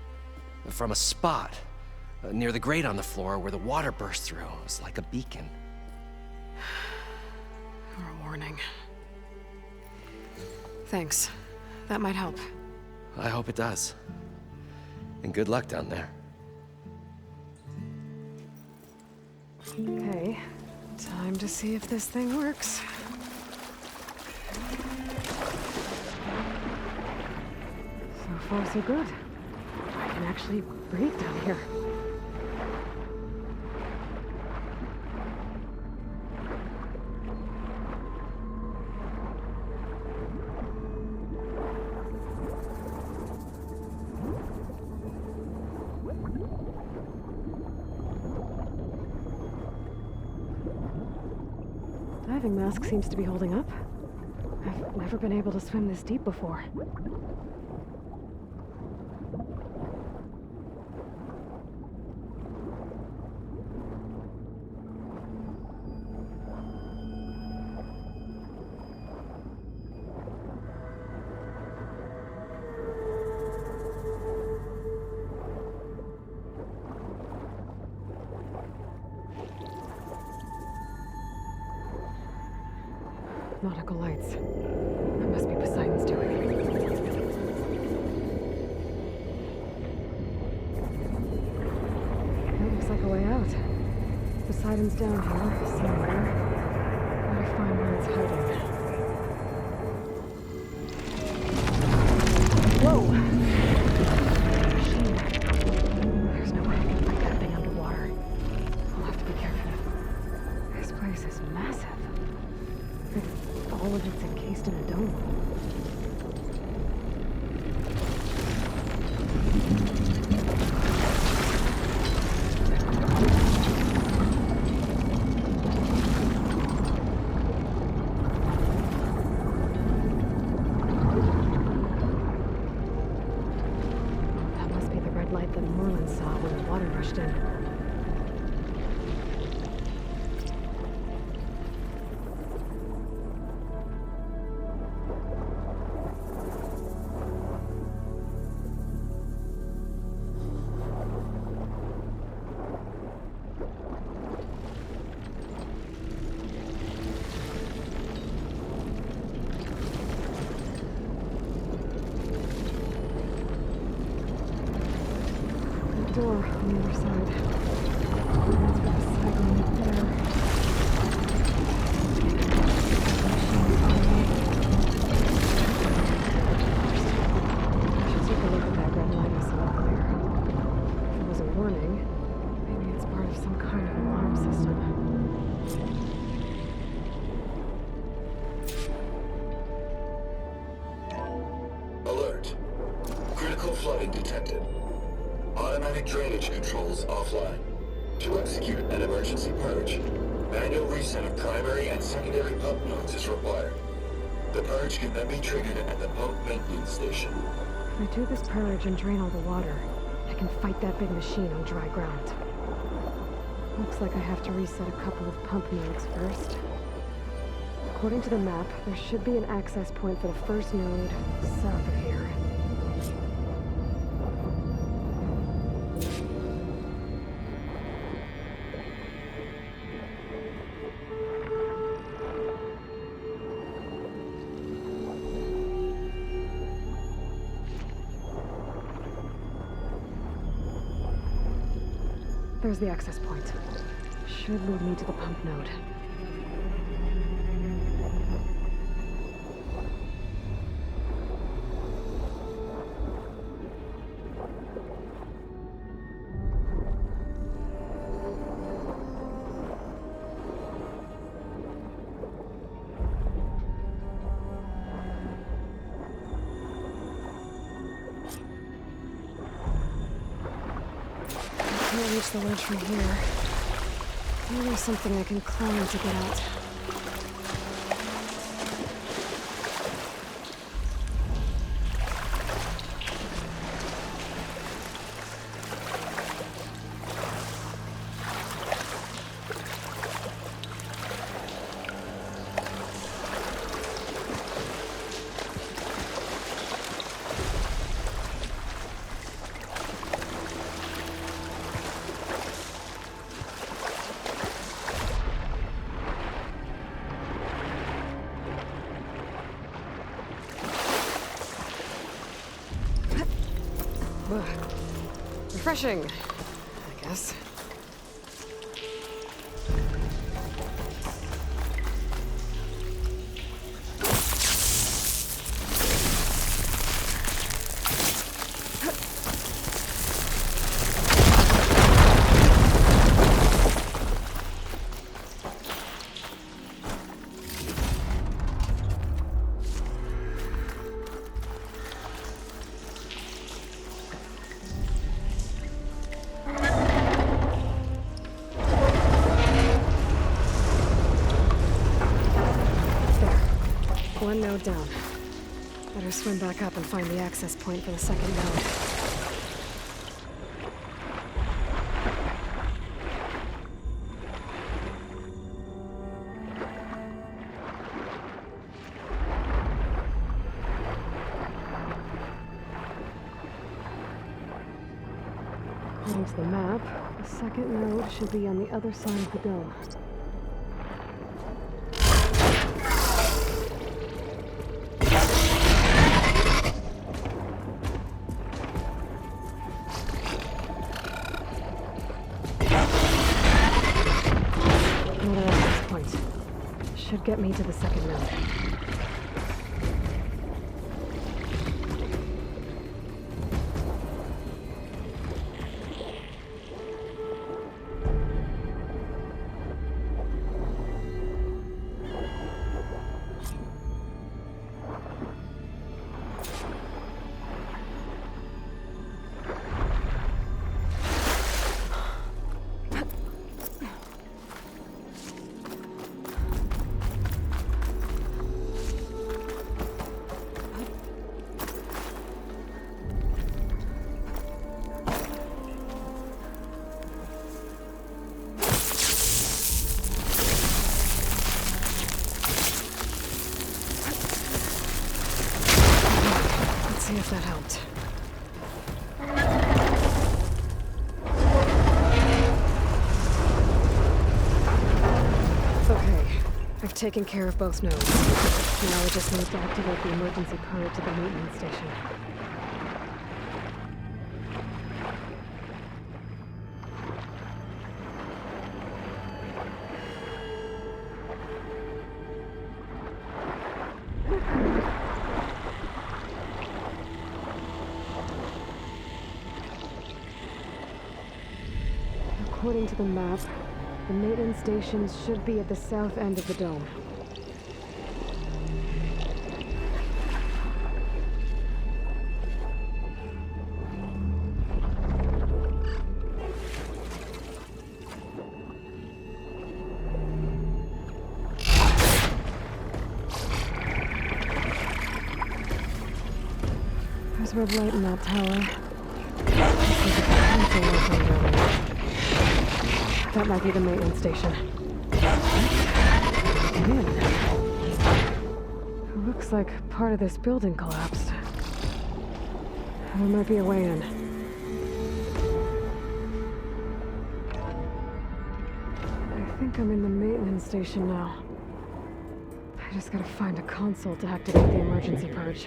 From a spot near the grate on the floor where the water burst through. It was like a beacon. Or a warning. Thanks. That might help. I hope it does. And good luck down there. Okay. Time to see if this thing works. So far, so good. I can actually breathe down here. Diving mask seems to be holding up. I've never been able to swim this deep before. Nautical lights. That must be Poseidon's doing. That looks like a way out. Poseidon's down here, somewhere. Gotta find where it's hiding. Whoa! Machine. There's no way I can fight that thing underwater. I'll have to be careful. This place is massive. All of it's encased in a dome. That must be the red light that Moreland saw when the water rushed in. Critical flooding detected. Automatic drainage controls offline. To execute an emergency purge, manual reset of primary and secondary pump nodes is required. The purge can then be triggered at the pump maintenance station. If I do this purge and drain all the water, I can fight that big machine on dry ground. Looks like I have to reset a couple of pump nodes first. According to the map, there should be an access point for the first node south of here. There's the access point. Should lead me to the pump node. Can't reach the ledge from here. Maybe something I can climb to get out. Refreshing, I guess. One node down. Better swim back up and find the access point for the second node. According to the map, the second node should be on the other side of the dome. Should get me to the second node. See if that helped. Okay, I've taken care of both nodes. Now I just need to activate the emergency purge to the maintenance station. According to the map, the maintenance stations should be at the south end of the dome. red light in that tower. That might be the maintenance station. Looks like part of this building collapsed. There might be a way in. I think I'm in the maintenance station now. I just gotta find a console to activate the emergency purge.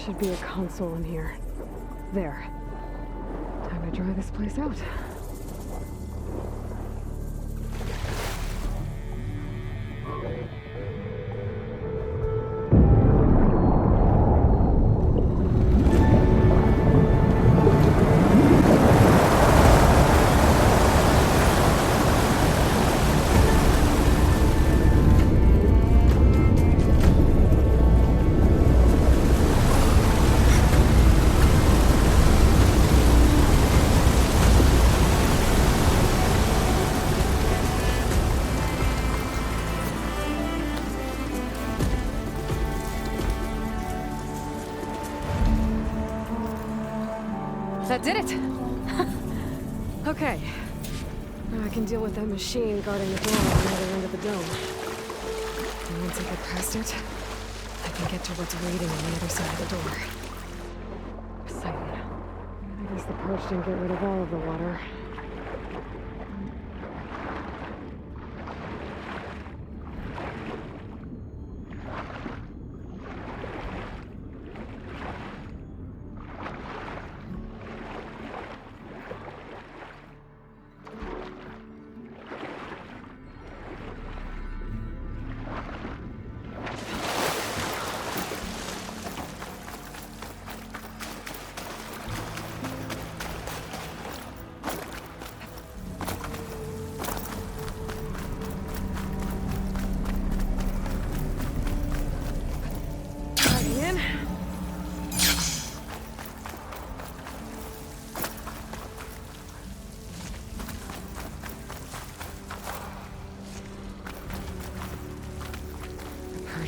Should be a console in here. There. Time to dry this place out. That did it! Okay. Now I can deal with that machine guarding the door on the other end of the dome. And once I get past it, I can get to what's waiting on the other side of the door. Poseidon. I guess the purge didn't get rid of all of the water.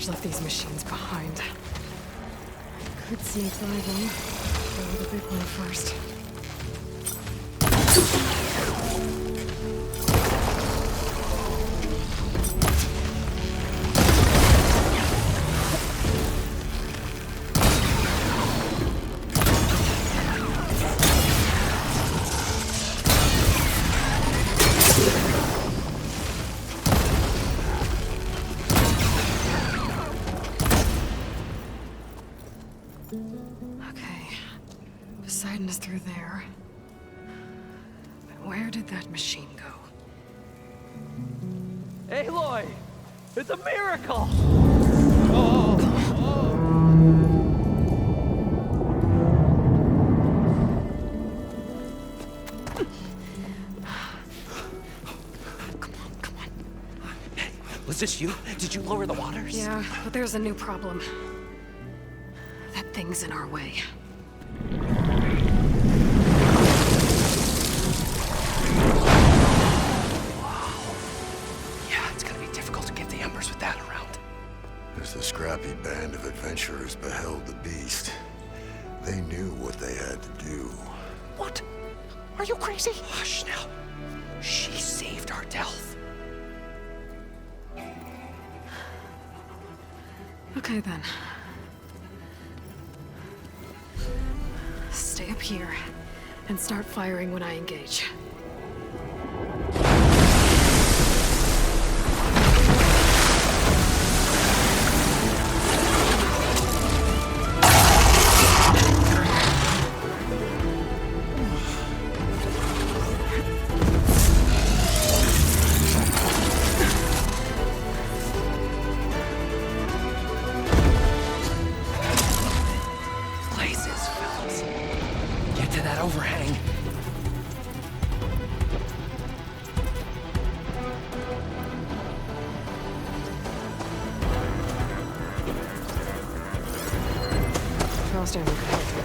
Left these machines behind. Could sneak by them. Go with the big one first. Poseidon is through there. But where did that machine go? Aloy! It's a miracle! Was this you? Did you lower the waters? Yeah, but there's a new problem. That thing's in our way. As the scrappy band of adventurers beheld the beast, they knew what they had to do. What? Are you crazy? Hush now. She saved our Delph. Okay then. Stay up here and start firing when I engage. Blazes, fellas. Get to that overhang. Frost ammo could help here.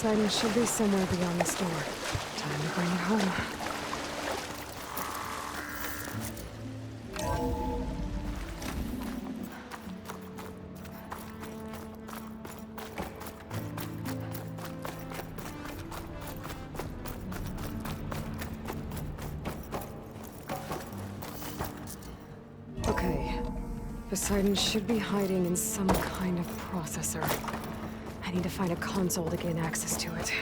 Poseidon should be somewhere beyond this door. Time to bring it home. Okay. Poseidon should be hiding in some kind of processor. I need to find a console to gain access to it.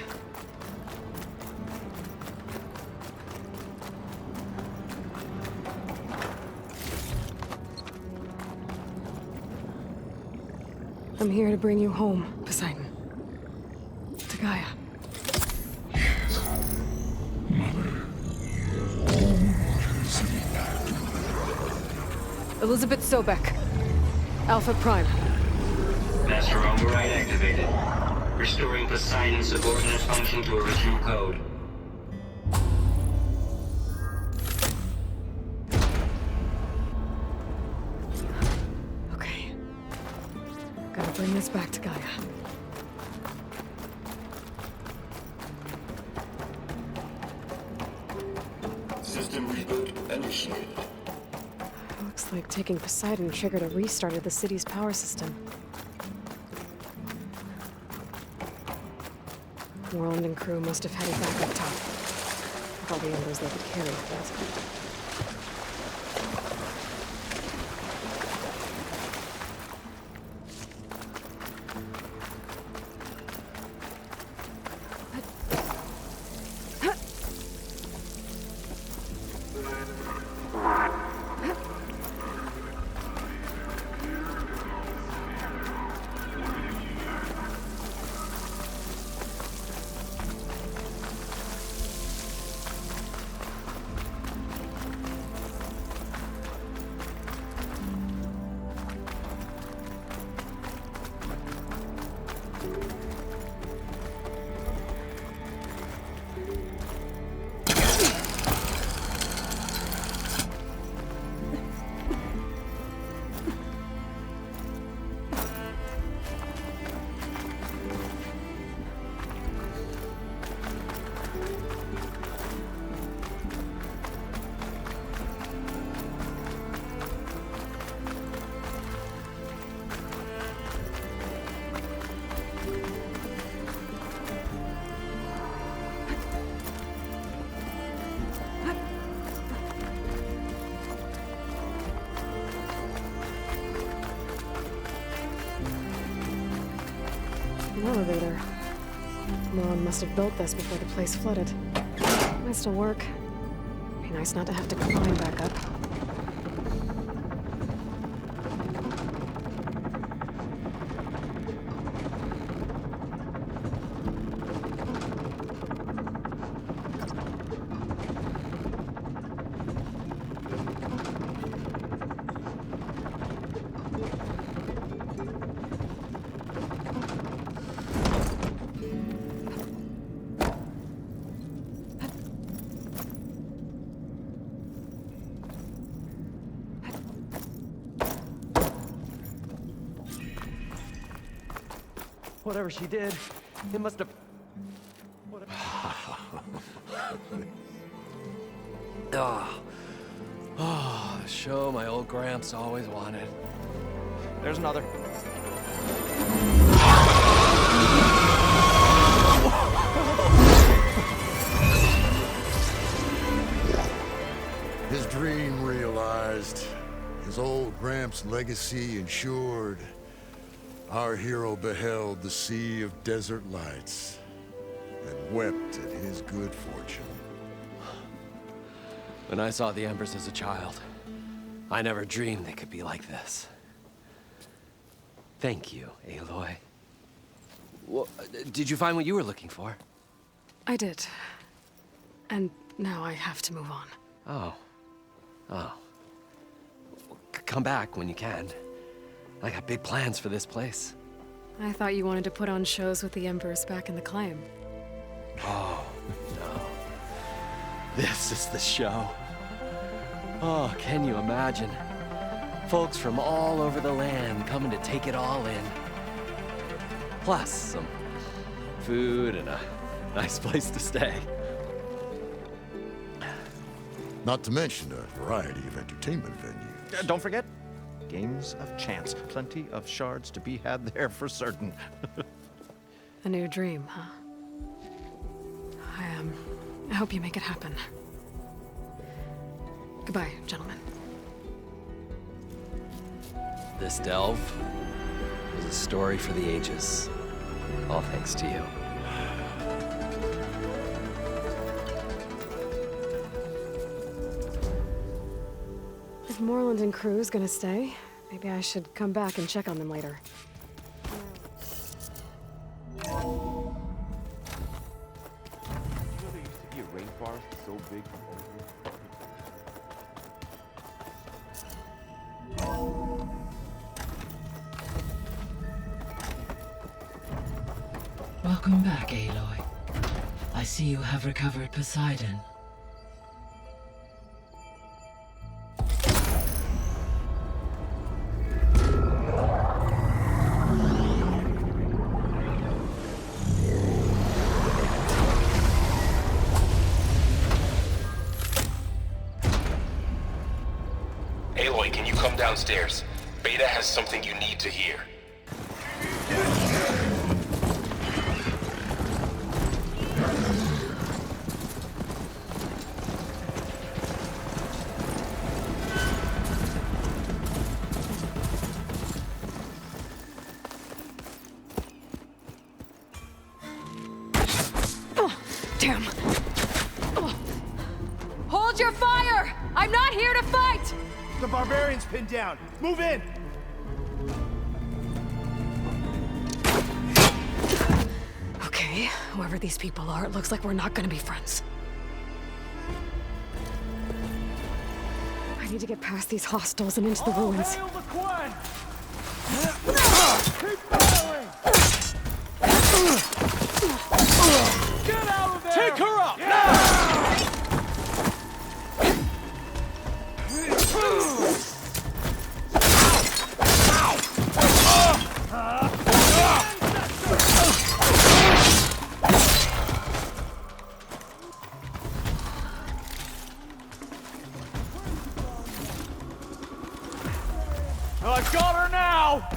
I'm here to bring you home, Poseidon. To Gaia. Elizabeth Sobek. Alpha Prime. Master override activated. Restoring Poseidon's subordinate function to original code. Okay. Gotta bring this back to Gaia. System reboot initiated. Looks like taking Poseidon triggered a restart of the city's power system. Moreland and crew must have headed back up top. With all the embers they could carry, that's good. An elevator. Moreland must have built this before the place flooded. Might still work. Be nice not to have to climb back up. Whatever she did, it must have... Oh, the show my old Gramps always wanted. There's another. His dream realized. His old Gramps' legacy ensured. Our hero beheld the sea of desert lights and wept at his good fortune. When I saw the embers as a child, I never dreamed they could be like this. Thank you, Aloy. Well, did you find what you were looking for? I did. And now I have to move on. Oh. Oh. Come back when you can. I got big plans for this place. I thought you wanted to put on shows with the Emperors back in the Claim. Oh, no. This is the show. Oh, can you imagine? Folks from all over the land coming to take it all in. Plus some food and a nice place to stay. Not to mention a variety of entertainment venues. Don't forget, games of chance. Plenty of shards to be had there for certain. A new dream, huh? I hope you make it happen. Goodbye, gentlemen. This delve is a story for the ages. All thanks to you. If Moreland and crew's gonna stay, maybe I should come back and check on them later. There used to be a rainforest so big from over Welcome back, Aloy. I see you have recovered Poseidon. Aloy, can you come downstairs? Beta has something you need to hear. Damn. Hold your fire! I'm not here to fight! The barbarian's pinned down. Move in! Okay, whoever these people are, it looks like we're not gonna be friends. I need to get past these hostiles and into the ruins. Hail the Quen! Keep firing! Get out of there! Take her up! I've got her now!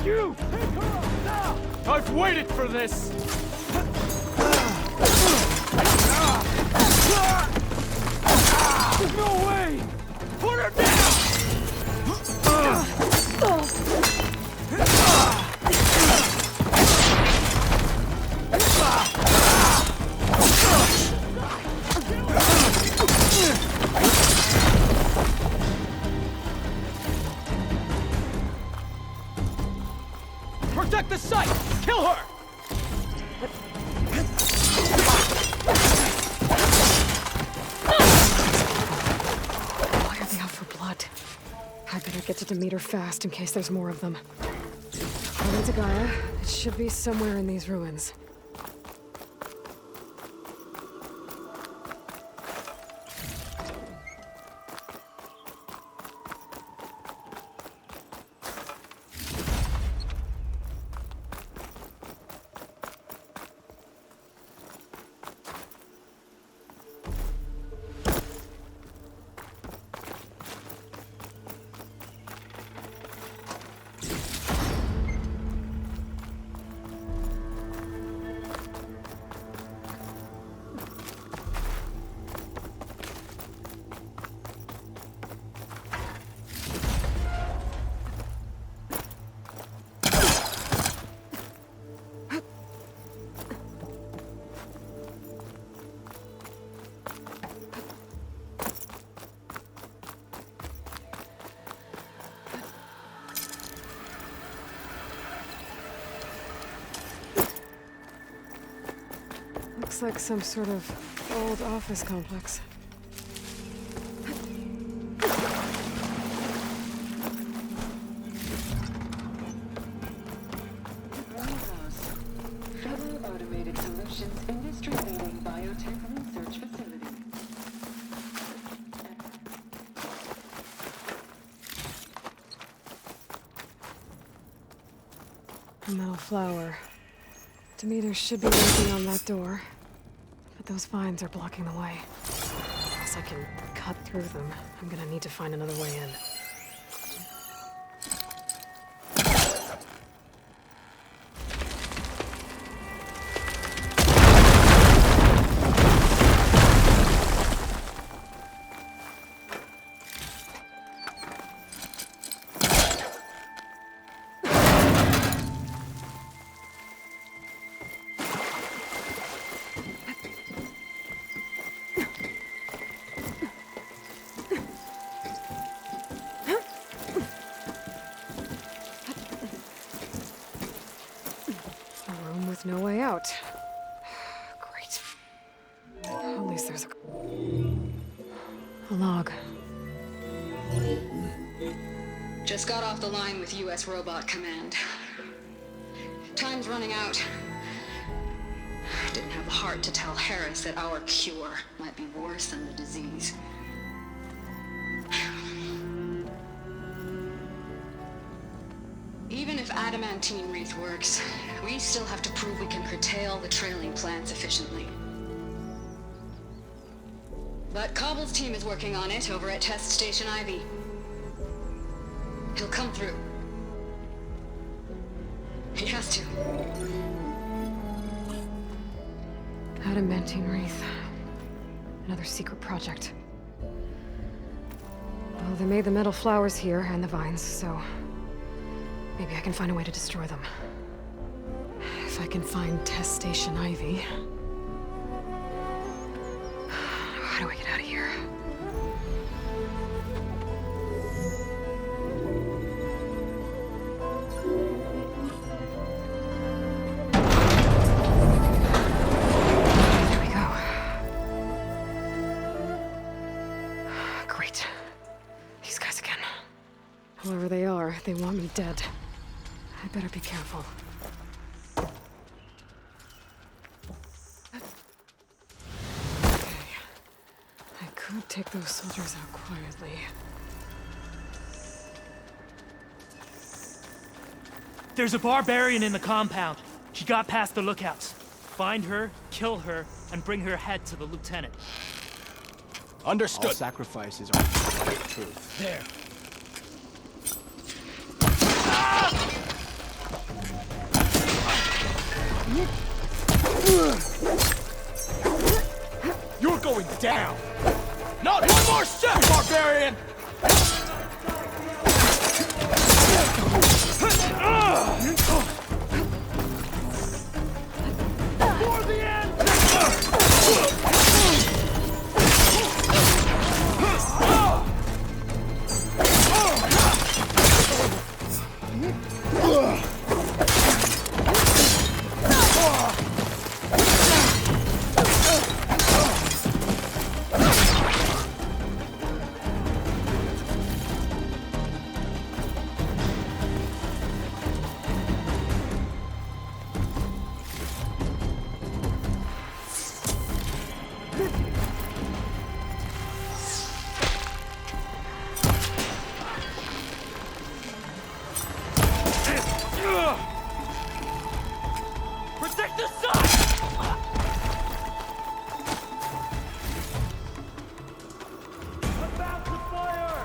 You! Take her up now! I've waited for this! No way! Put her down! Protect the site! Kill her! Why are they out for blood? I better get to Demeter fast in case there's more of them. According to Gaia, it should be somewhere in these ruins. Looks like some sort of old office complex. Automated Solutions industry-leading biotech research facility. A metal flower. Demeter should be working on that door, but those vines are blocking the way. Unless I can cut through them, I'm gonna need to find another way in. No way out. Great. At least there's a log. Just got off the line with U.S. Robot Command. Time's running out. Didn't have the heart to tell Harris that our cure might be worse than the disease. adamantine wreath works, we still have to prove we can curtail the trailing plants efficiently. But Cobble's team is working on it over at Test Station Ivy. He'll come through. He has to. Adamantine wreath. Another secret project. Well, they made the metal flowers here and the vines, so maybe I can find a way to destroy them. If I can find Test Station Ivy. How do I get out of here? There we go. Great. These guys again. Whoever they are, they want me dead. I better be careful. Could take those soldiers out quietly. There's a barbarian in the compound. She got past the lookouts. Find her, kill her, and bring her head to the lieutenant. Understood. All sacrifices are the truth. There. You're going down! Not one more step, barbarian! For the end! Protect the side! About to fire!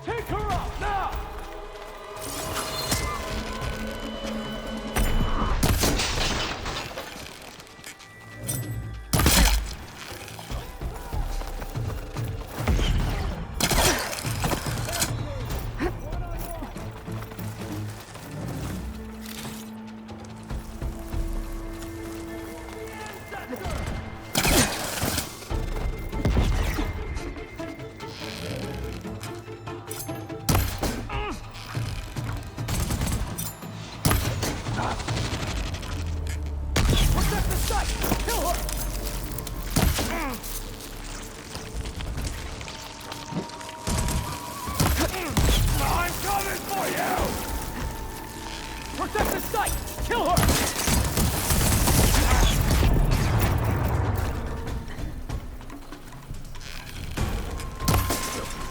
Take her out now! Protect the site! Kill her!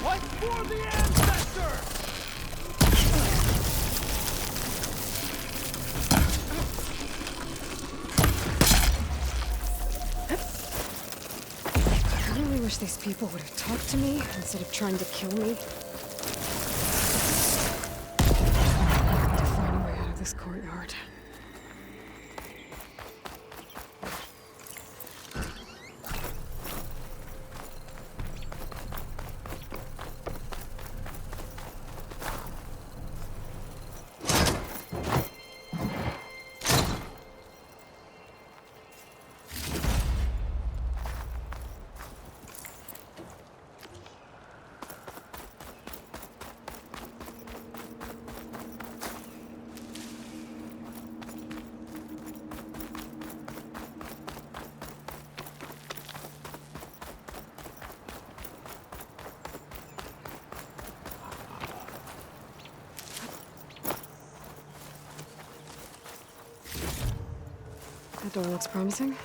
What for the ancestors? I really wish these people would have talked to me instead of trying to kill me. To find a way out of this courtyard. That door looks promising.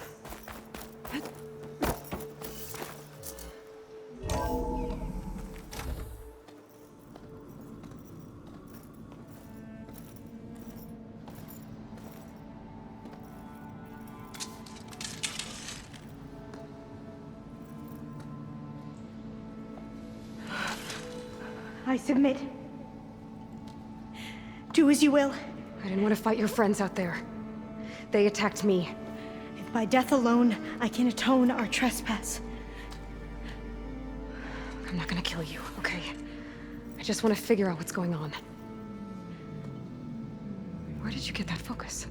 I submit. Do as you will. I didn't want to fight your friends out there. They attacked me. If by death alone I can atone our trespass. I'm not gonna kill you, okay? I just want to figure out what's going on. Where did you get that focus?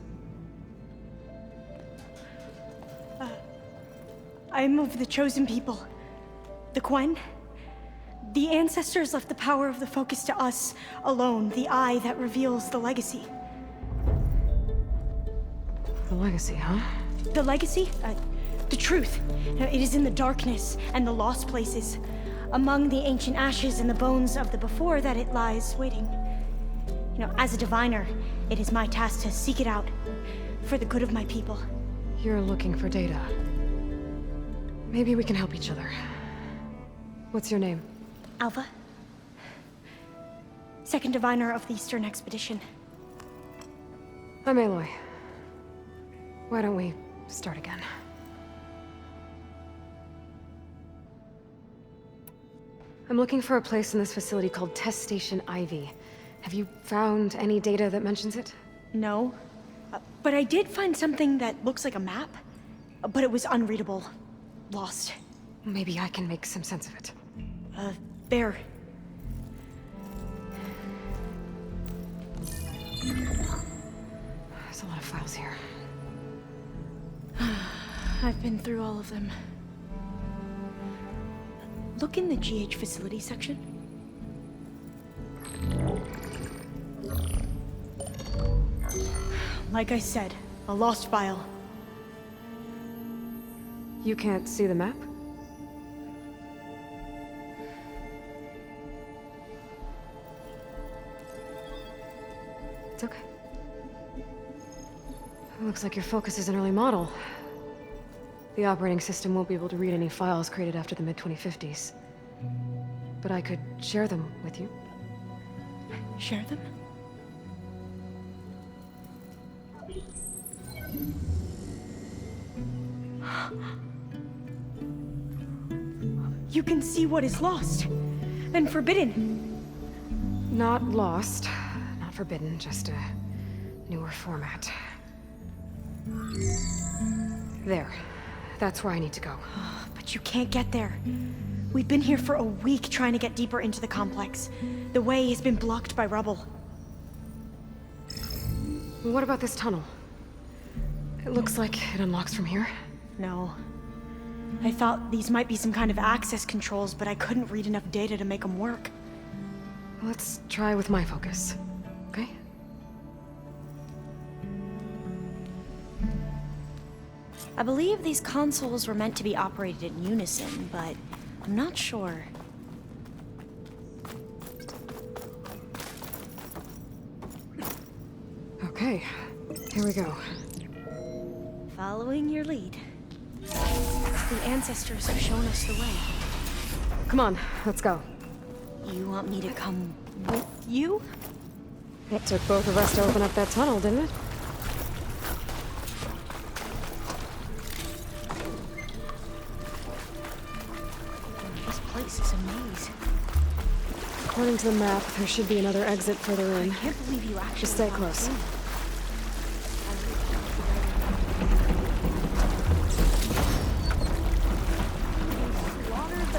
I am of the chosen people. The Quen. The ancestors left the power of the focus to us alone, the eye that reveals the legacy. The legacy, huh? The legacy? The truth. It is in the darkness and the lost places, among the ancient ashes and the bones of the before that it lies waiting. As a diviner, it is my task to seek it out for the good of my people. You're looking for data. Maybe we can help each other. What's your name? Alva. Second diviner of the Eastern Expedition. I'm Aloy. Why don't we start again? I'm looking for a place in this facility called Test Station Ivy. Have you found any data that mentions it? No. But I did find something that looks like a map. But it was unreadable. Lost. Maybe I can make some sense of it. There. There's a lot of files here. I've been through all of them. Look in the GH facility section. Like I said, a lost file. You can't see the map? It's okay. It looks like your focus is an early model. The operating system won't be able to read any files created after the mid-2050s. But I could share them with you. Share them? You can see what is lost and forbidden. Not lost, not forbidden, just a newer format. There. That's where I need to go. But you can't get there. We've been here for a week trying to get deeper into the complex. The way has been blocked by rubble. What about this tunnel? It looks like it unlocks from here. No. I thought these might be some kind of access controls, but I couldn't read enough data to make them work. Let's try with my focus, okay? I believe these consoles were meant to be operated in unison, but I'm not sure. Okay, here we go. Following your lead. The ancestors have shown us the way. Come on, let's go. You want me to come with you? It took both of us to open up that tunnel, didn't it? This place is a maze. According to the map, there should be another exit further in. I can't believe you actually Just stay close.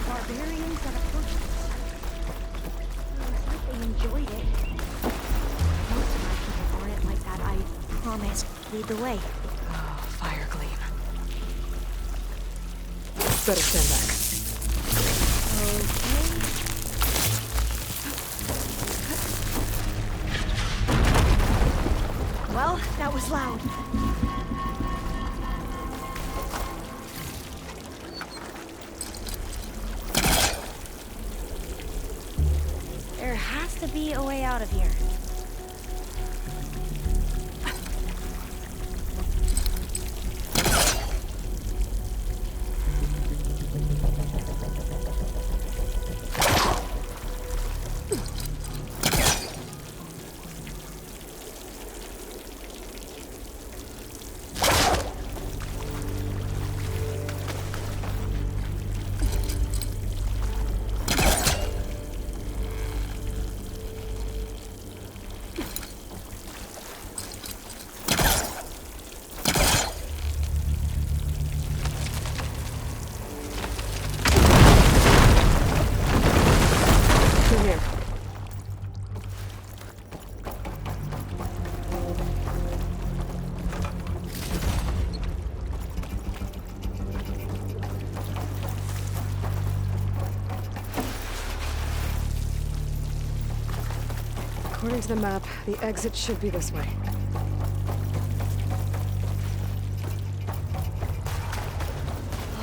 Barbarians that approached us. It's like they enjoyed it. Most of my people aren't like that, I promise. Lead the way. Oh, fire gleam. Better stand back. Okay. Well, that was loud. There has to be a way out of here. According to the map, the exit should be this way.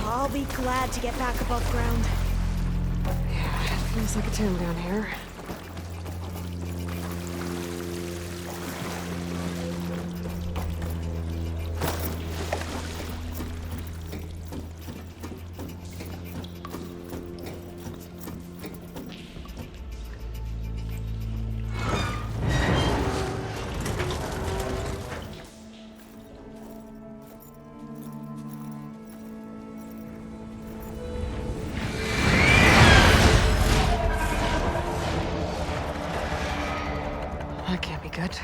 I'll be glad to get back above ground. Yeah, it feels like a tomb down here. That can't be good.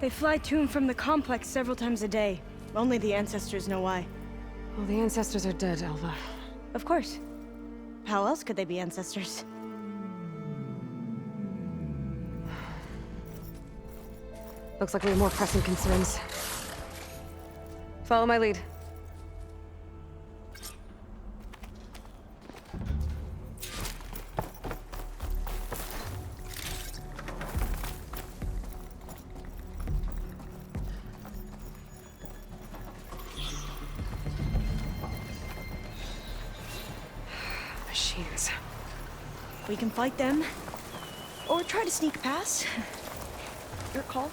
They fly to and from the complex several times a day. Only the ancestors know why. Well, the ancestors are dead, Alva. Of course. How else could they be ancestors? Looks like we have more pressing concerns. Follow my lead. Machines. We can fight them. Or try to sneak past. Your call.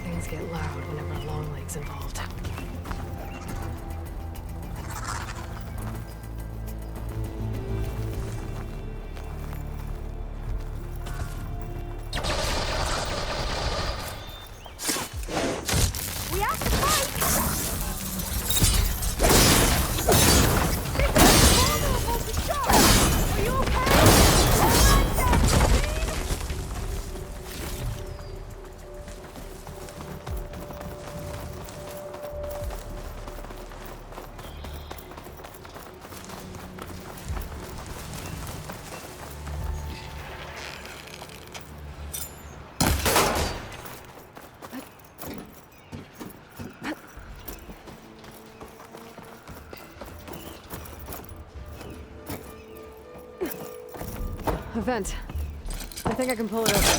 Things get loud whenever Longleg's involved. We have to fight! Vulnerable to shock! Are you okay? Alright, A vent. I think I can pull it open.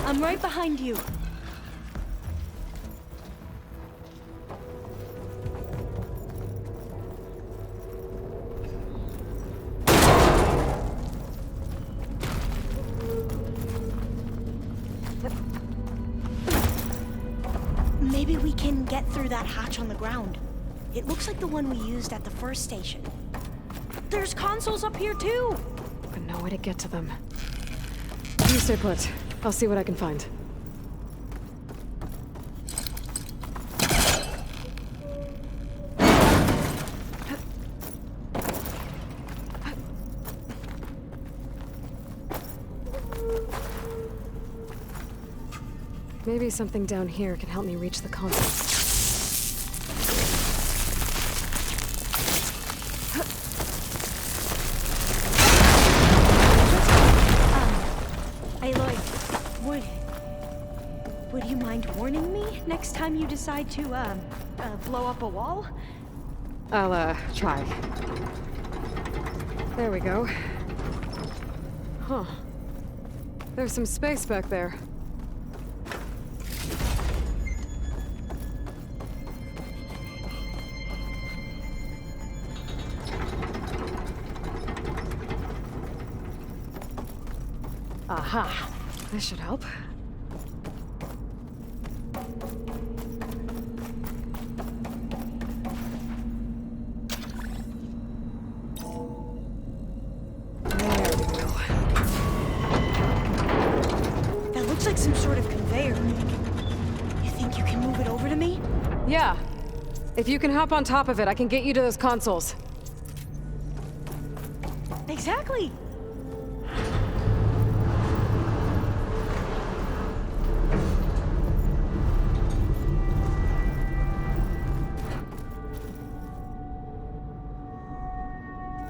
I'm right behind you. Maybe we can get through that hatch on the ground. It looks like the one we used at the first station. There's consoles up here too! But no way to get to them. You stay put. I'll see what I can find. Maybe something down here can help me reach the console. Would you mind warning me next time you decide to, blow up a wall? I'll, try. There we go. Huh. There's some space back there. Aha! This should help. That looks like some sort of conveyor. You think you can move it over to me? Yeah. If you can hop on top of it, I can get you to those consoles. Exactly.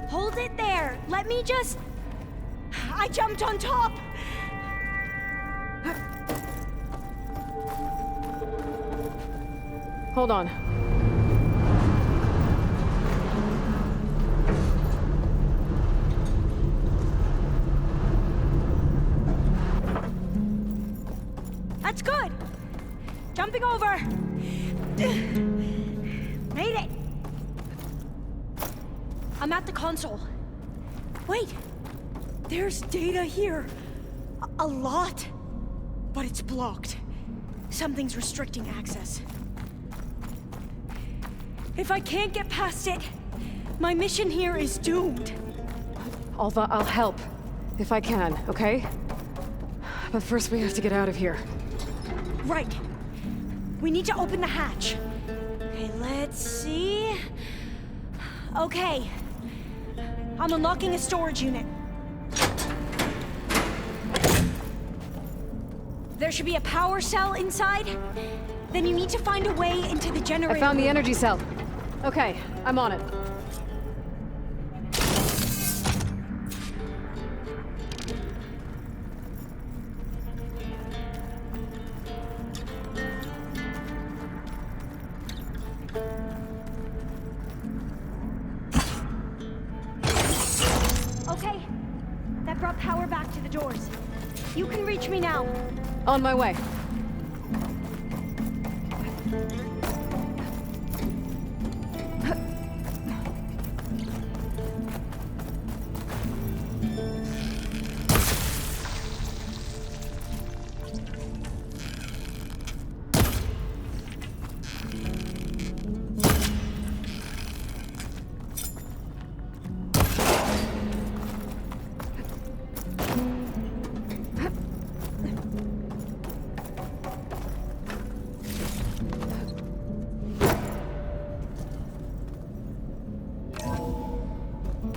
Hold it there. Let me just... I jumped on top. Hold on. That's good. Jumping over. Made it. I'm at the console. Wait. There's data here. A lot. But it's blocked. Something's restricting access. If I can't get past it, my mission here is doomed. Alva, I'll help. If I can, okay? But first we have to get out of here. Right. We need to open the hatch. Okay, let's see. Okay. I'm unlocking a storage unit. There should be a power cell inside. Then you need to find a way into the generator. I found the energy cell. Okay, I'm on it. Okay. That brought power back to the doors. You can reach me now. On my way.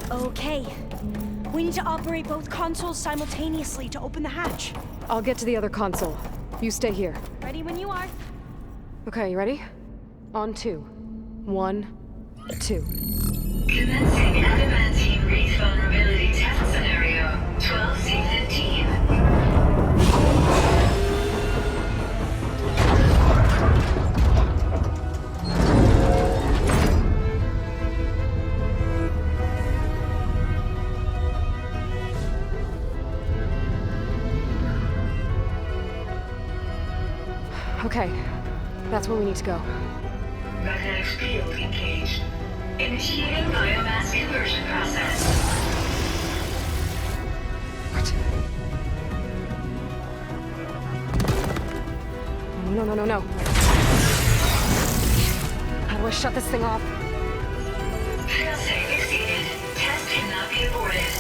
Okay. We need to operate both consoles simultaneously to open the hatch. I'll get to the other console. You stay here. Ready when you are. Okay, you ready? On 2. 1, 2. Commencing adamantine wreath vulnerability test scenario 12C15. Okay, that's where we need to go. Magnetic field engaged. Initiating biomass conversion process. What? No. How do I shut this thing off? Failsafe exceeded. Test cannot be aborted.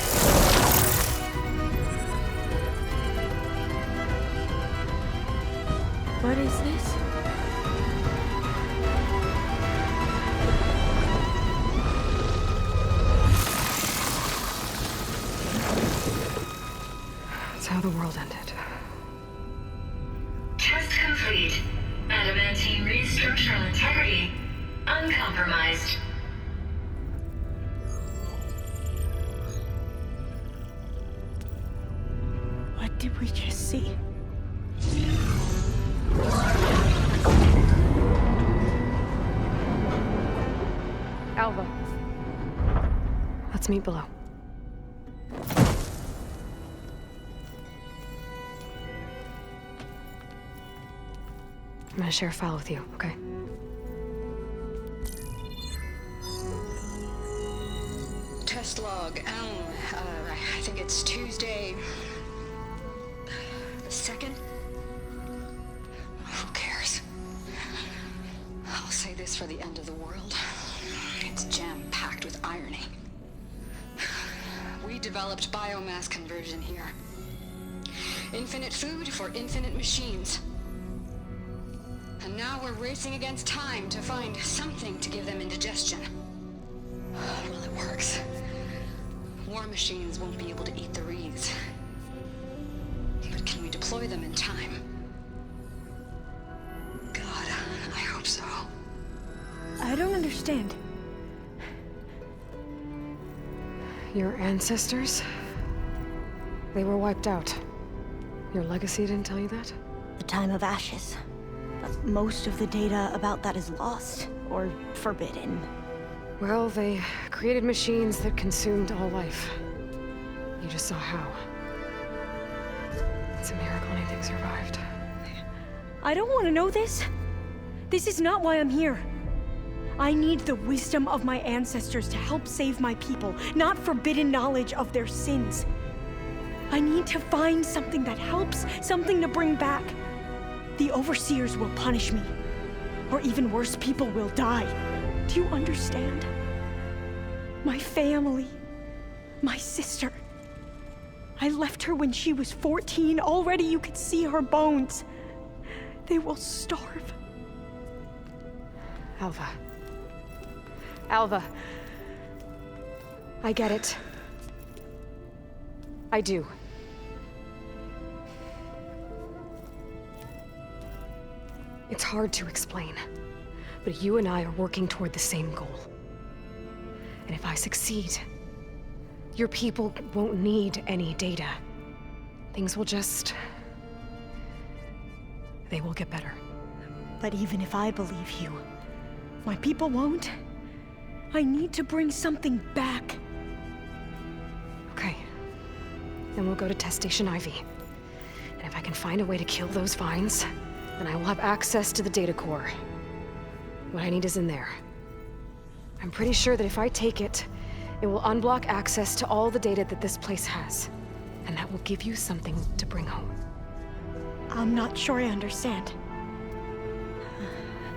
What is this? That's how the world ended. Test complete. Adamantine wreath structural integrity uncompromised. What did we just see? Alva. Let's meet below. I'm gonna share a file with you, okay? Test log, I think it's Tuesday, second? Who cares? I'll say this for the end of the world. It's jam-packed with irony. We developed biomass conversion here. Infinite food for infinite machines. And now we're racing against time to find something to give them indigestion. Well, it works. War machines won't be able to eat the wreaths. But can we deploy them in time? God, I hope so. I don't understand. Your ancestors? They were wiped out. Your legacy didn't tell you that? The time of ashes. But most of the data about that is lost, or forbidden. Well, they created machines that consumed all life. You just saw how. It's a miracle anything survived. I don't want to know this. This is not why I'm here. I need the wisdom of my ancestors to help save my people, not forbidden knowledge of their sins. I need to find something that helps, something to bring back. The overseers will punish me. Or even worse, people will die. Do you understand? My family. My sister. I left her when she was 14. Already you could see her bones. They will starve. Alva. Alva. I get it. I do. It's hard to explain, but you and I are working toward the same goal. And if I succeed, your people won't need any data. Things will just... they will get better. But even if I believe you, my people won't. I need to bring something back. Okay. Then we'll go to Test Station Ivy. And if I can find a way to kill those vines, then I will have access to the data core. What I need is in there. I'm pretty sure that if I take it, it will unblock access to all the data that this place has. And that will give you something to bring home. I'm not sure I understand.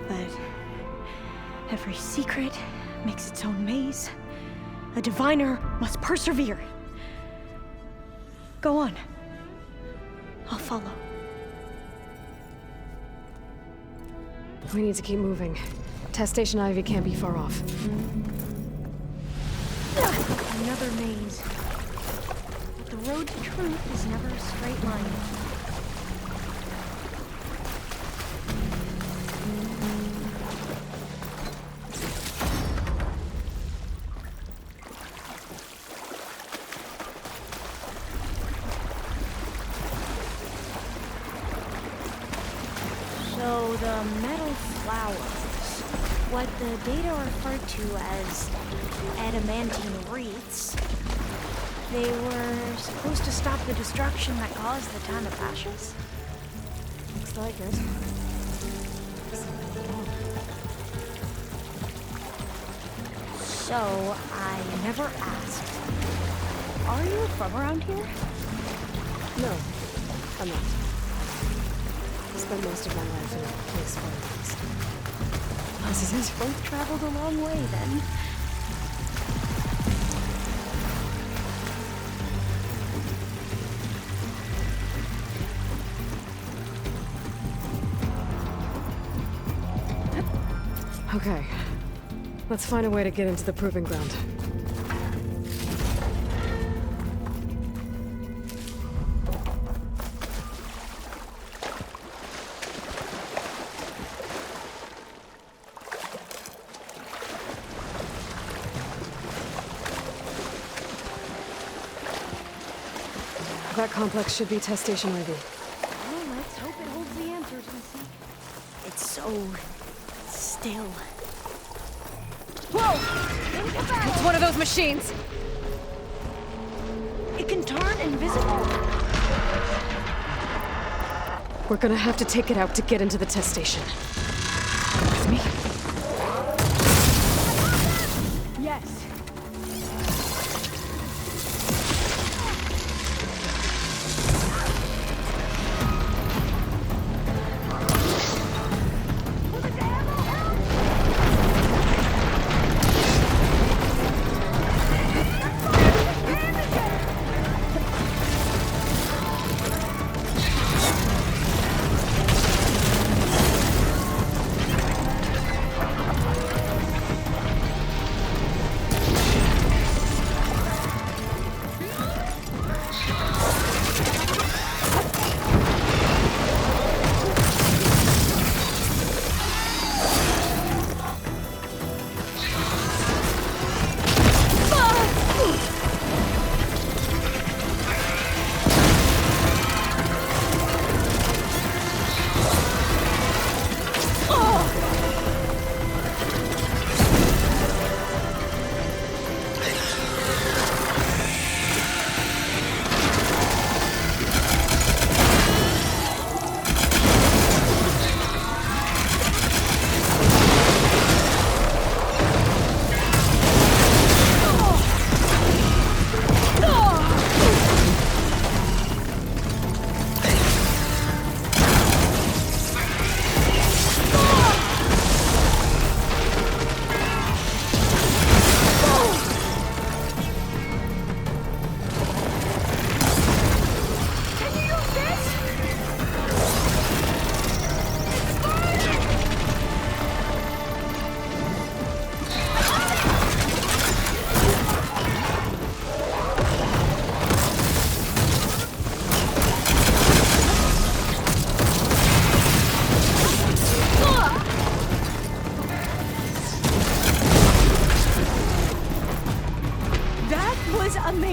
But every secret makes its own maze. A diviner must persevere. Go on. I'll follow. We need to keep moving. Test Station Ivy can't be far off. Another maze. But the road to truth is never a straight line. So the metal flowers, what the data referred to as adamantine wreaths, they were supposed to stop the destruction that caused the Time of Ashes? Looks like it. So, I never asked. Are you from around here? No, I'm not. I spent most of my life in a place far east. This is both traveled a long way, then. Okay. Let's find a way to get into the proving ground. That complex should be Test Station Ivy. Well, let's hope it holds the answers we seek. It's so... still. Whoa! It's one of those machines! It can turn invisible. We're gonna have to take it out to get into the test station. With me? Yes.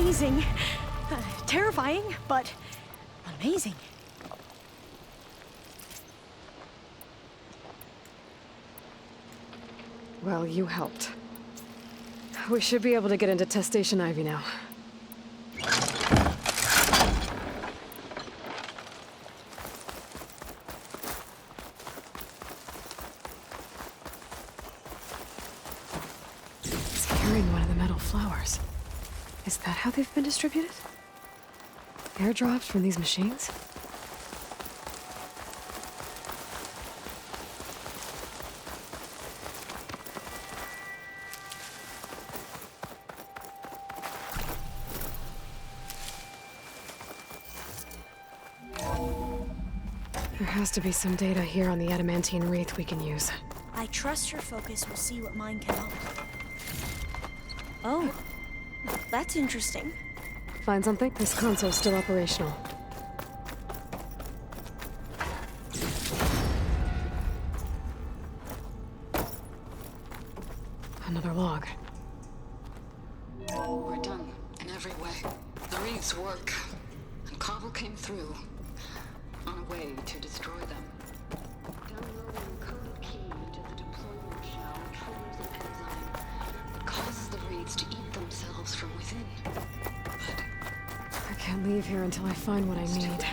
amazing. Terrifying, but amazing. Well, you helped. We should be able to get into Test Station Ivy now. He's carrying one of the metal flowers. Is that how they've been distributed? Airdrops from these machines? There has to be some data here on the adamantine wreath we can use. I trust your focus will see what mine cannot. Oh, that's interesting. Find something? This console's still operational. Another log. We're done in every way. The wreaths work, and Cobble came through on a way to destroy them. Downloading a coded key into the deployment shell triggers an enzyme that causes the wreaths to eat themselves from within. I can't leave here until I find what I need.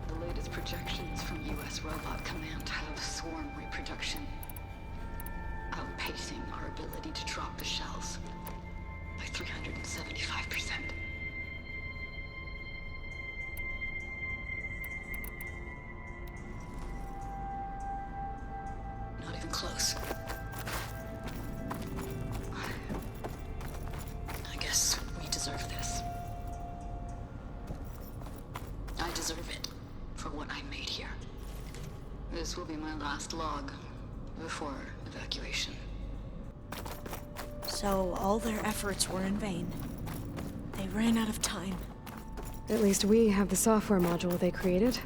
The latest projections from U.S. Robot Command have swarm reproduction, outpacing our ability to drop the shells by 375%. Not even close. I guess we deserve this. I deserve it for what I made here. This will be my last log before evacuation. So all their efforts were in vain. They ran out of time. At least we have the software module they created.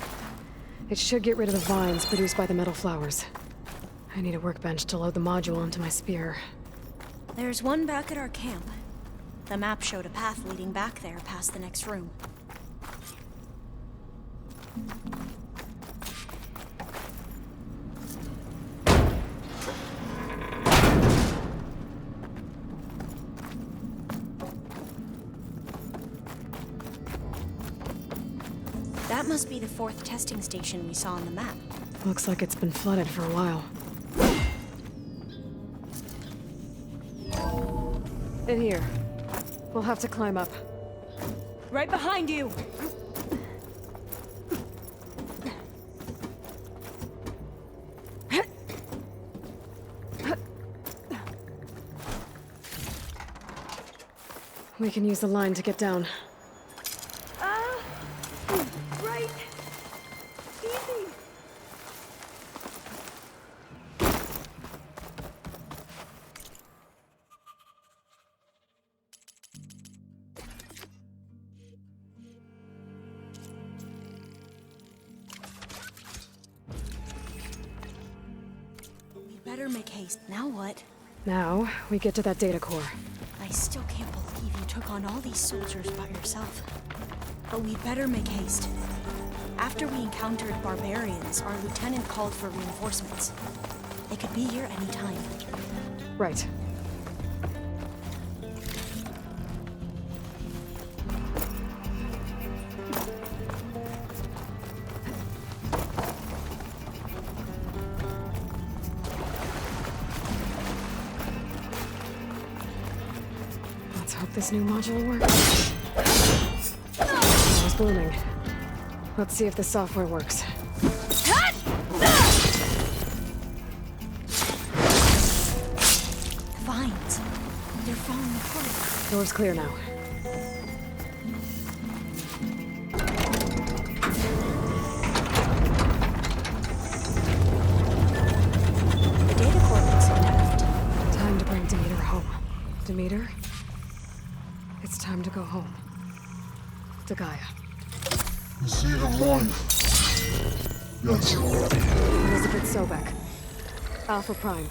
It should get rid of the vines produced by the metal flowers. I need a workbench to load the module onto my spear. There's one back at our camp. The map showed a path leading back there past the next room. That must be the 4th testing station we saw on the map. Looks like it's been flooded for a while. In here. We'll have to climb up. Right behind you! We can use the line to get down. Right! Easy! We better make haste. Now what? Now, we get to that data core. I still can't believe you took on all these soldiers by yourself. But we better make haste. After we encountered barbarians, our lieutenant called for reinforcements. They could be here any time. Right. Let's hope this new module works. I was blooming. Let's see if the software works. Vines. They're falling apart. Door's clear now. The data core looks intact. Time to bring Demeter home. Demeter? It's time to go home. To Gaia. Receive a warning. Yes. Elizabeth Sobek. Alpha Prime.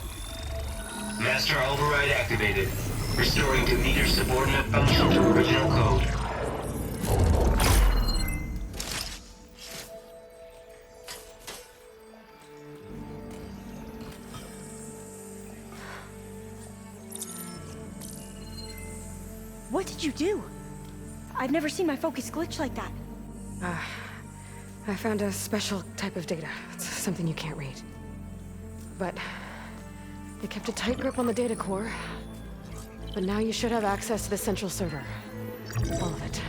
Master override activated. Restoring Demeter's subordinate function to original code. What did you do? I've never seen my focus glitch like that. I found a special type of data. It's something you can't read. But it kept a tight grip on the data core. But now you should have access to the central server. All of it.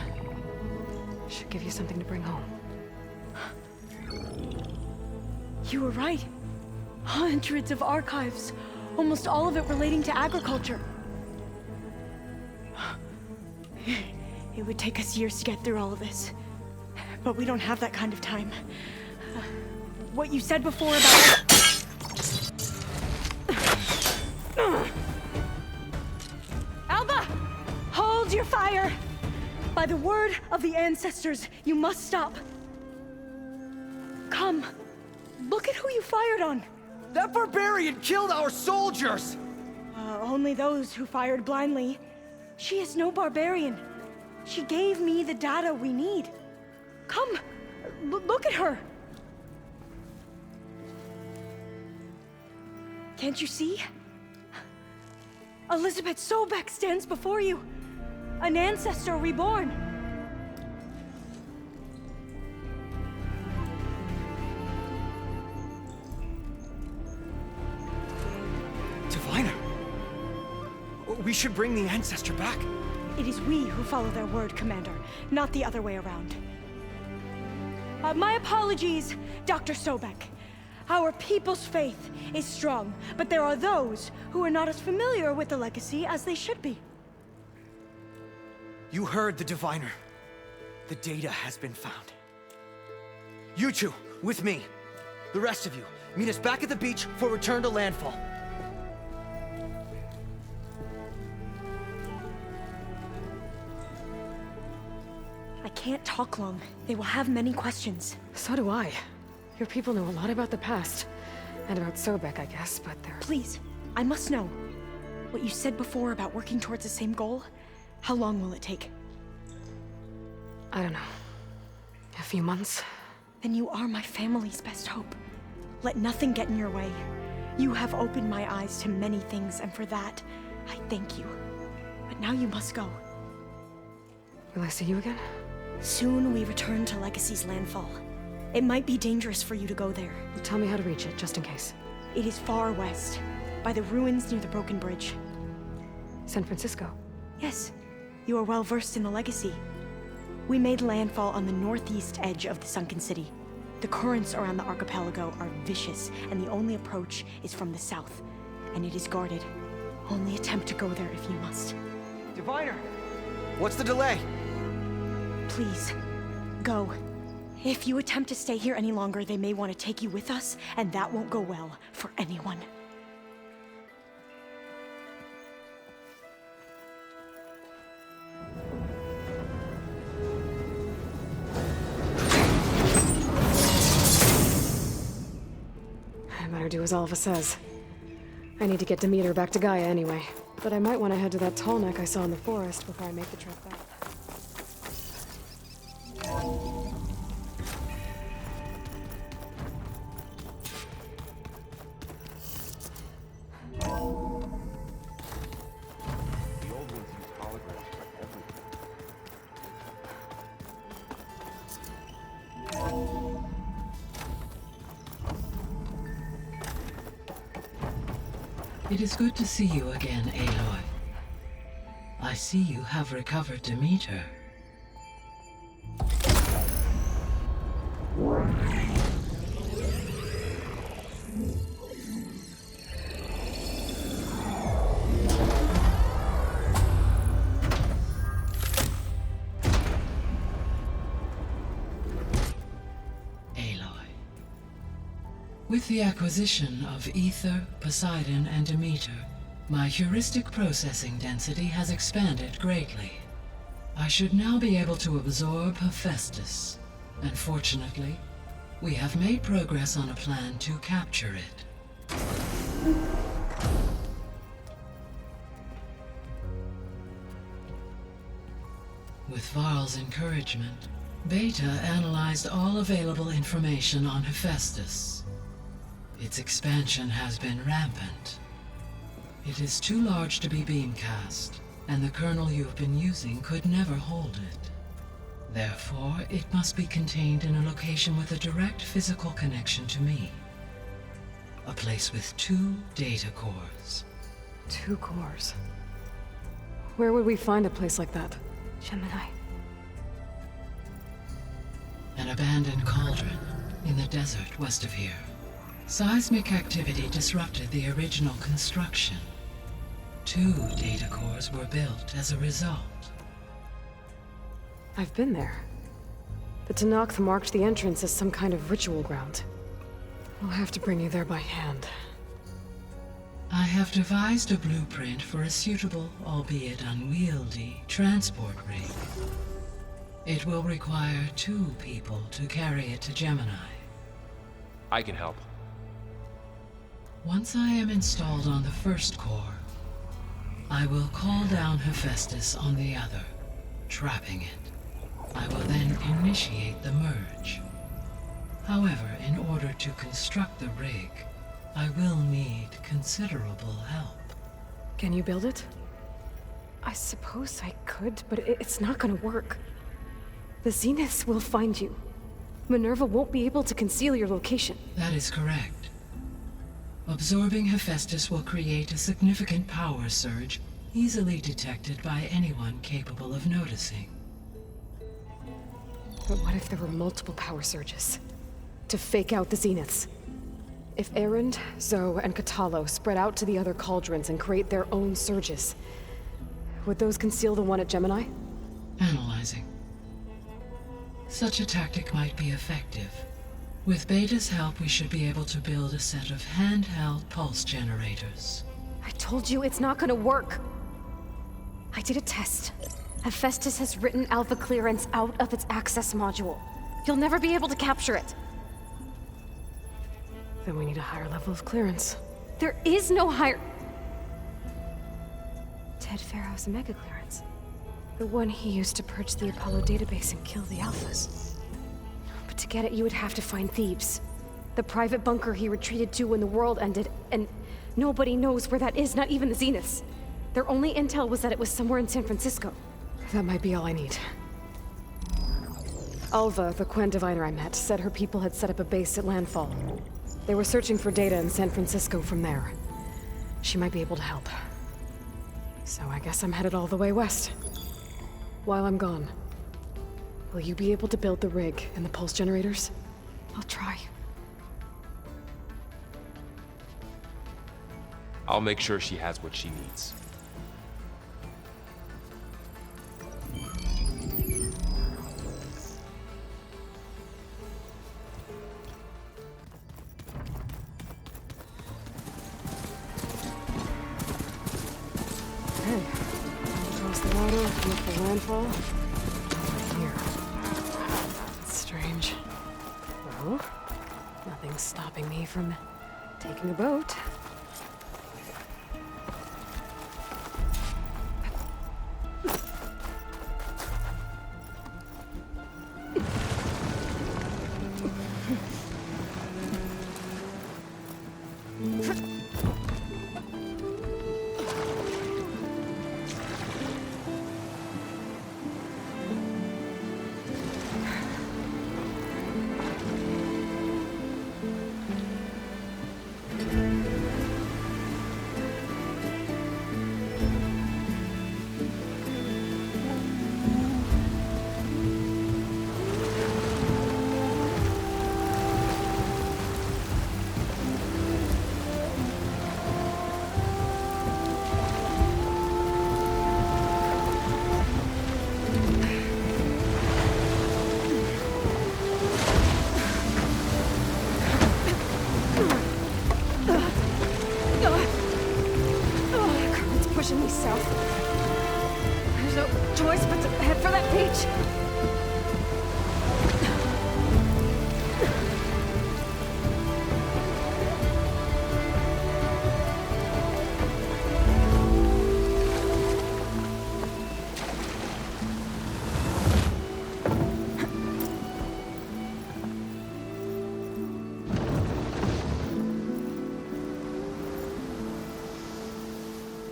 Should give you something to bring home. You were right. Hundreds of archives. Almost all of it relating to agriculture. It would take us years to get through all of this. But we don't have that kind of time. What you said before about... Alba! Hold your fire! By the word of the ancestors, you must stop. Come. Look at who you fired on. That barbarian killed our soldiers! Only those who fired blindly. She is no barbarian. She gave me the data we need. Come, look at her. Can't you see? Elizabeth Sobek stands before you. An ancestor reborn. Diviner! We should bring the ancestor back. It is we who follow their word, Commander, not the other way around. My apologies, Dr. Sobek. Our people's faith is strong, but there are those who are not as familiar with the legacy as they should be. You heard the diviner. The data has been found. You two, with me. The rest of you, meet us back at the beach for return to landfall. I can't talk long. They will have many questions. So do I. Your people know a lot about the past. And about Sobek, I guess, but they're... Please, I must know. What you said before about working towards the same goal, how long will it take? I don't know. A few months? Then you are my family's best hope. Let nothing get in your way. You have opened my eyes to many things, and for that, I thank you. But now you must go. Will I see you again? Soon we return to Legacy's landfall. It might be dangerous for you to go there. Well, tell me how to reach it, just in case. It is far west, by the ruins near the broken bridge. San Francisco? Yes. You are well versed in the Legacy. We made landfall on the northeast edge of the sunken city. The currents around the archipelago are vicious, and the only approach is from the south. And it is guarded. Only attempt to go there if you must. Diviner! What's the delay? Please, go. If you attempt to stay here any longer, they may want to take you with us, and that won't go well for anyone. I better do as Alva says. I need to get Demeter back to Gaia anyway. But I might want to head to that tall neck I saw in the forest before I make the trip back. It is good to see you again, Aloy. I see you have recovered Demeter. With the acquisition of Ether, Poseidon, and Demeter, my heuristic processing density has expanded greatly. I should now be able to absorb Hephaestus, and fortunately, we have made progress on a plan to capture it. With Varl's encouragement, Beta analyzed all available information on Hephaestus. Its expansion has been rampant. It is too large to be beamcast, and the kernel you've been using could never hold it. Therefore, it must be contained in a location with a direct physical connection to me. A place with 2 data cores. 2 cores? Where would we find a place like that? Gemini. An abandoned cauldron in the desert west of here. Seismic activity disrupted the original construction. 2 data cores were built as a result. I've been there. The Tenakth marked the entrance as some kind of ritual ground. I'll have to bring you there by hand. I have devised a blueprint for a suitable, albeit unwieldy, transport rig. It will require 2 people to carry it to Gemini. I can help. Once I am installed on the first core, I will call down Hephaestus on the other, trapping it. I will then initiate the merge. However, in order to construct the rig, I will need considerable help. Can you build it? I suppose I could, but it's not gonna work. The Zeniths will find you. Minerva won't be able to conceal your location. That is correct. Absorbing Hephaestus will create a significant power surge, easily detected by anyone capable of noticing. But what if there were multiple power surges? To fake out the Zeniths? If Erend, Zoe, and Katalo spread out to the other cauldrons and create their own surges, would those conceal the one at Gemini? Analyzing. Such a tactic might be effective. With Beta's help, we should be able to build a set of handheld pulse generators. I told you it's not gonna work. I did a test. Hephaestus has written Alpha clearance out of its access module. You'll never be able to capture it. Then we need a higher level of clearance. There is no higher... Ted Pharaoh's mega clearance. The one he used to purge the Apollo database and kill the Alphas. But to get it, you would have to find Thebes. The private bunker he retreated to when the world ended, and nobody knows where that is, not even the Zeniths. Their only intel was that it was somewhere in San Francisco. That might be all I need. Alva, the Quen diviner I met, said her people had set up a base at landfall. They were searching for data in San Francisco from there. She might be able to help. So I guess I'm headed all the way west. While I'm gone, will you be able to build the rig and the pulse generators? I'll try. I'll make sure she has what she needs. Okay. Across the water, look for landfall. Here. That's strange. Well, nothing's stopping me from taking a boat. Pushing me south. There's no choice but to head for that beach.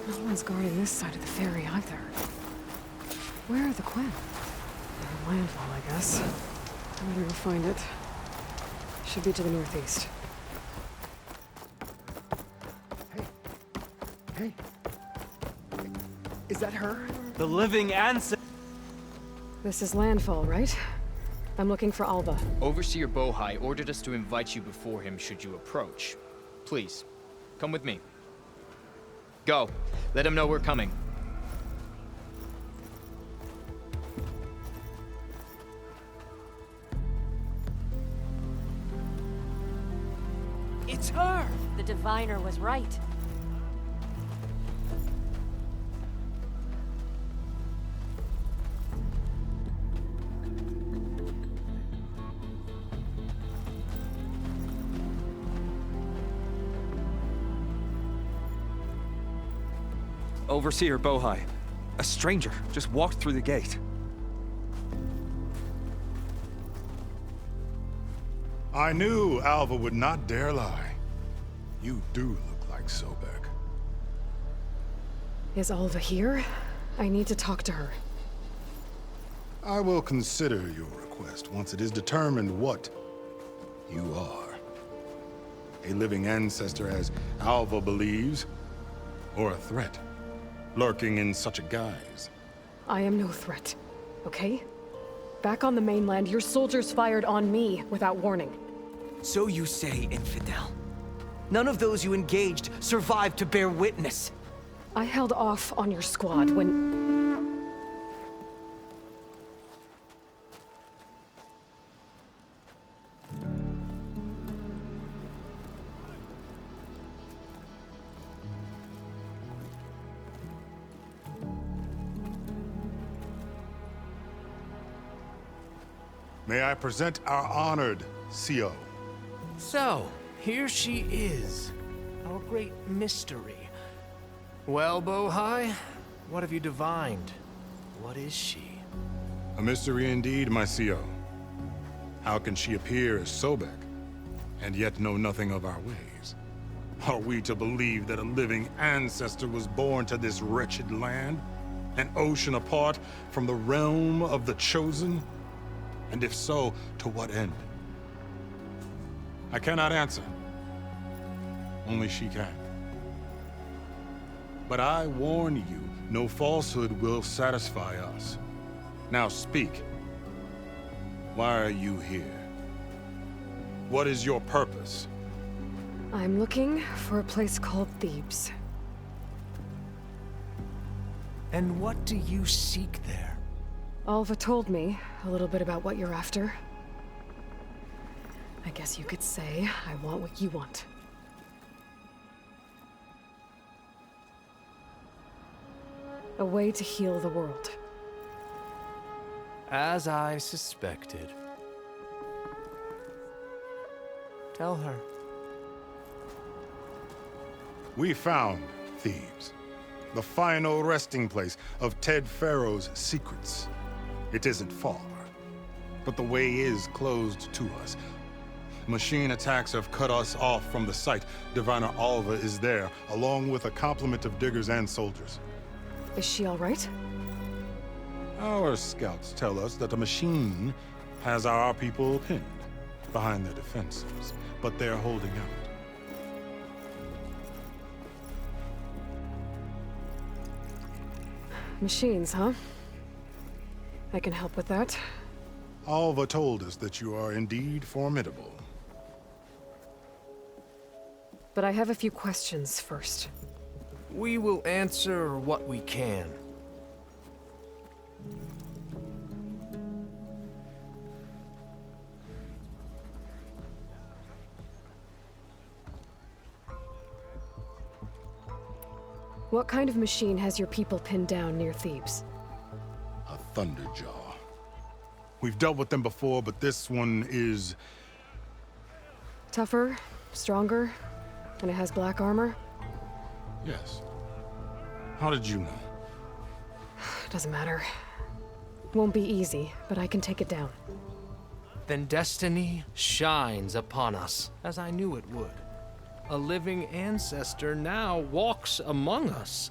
No one's guarding this side of the ferry either. Where are the Quinn? Landfall, I guess. I better go find it. Should be to the northeast. Hey. Is that her? The living ancestor. This is Landfall, right? I'm looking for Alva. Overseer Bohai ordered us to invite you before him should you approach. Please, come with me. Go. Let him know we're coming. It's her! The diviner was right. Overseer Bohai. A stranger just walked through the gate. I knew Alva would not dare lie. You do look like Sobek. Is Alva here? I need to talk to her. I will consider your request once it is determined what you are. A living ancestor, as Alva believes, or a threat, lurking in such a guise. I am no threat, okay? Back on the mainland, your soldiers fired on me without warning. So you say, infidel. None of those you engaged survived to bear witness. I held off on your squad when... May I present our honored CO. So, here she is. Our great mystery. Well, Bohai, what have you divined? What is she? A mystery indeed, my CO. How can she appear as Sobek, and yet know nothing of our ways? Are we to believe that a living ancestor was born to this wretched land? An ocean apart from the realm of the Chosen? And if so, to what end? I cannot answer. Only she can. But I warn you, no falsehood will satisfy us. Now speak. Why are you here? What is your purpose? I'm looking for a place called Thebes. And what do you seek there? Alva told me a little bit about what you're after. I guess you could say I want what you want. A way to heal the world. As I suspected. Tell her. We found Thebes, the final resting place of Ted Pharaoh's secrets. It isn't far, but the way is closed to us. Machine attacks have cut us off from the site. Diviner Alva is there, along with a complement of diggers and soldiers. Is she all right? Our scouts tell us that the machine has our people pinned behind their defenses, but they're holding out. Machines, huh? I can help with that. Alva told us that you are indeed formidable. But I have a few questions first. We will answer what we can. What kind of machine has your people pinned down near Thebes? A Thunderjaw. We've dealt with them before, but this one is... Tougher, stronger, and it has black armor? Yes. How did you know? Doesn't matter. Won't be easy, but I can take it down. Then destiny shines upon us, as I knew it would. a living ancestor now walks among us.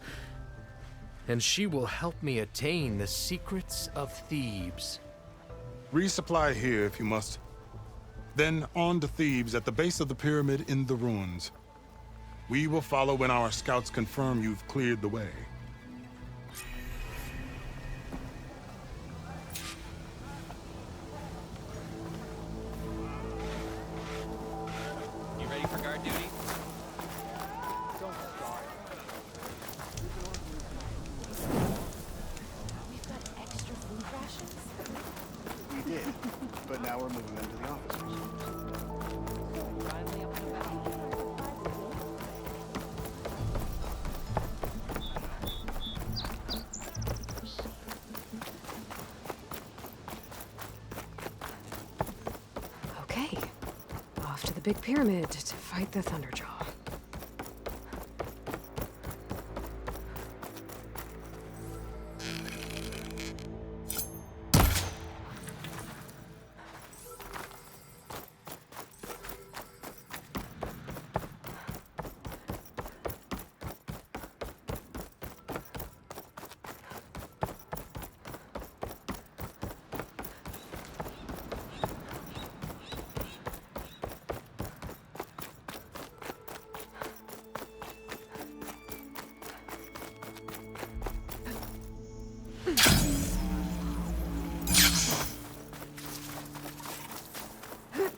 And she will help me attain the secrets of Thebes. Resupply here if you must. Then on to Thebes at the base of the pyramid in the ruins. We will follow when our scouts confirm you've cleared the way. You ready for guard duty? We've got extra food rations? We did, but now we're moving them to the officers. Okay. Off to the big pyramid to fight the Thunderjaw.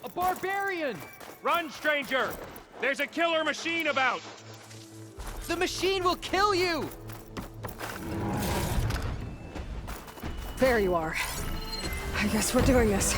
A barbarian! Run, stranger! There's a killer machine about! The machine will kill you! There you are. I guess we're doing this.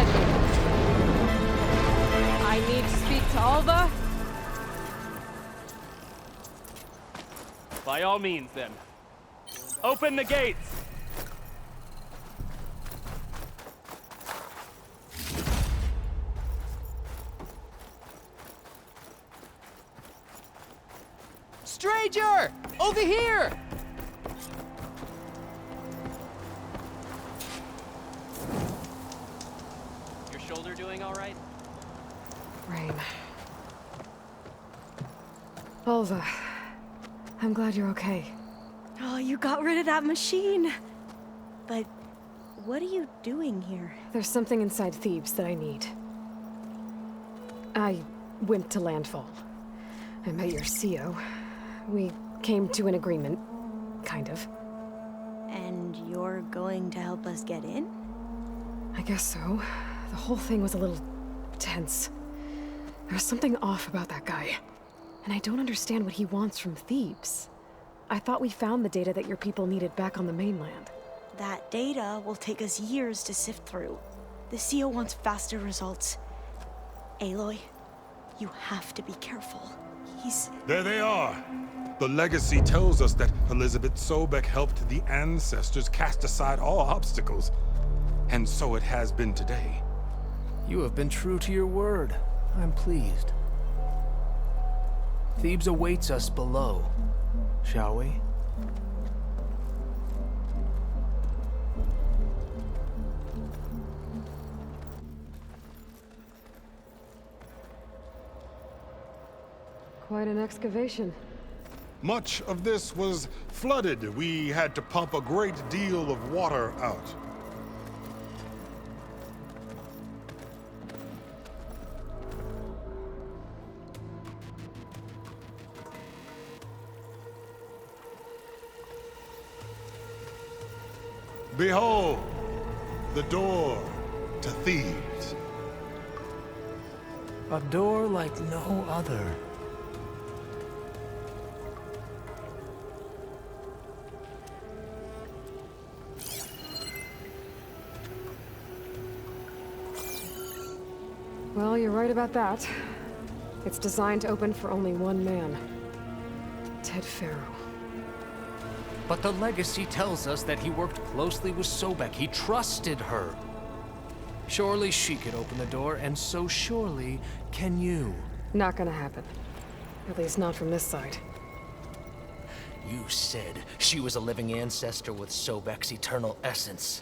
sent me. I need to speak to Alva. By all means, then. Open the gates! Stranger! Over here! Your shoulder doing all right? Rain. Alva, I'm glad you're okay. Oh, you got rid of that machine. But what are you doing here? There's something inside Thebes that I need. I went to landfall. I met your CO. We came to an agreement, kind of. And you're going to help us get in? I guess so. The whole thing was a little tense. There was something off about that guy. And I don't understand what he wants from Thebes. I thought we found the data that your people needed back on the mainland. That data will take us years to sift through. The CO wants faster results. Aloy, you have to be careful. There they are! The legacy tells us that Elizabeth Sobek helped the ancestors cast aside all obstacles. And so it has been today. You have been true to your word. I'm pleased. Thebes awaits us below, shall we? Quite an excavation. Much of this was flooded. We had to pump a great deal of water out. Behold, the door to Thebes. A door like no other. Well, you're right about that. It's designed to open for only one man. Ted Farrow. But the legacy tells us that he worked closely with Sobek. He trusted her. Surely she could open the door, and so surely can you. Not gonna happen. At least not from this side. You said she was a living ancestor with Sobek's eternal essence.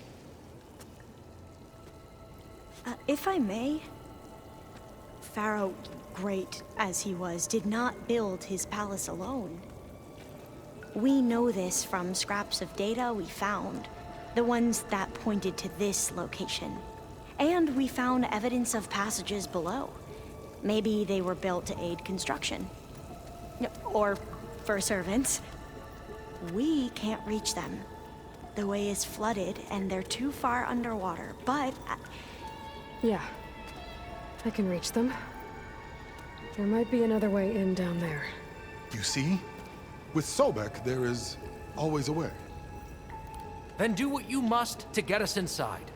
If I may, Pharaoh, great as he was, did not build his palace alone. We know this from scraps of data we found, the ones that pointed to this location. And we found evidence of passages below. Maybe they were built to aid construction. Or for servants. We can't reach them. The way is flooded and they're too far underwater, but... Yeah. I can reach them. There might be another way in down there. You see? With Sobek, there is always a way. Then do what you must to get us inside.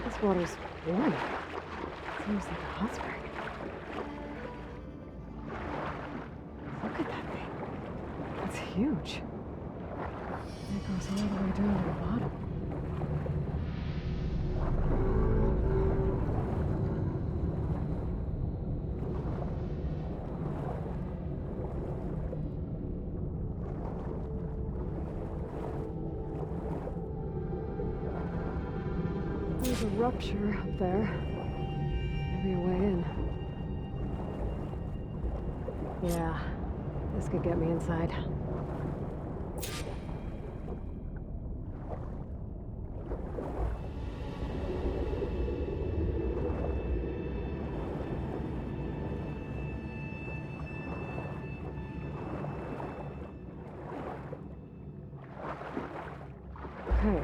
This water's warm. Seems like a hot spring. Look at that thing. It's huge. It goes all the way down to the bottom. There's a rupture up there. Maybe a way in. Yeah, this could get me inside. Okay,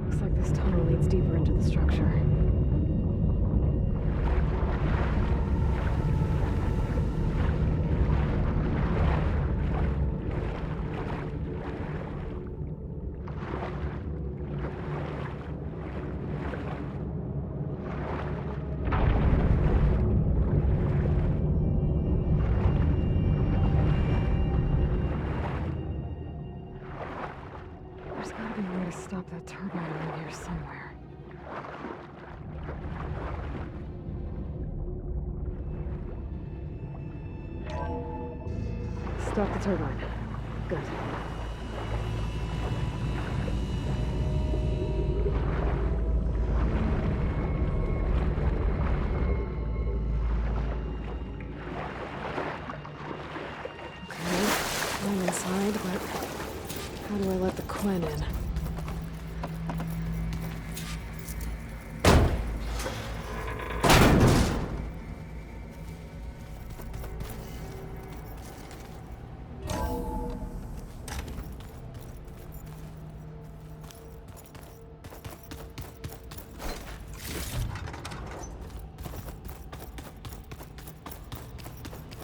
looks like this tunnel leads deeper into the structure. There's gotta be a way to stop that turbine around here somewhere. Stop the turbine. Good. Okay, I'm inside, but how do I let the Quen in?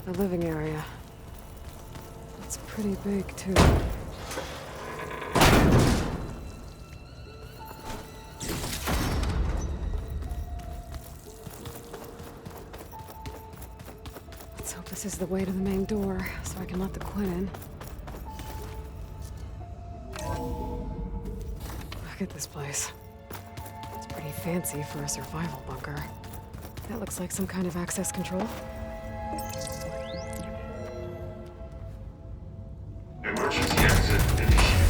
The living area. It's pretty big, too. Let's hope this is the way to the main door, so I can let the Quen in. Look at this place. It's pretty fancy for a survival bunker. That looks like some kind of access control. Emergency exit initiated.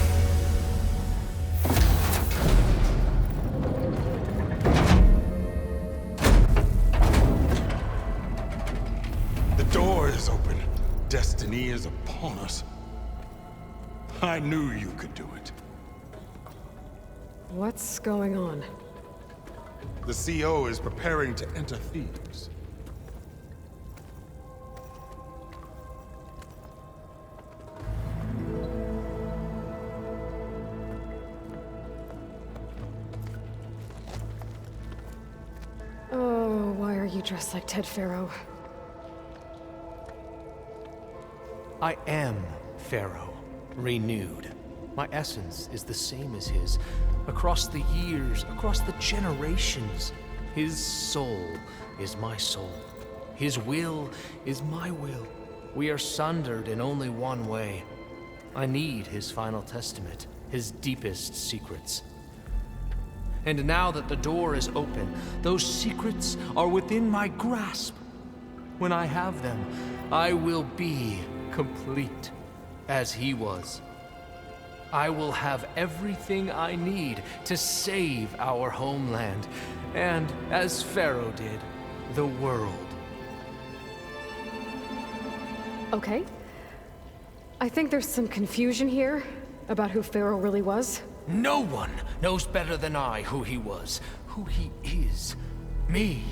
The door is open. Destiny is upon us. I knew you could do it. What's going on? The CO is preparing to enter Thebes. Oh, why are you dressed like Ted Pharaoh? I am Pharaoh, renewed. My essence is the same as his. Across the years, across the generations, his soul is my soul. His will is my will. We are sundered in only one way. I need his final testament, his deepest secrets. And now that the door is open, those secrets are within my grasp. When I have them, I will be complete, as he was. I will have everything I need to save our homeland, and, as Pharaoh did, the world. Okay. I think there's some confusion here about who Pharaoh really was. No one knows better than I who he was, who he is. Me.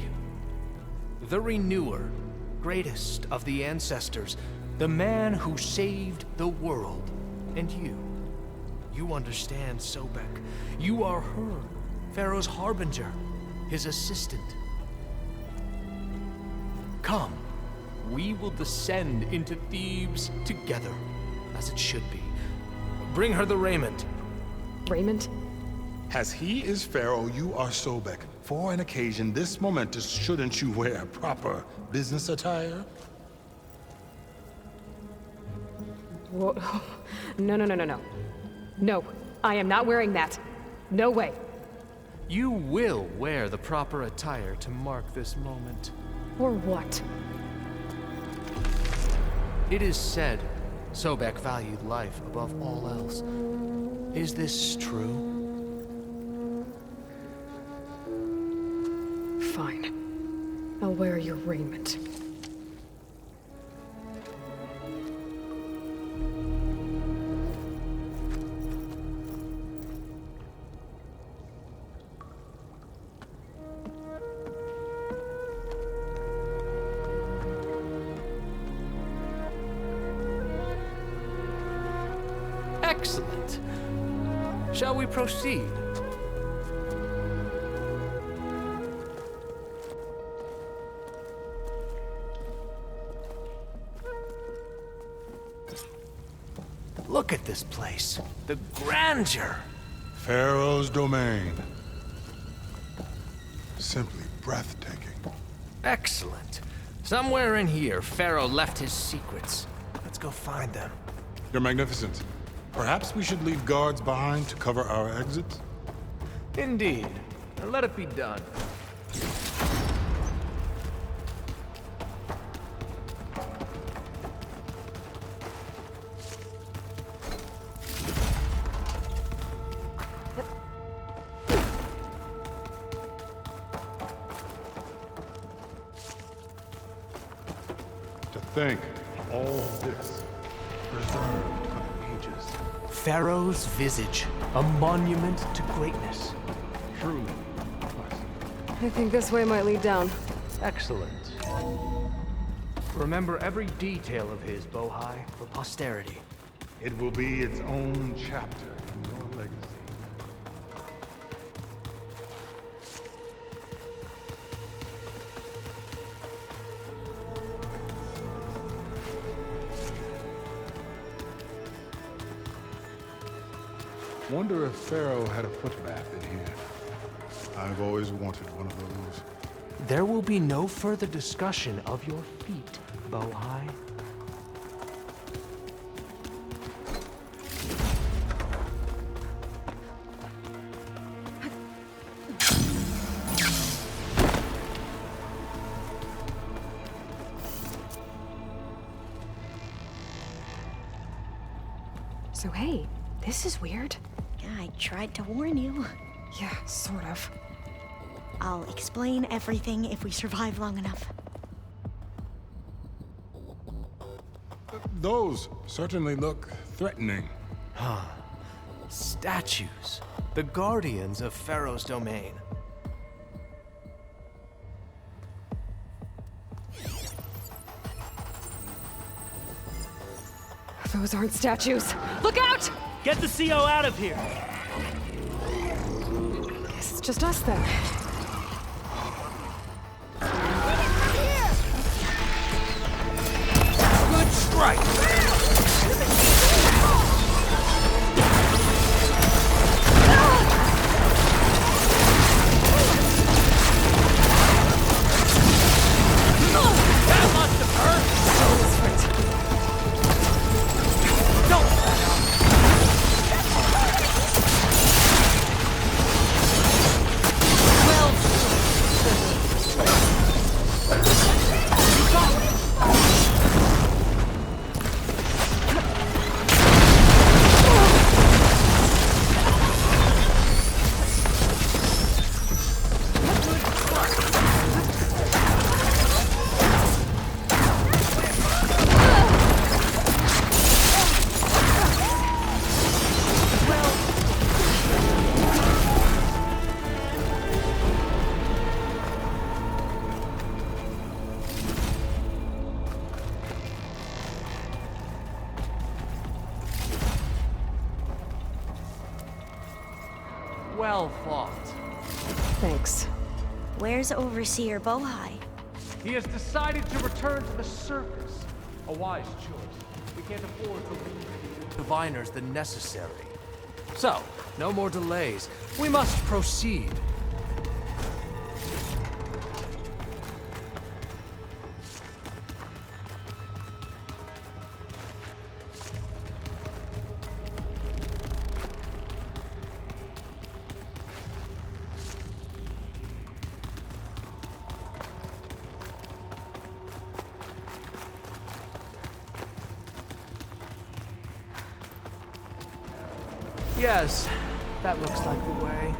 The Renewer, greatest of the ancestors, the man who saved the world. And you. You understand, Sobek. You are her, Pharaoh's harbinger, his assistant. Come, we will descend into Thebes together, as it should be. Bring her the raiment. Raiment? As he is Pharaoh, you are Sobek. For an occasion this momentous, shouldn't you wear proper business attire? Whoa. No. No, I am not wearing that. No way. You will wear the proper attire to mark this moment. Or what? It is said Sobek valued life above all else. Is this true? Fine. I'll wear your raiment. Excellent. Shall we proceed? Look at this place. The grandeur. Pharaoh's domain. Simply breathtaking. Excellent. Somewhere in here, Pharaoh left his secrets. Let's go find them. Your Magnificence, perhaps we should leave guards behind to cover our exits? Indeed. And let it be done. To think all this preserved for ages. Pharaoh's visage, a monument to greatness. Truly. I think this way might lead down. Excellent. Remember every detail of his, Bohai, for posterity. It will be its own chapter in your legacy. Wonder if Pharaoh had a footbath in here. I've always wanted one of those. There will be no further discussion of your feet, Bohai. So hey, this is weird. Yeah, I tried to warn you. Yeah, sort of. I'll explain everything if we survive long enough. Those certainly look threatening. Huh. Statues. The guardians of Pharaoh's domain. Those aren't statues. Look out! Get the CO out of here! Guess it's just us then. Good strike! That must have hurt! Well fought. Thanks. Where's Overseer Bohai? He has decided to return to the surface. A wise choice. We can't afford to leave the diviners the necessary. So, no more delays. We must proceed. Yes, that looks like the way.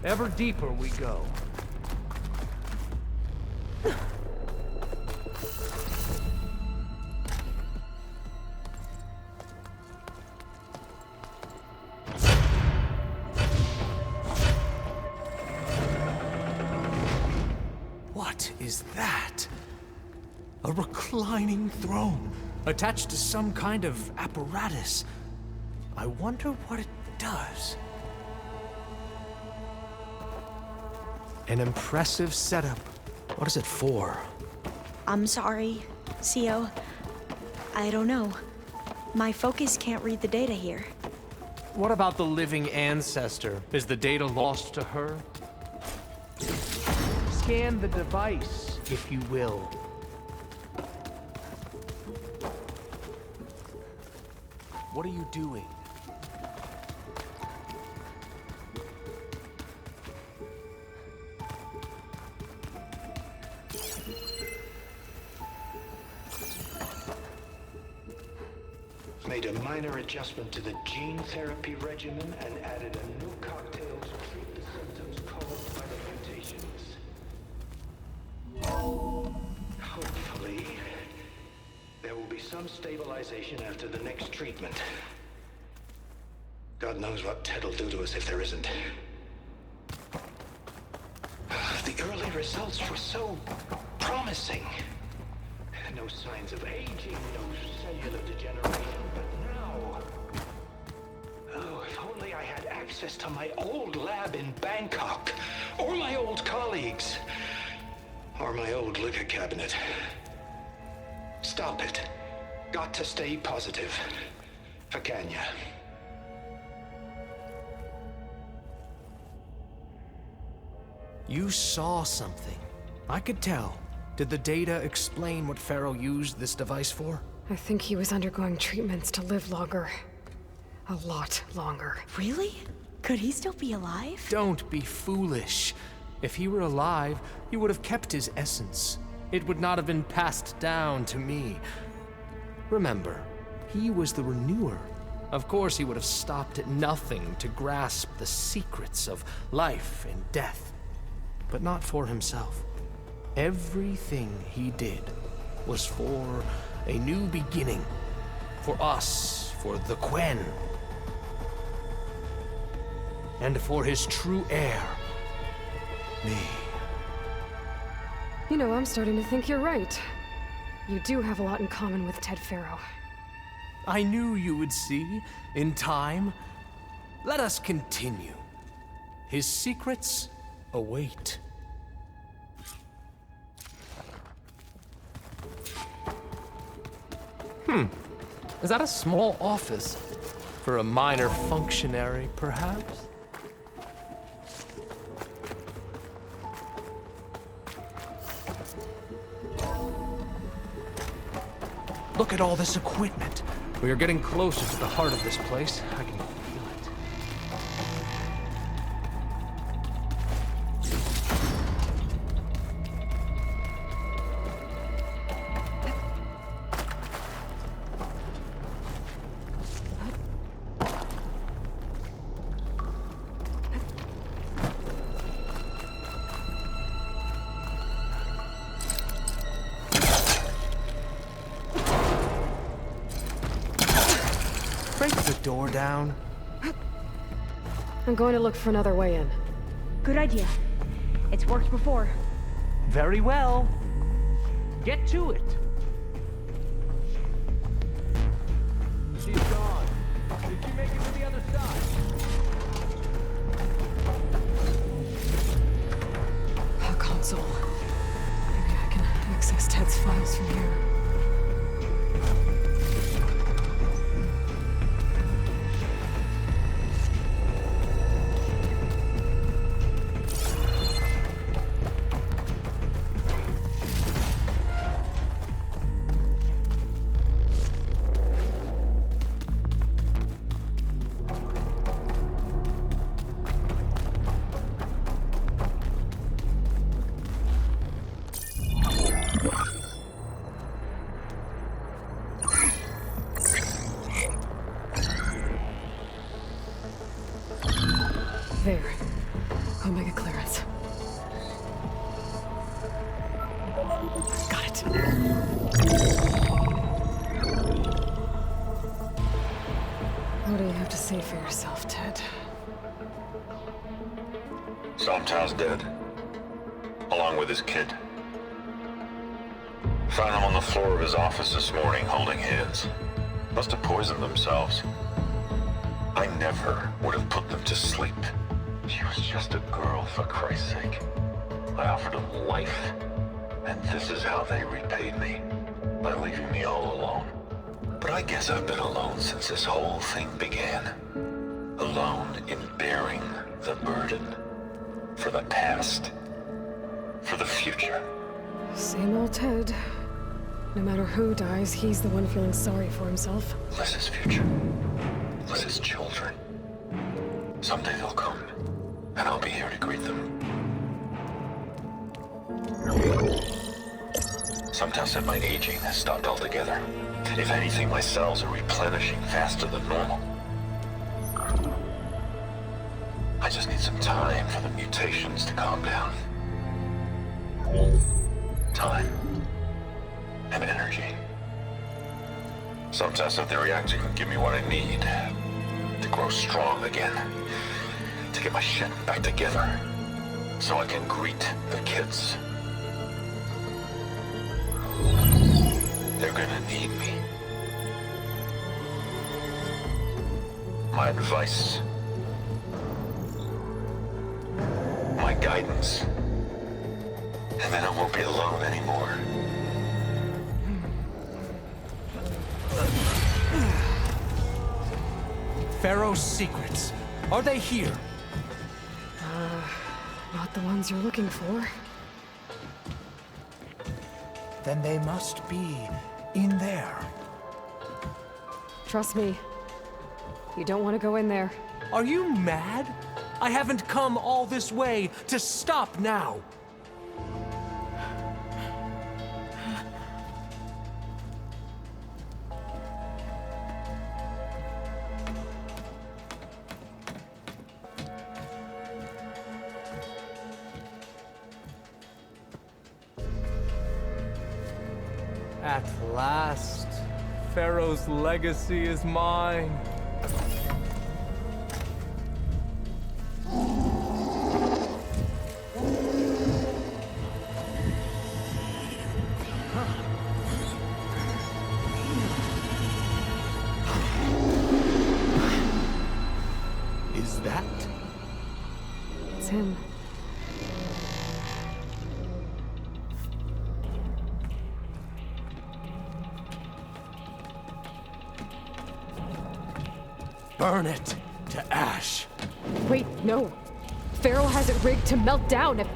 Ever deeper we go. What is that? A reclining throne, attached to some kind of apparatus. I wonder what it does. An impressive setup. What is it for? I'm sorry, CO. I don't know. My focus can't read the data here. What about the living ancestor? Is the data lost to her? Scan the device, if you will. What are you doing? Made a minor adjustment to the gene therapy regimen and added a new cocktail to treat the symptoms caused by the mutations. Hopefully, there will be some stabilization after the next treatment. God knows what Ted'll do to us if there isn't. The early results were so promising. No signs of aging, no cellular degeneration, but now... Oh, if only I had access to my old lab in Bangkok, or my old colleagues, or my old liquor cabinet. Stop it. Got to stay positive. For Kenya. You saw something. I could tell. Did the data explain what Pharaoh used this device for? I think he was undergoing treatments to live longer. A lot longer. Really? Could he still be alive? Don't be foolish. If he were alive, he would have kept his essence. It would not have been passed down to me. Remember, he was the renewer. Of course, he would have stopped at nothing to grasp the secrets of life and death. But not for himself. Everything he did was for a new beginning. For us, for the Quen. And for his true heir, me. You know, I'm starting to think you're right. You do have a lot in common with Ted Pharaoh. I knew you would see, in time. Let us continue. His secrets await. Is that a small office? For a minor functionary, perhaps? Look at all this equipment. We are getting closer to the heart of this place. I can feel it. Break the door down. I'm going to look for another way in. Good idea. It's worked before. Very well. Get to it. She's gone. Did she make it to the other side? A console. Maybe I can access Ted's files from here. There. Omega clearance. Got it. What do you have to say for yourself, Ted? Somtown's dead. Along with his kid. Found him on the floor of his office this morning, holding his. Must have poisoned themselves. I never would have put them to sleep. She was just a girl, for Christ's sake. I offered them life, and this is how they repaid me, by leaving me all alone. But I guess I've been alone since this whole thing began. Alone in bearing the burden. For the past. For the future. Same old Ted. No matter who dies, he's the one feeling sorry for himself. Liz's future. Liz's children. Someday they'll come, and I'll be here to greet them. Some tests said my aging has stopped altogether. If anything, my cells are replenishing faster than normal. I just need some time for the mutations to calm down. Time. And energy. Some tests said the reactor can give me what I need to grow strong again. To get my shit back together. So I can greet the kids. They're gonna need me. My advice. My guidance. And then I won't be alone anymore. Pharaoh's secrets. Are they here? Not the ones you're looking for. Then they must be in there. Trust me. You don't want to go in there. Are you mad? I haven't come all this way to stop now. At last, Pharaoh's legacy is mine. Is that? It's him. Burn it to ash. Wait, no. Pharaoh has it rigged to melt down if...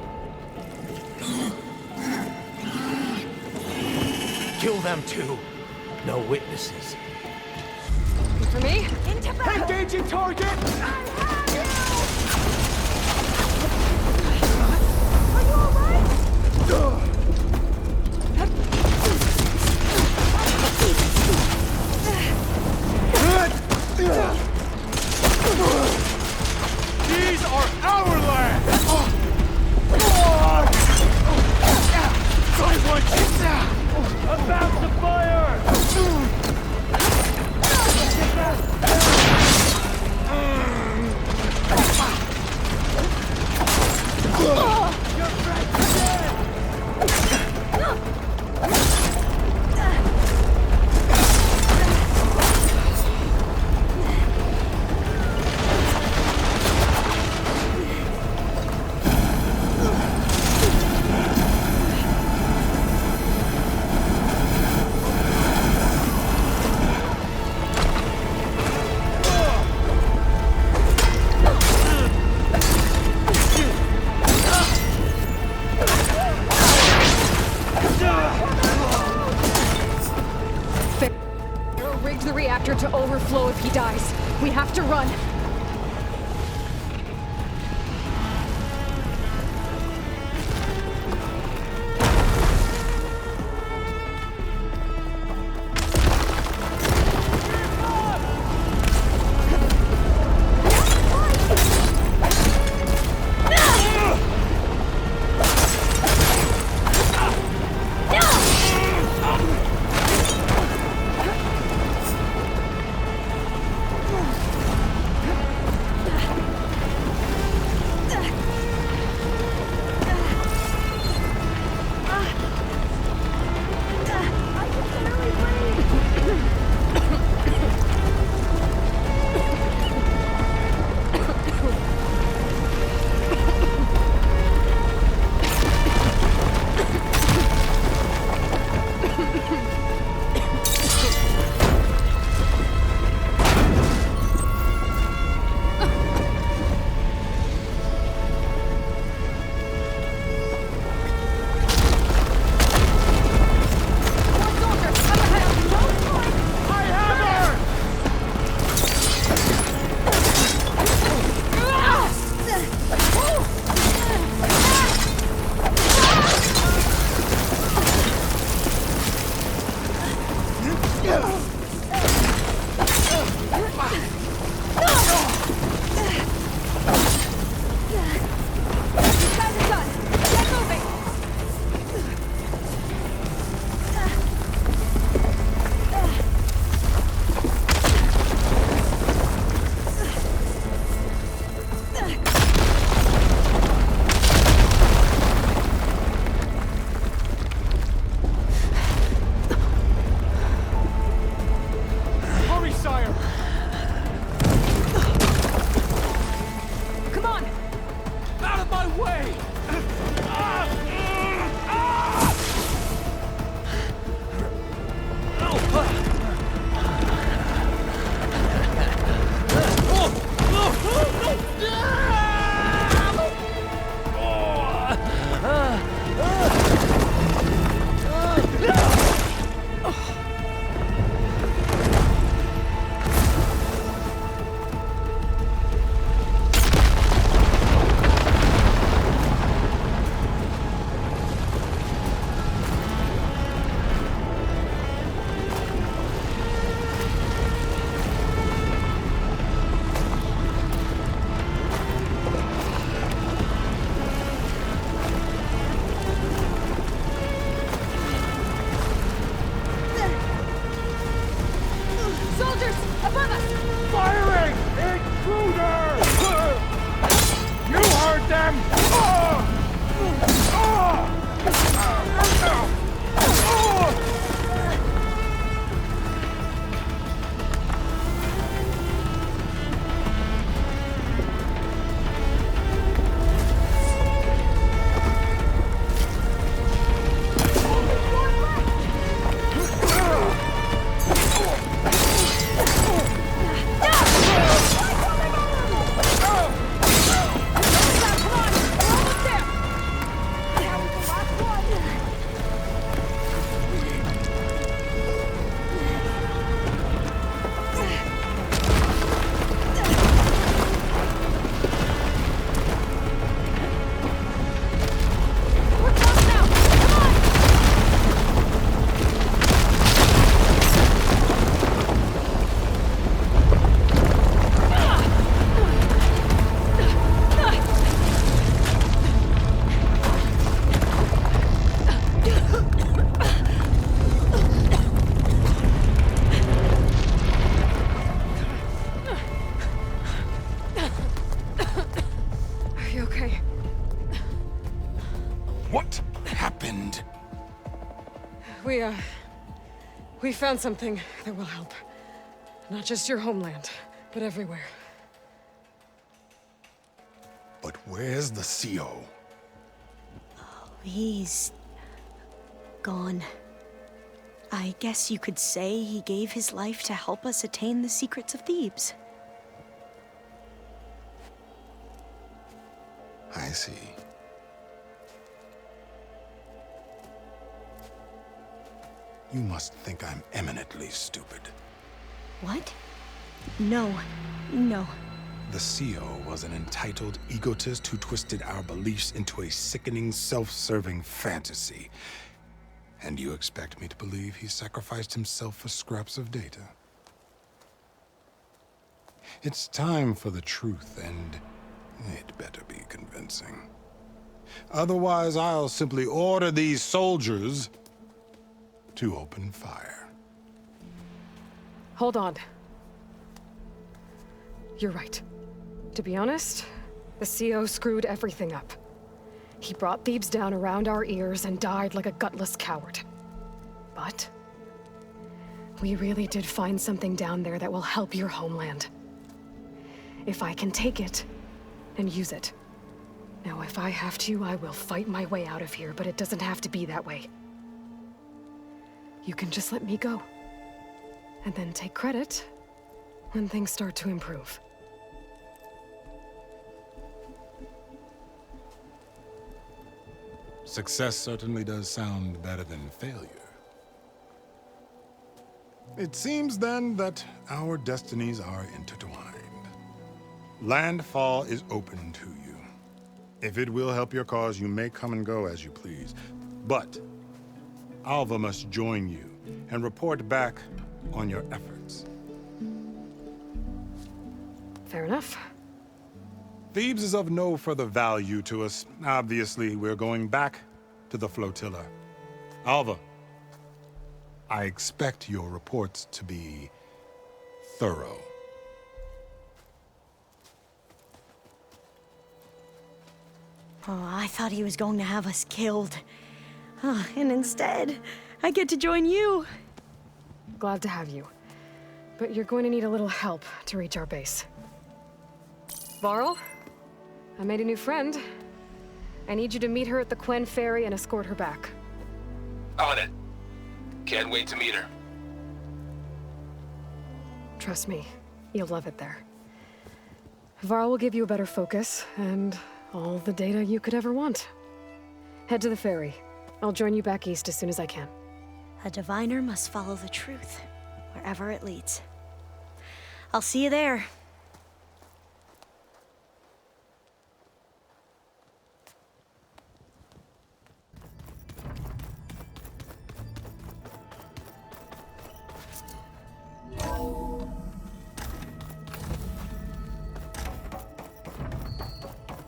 Kill them too. No witnesses. For me? Engaging target! Are you alright? These are our land! About to fire! Pharaoh rigged the reactor to overflow if he dies. We have to run. What happened? We found something that will help. Not just your homeland, but everywhere. But where's the CO? He's gone. I guess you could say he gave his life to help us attain the secrets of Thebes. I see. You must think I'm eminently stupid. What? No. No. The CO was an entitled egotist who twisted our beliefs into a sickening, self-serving fantasy. And you expect me to believe he sacrificed himself for scraps of data? It's time for the truth, and it better be convincing. Otherwise, I'll simply order these soldiers to open fire. Hold on. You're right. To be honest, the CO screwed everything up. He brought Thebes down around our ears and died like a gutless coward. But we really did find something down there that will help your homeland. If I can take it and use it. Now, if I have to, I will fight my way out of here, but it doesn't have to be that way. You can just let me go. And then take credit when things start to improve. Success certainly does sound better than failure. It seems then that our destinies are intertwined. Landfall is open to you. If it will help your cause, you may come and go as you please. But Alva must join you and report back on your efforts. Fair enough. Thebes is of no further value to us. Obviously, we're going back to the flotilla. Alva, I expect your reports to be thorough. Oh, I thought he was going to have us killed. Oh, and instead, I get to join you. Glad to have you. But you're going to need a little help to reach our base. Varl, I made a new friend. I need you to meet her at the Quen Ferry and escort her back. On it. Can't wait to meet her. Trust me, you'll love it there. Varl will give you a better focus, and all the data you could ever want. Head to the ferry. I'll join you back east as soon as I can. A diviner must follow the truth, wherever it leads. I'll see you there.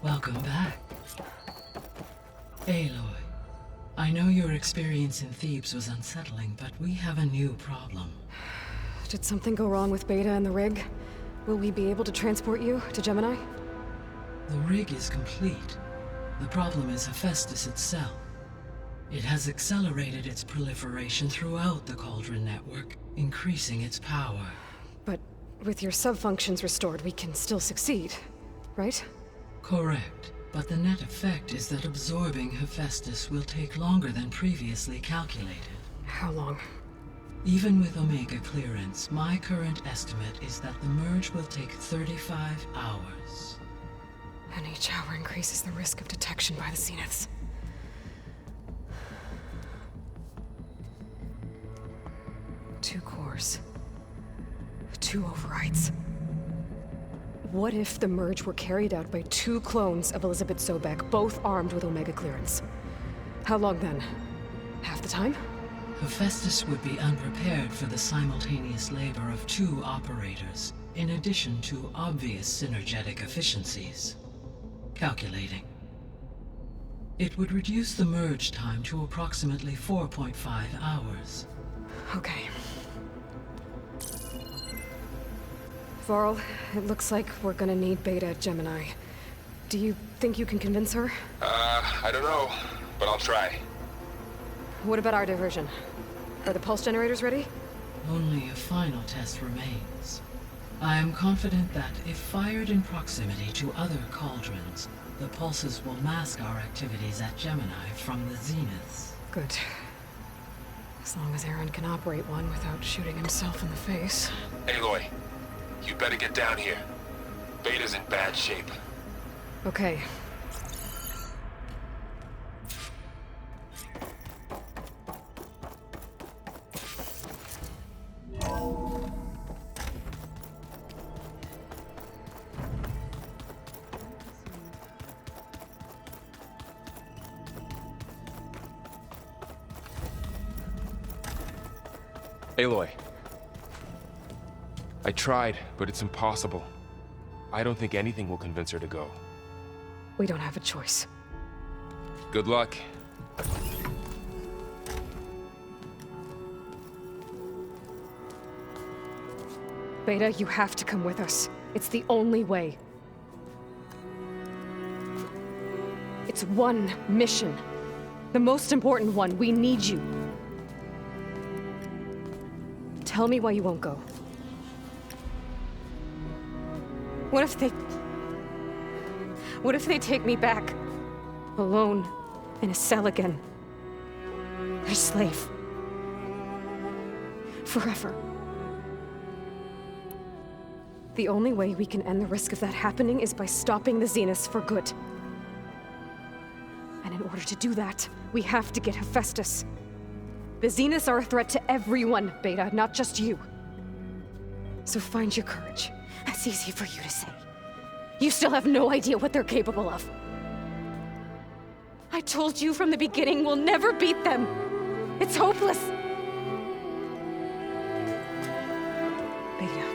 Welcome back. Aloy, I know your experience in Thebes was unsettling, but we have a new problem. Did something go wrong with Beta and the rig? Will we be able to transport you to Gemini? The rig is complete. The problem is Hephaestus itself. It has accelerated its proliferation throughout the Cauldron network, increasing its power. But with your sub-functions restored, we can still succeed, right? Correct, but the net effect is that absorbing Hephaestus will take longer than previously calculated. How long? Even with Omega clearance, my current estimate is that the merge will take 35 hours. And each hour increases the risk of detection by the Zeniths. Two cores. 2 overrides. What if the merge were carried out by 2 clones of Elizabeth Sobek, both armed with Omega clearance? How long then? Half the time? Hephaestus would be unprepared for the simultaneous labor of 2 operators, in addition to obvious synergetic efficiencies. Calculating. It would reduce the merge time to approximately 4.5 hours. Okay. Varl, it looks like we're gonna need Beta at Gemini. Do you think you can convince her? I don't know. but I'll try. What about our diversion? Are the pulse generators ready? Only a final test remains. I am confident that if fired in proximity to other cauldrons, the pulses will mask our activities at Gemini from the zeniths. Good. As long as Aaron can operate one without shooting himself in the face. Aloy, you better get down here. Beta's in bad shape. Okay. Aloy. I tried, but it's impossible. I don't think anything will convince her to go. We don't have a choice. Good luck. Beta, you have to come with us. It's the only way. It's one mission. The most important one. We need you. Tell me why you won't go. What if they take me back? Alone, in a cell again. Their slave. Forever. The only way we can end the risk of that happening is by stopping the Zeniths for good. And in order to do that, we have to get Hephaestus. The Zeniths are a threat to everyone, Beta, not just you. So find your courage. That's easy for you to say. You still have no idea what they're capable of. I told you from the beginning we'll never beat them. It's hopeless. Beta.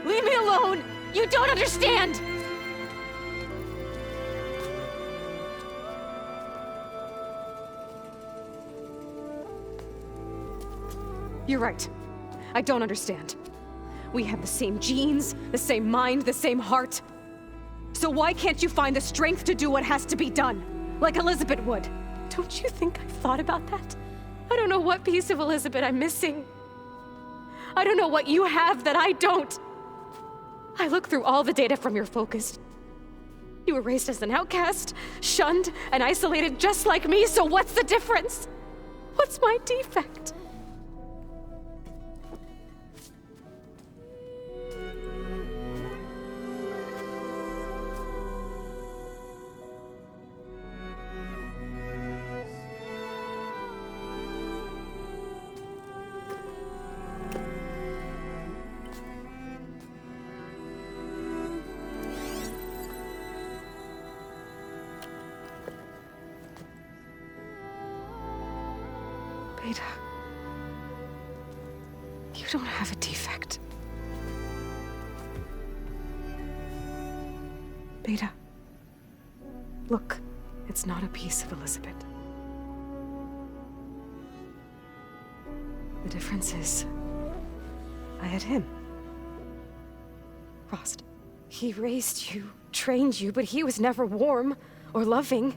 Leave me alone! You don't understand! You're right. I don't understand. We have the same genes, the same mind, the same heart. So why can't you find the strength to do what has to be done? Like Elizabeth would. Don't you think I've thought about that? I don't know what piece of Elizabeth I'm missing. I don't know what you have that I don't. I look through all the data from your focus. You were raised as an outcast, shunned, and isolated just like me, so what's the difference? What's my defect? Beta, you don't have a defect. Beta, look, it's not a piece of Elizabeth. The difference is, I had him. Frost. He raised you, trained you, but he was never warm or loving.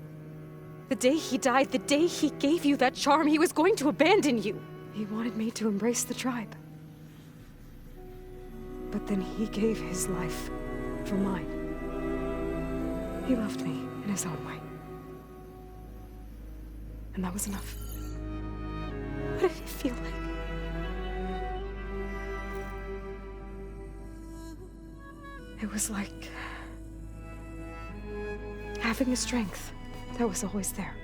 The day he died, the day he gave you that charm, he was going to abandon you. He wanted me to embrace the tribe. But then he gave his life for mine. He loved me in his own way. And that was enough. What did it feel like? It was like having the strength that was always there.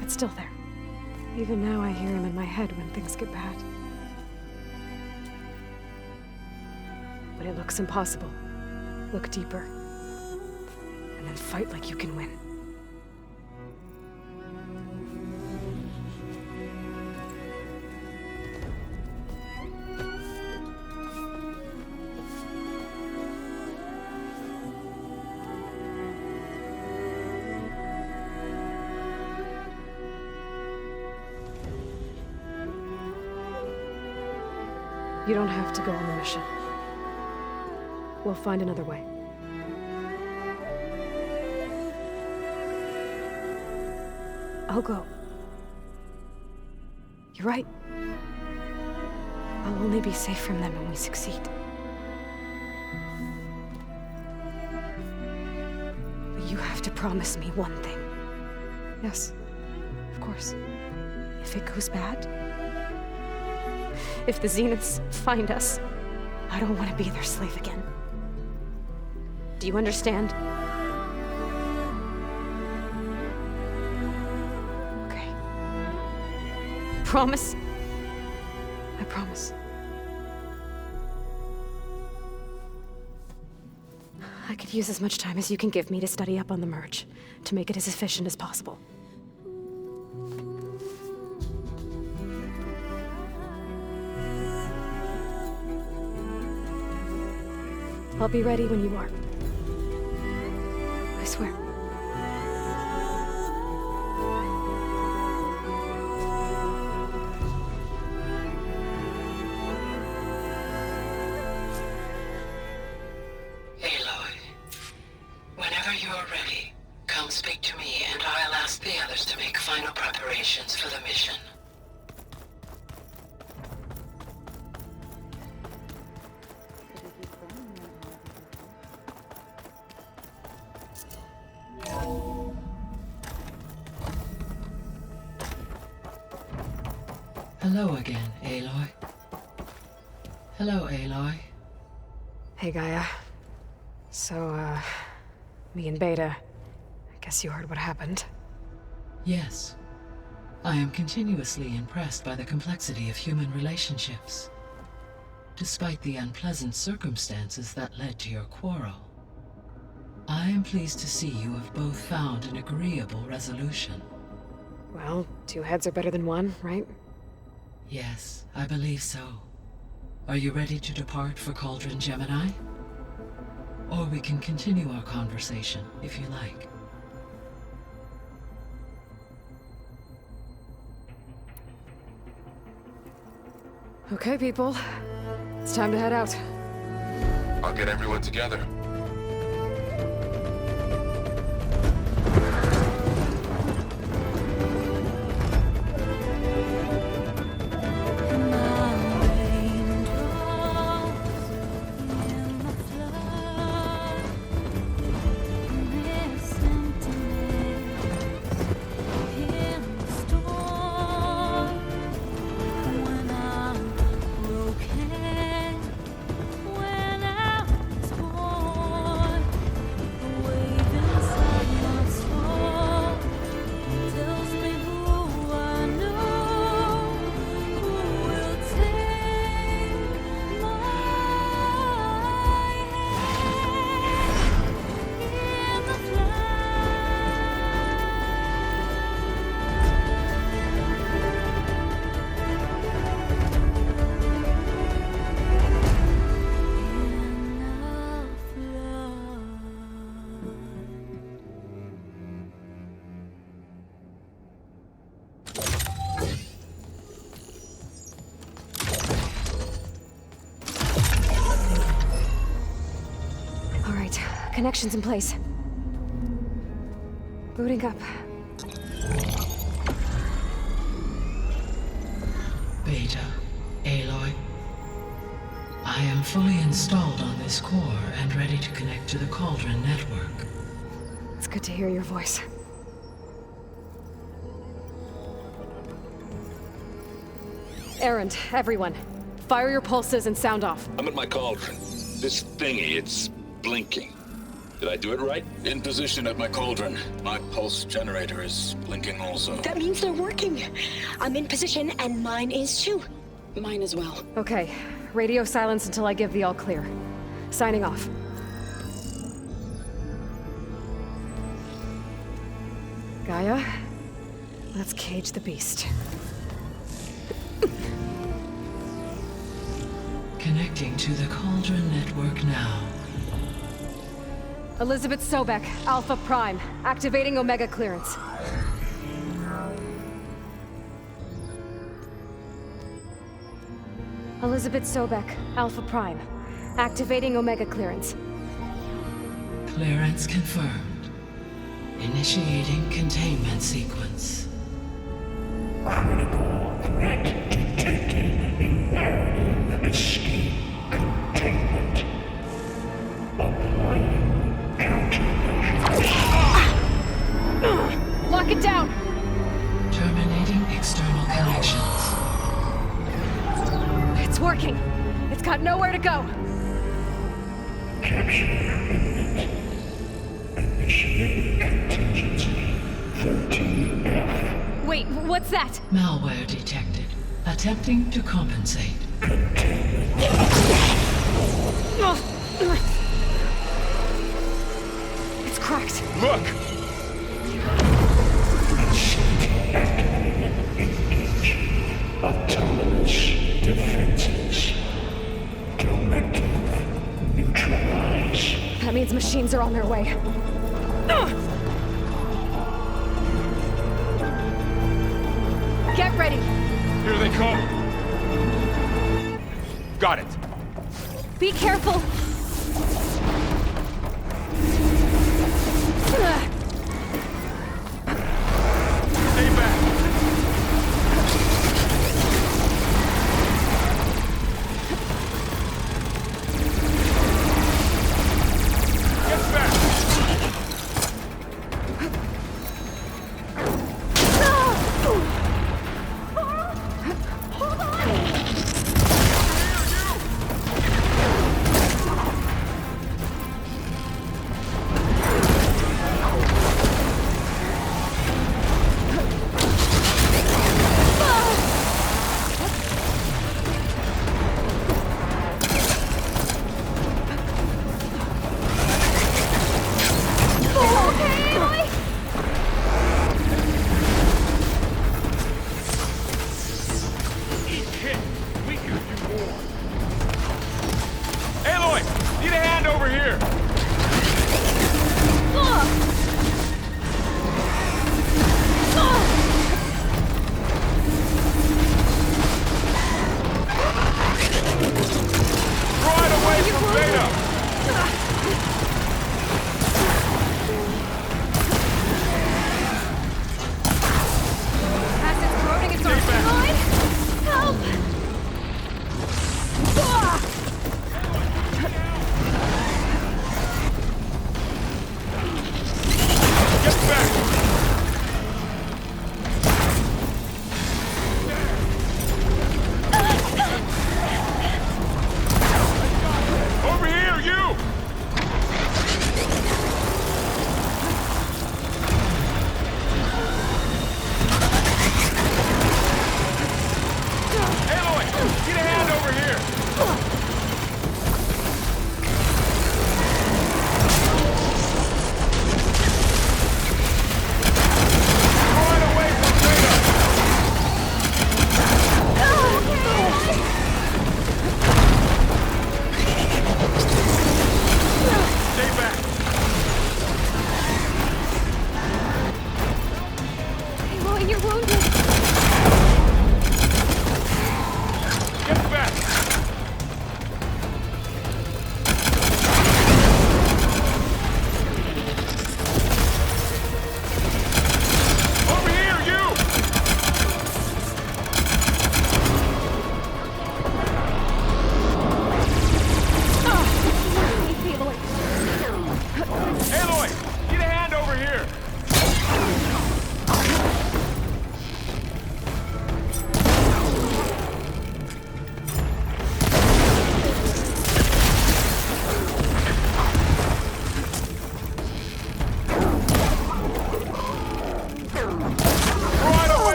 It's still there. Even now I hear him in my head when things get bad. But it looks impossible. Look deeper. And then fight like you can win. You don't have to go on the mission. We'll find another way. I'll go. You're right. I'll only be safe from them when we succeed. But you have to promise me one thing. Yes, of course. If it goes bad, if the Zeniths find us, I don't want to be their slave again. Do you understand? Okay. Promise? I promise. I could use as much time as you can give me to study up on the merge, to make it as efficient as possible. I'll be ready when you are. I swear. Aloy, whenever you're ready, come speak to me and I'll ask the others to make final preparations for the mission. Hello again, Aloy. Hello, Aloy. Hey, Gaia. So, me and Beta, I guess you heard what happened. Yes. I am continuously impressed by the complexity of human relationships. Despite the unpleasant circumstances that led to your quarrel, I am pleased to see you have both found an agreeable resolution. Well, 2 heads are better than 1, right? Yes, I believe so. Are you ready to depart for Cauldron Gemini? Or we can continue our conversation, if you like. Okay, people. It's time to head out. I'll get everyone together. Connections in place. Booting up. Beta, Aloy. I am fully installed on this core and ready to connect to the Cauldron network. It's good to hear your voice. Erend, everyone. Fire your pulses and sound off. I'm at my cauldron. This thingy, it's blinking. Did I do it right? In position at my cauldron. My pulse generator is blinking also. That means they're working. I'm in position and mine is too. Mine as well. Okay. Radio silence until I give the all clear. Signing off. Gaia, let's cage the beast. Connecting to the Cauldron network now. Elizabeth Sobek, Alpha Prime, activating Omega clearance. Elizabeth Sobek, Alpha Prime, activating Omega clearance. Clearance confirmed. Initiating containment sequence. Critical threat detected. Imperative escape containment. Applying countermeasures. Lock it down! Terminating external connections. It's working. It's got nowhere to go. Capture imminent. Initiate contingency 13F. Wait, what's that? Malware detected. Attempting to compensate. It's cracked. Look! Engage. Autonomous defenses. Directive. Neutralize. That means machines are on their way. Get ready. Here they come. Got it. Be careful. Stay back. Get back. Hold on!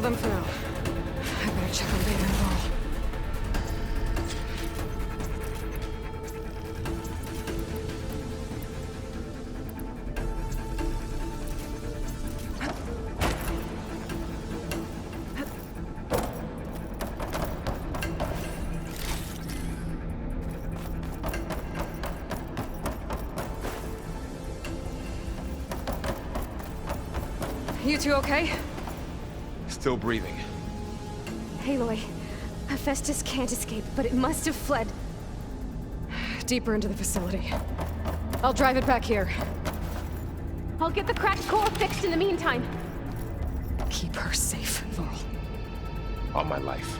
them for now. I better check on Beta and Ball. You two okay? Still breathing. Aloy, Hephaestus can't escape, but it must have fled. Deeper into the facility. I'll drive it back here. I'll get the cracked core fixed in the meantime. Keep her safe, Varl. On my life.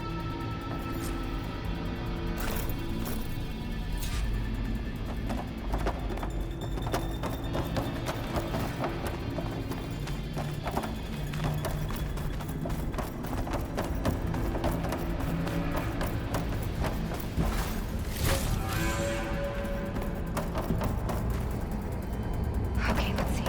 Okay, let's see.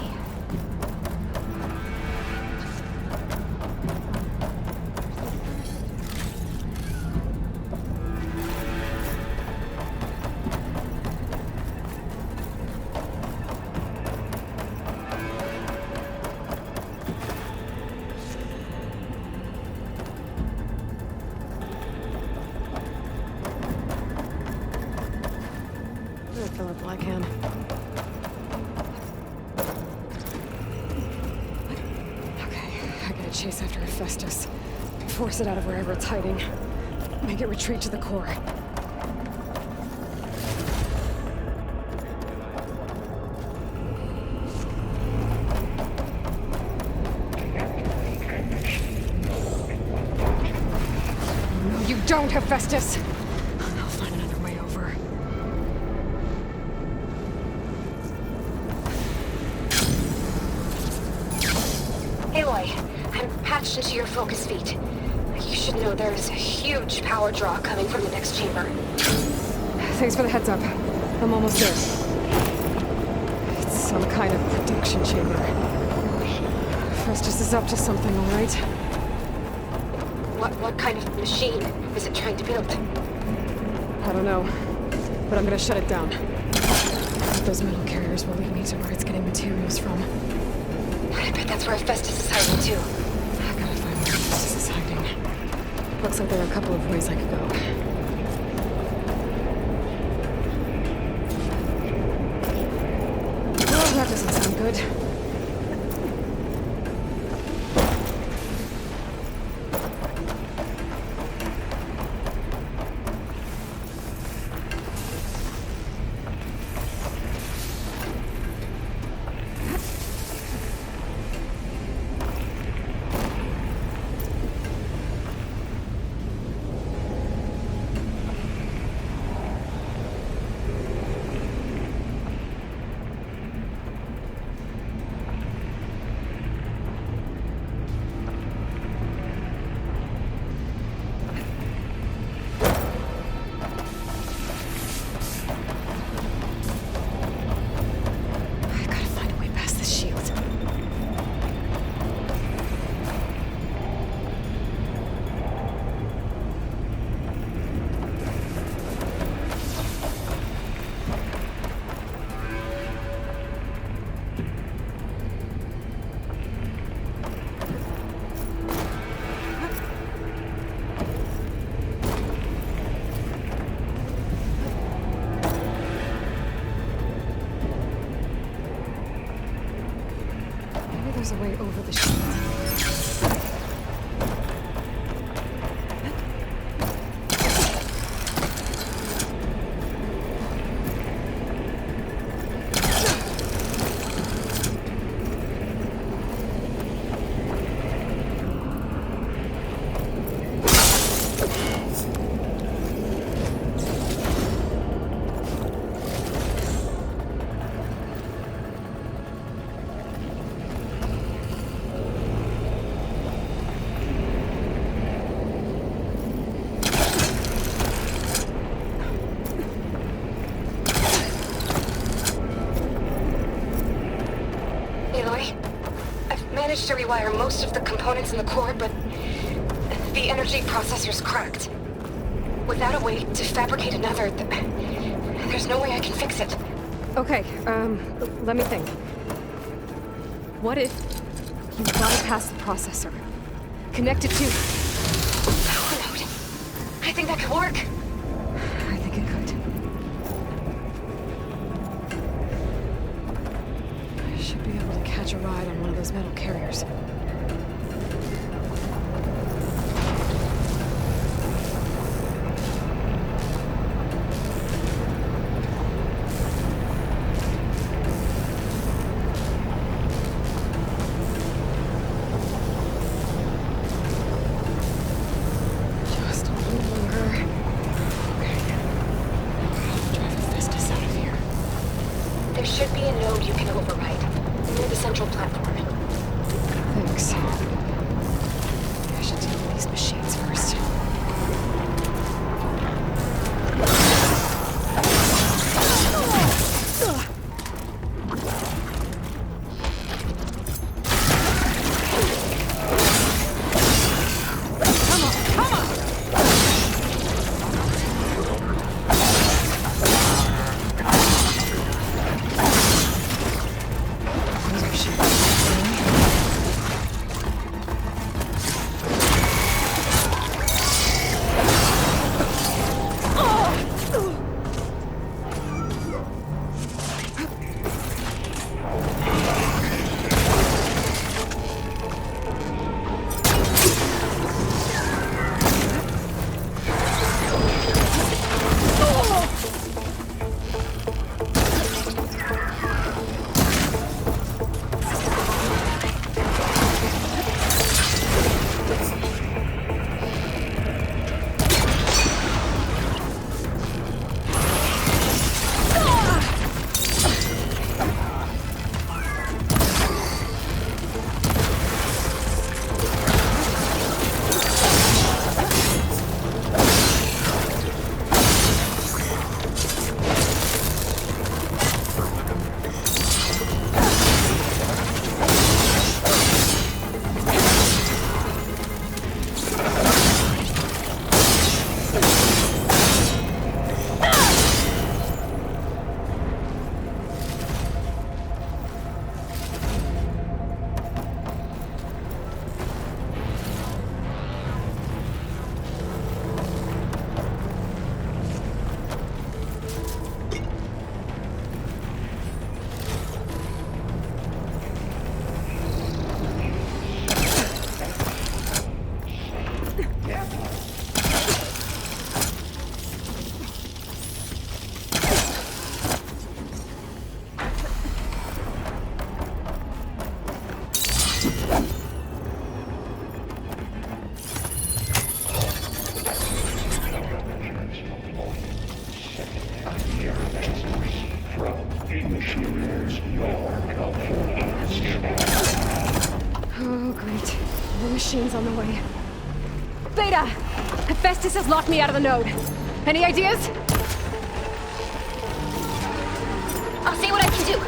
I'm gonna fill up while I can. I gotta chase after Hephaestus. Force it out of wherever it's hiding. Make it retreat to the core. No, you don't, Hephaestus! I'll find another way over. Aloy, I'm patched into your focus feed. You should know there's a huge power draw coming from the next chamber. Thanks for the heads up. I'm almost there. It's some kind of production chamber. Festus is up to something, all right? What kind of machine is it trying to build? I don't know, but I'm gonna shut it down. Those metal carriers will lead me to where it's getting materials from. I bet that's where Festus is hiding too. I gotta find where Festus is hiding. Looks like there are a couple of ways I could go. Well, that doesn't sound good. There's a way over the shield. To rewire most of the components in the core, but the energy processor's cracked. Without a way to fabricate another, there's no way I can fix it. Okay, let me think. What if you bypass the processor? Connect it to... Power node. I think that could work. I think it could. I should be able to catch a ride on one of those metal carriers. More machines on the way. Beta! Hephaestus has locked me out of the node. Any ideas? I'll see what I can do.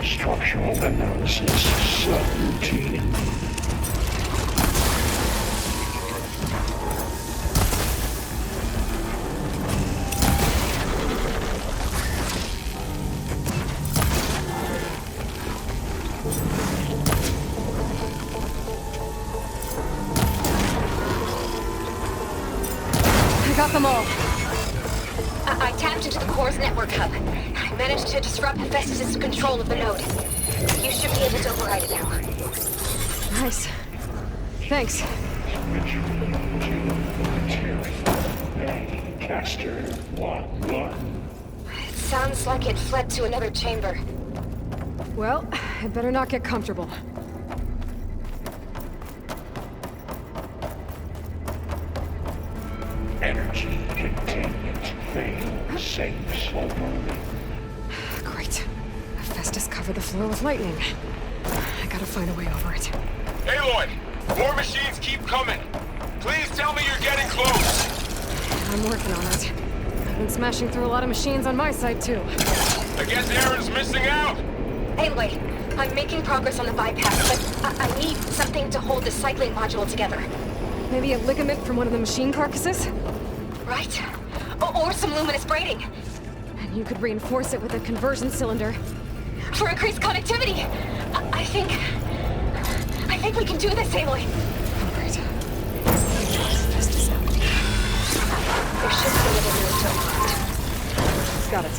Structural analysis subroutine. I got them all. I tapped into the core's network hub. I managed to disrupt Hephaestus' control of the node. You should be able to override it now. Nice. Thanks. Caster 1-1. It sounds like it fled to another chamber. Well, I better not get comfortable. Energy containment failed. Safe over. Great. Hephaestus covered the floor with lightning. I gotta find a way over it. Aloy! More machines keep coming! Please tell me you're getting close! I'm working on it. I've been smashing through a lot of machines on my side, too. I guess Aaron's missing out! Anyway, I'm making progress on the bypass, but I need something to hold the cycling module together. Maybe a ligament from one of the machine carcasses? Right. Or some luminous braiding. You could reinforce it with a conversion cylinder. For increased connectivity! I think we can do this, Aloy! Alright. Fist is out. There should be a little room to unlocked. Got it.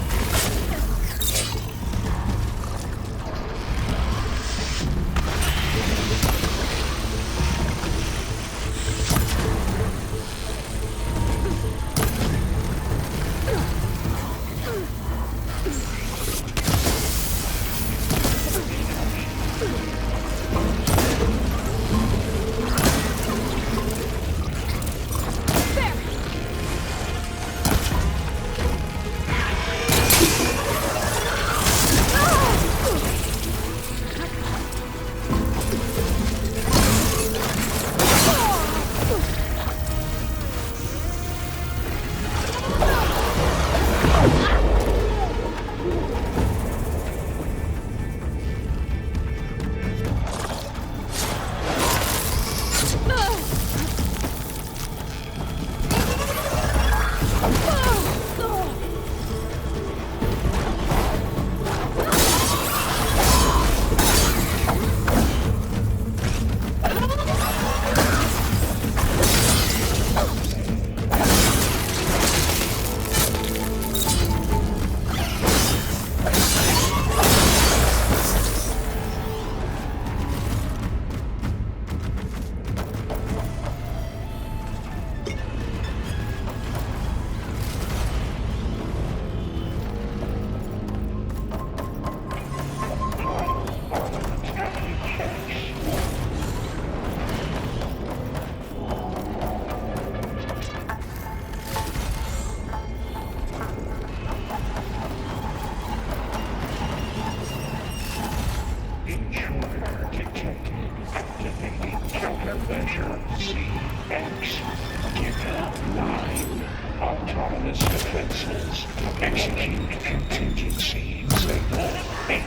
Autonomous defenses. Execute contingency. Signal 8.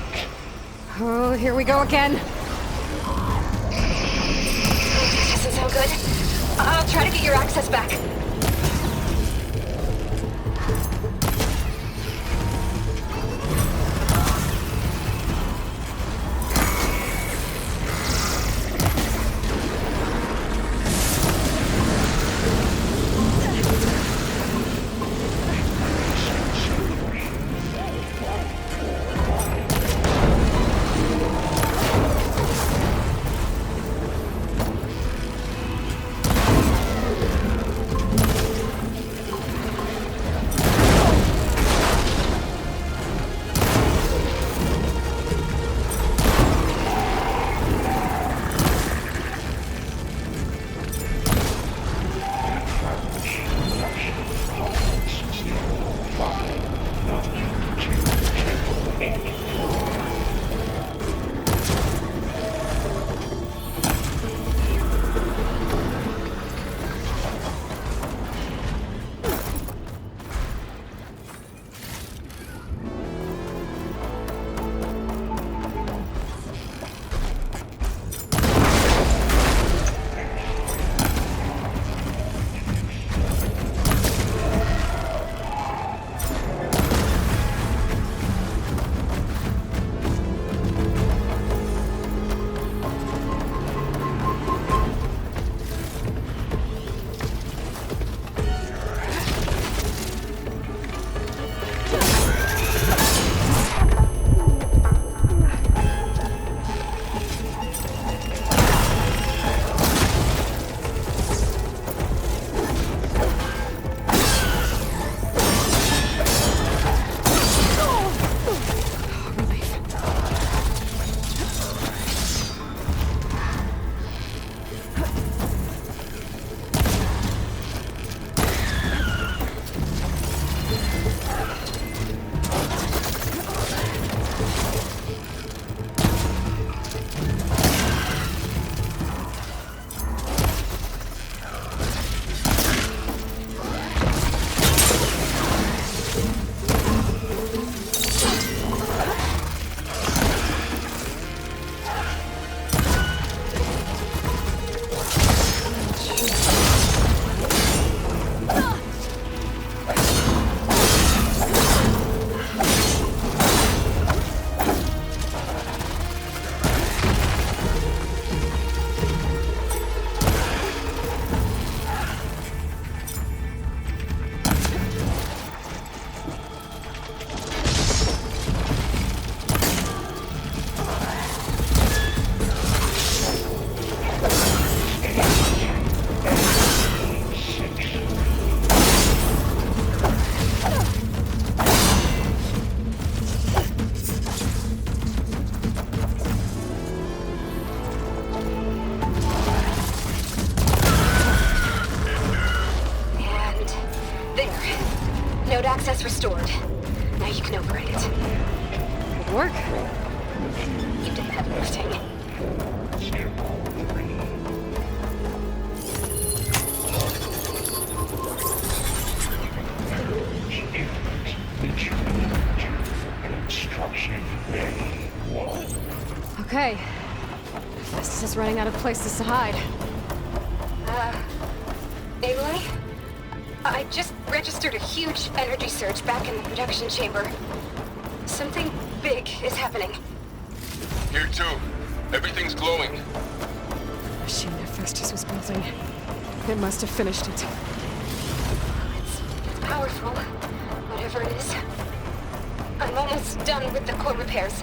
Oh, here we go again. Doesn't sound good. I'll try to get your access back. Good work. You did the heavy lifting. Okay. Festus is running out of places to hide. Aloy? I just registered a huge energy surge back in the production chamber. Something big is happening. Here too. Everything's glowing. The machine that Festus was building. It must have finished it. It's powerful, whatever it is. I'm almost done with the core repairs.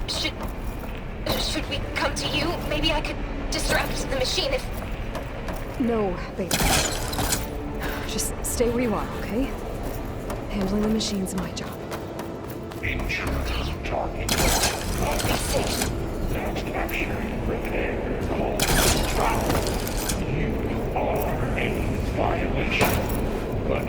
Should we come to you? Maybe I could distract the machine if... No, baby. Just stay where you are, okay? Handling the machine's my job. Intruders talking. Be safe. That capturing repair called foul. You are a violation. But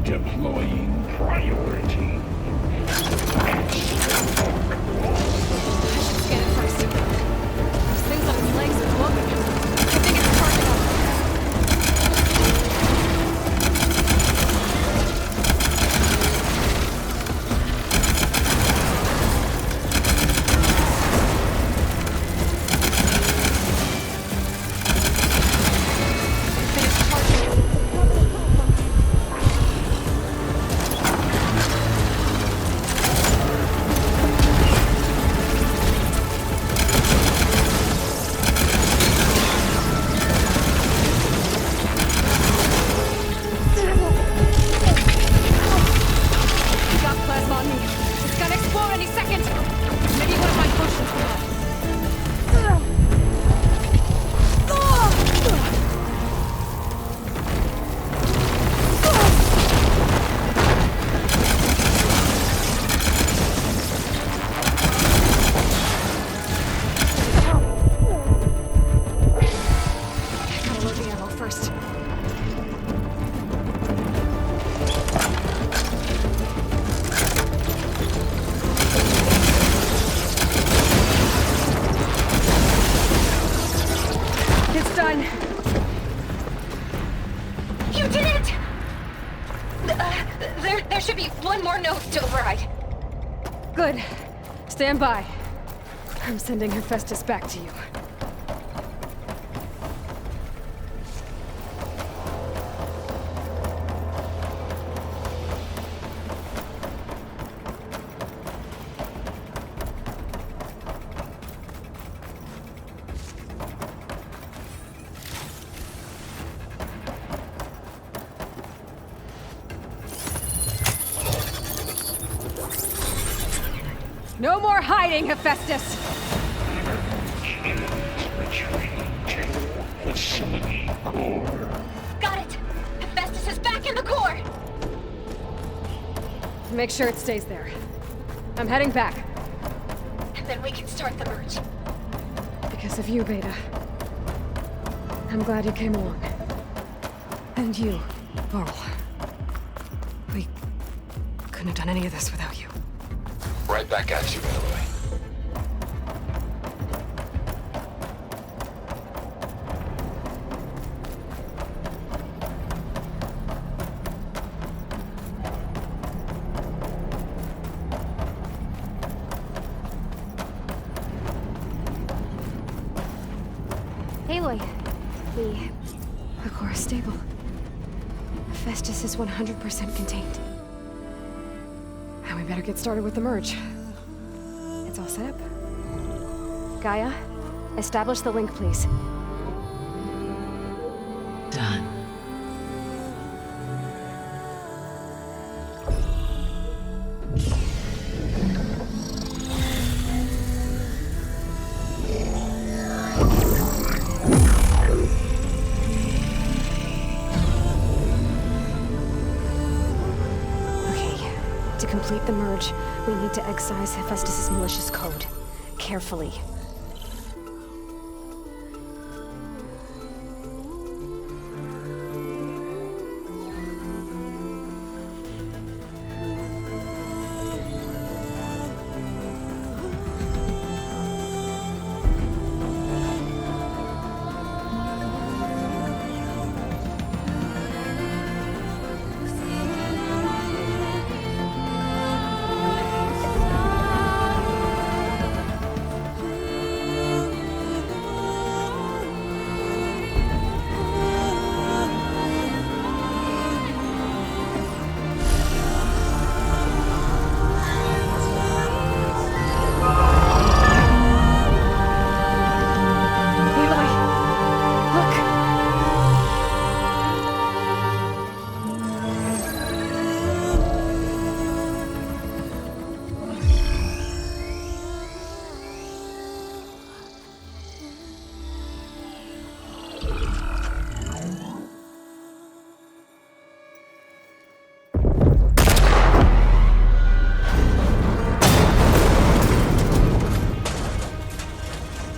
deploying priority. Scan it first. Those things on its legs are glowing. I think it's charging up. Finished charging. Got plasma on me. It's gonna explode any second. Maybe one of my potions will help. Gotta load the ammo first. It's done. You did it! There should be one more node to override. Good. Stand by. I'm sending Hephaestus back to you. No more hiding, Hephaestus! Facility core. Got it! Hephaestus is back in the core! Make sure it stays there. I'm heading back. And then we can start the merge. Because of you, Beta. I'm glad you came along. And you, Varl. We couldn't have done any of this without you. Right back at you, Aloy. Aloy, the core is stable. Festus is 100% contained. And we better get started with the merge. It's all set up. Gaia, establish the link, please. Done. complete the merge, we need to excise Hephaestus' malicious code. Carefully.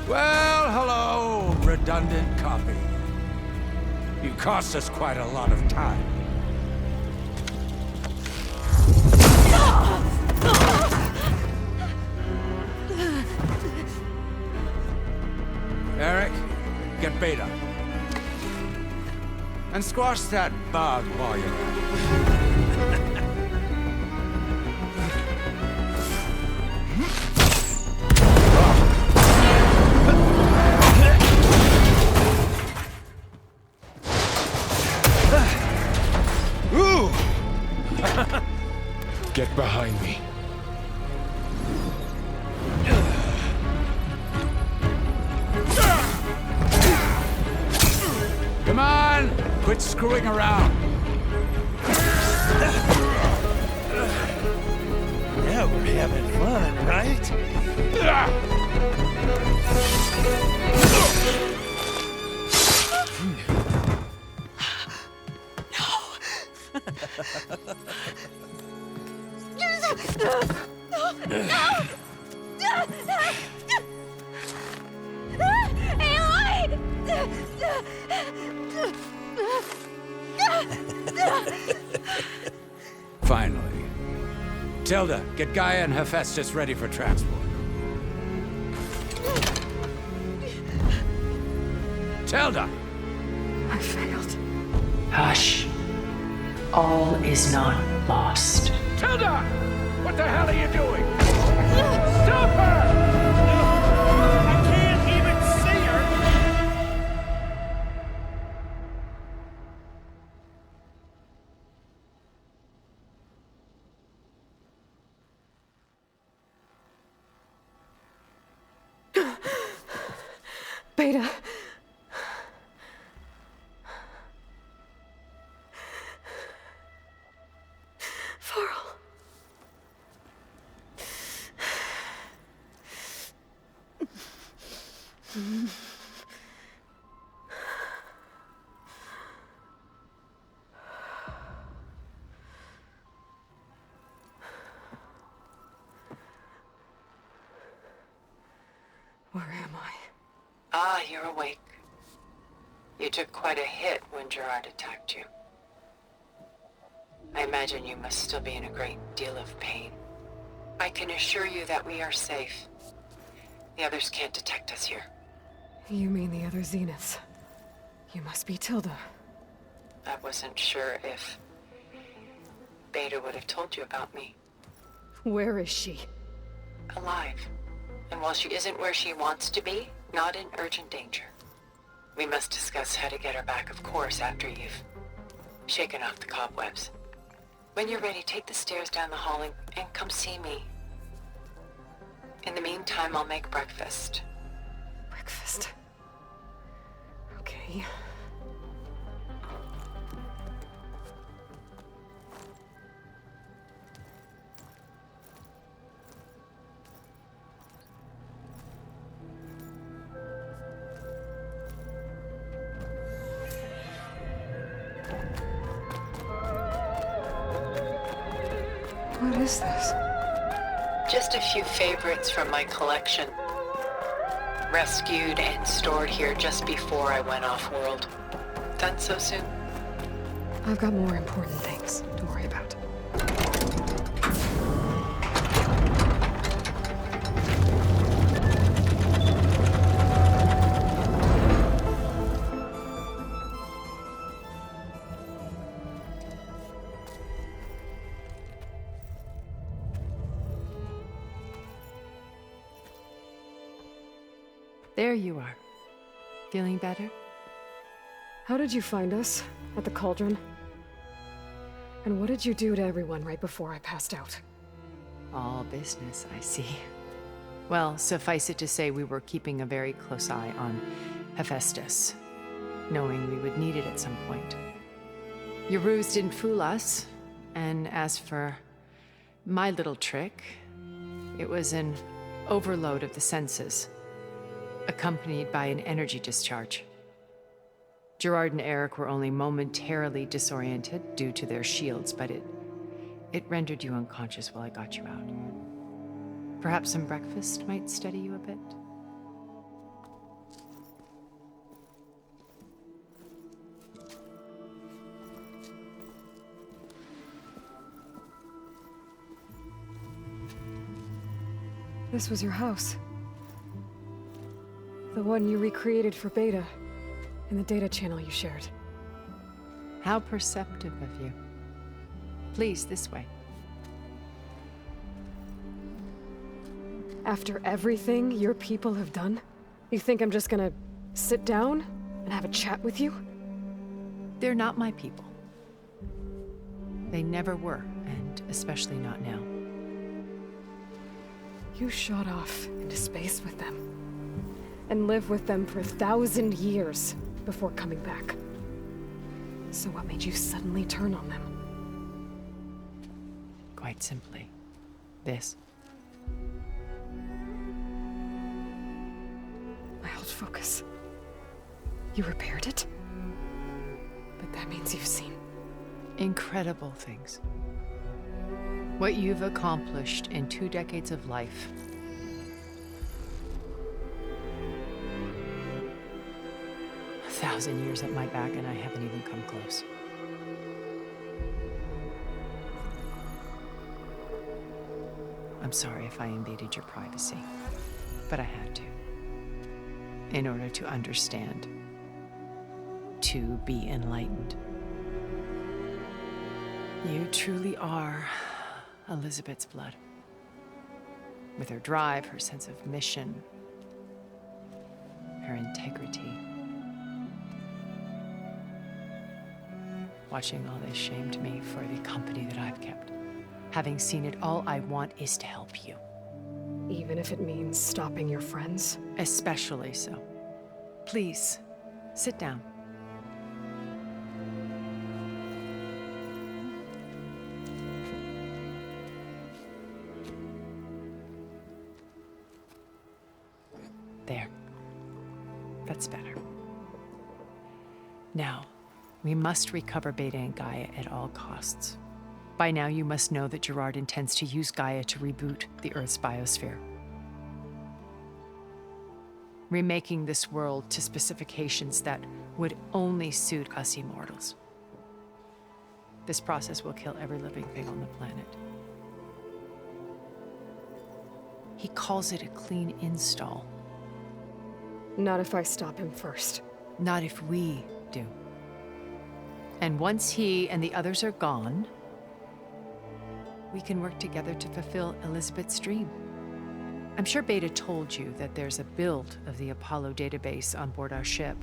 Well, hello, redundant copy. You cost us quite a lot of time. Eric, get Beta. And squash that bug while you're at it. Get behind me. Come on! Quit screwing around! Now we're having fun, right? Finally. Tilda, get Gaia and Hephaestus ready for transport. Tilda! I failed. Hush. All is not lost. Tilda! What the hell are you doing? Stop her! I can't even see her! Beta. Farrell. Where am I? Ah, you're awake. You took quite a hit when Gerard attacked you. I imagine you must still be in a great deal of pain. I can assure you that we are safe. The others can't detect us here. You mean the other Zeniths? You must be Tilda. I wasn't sure if Beta would have told you about me. Where is she? Alive. And while she isn't where she wants to be, not in urgent danger. We must discuss how to get her back, of course, after you've shaken off the cobwebs. When you're ready, take the stairs down the hall and come see me. In the meantime, I'll make breakfast. Breakfast. Okay. What is this? Just a few favorites from my collection. Rescued and stored here just before I went off-world. Done so soon? I've got more important things to worry about. There you are. Feeling better? How did you find us? At the cauldron? And what did you do to everyone right before I passed out? All business, I see. Well, suffice it to say we were keeping a very close eye on Hephaestus, knowing we would need it at some point. Your ruse didn't fool us, and as for my little trick, it was an overload of the senses, accompanied by an energy discharge. Gerard and Eric were only momentarily disoriented due to their shields, but it rendered you unconscious while I got you out. Perhaps some breakfast might steady you a bit? This was your house. The one you recreated for Beta, in the data channel you shared. How perceptive of you. Please, this way. After everything your people have done, you think I'm just gonna sit down and have a chat with you? They're not my people. They never were, and especially not now. You shot off into space with them, and lived with them for 1,000 years before coming back. So what made you suddenly turn on them? Quite simply, this. My old focus. You repaired it? But that means you've seen incredible things. What you've accomplished in 2 decades of life. A 1,000 years at my back, and I haven't even come close. I'm sorry if I invaded your privacy, but I had to. In order to understand. To be enlightened. You truly are Elizabeth's blood. With her drive, her sense of mission, her integrity. Watching all this shamed me for the company that I've kept. Having seen it, all I want is to help you. Even if it means stopping your friends? Especially so. Please, sit down. There. That's better. Now, we must recover Beta and Gaia at all costs. By now, you must know that Gerard intends to use Gaia to reboot the Earth's biosphere. Remaking this world to specifications that would only suit us immortals. This process will kill every living thing on the planet. He calls it a clean install. Not if I stop him first. Not if we do. And once he and the others are gone, we can work together to fulfill Elizabeth's dream. I'm sure Beta told you that there's a build of the Apollo database on board our ship.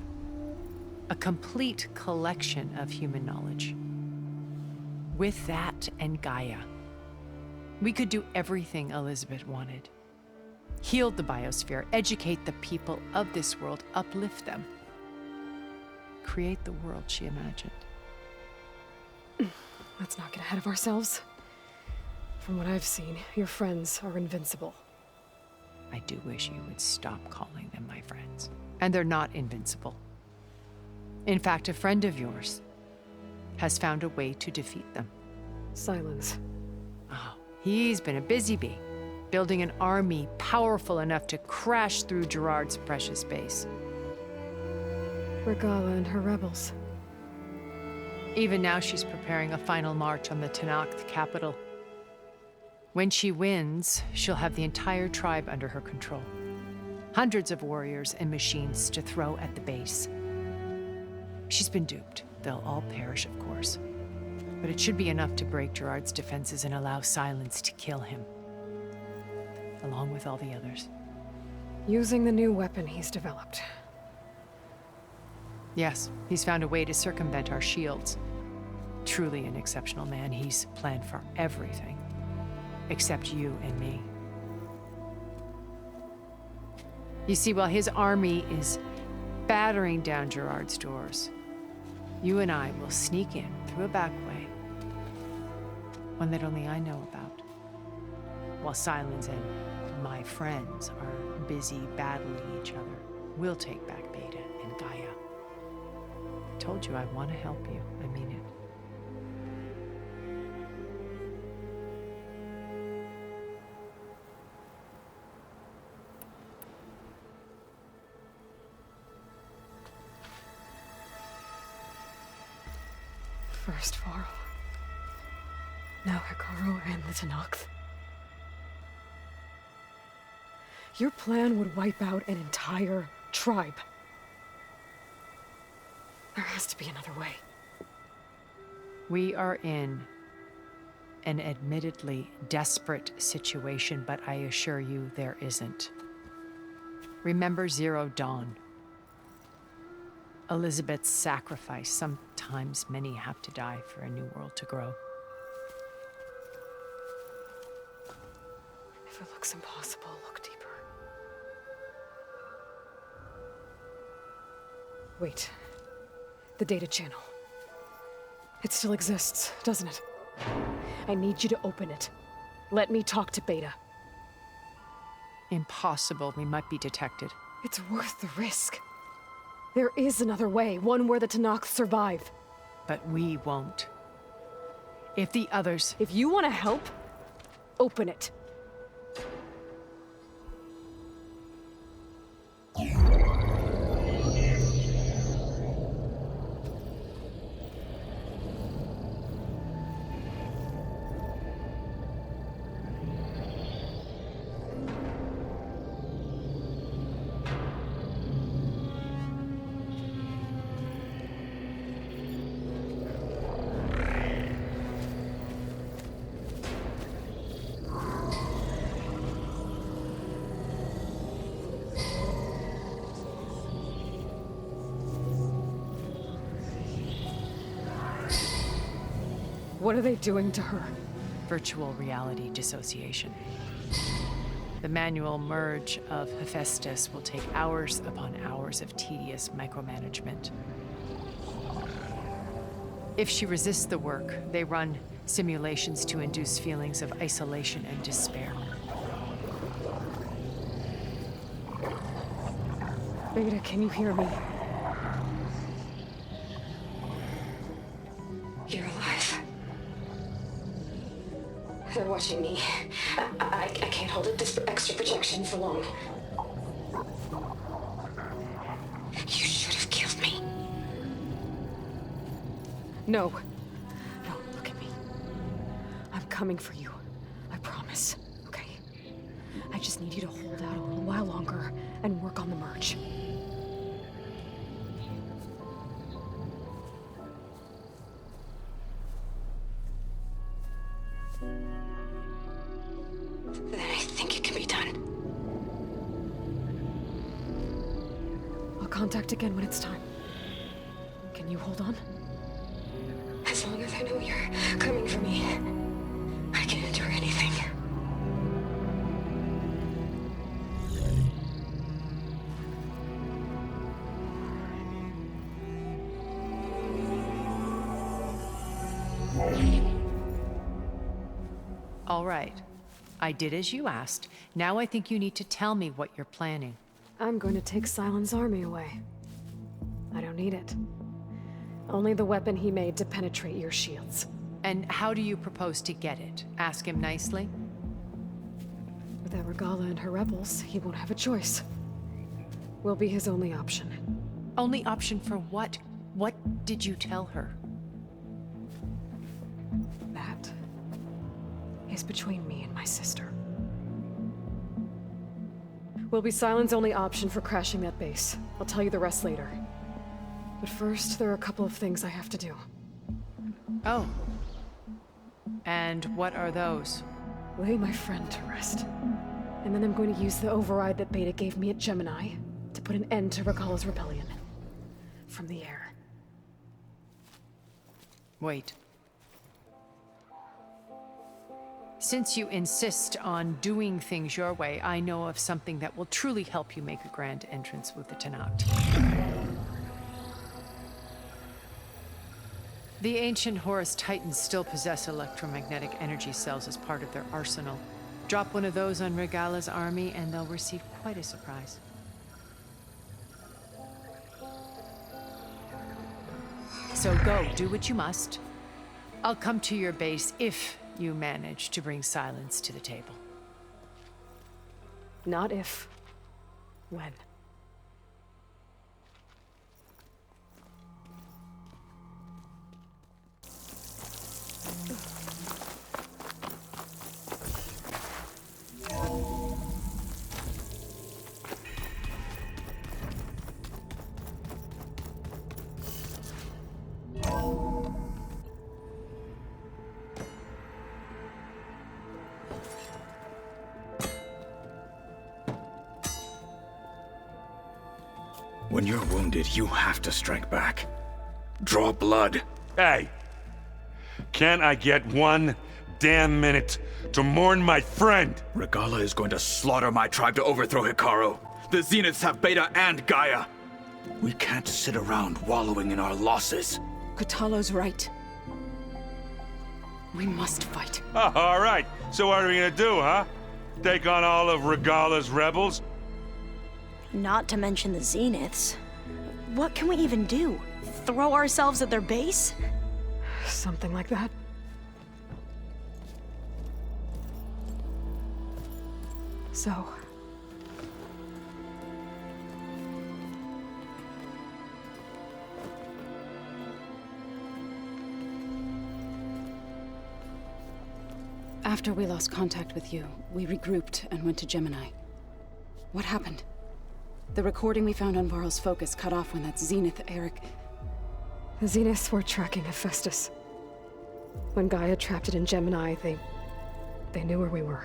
A complete collection of human knowledge. With that and Gaia, we could do everything Elizabeth wanted. Heal the biosphere, educate the people of this world, uplift them. Create the world she imagined. Let's not get ahead of ourselves. From what I've seen, your friends are invincible. I do wish you would stop calling them my friends. And they're not invincible. In fact, a friend of yours has found a way to defeat them. Silence. Oh, He's been a busy bee, building an army powerful enough to crash through Gerard's precious base. Regala and her rebels. Even now, she's preparing a final march on the Tenakth capital. When she wins, she'll have the entire tribe under her control. Hundreds of warriors and machines to throw at the base. She's been duped. They'll all perish, of course. But it should be enough to break Gerard's defenses and allow Silence to kill him. Along with all the others. Using the new weapon he's developed. Yes, he's found a way to circumvent our shields. Truly an exceptional man. He's planned for everything. Except you and me. You see, while his army is battering down Gerard's doors, you and I will sneak in through a back way. One that only I know about. While Silence and my friends are busy battling each other, we'll take back Beta and Gaia. I told you I want to help you. I mean it. First Varl. Now Hikaru and the Tenakth. Your plan would wipe out an entire tribe. There has to be another way. We are in an admittedly desperate situation, but I assure you there isn't. Remember Zero Dawn. Elizabeth's sacrifice. Sometimes many have to die for a new world to grow. If it looks impossible, look deeper. Wait. The data channel. It still exists, doesn't it? I need you to open it. Let me talk to Beta. Impossible. We might be detected. It's worth the risk. There is another way, one where the Tenakth survive. But we won't. If the others... If you want to help, open it. What are they doing to her? Virtual reality dissociation. The manual merge of Hephaestus will take hours upon hours of tedious micromanagement. If she resists the work, they run simulations to induce feelings of isolation and despair. Beta, can you hear me? You're alive. They're watching me. I can't hold this extra projection for long. You should have killed me. No. No, look at me. I'm coming for you. I promise. Okay? I just need you to hold out a little while longer and work on the merge. Then I think it can be done. I'll contact again when it's time. Can you hold on? As long as I know you're coming for me, I can endure anything. All right. I did as you asked. Now I think you need to tell me what you're planning. I'm going to take Silent's army away. I don't need it. Only the weapon he made to penetrate your shields. And how do you propose to get it? Ask him nicely? Without Regala and her rebels, he won't have a choice. We'll be his only option. Only option for what? What did you tell her? That is between me and my sister. Will be Sylens' only option for crashing that base. I'll tell you the rest later. But first, there are a couple of things I have to do. Oh. And what are those? Lay my friend to rest. And then I'm going to use the override that Beta gave me at Gemini to put an end to Regala's rebellion. From the air. Wait. Since you insist on doing things your way, I know of something that will truly help you make a grand entrance with the Tenakth. The ancient Horus Titans still possess electromagnetic energy cells as part of their arsenal. Drop one of those on Regala's army and they'll receive quite a surprise. So go, do what you must. I'll come to your base if you manage to bring Sylens to the table. Not if. When. When you're wounded, you have to strike back. Draw blood. Hey! Can't I get one damn minute to mourn my friend? Regala is going to slaughter my tribe to overthrow Hikaru. The Zeniths have Beta and Gaia. We can't sit around wallowing in our losses. Kotallo's right. We must fight. Oh, all right. So what are we gonna do, huh? Take on all of Regala's rebels? Not to mention the Zeniths. What can we even do? Throw ourselves at their base? Something like that. So... After we lost contact with you, we regrouped and went to Gemini. What happened? The recording we found on Varl's focus cut off when that Zenith, Eric... The Zeniths were tracking Hephaestus. When Gaia trapped it in Gemini, they knew where we were.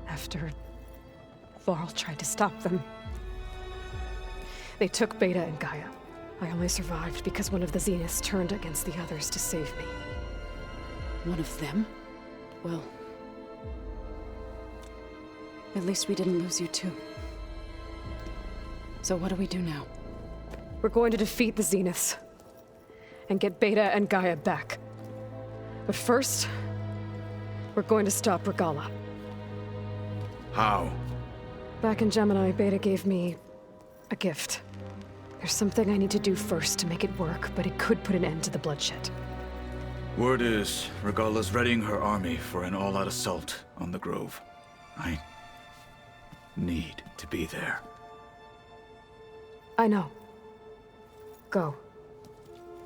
After Varl tried to stop them. They took Beta and Gaia. I only survived because one of the Zeniths turned against the others to save me. One of them? Well... at least we didn't lose you too. So what do we do now? We're going to defeat the Zeniths. And get Beta and Gaia back. But first, we're going to stop Regala. How? Back in Gemini, Beta gave me a gift. There's something I need to do first to make it work, but it could put an end to the bloodshed. Word is, Regala's readying her army for an all-out assault on the Grove. I need to be there. I know. Go.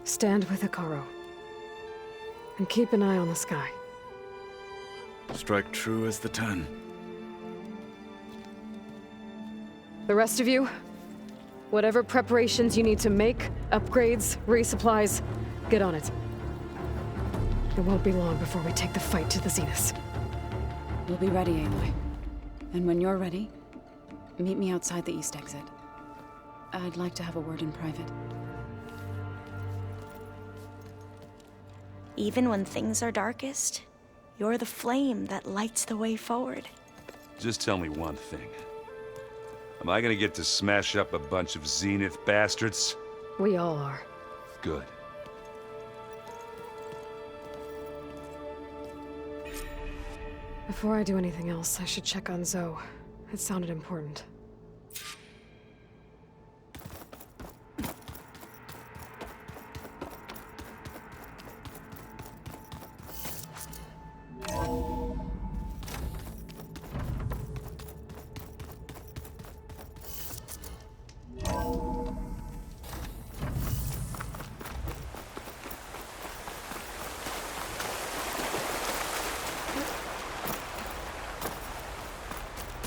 Stand with Hikaru. And keep an eye on the sky. Strike true as the 10. The rest of you, whatever preparations you need to make, upgrades, resupplies, get on it. It won't be long before we take the fight to the Zeniths. We'll be ready, Aloy. And when you're ready, meet me outside the east exit. I'd like to have a word in private. Even when things are darkest, you're the flame that lights the way forward. Just tell me one thing. Am I gonna get to smash up a bunch of Zenith bastards? We all are. Good. Before I do anything else, I should check on Zoe. It sounded important.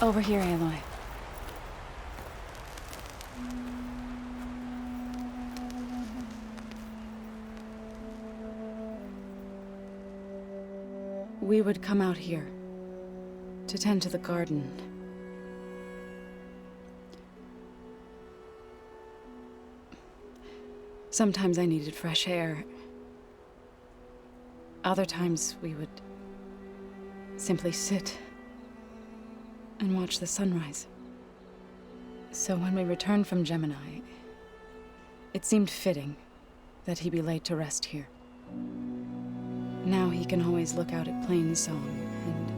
Over here, Aloy. We would come out here to tend to the garden. Sometimes I needed fresh air. Other times we would simply sit and watch the sunrise. So when we returned from Gemini, it seemed fitting that he be laid to rest here. Now he can always look out at Plainsong and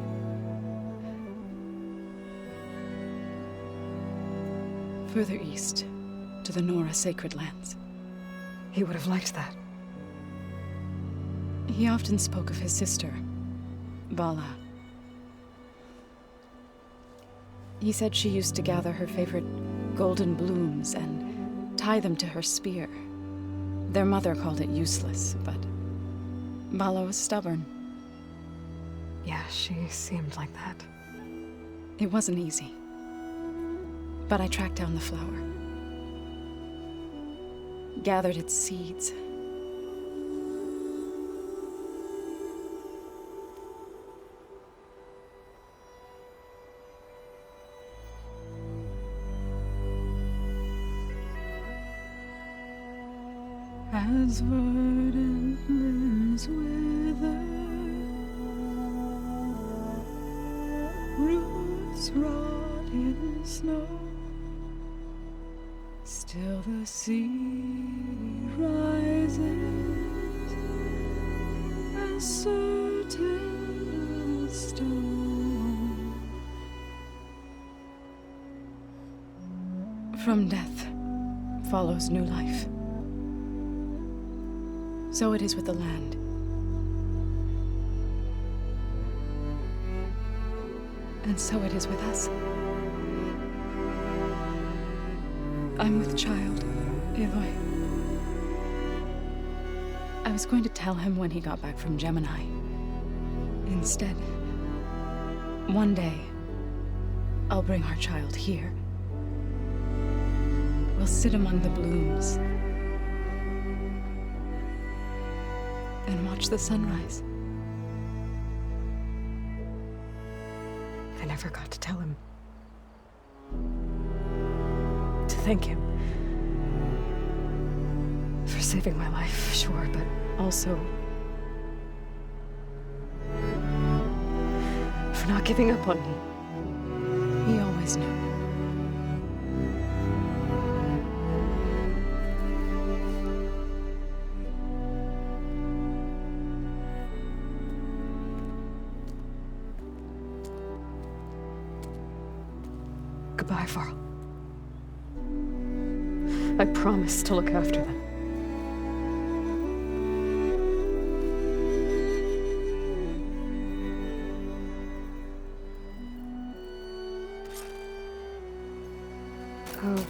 further east to the Nora Sacred Lands. He would have liked that. He often spoke of his sister, Vala. He said she used to gather her favorite golden blooms and tie them to her spear. Their mother called it useless, but Vala was stubborn. Yeah, she seemed like that. It wasn't easy. But I tracked down the flower. Gathered its seeds. As verdant limbs wither, roots rot in snow, still the sea rises, as certain as stone. From death follows new life. So it is with the land. And so it is with us. I'm with child, Aloy. I was going to tell him when he got back from Gemini. Instead, one day, I'll bring our child here. We'll sit among the blooms and watch the sunrise. I never got to tell him. To thank him. For saving my life, sure, but also for not giving up on me. He always knew. Goodbye, Varl. I promise to look after them. I'll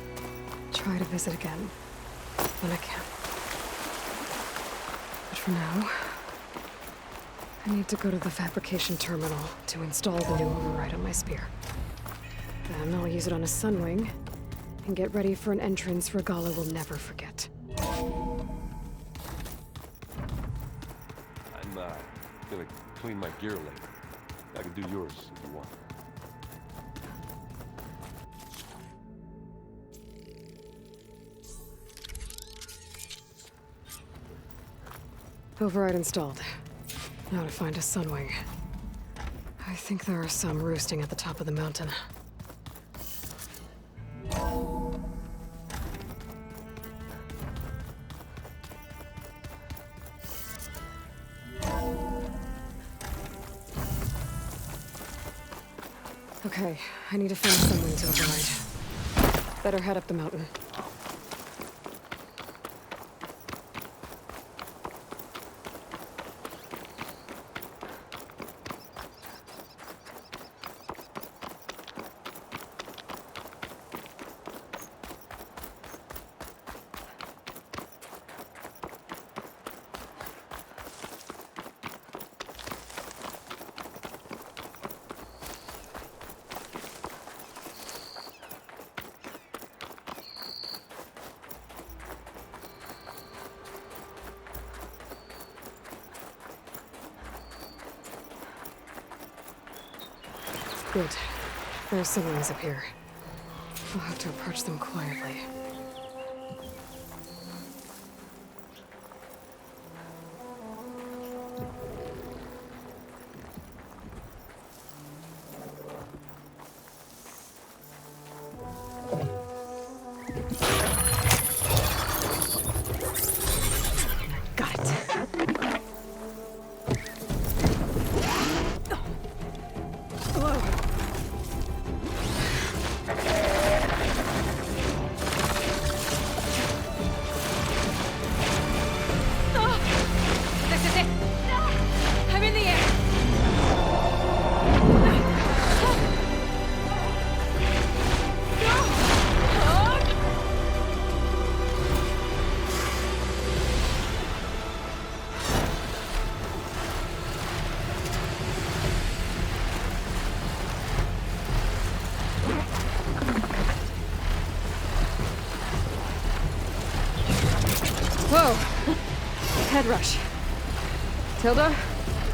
try to visit again when I can. But for now, I need to go to the fabrication terminal to install the new override on my spear. Then I'll use it on a sunwing, and get ready for an entrance Regalla will never forget. I'm, gonna clean my gear later. I can do yours if you want. Override installed. Now to find a sunwing. I think there are some roosting at the top of the mountain. Okay, I need to find a sunwing to override. Better head up the mountain. Good. There's sunrise up here. We'll have to approach them quietly. Got it. Whoa. This is it! I'm in the air! Whoa! Head rush. Tilda,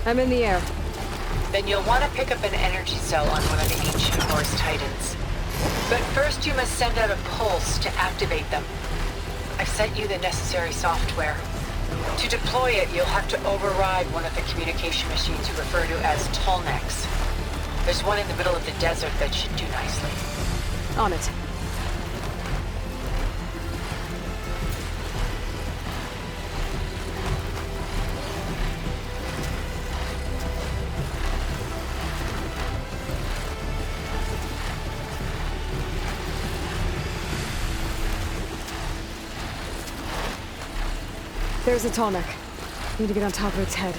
I'm in the air. Then you'll want to pick up an energy cell on one of the ancient Horus Titans. But first you must send out a pulse to activate them. I've sent you the necessary software. To deploy it, you'll have to override one of the communication machines you refer to as Tallnecks. There's one in the middle of the desert that should do nicely. On it. There's a tall neck. Need to get on top of its head.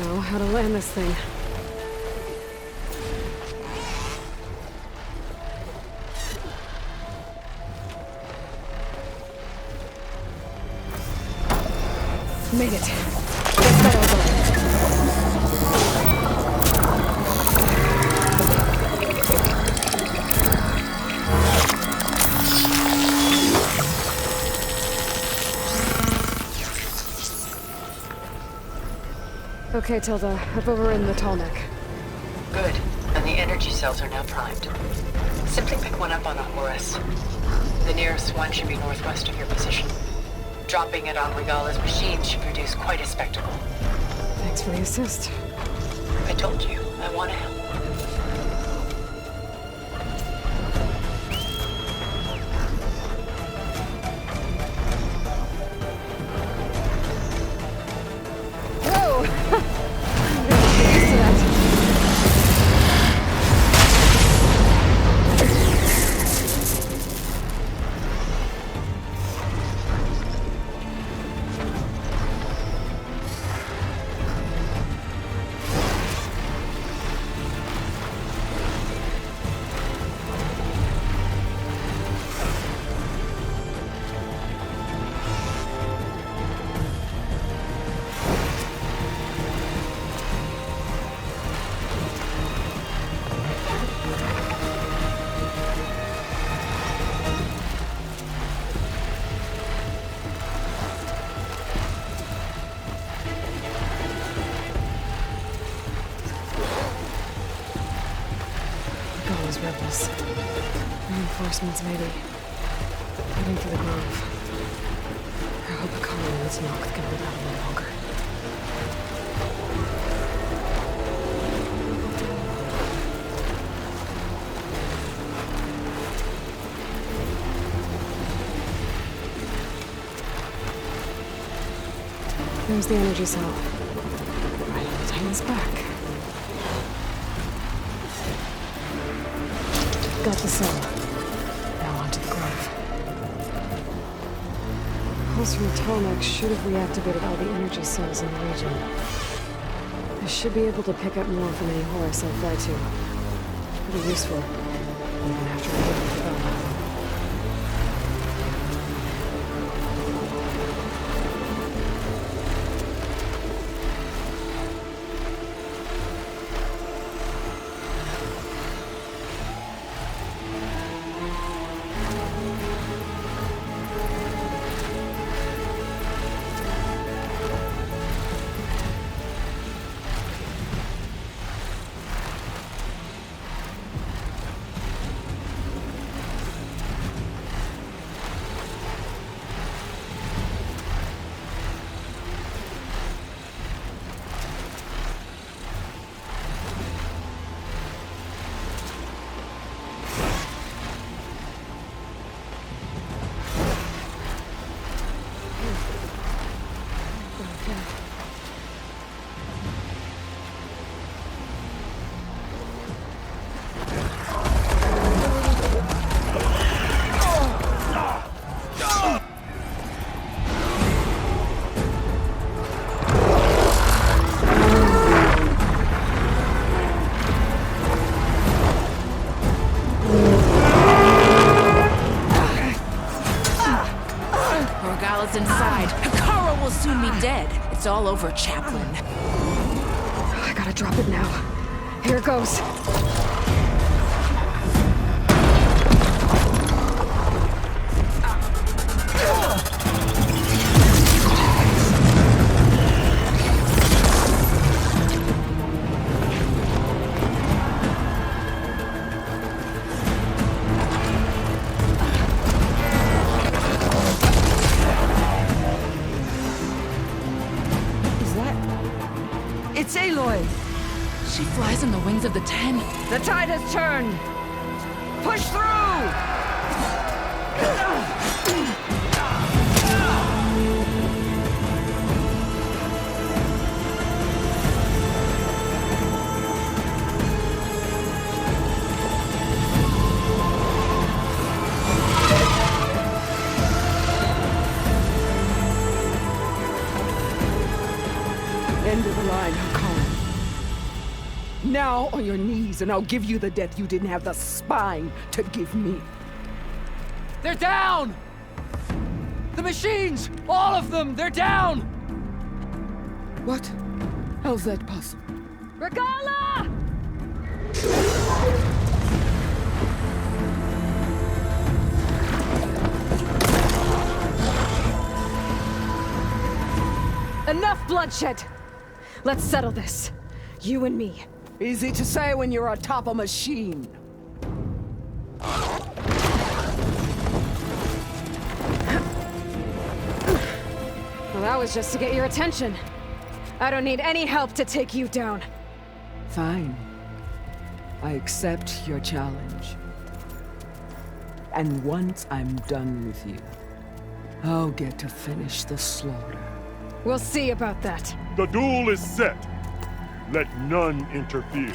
Now, how to land this thing. Made it. That's that elbow. Okay, Tilda. I've overridden the tall neck. Good. And the energy cells are now primed. Simply pick one up on a Horus. The nearest one should be northwest of your position. Dropping it on Regala's machine should produce quite a spectacle. Thanks for the assist. I told you, I want to help. Rebels. Reinforcements, maybe. Heading for the grove. I hope the colony in this knock can hold out a little longer. There's the energy cell. Right on the Titan's back. Got the cell. Now onto the grove. Pulse from the Tallneck should have reactivated all the energy cells in the region. I should be able to pick up more from any Horus I fly to. Pretty useful, even after I get to the bell. paths inside. Kara will soon be dead. It's all over, Chaplain. I gotta drop it now. Here it goes. It's Aloy! She flies on the wings of the 10. The tide has turned! Push through! End of the line, Hakan. Now on your knees, and I'll give you the death you didn't have the spine to give me. They're down! The machines! All of them! They're down! What? How's that possible? Regala! Enough bloodshed! Let's settle this. You and me. Easy to say when you're atop a machine. Well, that was just to get your attention. I don't need any help to take you down. Fine. I accept your challenge. And once I'm done with you, I'll get to finish the slaughter. We'll see about that. The duel is set. Let none interfere.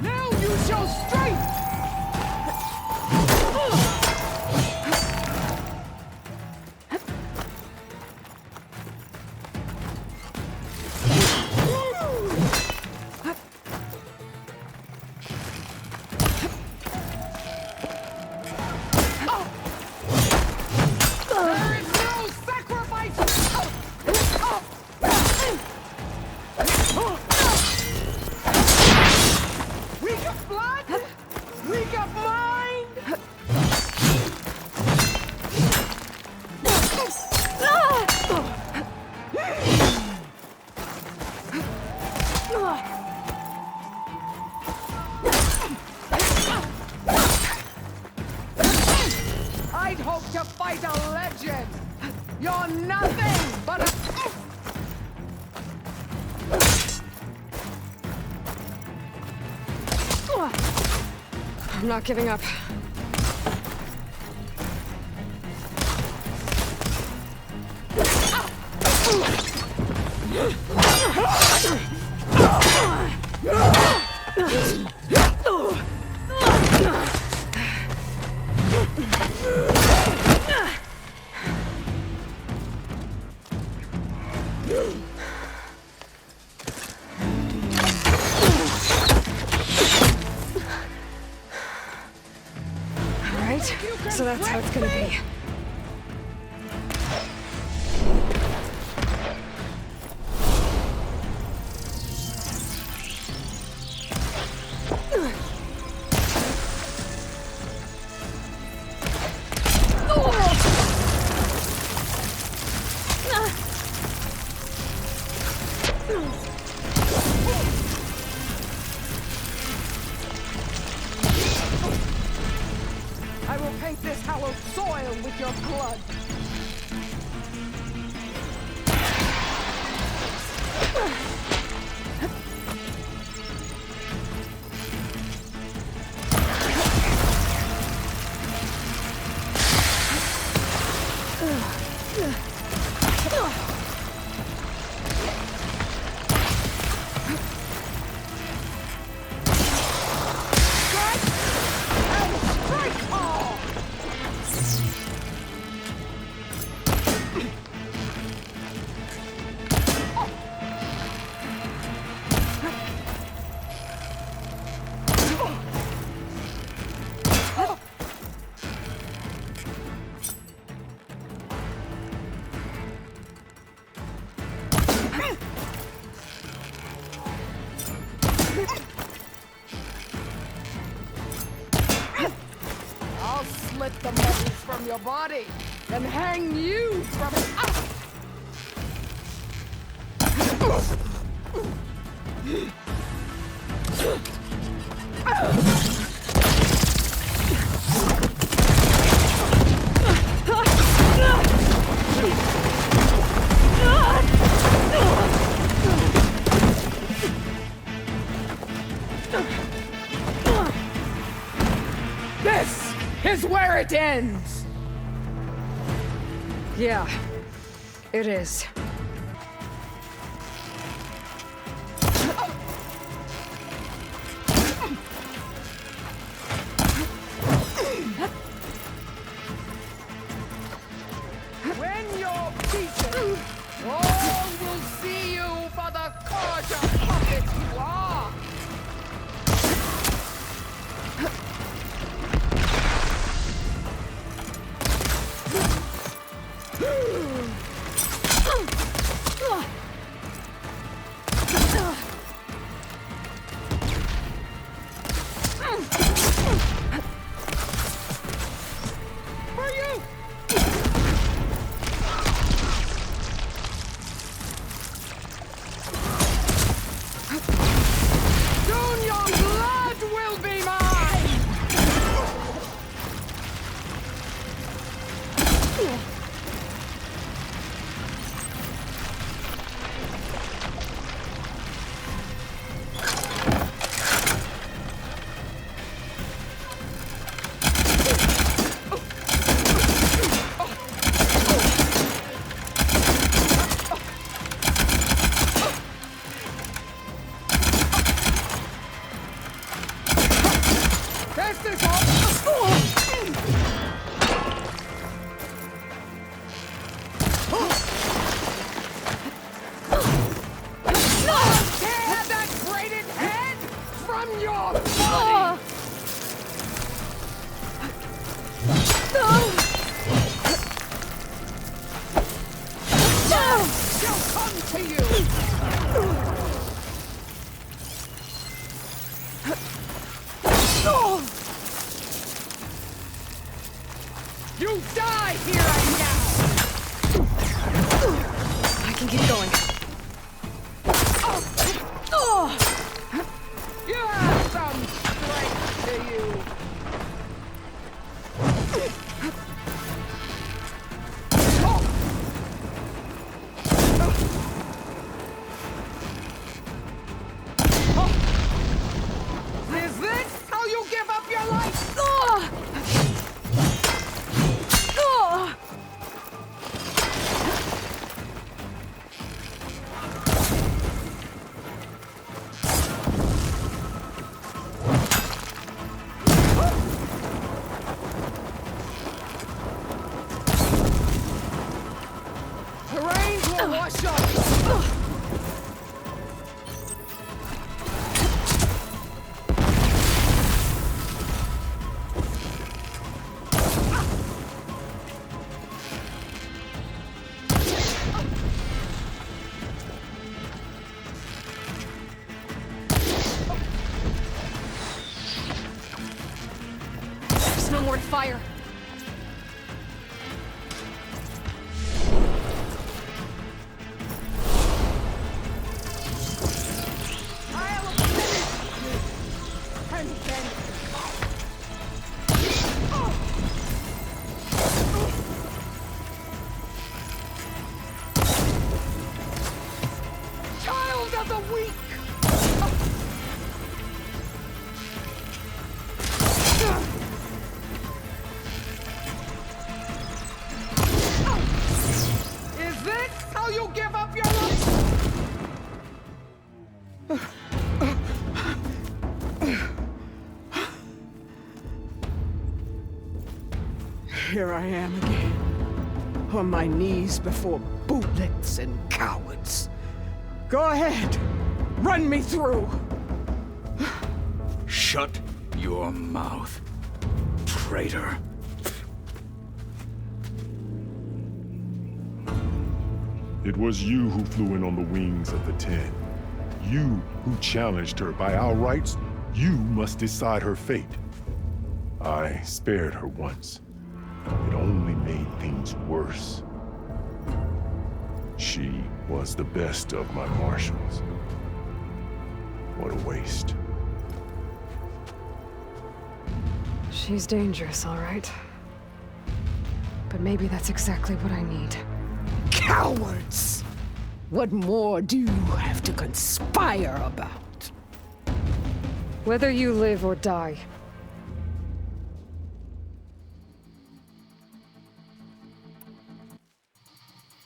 Now you show strength! I'd hope to fight a legend! You're nothing but a... I'm not giving up. So that's how it's gonna be. I will paint this hallowed soil with your blood. your body and hang you from it. This is where it ends! Yeah, it is. When you're beaten, all will see you for the cause of puppet you are! For you! Soon your blood will be mine! This is tear that braided head from your body! She'll come to you! You die here and now! I can keep going. You have some strength to you! Is this how you give up your life? The rains will wash off! There's no more to fire. I'll finish you! And then... Child of the weak! Is this how you give up your life? Here I am again, on my knees before bootlets and cowards. Go ahead, run me through. Shut your mouth, traitor. It was you who flew in on the wings of the 10. You who challenged her. By our rights, you must decide her fate. I spared her once. It only gets worse. She was the best of my marshals. What a waste. She's dangerous, all right. But maybe that's exactly what I need. Cowards! What more do you have to conspire about? Whether you live or die.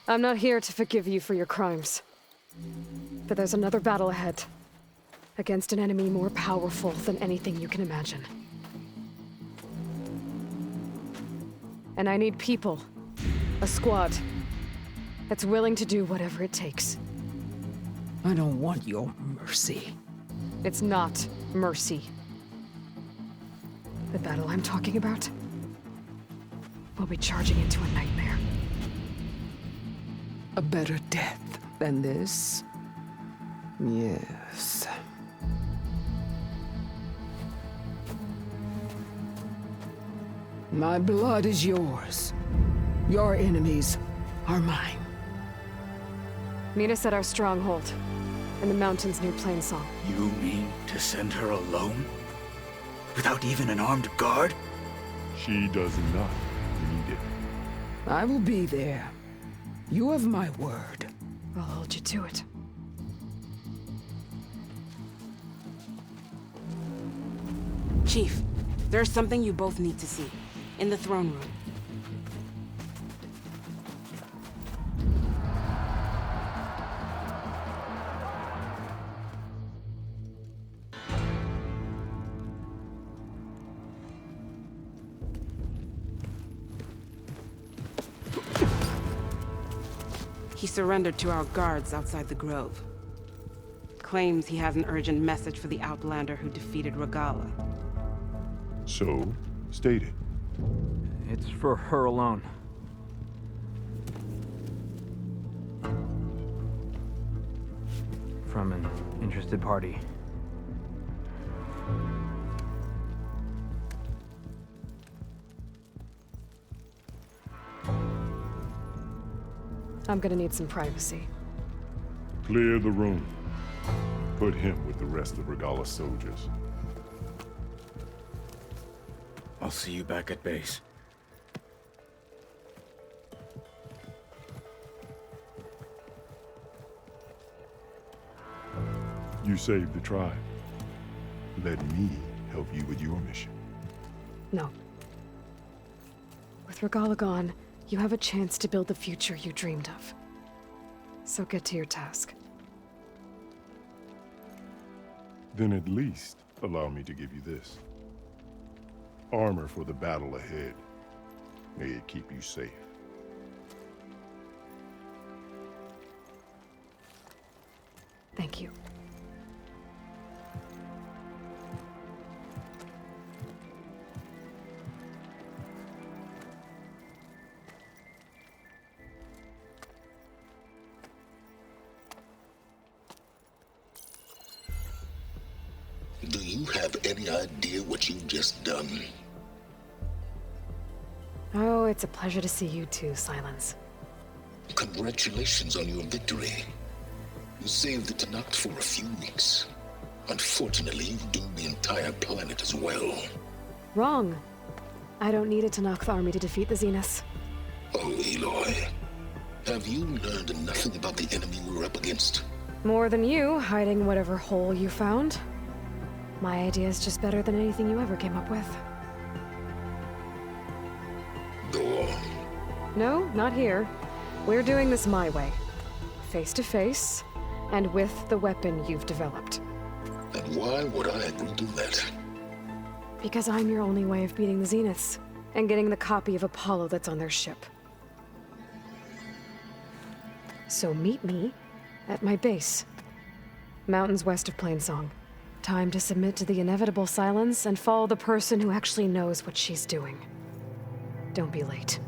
I'm not here to forgive you for your crimes. But there's another battle ahead. Against an enemy more powerful than anything you can imagine. And I need people. A squad. That's willing to do whatever it takes. I don't want your mercy. It's not mercy. The battle I'm talking about will be charging into a nightmare. A better death than this? Yes. My blood is yours. Your enemies are mine. Meet us at our stronghold, in the mountains near Plainsong. You mean to send her alone? Without even an armed guard? She does not need it. I will be there. You have my word. I'll hold you to it. Chief, there's something you both need to see. In the throne room. He surrendered to our guards outside the grove. Claims he has an urgent message for the Outlander who defeated Regala. So, state it. It's for her alone. From an interested party. I'm gonna need some privacy. Clear the room. Put him with the rest of Regala's soldiers. I'll see you back at base. You saved the tribe. Let me help you with your mission. No. With Regala gone, you have a chance to build the future you dreamed of. So get to your task. Then at least allow me to give you this. Armor for the battle ahead. May it keep you safe. Thank you. Do you have any idea what you've just done? Oh, it's a pleasure to see you too, Silence. Congratulations on your victory. You saved the Tenakth for a few weeks. Unfortunately, you've doomed the entire planet as well. Wrong. I don't need a Tenakth army to defeat the Zeniths. Oh, Aloy. Have you learned nothing about the enemy we're up against? More than you, hiding whatever hole you found. My idea is just better than anything you ever came up with. Go on. No, not here. We're doing this my way. Face to face, and with the weapon you've developed. And why would I agree to that? Because I'm your only way of beating the Zeniths, and getting the copy of Apollo that's on their ship. So meet me at my base. Mountains west of Plainsong. Time to submit to the inevitable silence and follow the person who actually knows what she's doing. Don't be late.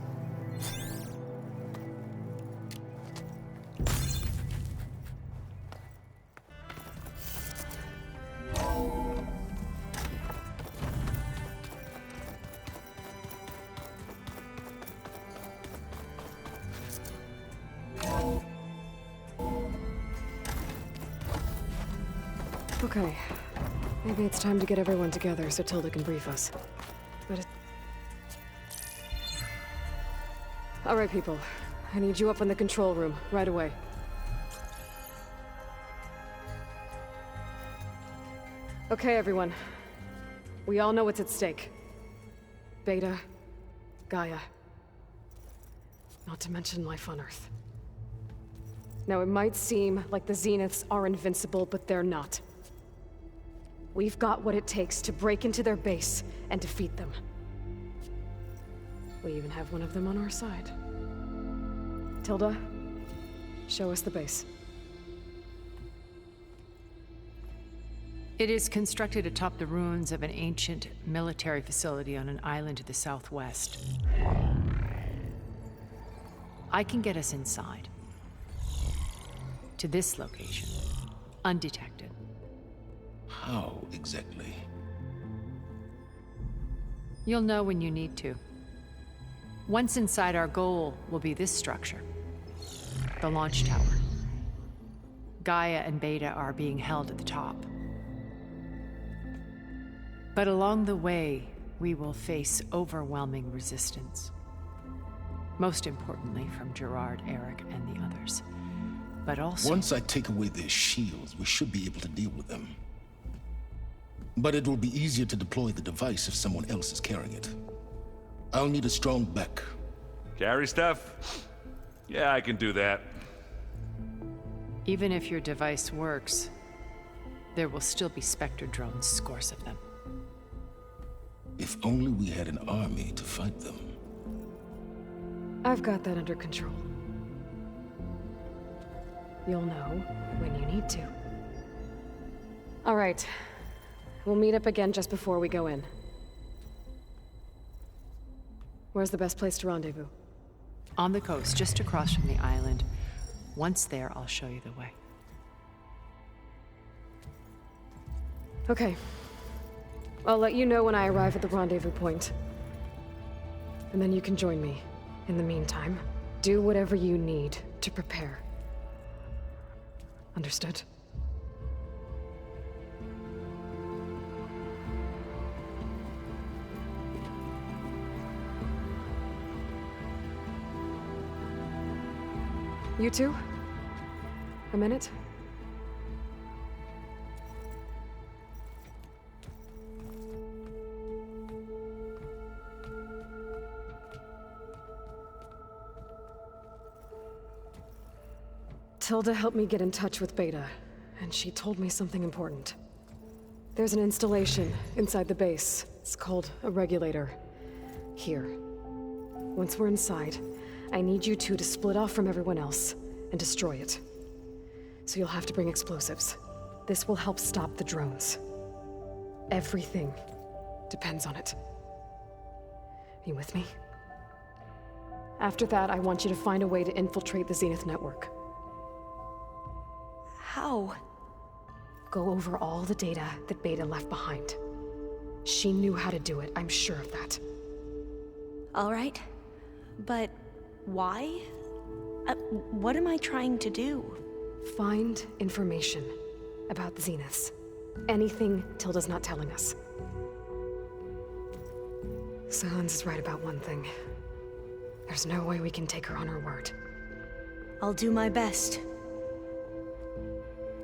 Okay. Maybe it's time to get everyone together so Tilda can brief us. But it... All right, people. I need you up in the control room, right away. Okay, everyone. We all know what's at stake. Beta, Gaia. Not to mention life on Earth. Now, it might seem like the Zeniths are invincible, but they're not. We've got what it takes to break into their base and defeat them. We even have one of them on our side. Tilda, show us the base. It is constructed atop the ruins of an ancient military facility on an island to the southwest. I can get us inside. To this location, undetected. How exactly? You'll know when you need to. Once inside, our goal will be this structure. The launch tower. Gaia and Beta are being held at the top. But along the way, we will face overwhelming resistance. Most importantly from Gerard, Eric, and the others. But also... Once I take away their shields, we should be able to deal with them. But it will be easier to deploy the device if someone else is carrying it. I'll need a strong back. Carry stuff? Yeah, I can do that. Even if your device works, there will still be Spectre drones, scores of them. If only we had an army to fight them. I've got that under control. You'll know when you need to. All right. We'll meet up again just before we go in. Where's the best place to rendezvous? On the coast, just across from the island. Once there, I'll show you the way. Okay. I'll let you know when I arrive at the rendezvous point. And then you can join me. In the meantime, do whatever you need to prepare. Understood? You two? A minute? Tilda helped me get in touch with Beta, and she told me something important. There's an installation inside the base. It's called a regulator. Here. Once we're inside, I need you two to split off from everyone else and destroy it. So you'll have to bring explosives. This will help stop the drones. Everything depends on it. You with me? After that, I want you to find a way to infiltrate the Zenith network. How? Go over all the data that Beta left behind. She knew how to do it, I'm sure of that. All right. But why? What am I trying to do? Find information about the Zeniths. Anything Tilda's not telling us. Silence is right about one thing. There's no way we can take her on her word. I'll do my best.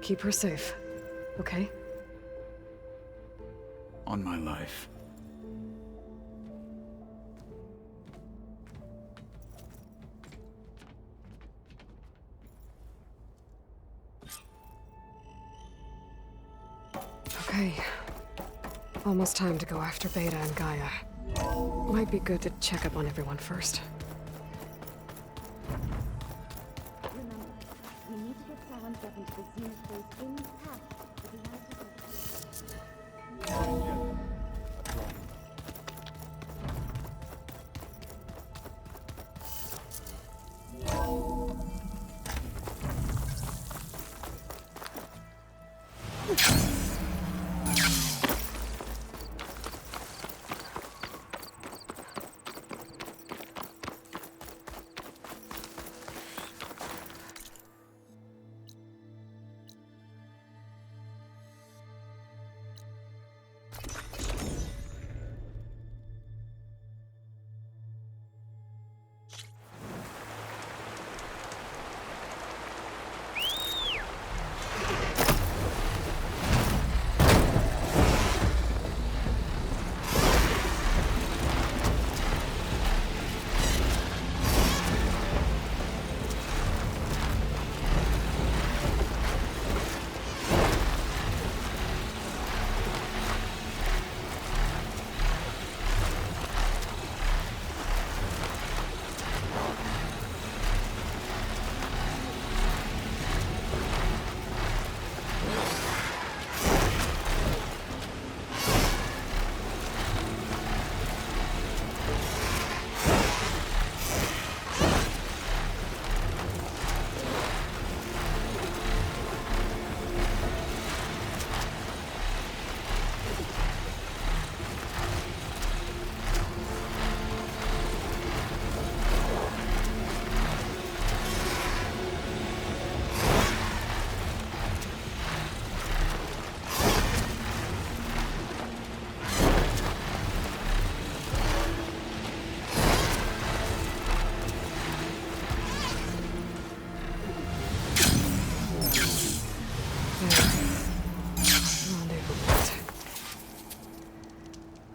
Keep her safe, okay? On my life. Okay. Almost time to go after Beta and Gaia. Might be good to check up on everyone first. Remember, we need to get silence up into the Zenith base intact if we want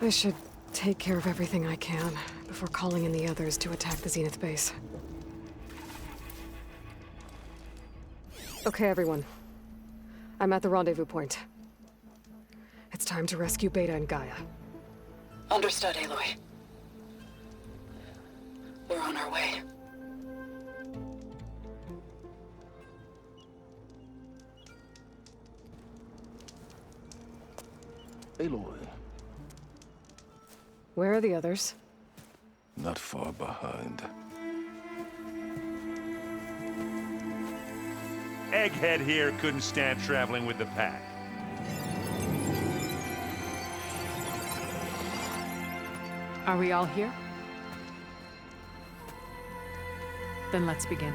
I should take care of everything I can before calling in the others to attack the Zenith base. Okay, everyone. I'm at the rendezvous point. It's time to rescue Beta and Gaia. Understood, Aloy. We're on our way. Aloy. Where are the others? Not far behind. Egghead here couldn't stand traveling with the pack. Are we all here? Then let's begin.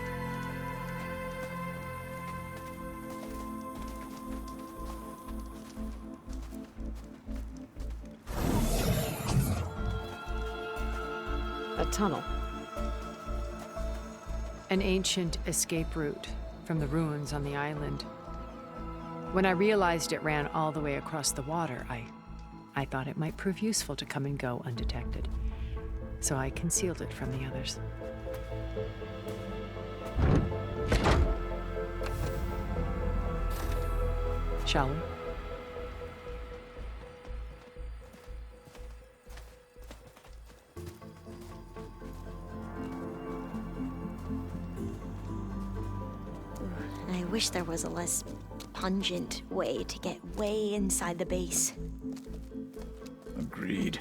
A tunnel. An ancient escape route from the ruins on the island. When I realized it ran all the way across the water, I thought it might prove useful to come and go undetected. So I concealed it from the others. Shall we? I wish there was a less pungent way to get way inside the base. Agreed.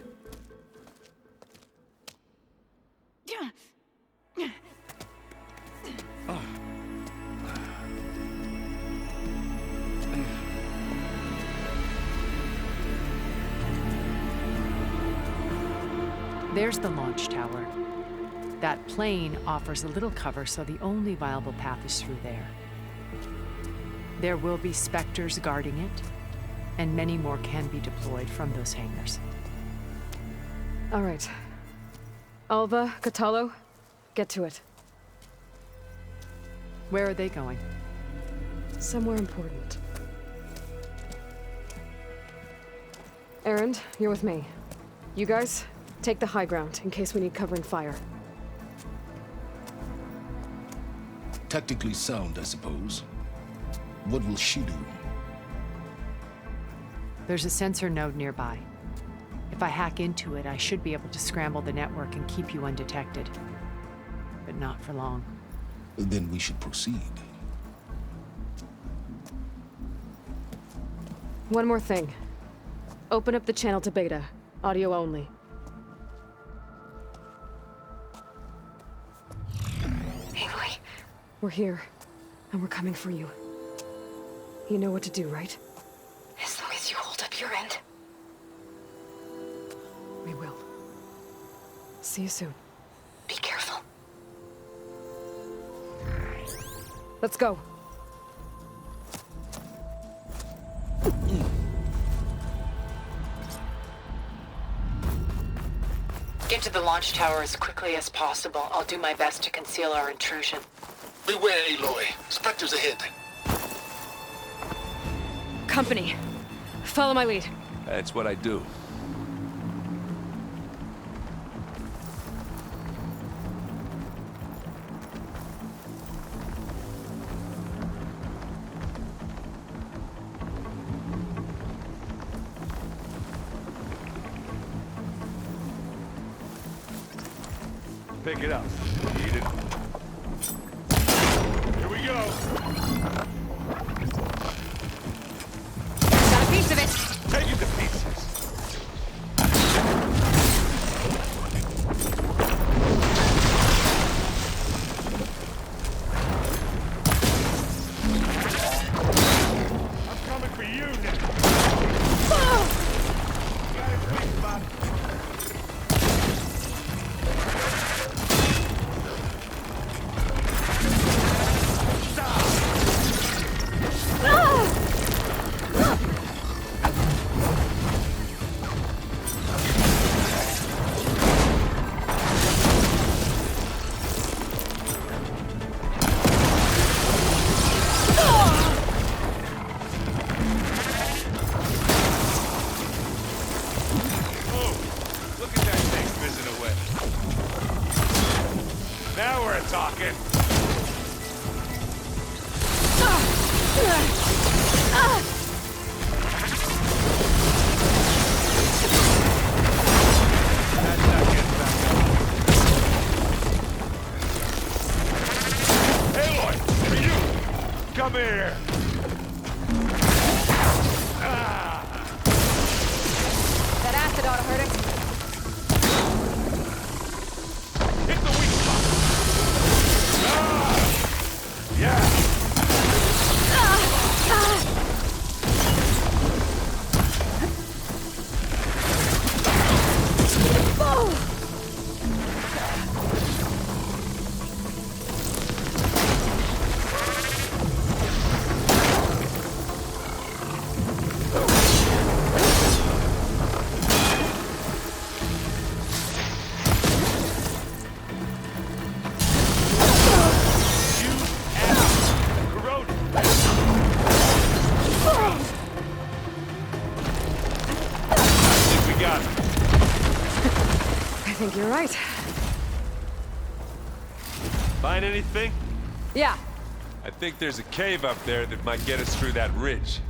There's the launch tower. That plane offers a little cover, so the only viable path is through there. There will be Spectres guarding it, and many more can be deployed from those hangars. All right. Alva, Catalo, get to it. Where are they going? Somewhere important. Erend, you're with me. You guys, take the high ground in case we need covering fire. Tactically sound, I suppose. What will she do? There's a sensor node nearby. If I hack into it, I should be able to scramble the network and keep you undetected. But not for long. Then we should proceed. One more thing. Open up the channel to Beta. Audio only. Aloy. We're here, and we're coming for you. You know what to do, right? As long as you hold up your end. We will. See you soon. Be careful. Let's go. Get to the launch tower as quickly as possible. I'll do my best to conceal our intrusion. Beware, Aloy. Spectres ahead. Company. Follow my lead. That's what I do. Pick it up. Eat it. Here we go. Got a piece of it. Take it to pieces. I'm coming for you now. Got it, please, Bob. cooking! Aloy! For you! Come here! That acid ought to hurt it. Hit the weak spot! Yeah! I think you're right. Find anything? Yeah. I think there's a cave up there that might get us through that ridge.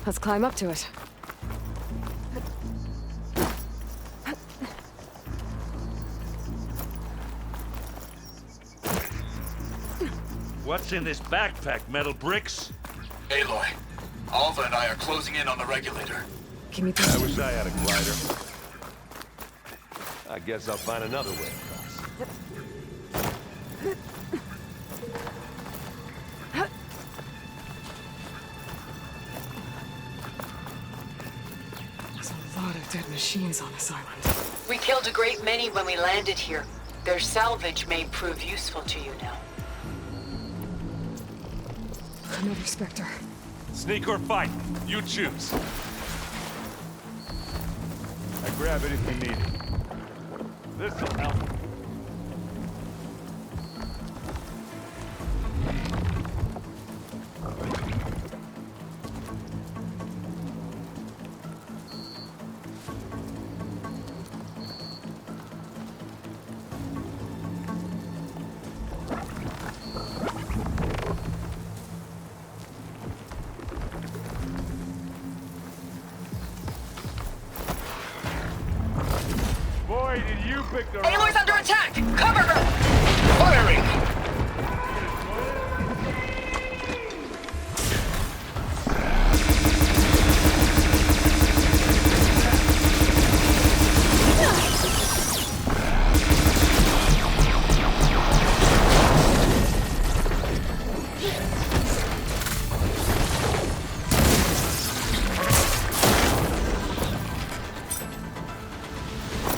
Let's climb up to it. What's in this backpack, metal bricks? Aloy, Alva and I are closing in on the regulator. Give me I wish I had a glider. I guess I'll find another way across. There's a lot of dead machines on this island. We killed a great many when we landed here. Their salvage may prove useful to you now. Another Spectre. Sneak or fight, you choose. I grab it if you need it. This'll help. Boy, did you pick the Aloy's under attack! Cover her! Firing!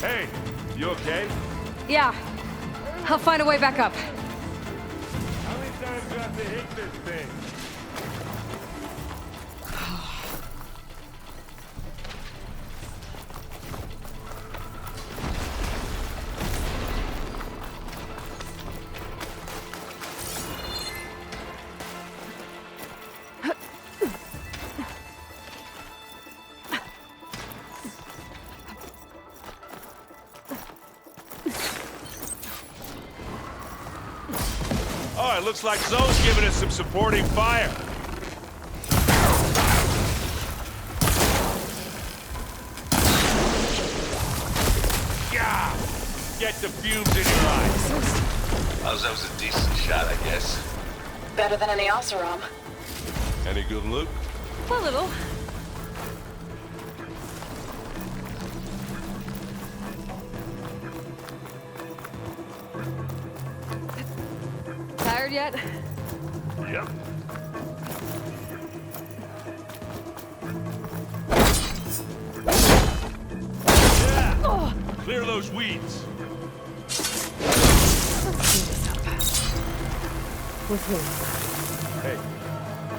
Hey, you okay? Yeah. I'll find a way back up. How many times do I have to hit this thing? Oh, it looks like Zoe's giving us some supporting fire. Yeah! Get the fumes in your eyes. Oh, that was a decent shot, I guess. Better than any Oseram. Any good loot? A little. Tired yet? Yep. Yeah! Oh. Clear those weeds. With whom? Hey,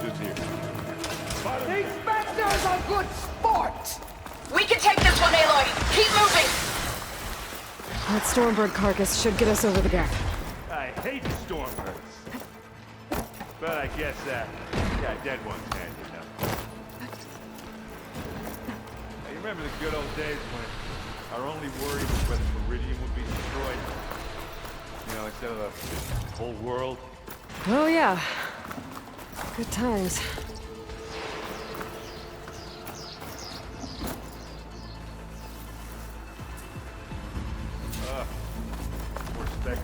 just here. These Spectres are good sport! We can take this one, Aloy! Keep moving! That Stormbird carcass should get us over the gap. I hate stormbirds. But I guess, yeah, dead ones handy enough. You remember the good old days when our only worry was whether Meridian would be destroyed? You know, instead of the whole world. Oh, yeah. Good times. Respect.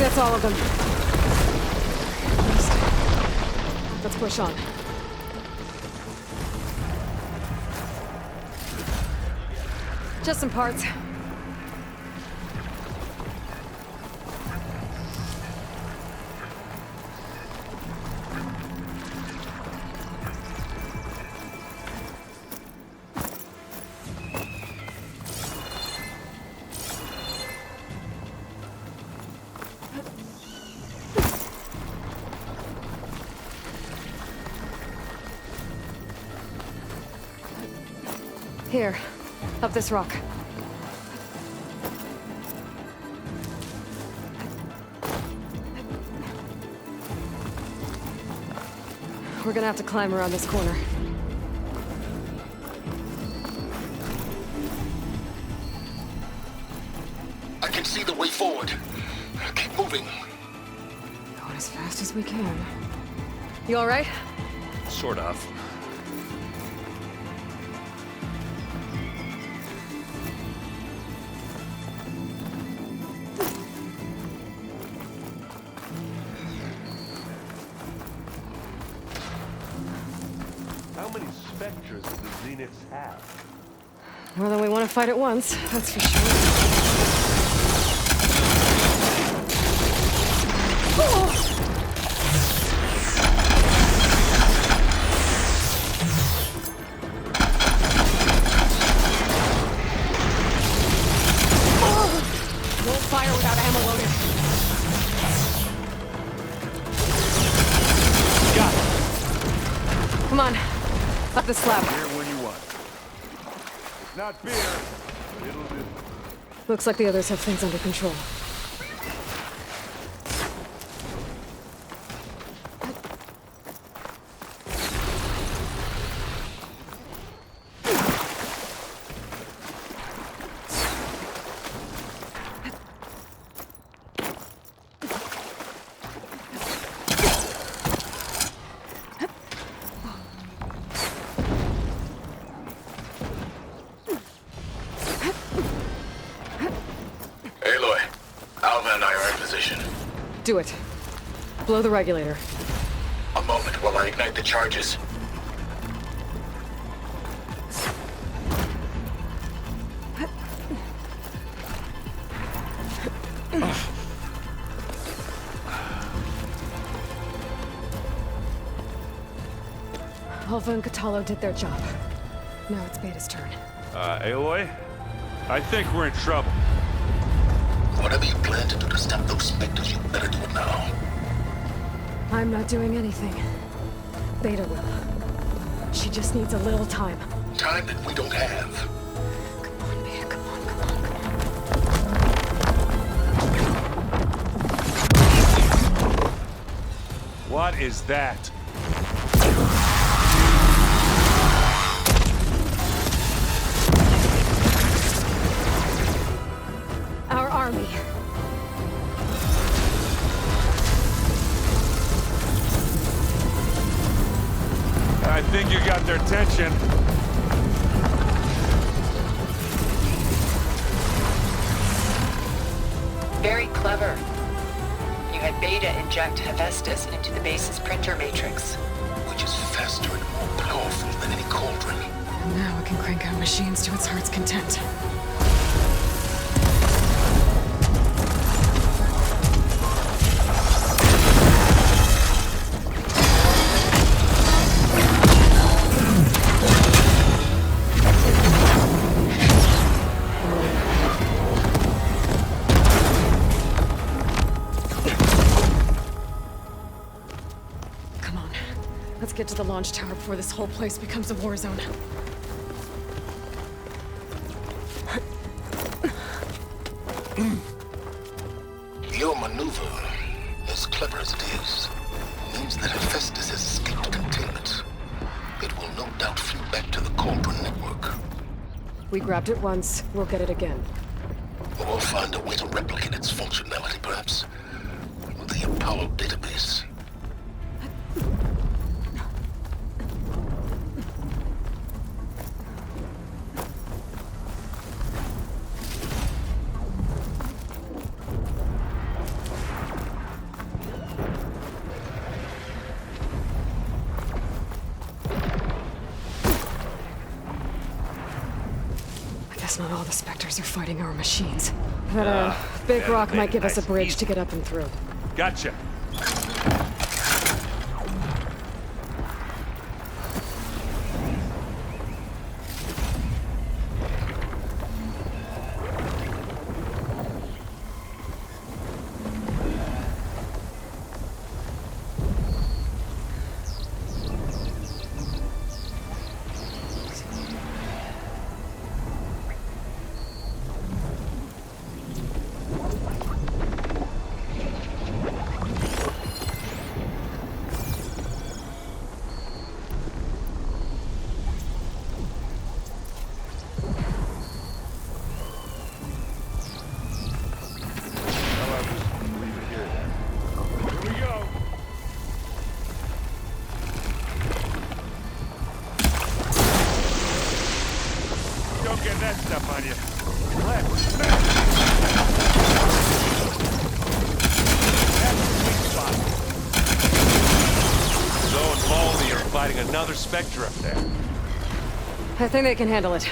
That's all of them. Let's push on. Just some parts. Here, up this rock. We're gonna have to climb around this corner. I can see the way forward. Keep moving. Going as fast as we can. You all right? Sort of. How many specters do the Zeniths have? More than we want to fight at once, that's for sure. Won't fire without ammo loaded. Got it. Come on, up the slab. Beer when you want. Not beer, but it'll do. Looks like the others have things under control. Aloy, Alva and I are in position. Do it. Blow the regulator. A moment while I ignite the charges. Alva and Catalo did their job. Now it's Beta's turn. Aloy? I think we're in trouble. Whatever you plan to do to stop those specters, you better do it now. I'm not doing anything. Beta will. She just needs a little time. Time that we don't have. Come on, Beta, come on, come on, come on. What is that? Our army. I think you got their attention. Very clever. You had Beta inject Hephaestus into the base's printer matrix. Which is faster and more powerful than any cauldron. Now it can crank out machines to its heart's content. Come on. Let's get to the launch tower before this whole place becomes a war zone. Your maneuver, as clever as it is, means that Hephaestus has escaped containment. It will no doubt flew back to the Cauldron network. We grabbed it once, we'll get it again. Or find a way to replicate its functionality, perhaps. With the Apollo database. Not all the Spectres are fighting our machines. But Big Rock might give us a bridge to get up and through. Gotcha. another Spectre up there. I think they can handle it.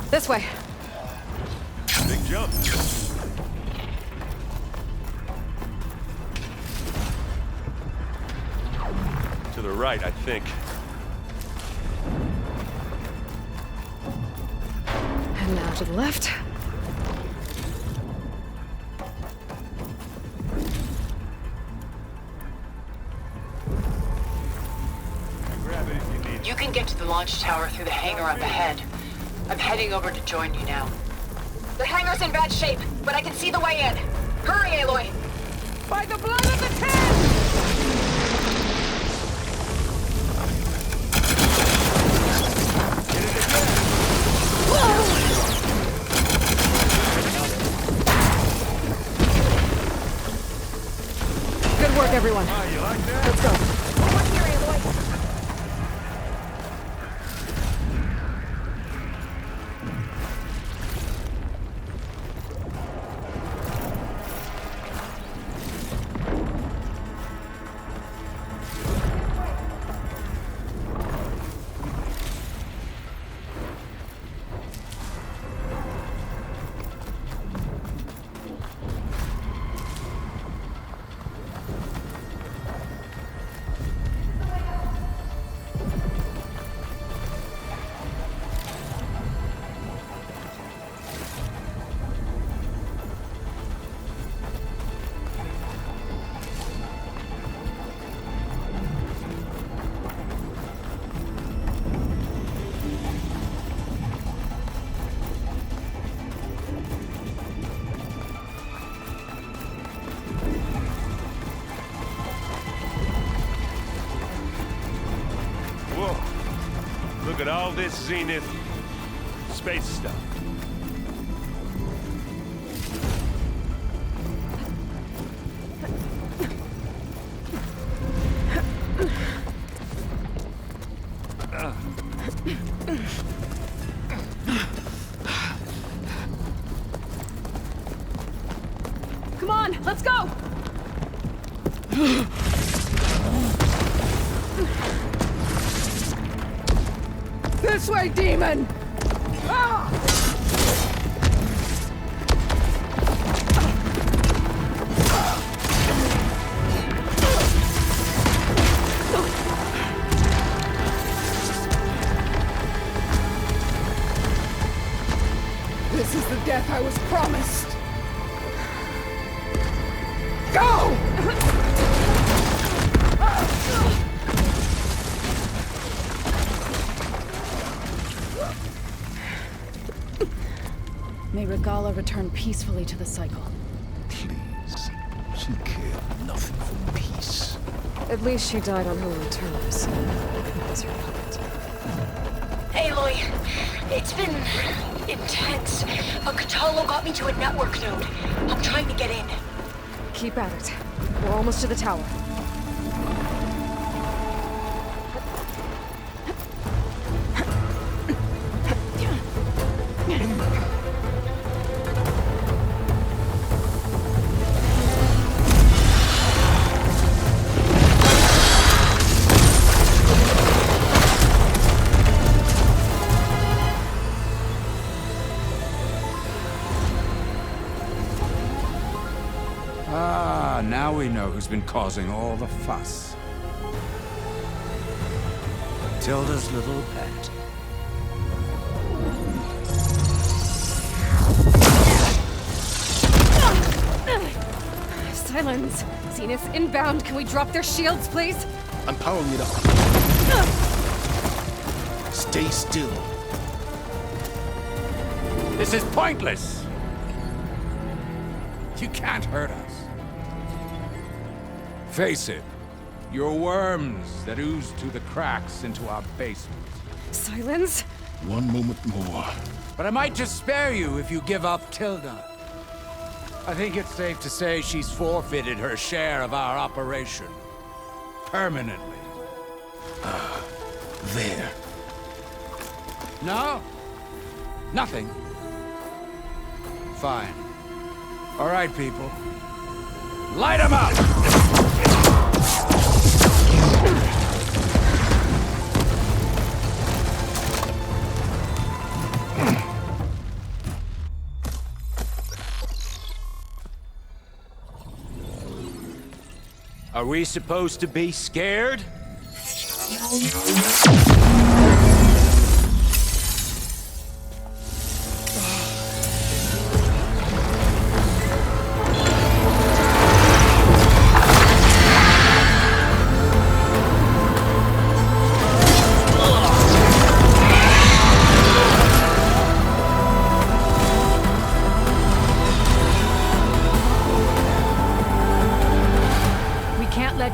This way. Big jump. To the right, I think. And now to the left. You can get to the launch tower through the hangar up ahead. I'm heading over to join you now. The hangar's in bad shape, but I can see the way in. Hurry, Aloy! By the blood of the Ten! Good work, everyone. You like that? Let's go. Over here, Aloy! Look at all this Zenith space stuff. Come on, let's go! This way, demon! Ah! This is the death I was promised. Go! May Regala return peacefully to the cycle. Please. She cared nothing for peace. At least she died on her own terms. As her puppet. Aloy, it's been intense. But Catalo got me to a network node. I'm trying to get in. Keep at it. We're almost to the tower. we know who's been causing all the fuss. Tilda's little pet. Silence! Zenith inbound. Can we drop their shields, please? I'm powering it up. Stay still. This is pointless! You can't hurt us. Face it, you're worms that ooze through the cracks into our basement. Silence? One moment more. But I might just spare you if you give up Tilda. I think it's safe to say she's forfeited her share of our operation. Permanently. There. No? Nothing? Fine. All right, people. Light 'em up! Are we supposed to be scared?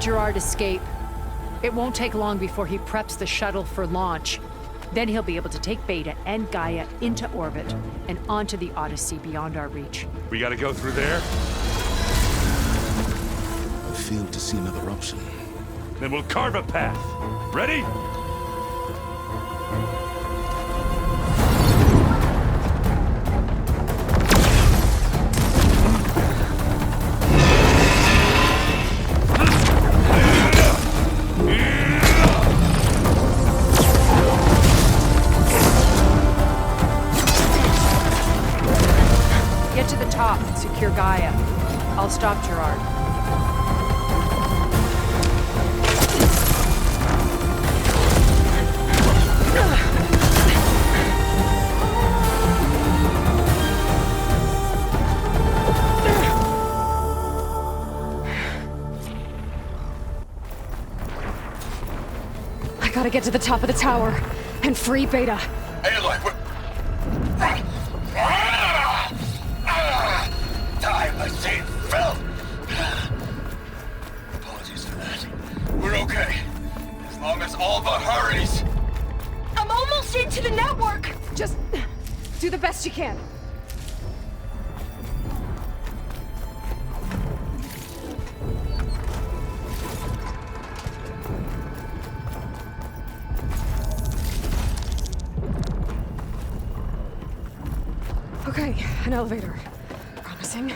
Gerard escape. It won't take long before he preps the shuttle for launch. Then he'll be able to take Beta and Gaia into orbit and onto the Odyssey beyond our reach. We gotta go through there? I failed to see another option. Then we'll carve a path. Ready? Get to the top and secure Gaia. I'll stop Gerard. I gotta get to the top of the tower and free Beta. Aloy, die, my same filth! Apologies for that. We're okay. As long as Alba hurries. I'm almost into the network! Just do the best you can. Okay, an elevator. Promising.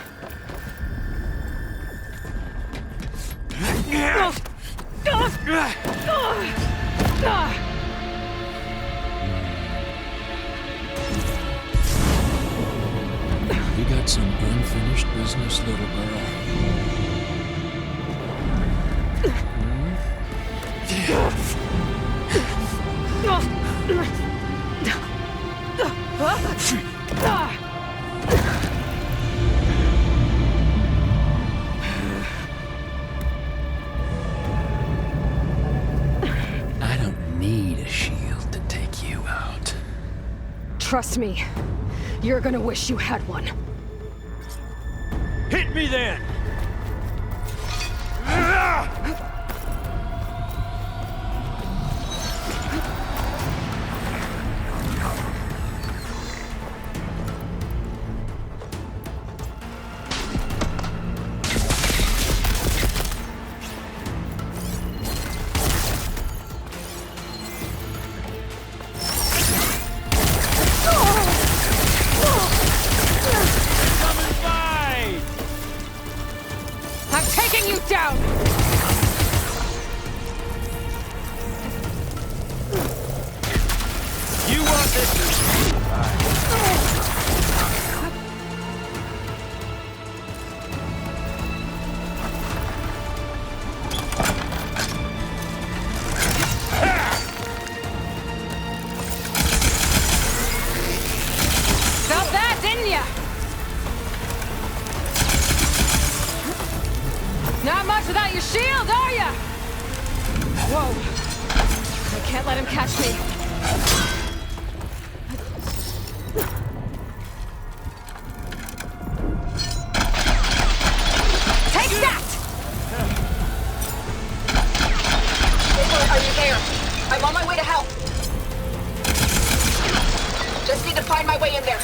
You got some unfinished business, little girl. I don't need a shield to take you out. Trust me, you're gonna wish you had one. Hit me then! I'm taking you down! You want this? catch me. Take that! Aloy, are you there? I'm on my way to help. Just need to find my way in there.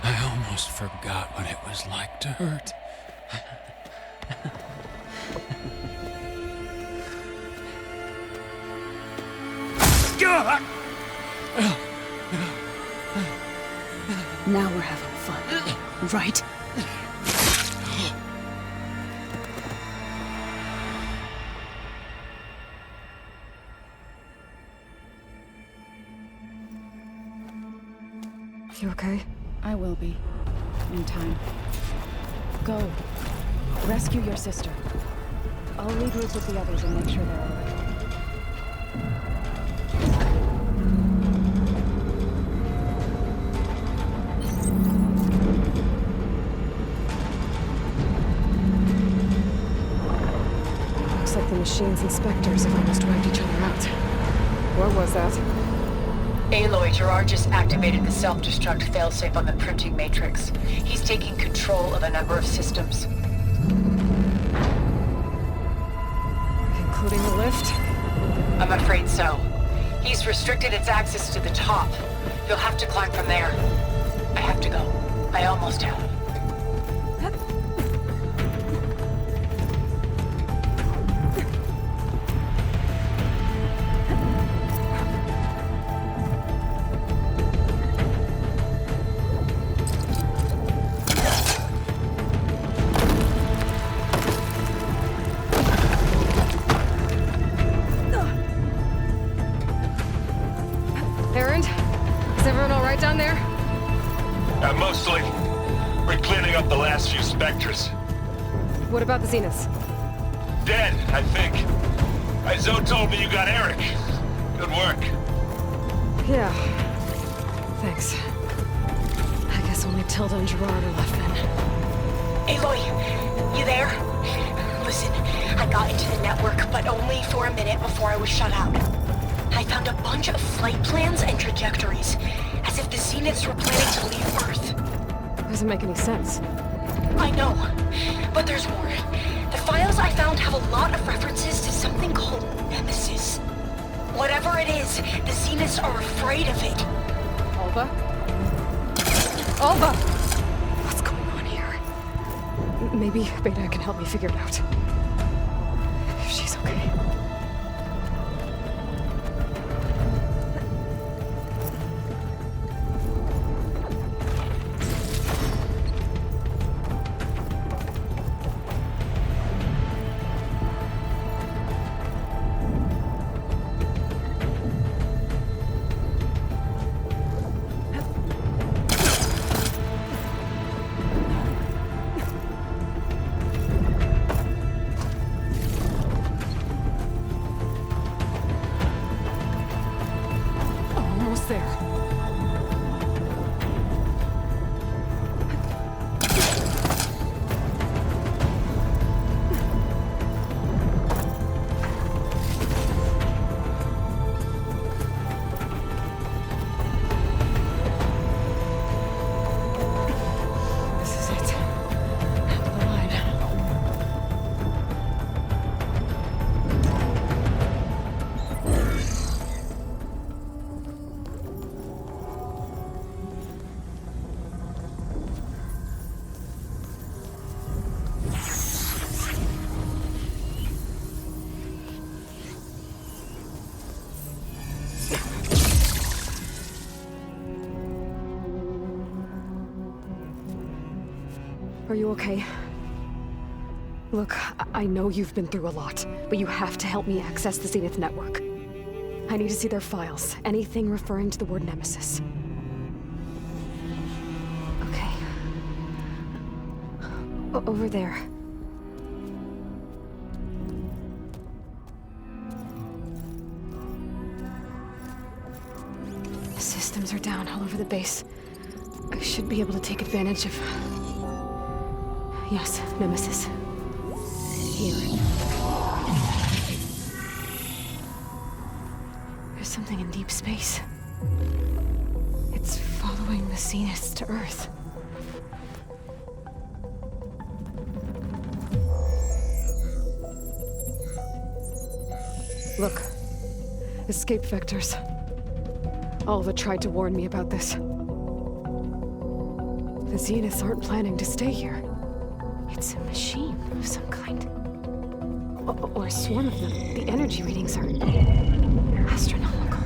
I almost forgot what it was like to hurt. Now we're having fun, right? You okay? I will be. In time. Go. Rescue your sister. I'll regroup with the others and make sure they're all right. Looks like the machine's inspectors have almost wiped each other out. What was that? Aloy, Gerard just activated the self-destruct failsafe on the printing matrix. He's taking control of a number of systems. Including the lift? I'm afraid so. He's restricted its access to the top. You'll have to climb from there. I have to go. I almost have. Errand? Is everyone all right down there? Mostly. We're cleaning up the last few specters. What about the Zeniths? Dead, I think. Zoe told me you got Eric. Good work. Yeah. Thanks. I guess only Tilda and Gerard are left then. Aloy, you there? Listen, I got into the network, but only for a minute before I was shut out. I found a bunch of flight plans and trajectories, as if the Zeniths were planning to leave Earth. Doesn't make any sense. I know, but there's more. The files I found have a lot of references to something called Nemesis. Whatever it is, the Zeniths are afraid of it. Alba? Alba! What's going on here? Maybe Beta can help me figure it out. If she's okay. There. This is it. End of the line. Are you okay? Look, I know you've been through a lot, but you have to help me access the Zenith network. I need to see their files, anything referring to the word Nemesis. Okay. Over there. The systems are down all over the base. I should be able to take advantage of... Yes, Nemesis. Here. There's something in deep space. It's following the Zeniths to Earth. Look. Escape vectors. Alva tried to warn me about this. The Zeniths aren't planning to stay here. It's a machine of some kind. Or a swarm of them. The energy readings are astronomical.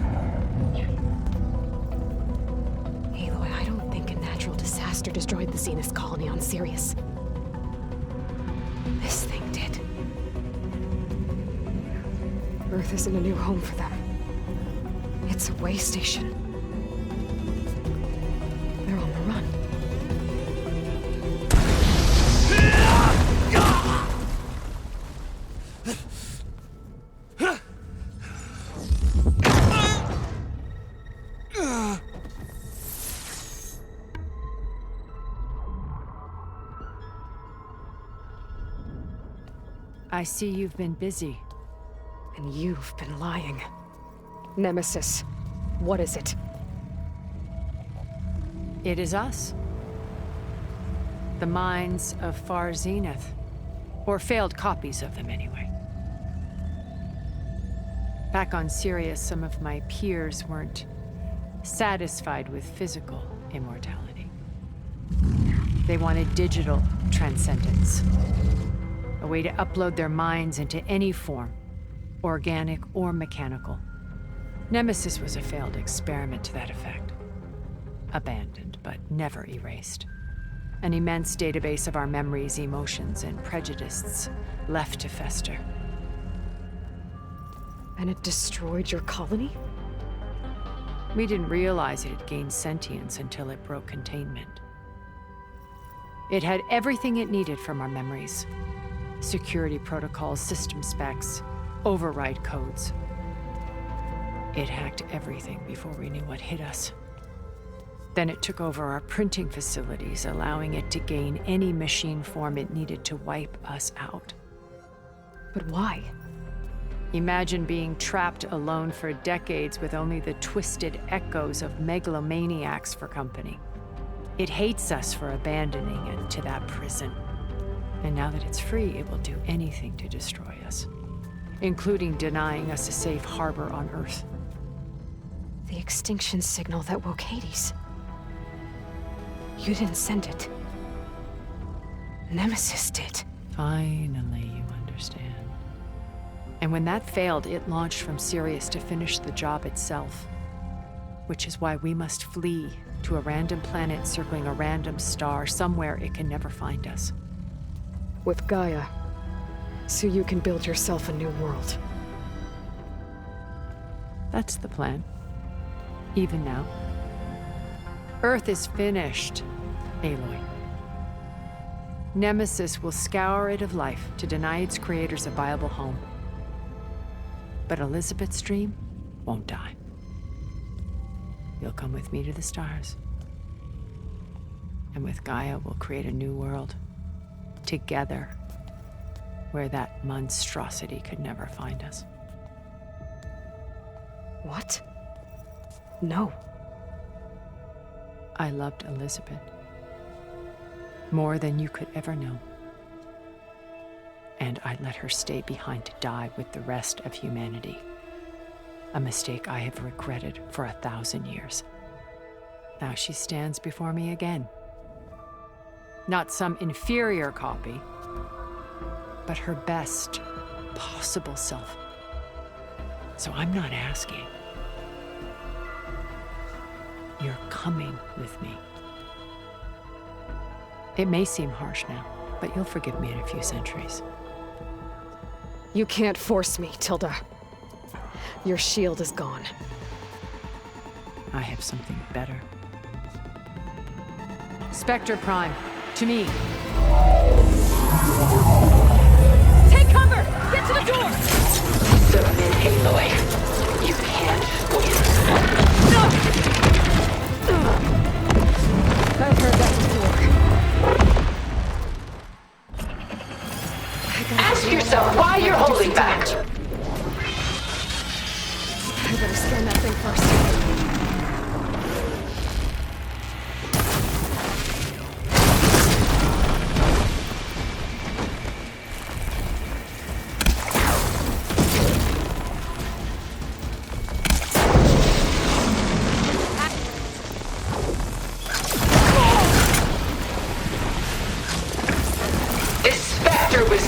Aloy, I don't think a natural disaster destroyed the Zenith colony on Sirius. This thing did. Earth isn't a new home for them. It's a way station. They're on the run. I see you've been busy. And you've been lying. Nemesis, what is it? It is us. The minds of Far Zenith. Or failed copies of them, anyway. Back on Sirius, some of my peers weren't satisfied with physical immortality. They wanted digital transcendence. A way to upload their minds into any form, organic or mechanical. Nemesis was a failed experiment to that effect. Abandoned, but never erased. An immense database of our memories, emotions, and prejudices left to fester. And it destroyed your colony? We didn't realize it had gained sentience until it broke containment. It had everything it needed from our memories. Security protocols, system specs, override codes. It hacked everything before we knew what hit us. Then it took over our printing facilities, allowing it to gain any machine form it needed to wipe us out. But why? Imagine being trapped alone for decades with only the twisted echoes of megalomaniacs for company. It hates us for abandoning it to that prison. And now that it's free, it will do anything to destroy us, including denying us a safe harbor on Earth. The extinction signal that woke Hades. You didn't send it. Nemesis did. Finally, you understand. And when that failed, it launched from Sirius to finish the job itself. Which is why we must flee to a random planet circling a random star, somewhere it can never find us. With Gaia, so you can build yourself a new world. That's the plan. Even now. Earth is finished, Aloy. Nemesis will scour it of life to deny its creators a viable home. But Elizabeth's dream won't die. You'll come with me to the stars. And with Gaia, we'll create a new world. Together. Where that monstrosity could never find us. What? No. I loved Elizabeth. More than you could ever know. And I let her stay behind to die with the rest of humanity. A mistake I have regretted for 1,000 years. Now she stands before me again. Not some inferior copy, but her best possible self. So I'm not asking. You're coming with me. It may seem harsh now, but you'll forgive me in a few centuries. You can't force me, Tilda. Your shield is gone. I have something better. Spectre Prime, to me. Take cover! Get to the door! Submit, Aloy. You can't win. That hurt.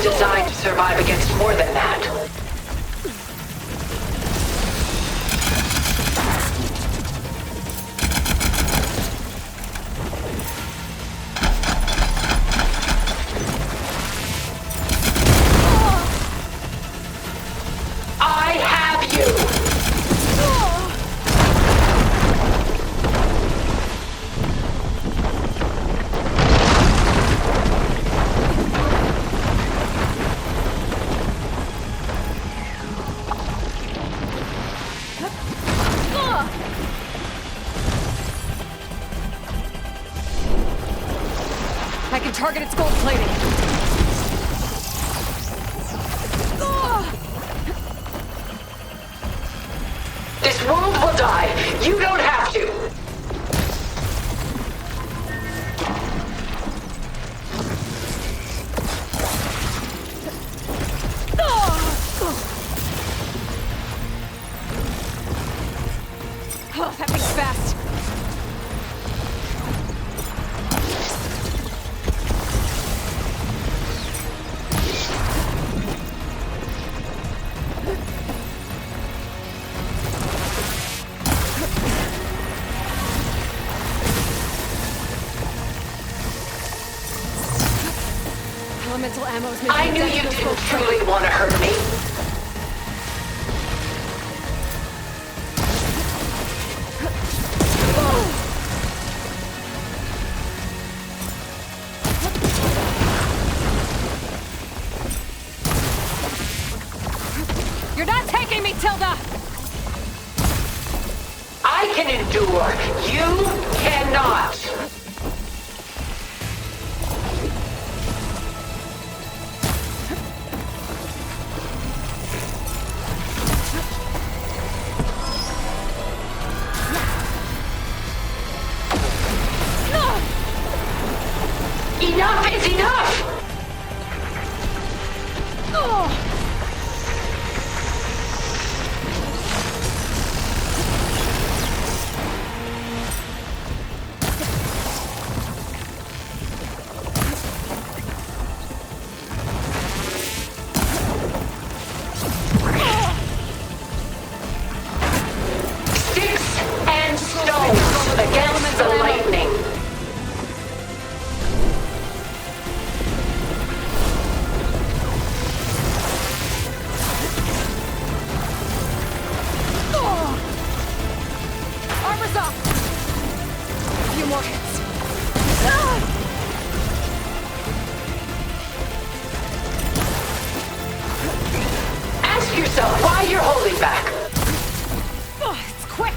designed to survive against more than that. I have you! I can target its gold plating. This world will die. You don't have to. Oh, that thing's fast. Elemental ammo's making I knew you didn't truly want to hurt me. You're not taking me, Tilda! I can endure. You cannot. Enough is enough! Sticks and stones against the lightning. Armor's up! A few more hits. Ask yourself why you're holding back. It's quick!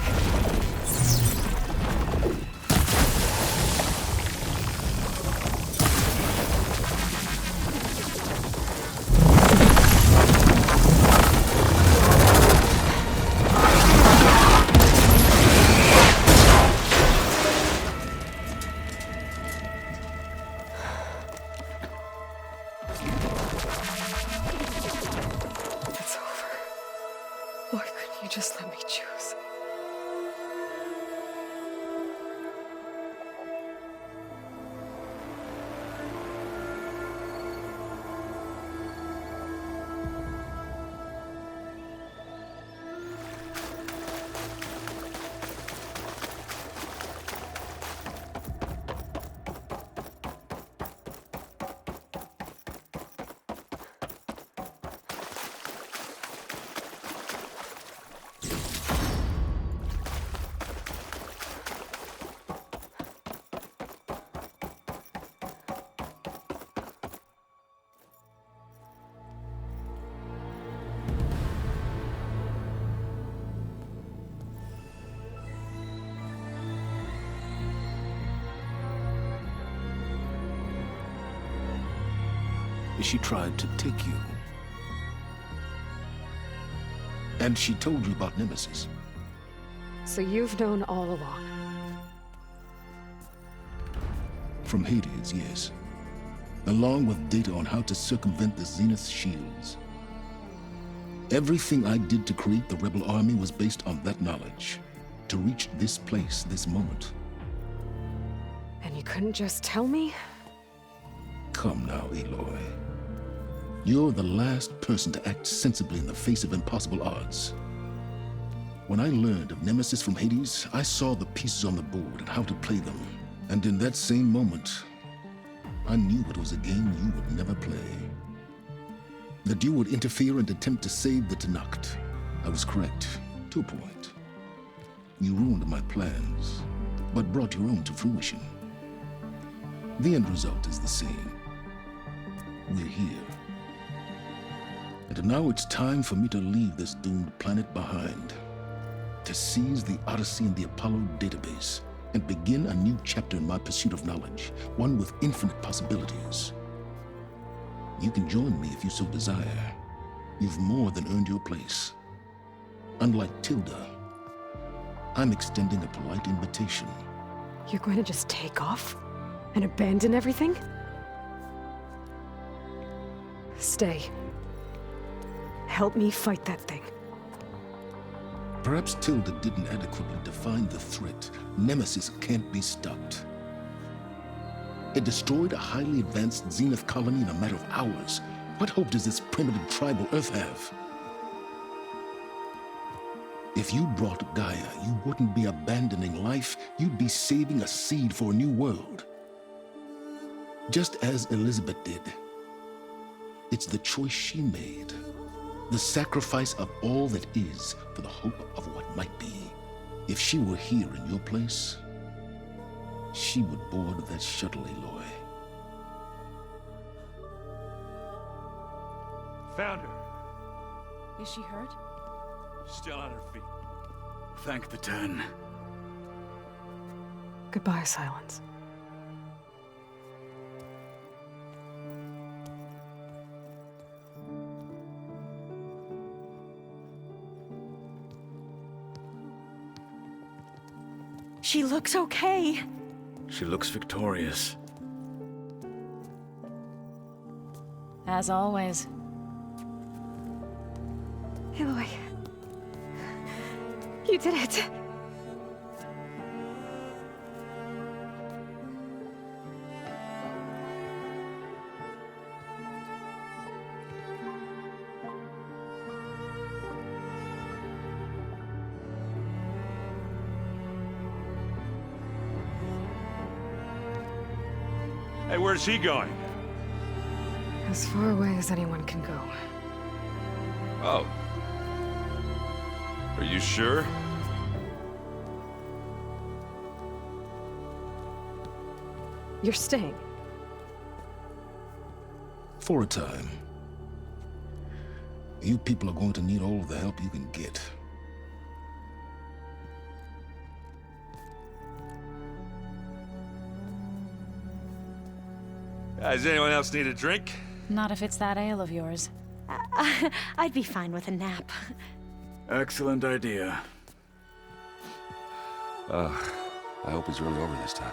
It's over. Why couldn't you just let me choose? She tried to take you. And she told you about Nemesis. So you've known all along. From Hades, yes. Along with data on how to circumvent the Zenith shields. Everything I did to create the rebel army was based on that knowledge. To reach this place, this moment. And you couldn't just tell me? Come now, Aloy. You're the last person to act sensibly in the face of impossible odds. When I learned of Nemesis from Hades, I saw the pieces on the board and how to play them. And in that same moment, I knew it was a game you would never play. That you would interfere and attempt to save the Tenakth. I was correct, to a point. You ruined my plans, but brought your own to fruition. The end result is the same. We're here. And now it's time for me to leave this doomed planet behind. To seize the Odyssey and the Apollo database, and begin a new chapter in my pursuit of knowledge, one with infinite possibilities. You can join me if you so desire. You've more than earned your place. Unlike Tilda, I'm extending a polite invitation. You're going to just take off? And abandon everything? Stay. Help me fight that thing. Perhaps Tilda didn't adequately define the threat. Nemesis can't be stopped. It destroyed a highly advanced Zenith colony in a matter of hours. What hope does this primitive tribal Earth have? If you brought Gaia, you wouldn't be abandoning life, you'd be saving a seed for a new world. Just as Elizabeth did. It's the choice she made. The sacrifice of all that is for the hope of what might be. If she were here in your place, she would board that shuttle, Aloy. Found her. Is she hurt? Still on her feet. Thank the Ten. Goodbye, Silence. She looks okay. She looks victorious. As always. Aloy. You did it. Hey, where's he going? As far away as anyone can go. Oh. Are you sure? You're staying. For a time. You people are going to need all of the help you can get. Does anyone else need a drink? Not if it's that ale of yours. I'd be fine with a nap. Excellent idea. I hope it's really over this time.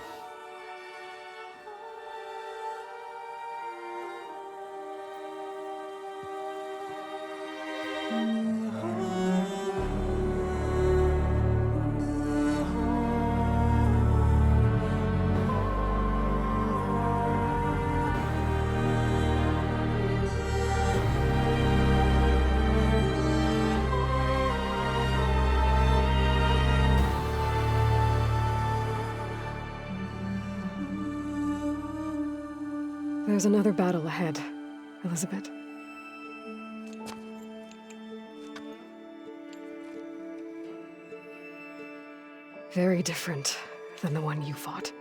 There's another battle ahead, Elizabeth. Very different than the one you fought.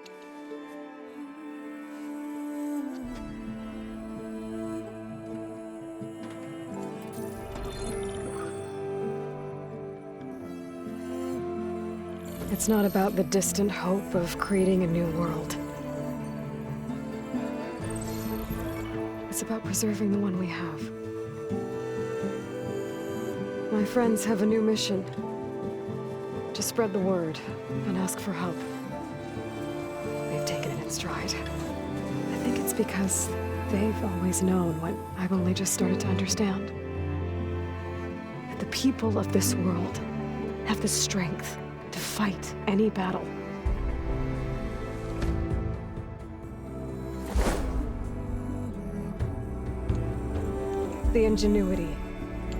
It's not about the distant hope of creating a new world. It's about preserving the one we have. My friends have a new mission. To spread the word and ask for help. They've taken it in stride. I think it's because they've always known what I've only just started to understand. That the people of this world have the strength to fight any battle. the ingenuity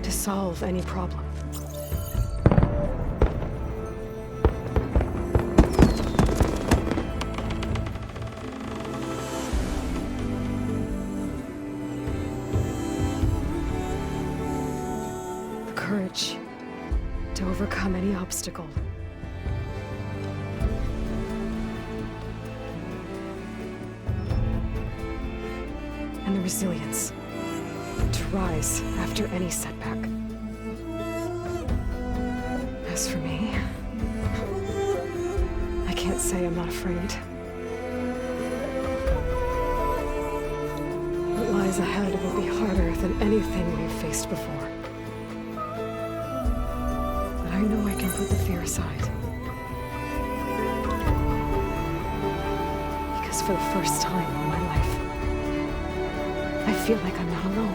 to solve any problem. The courage to overcome any obstacle. And the resilience to rise after any setback. As for me, I can't say I'm not afraid. What lies ahead will be harder than anything we've faced before. But I know I can put the fear aside. Because for the first time in my life, I feel like I'm not alone.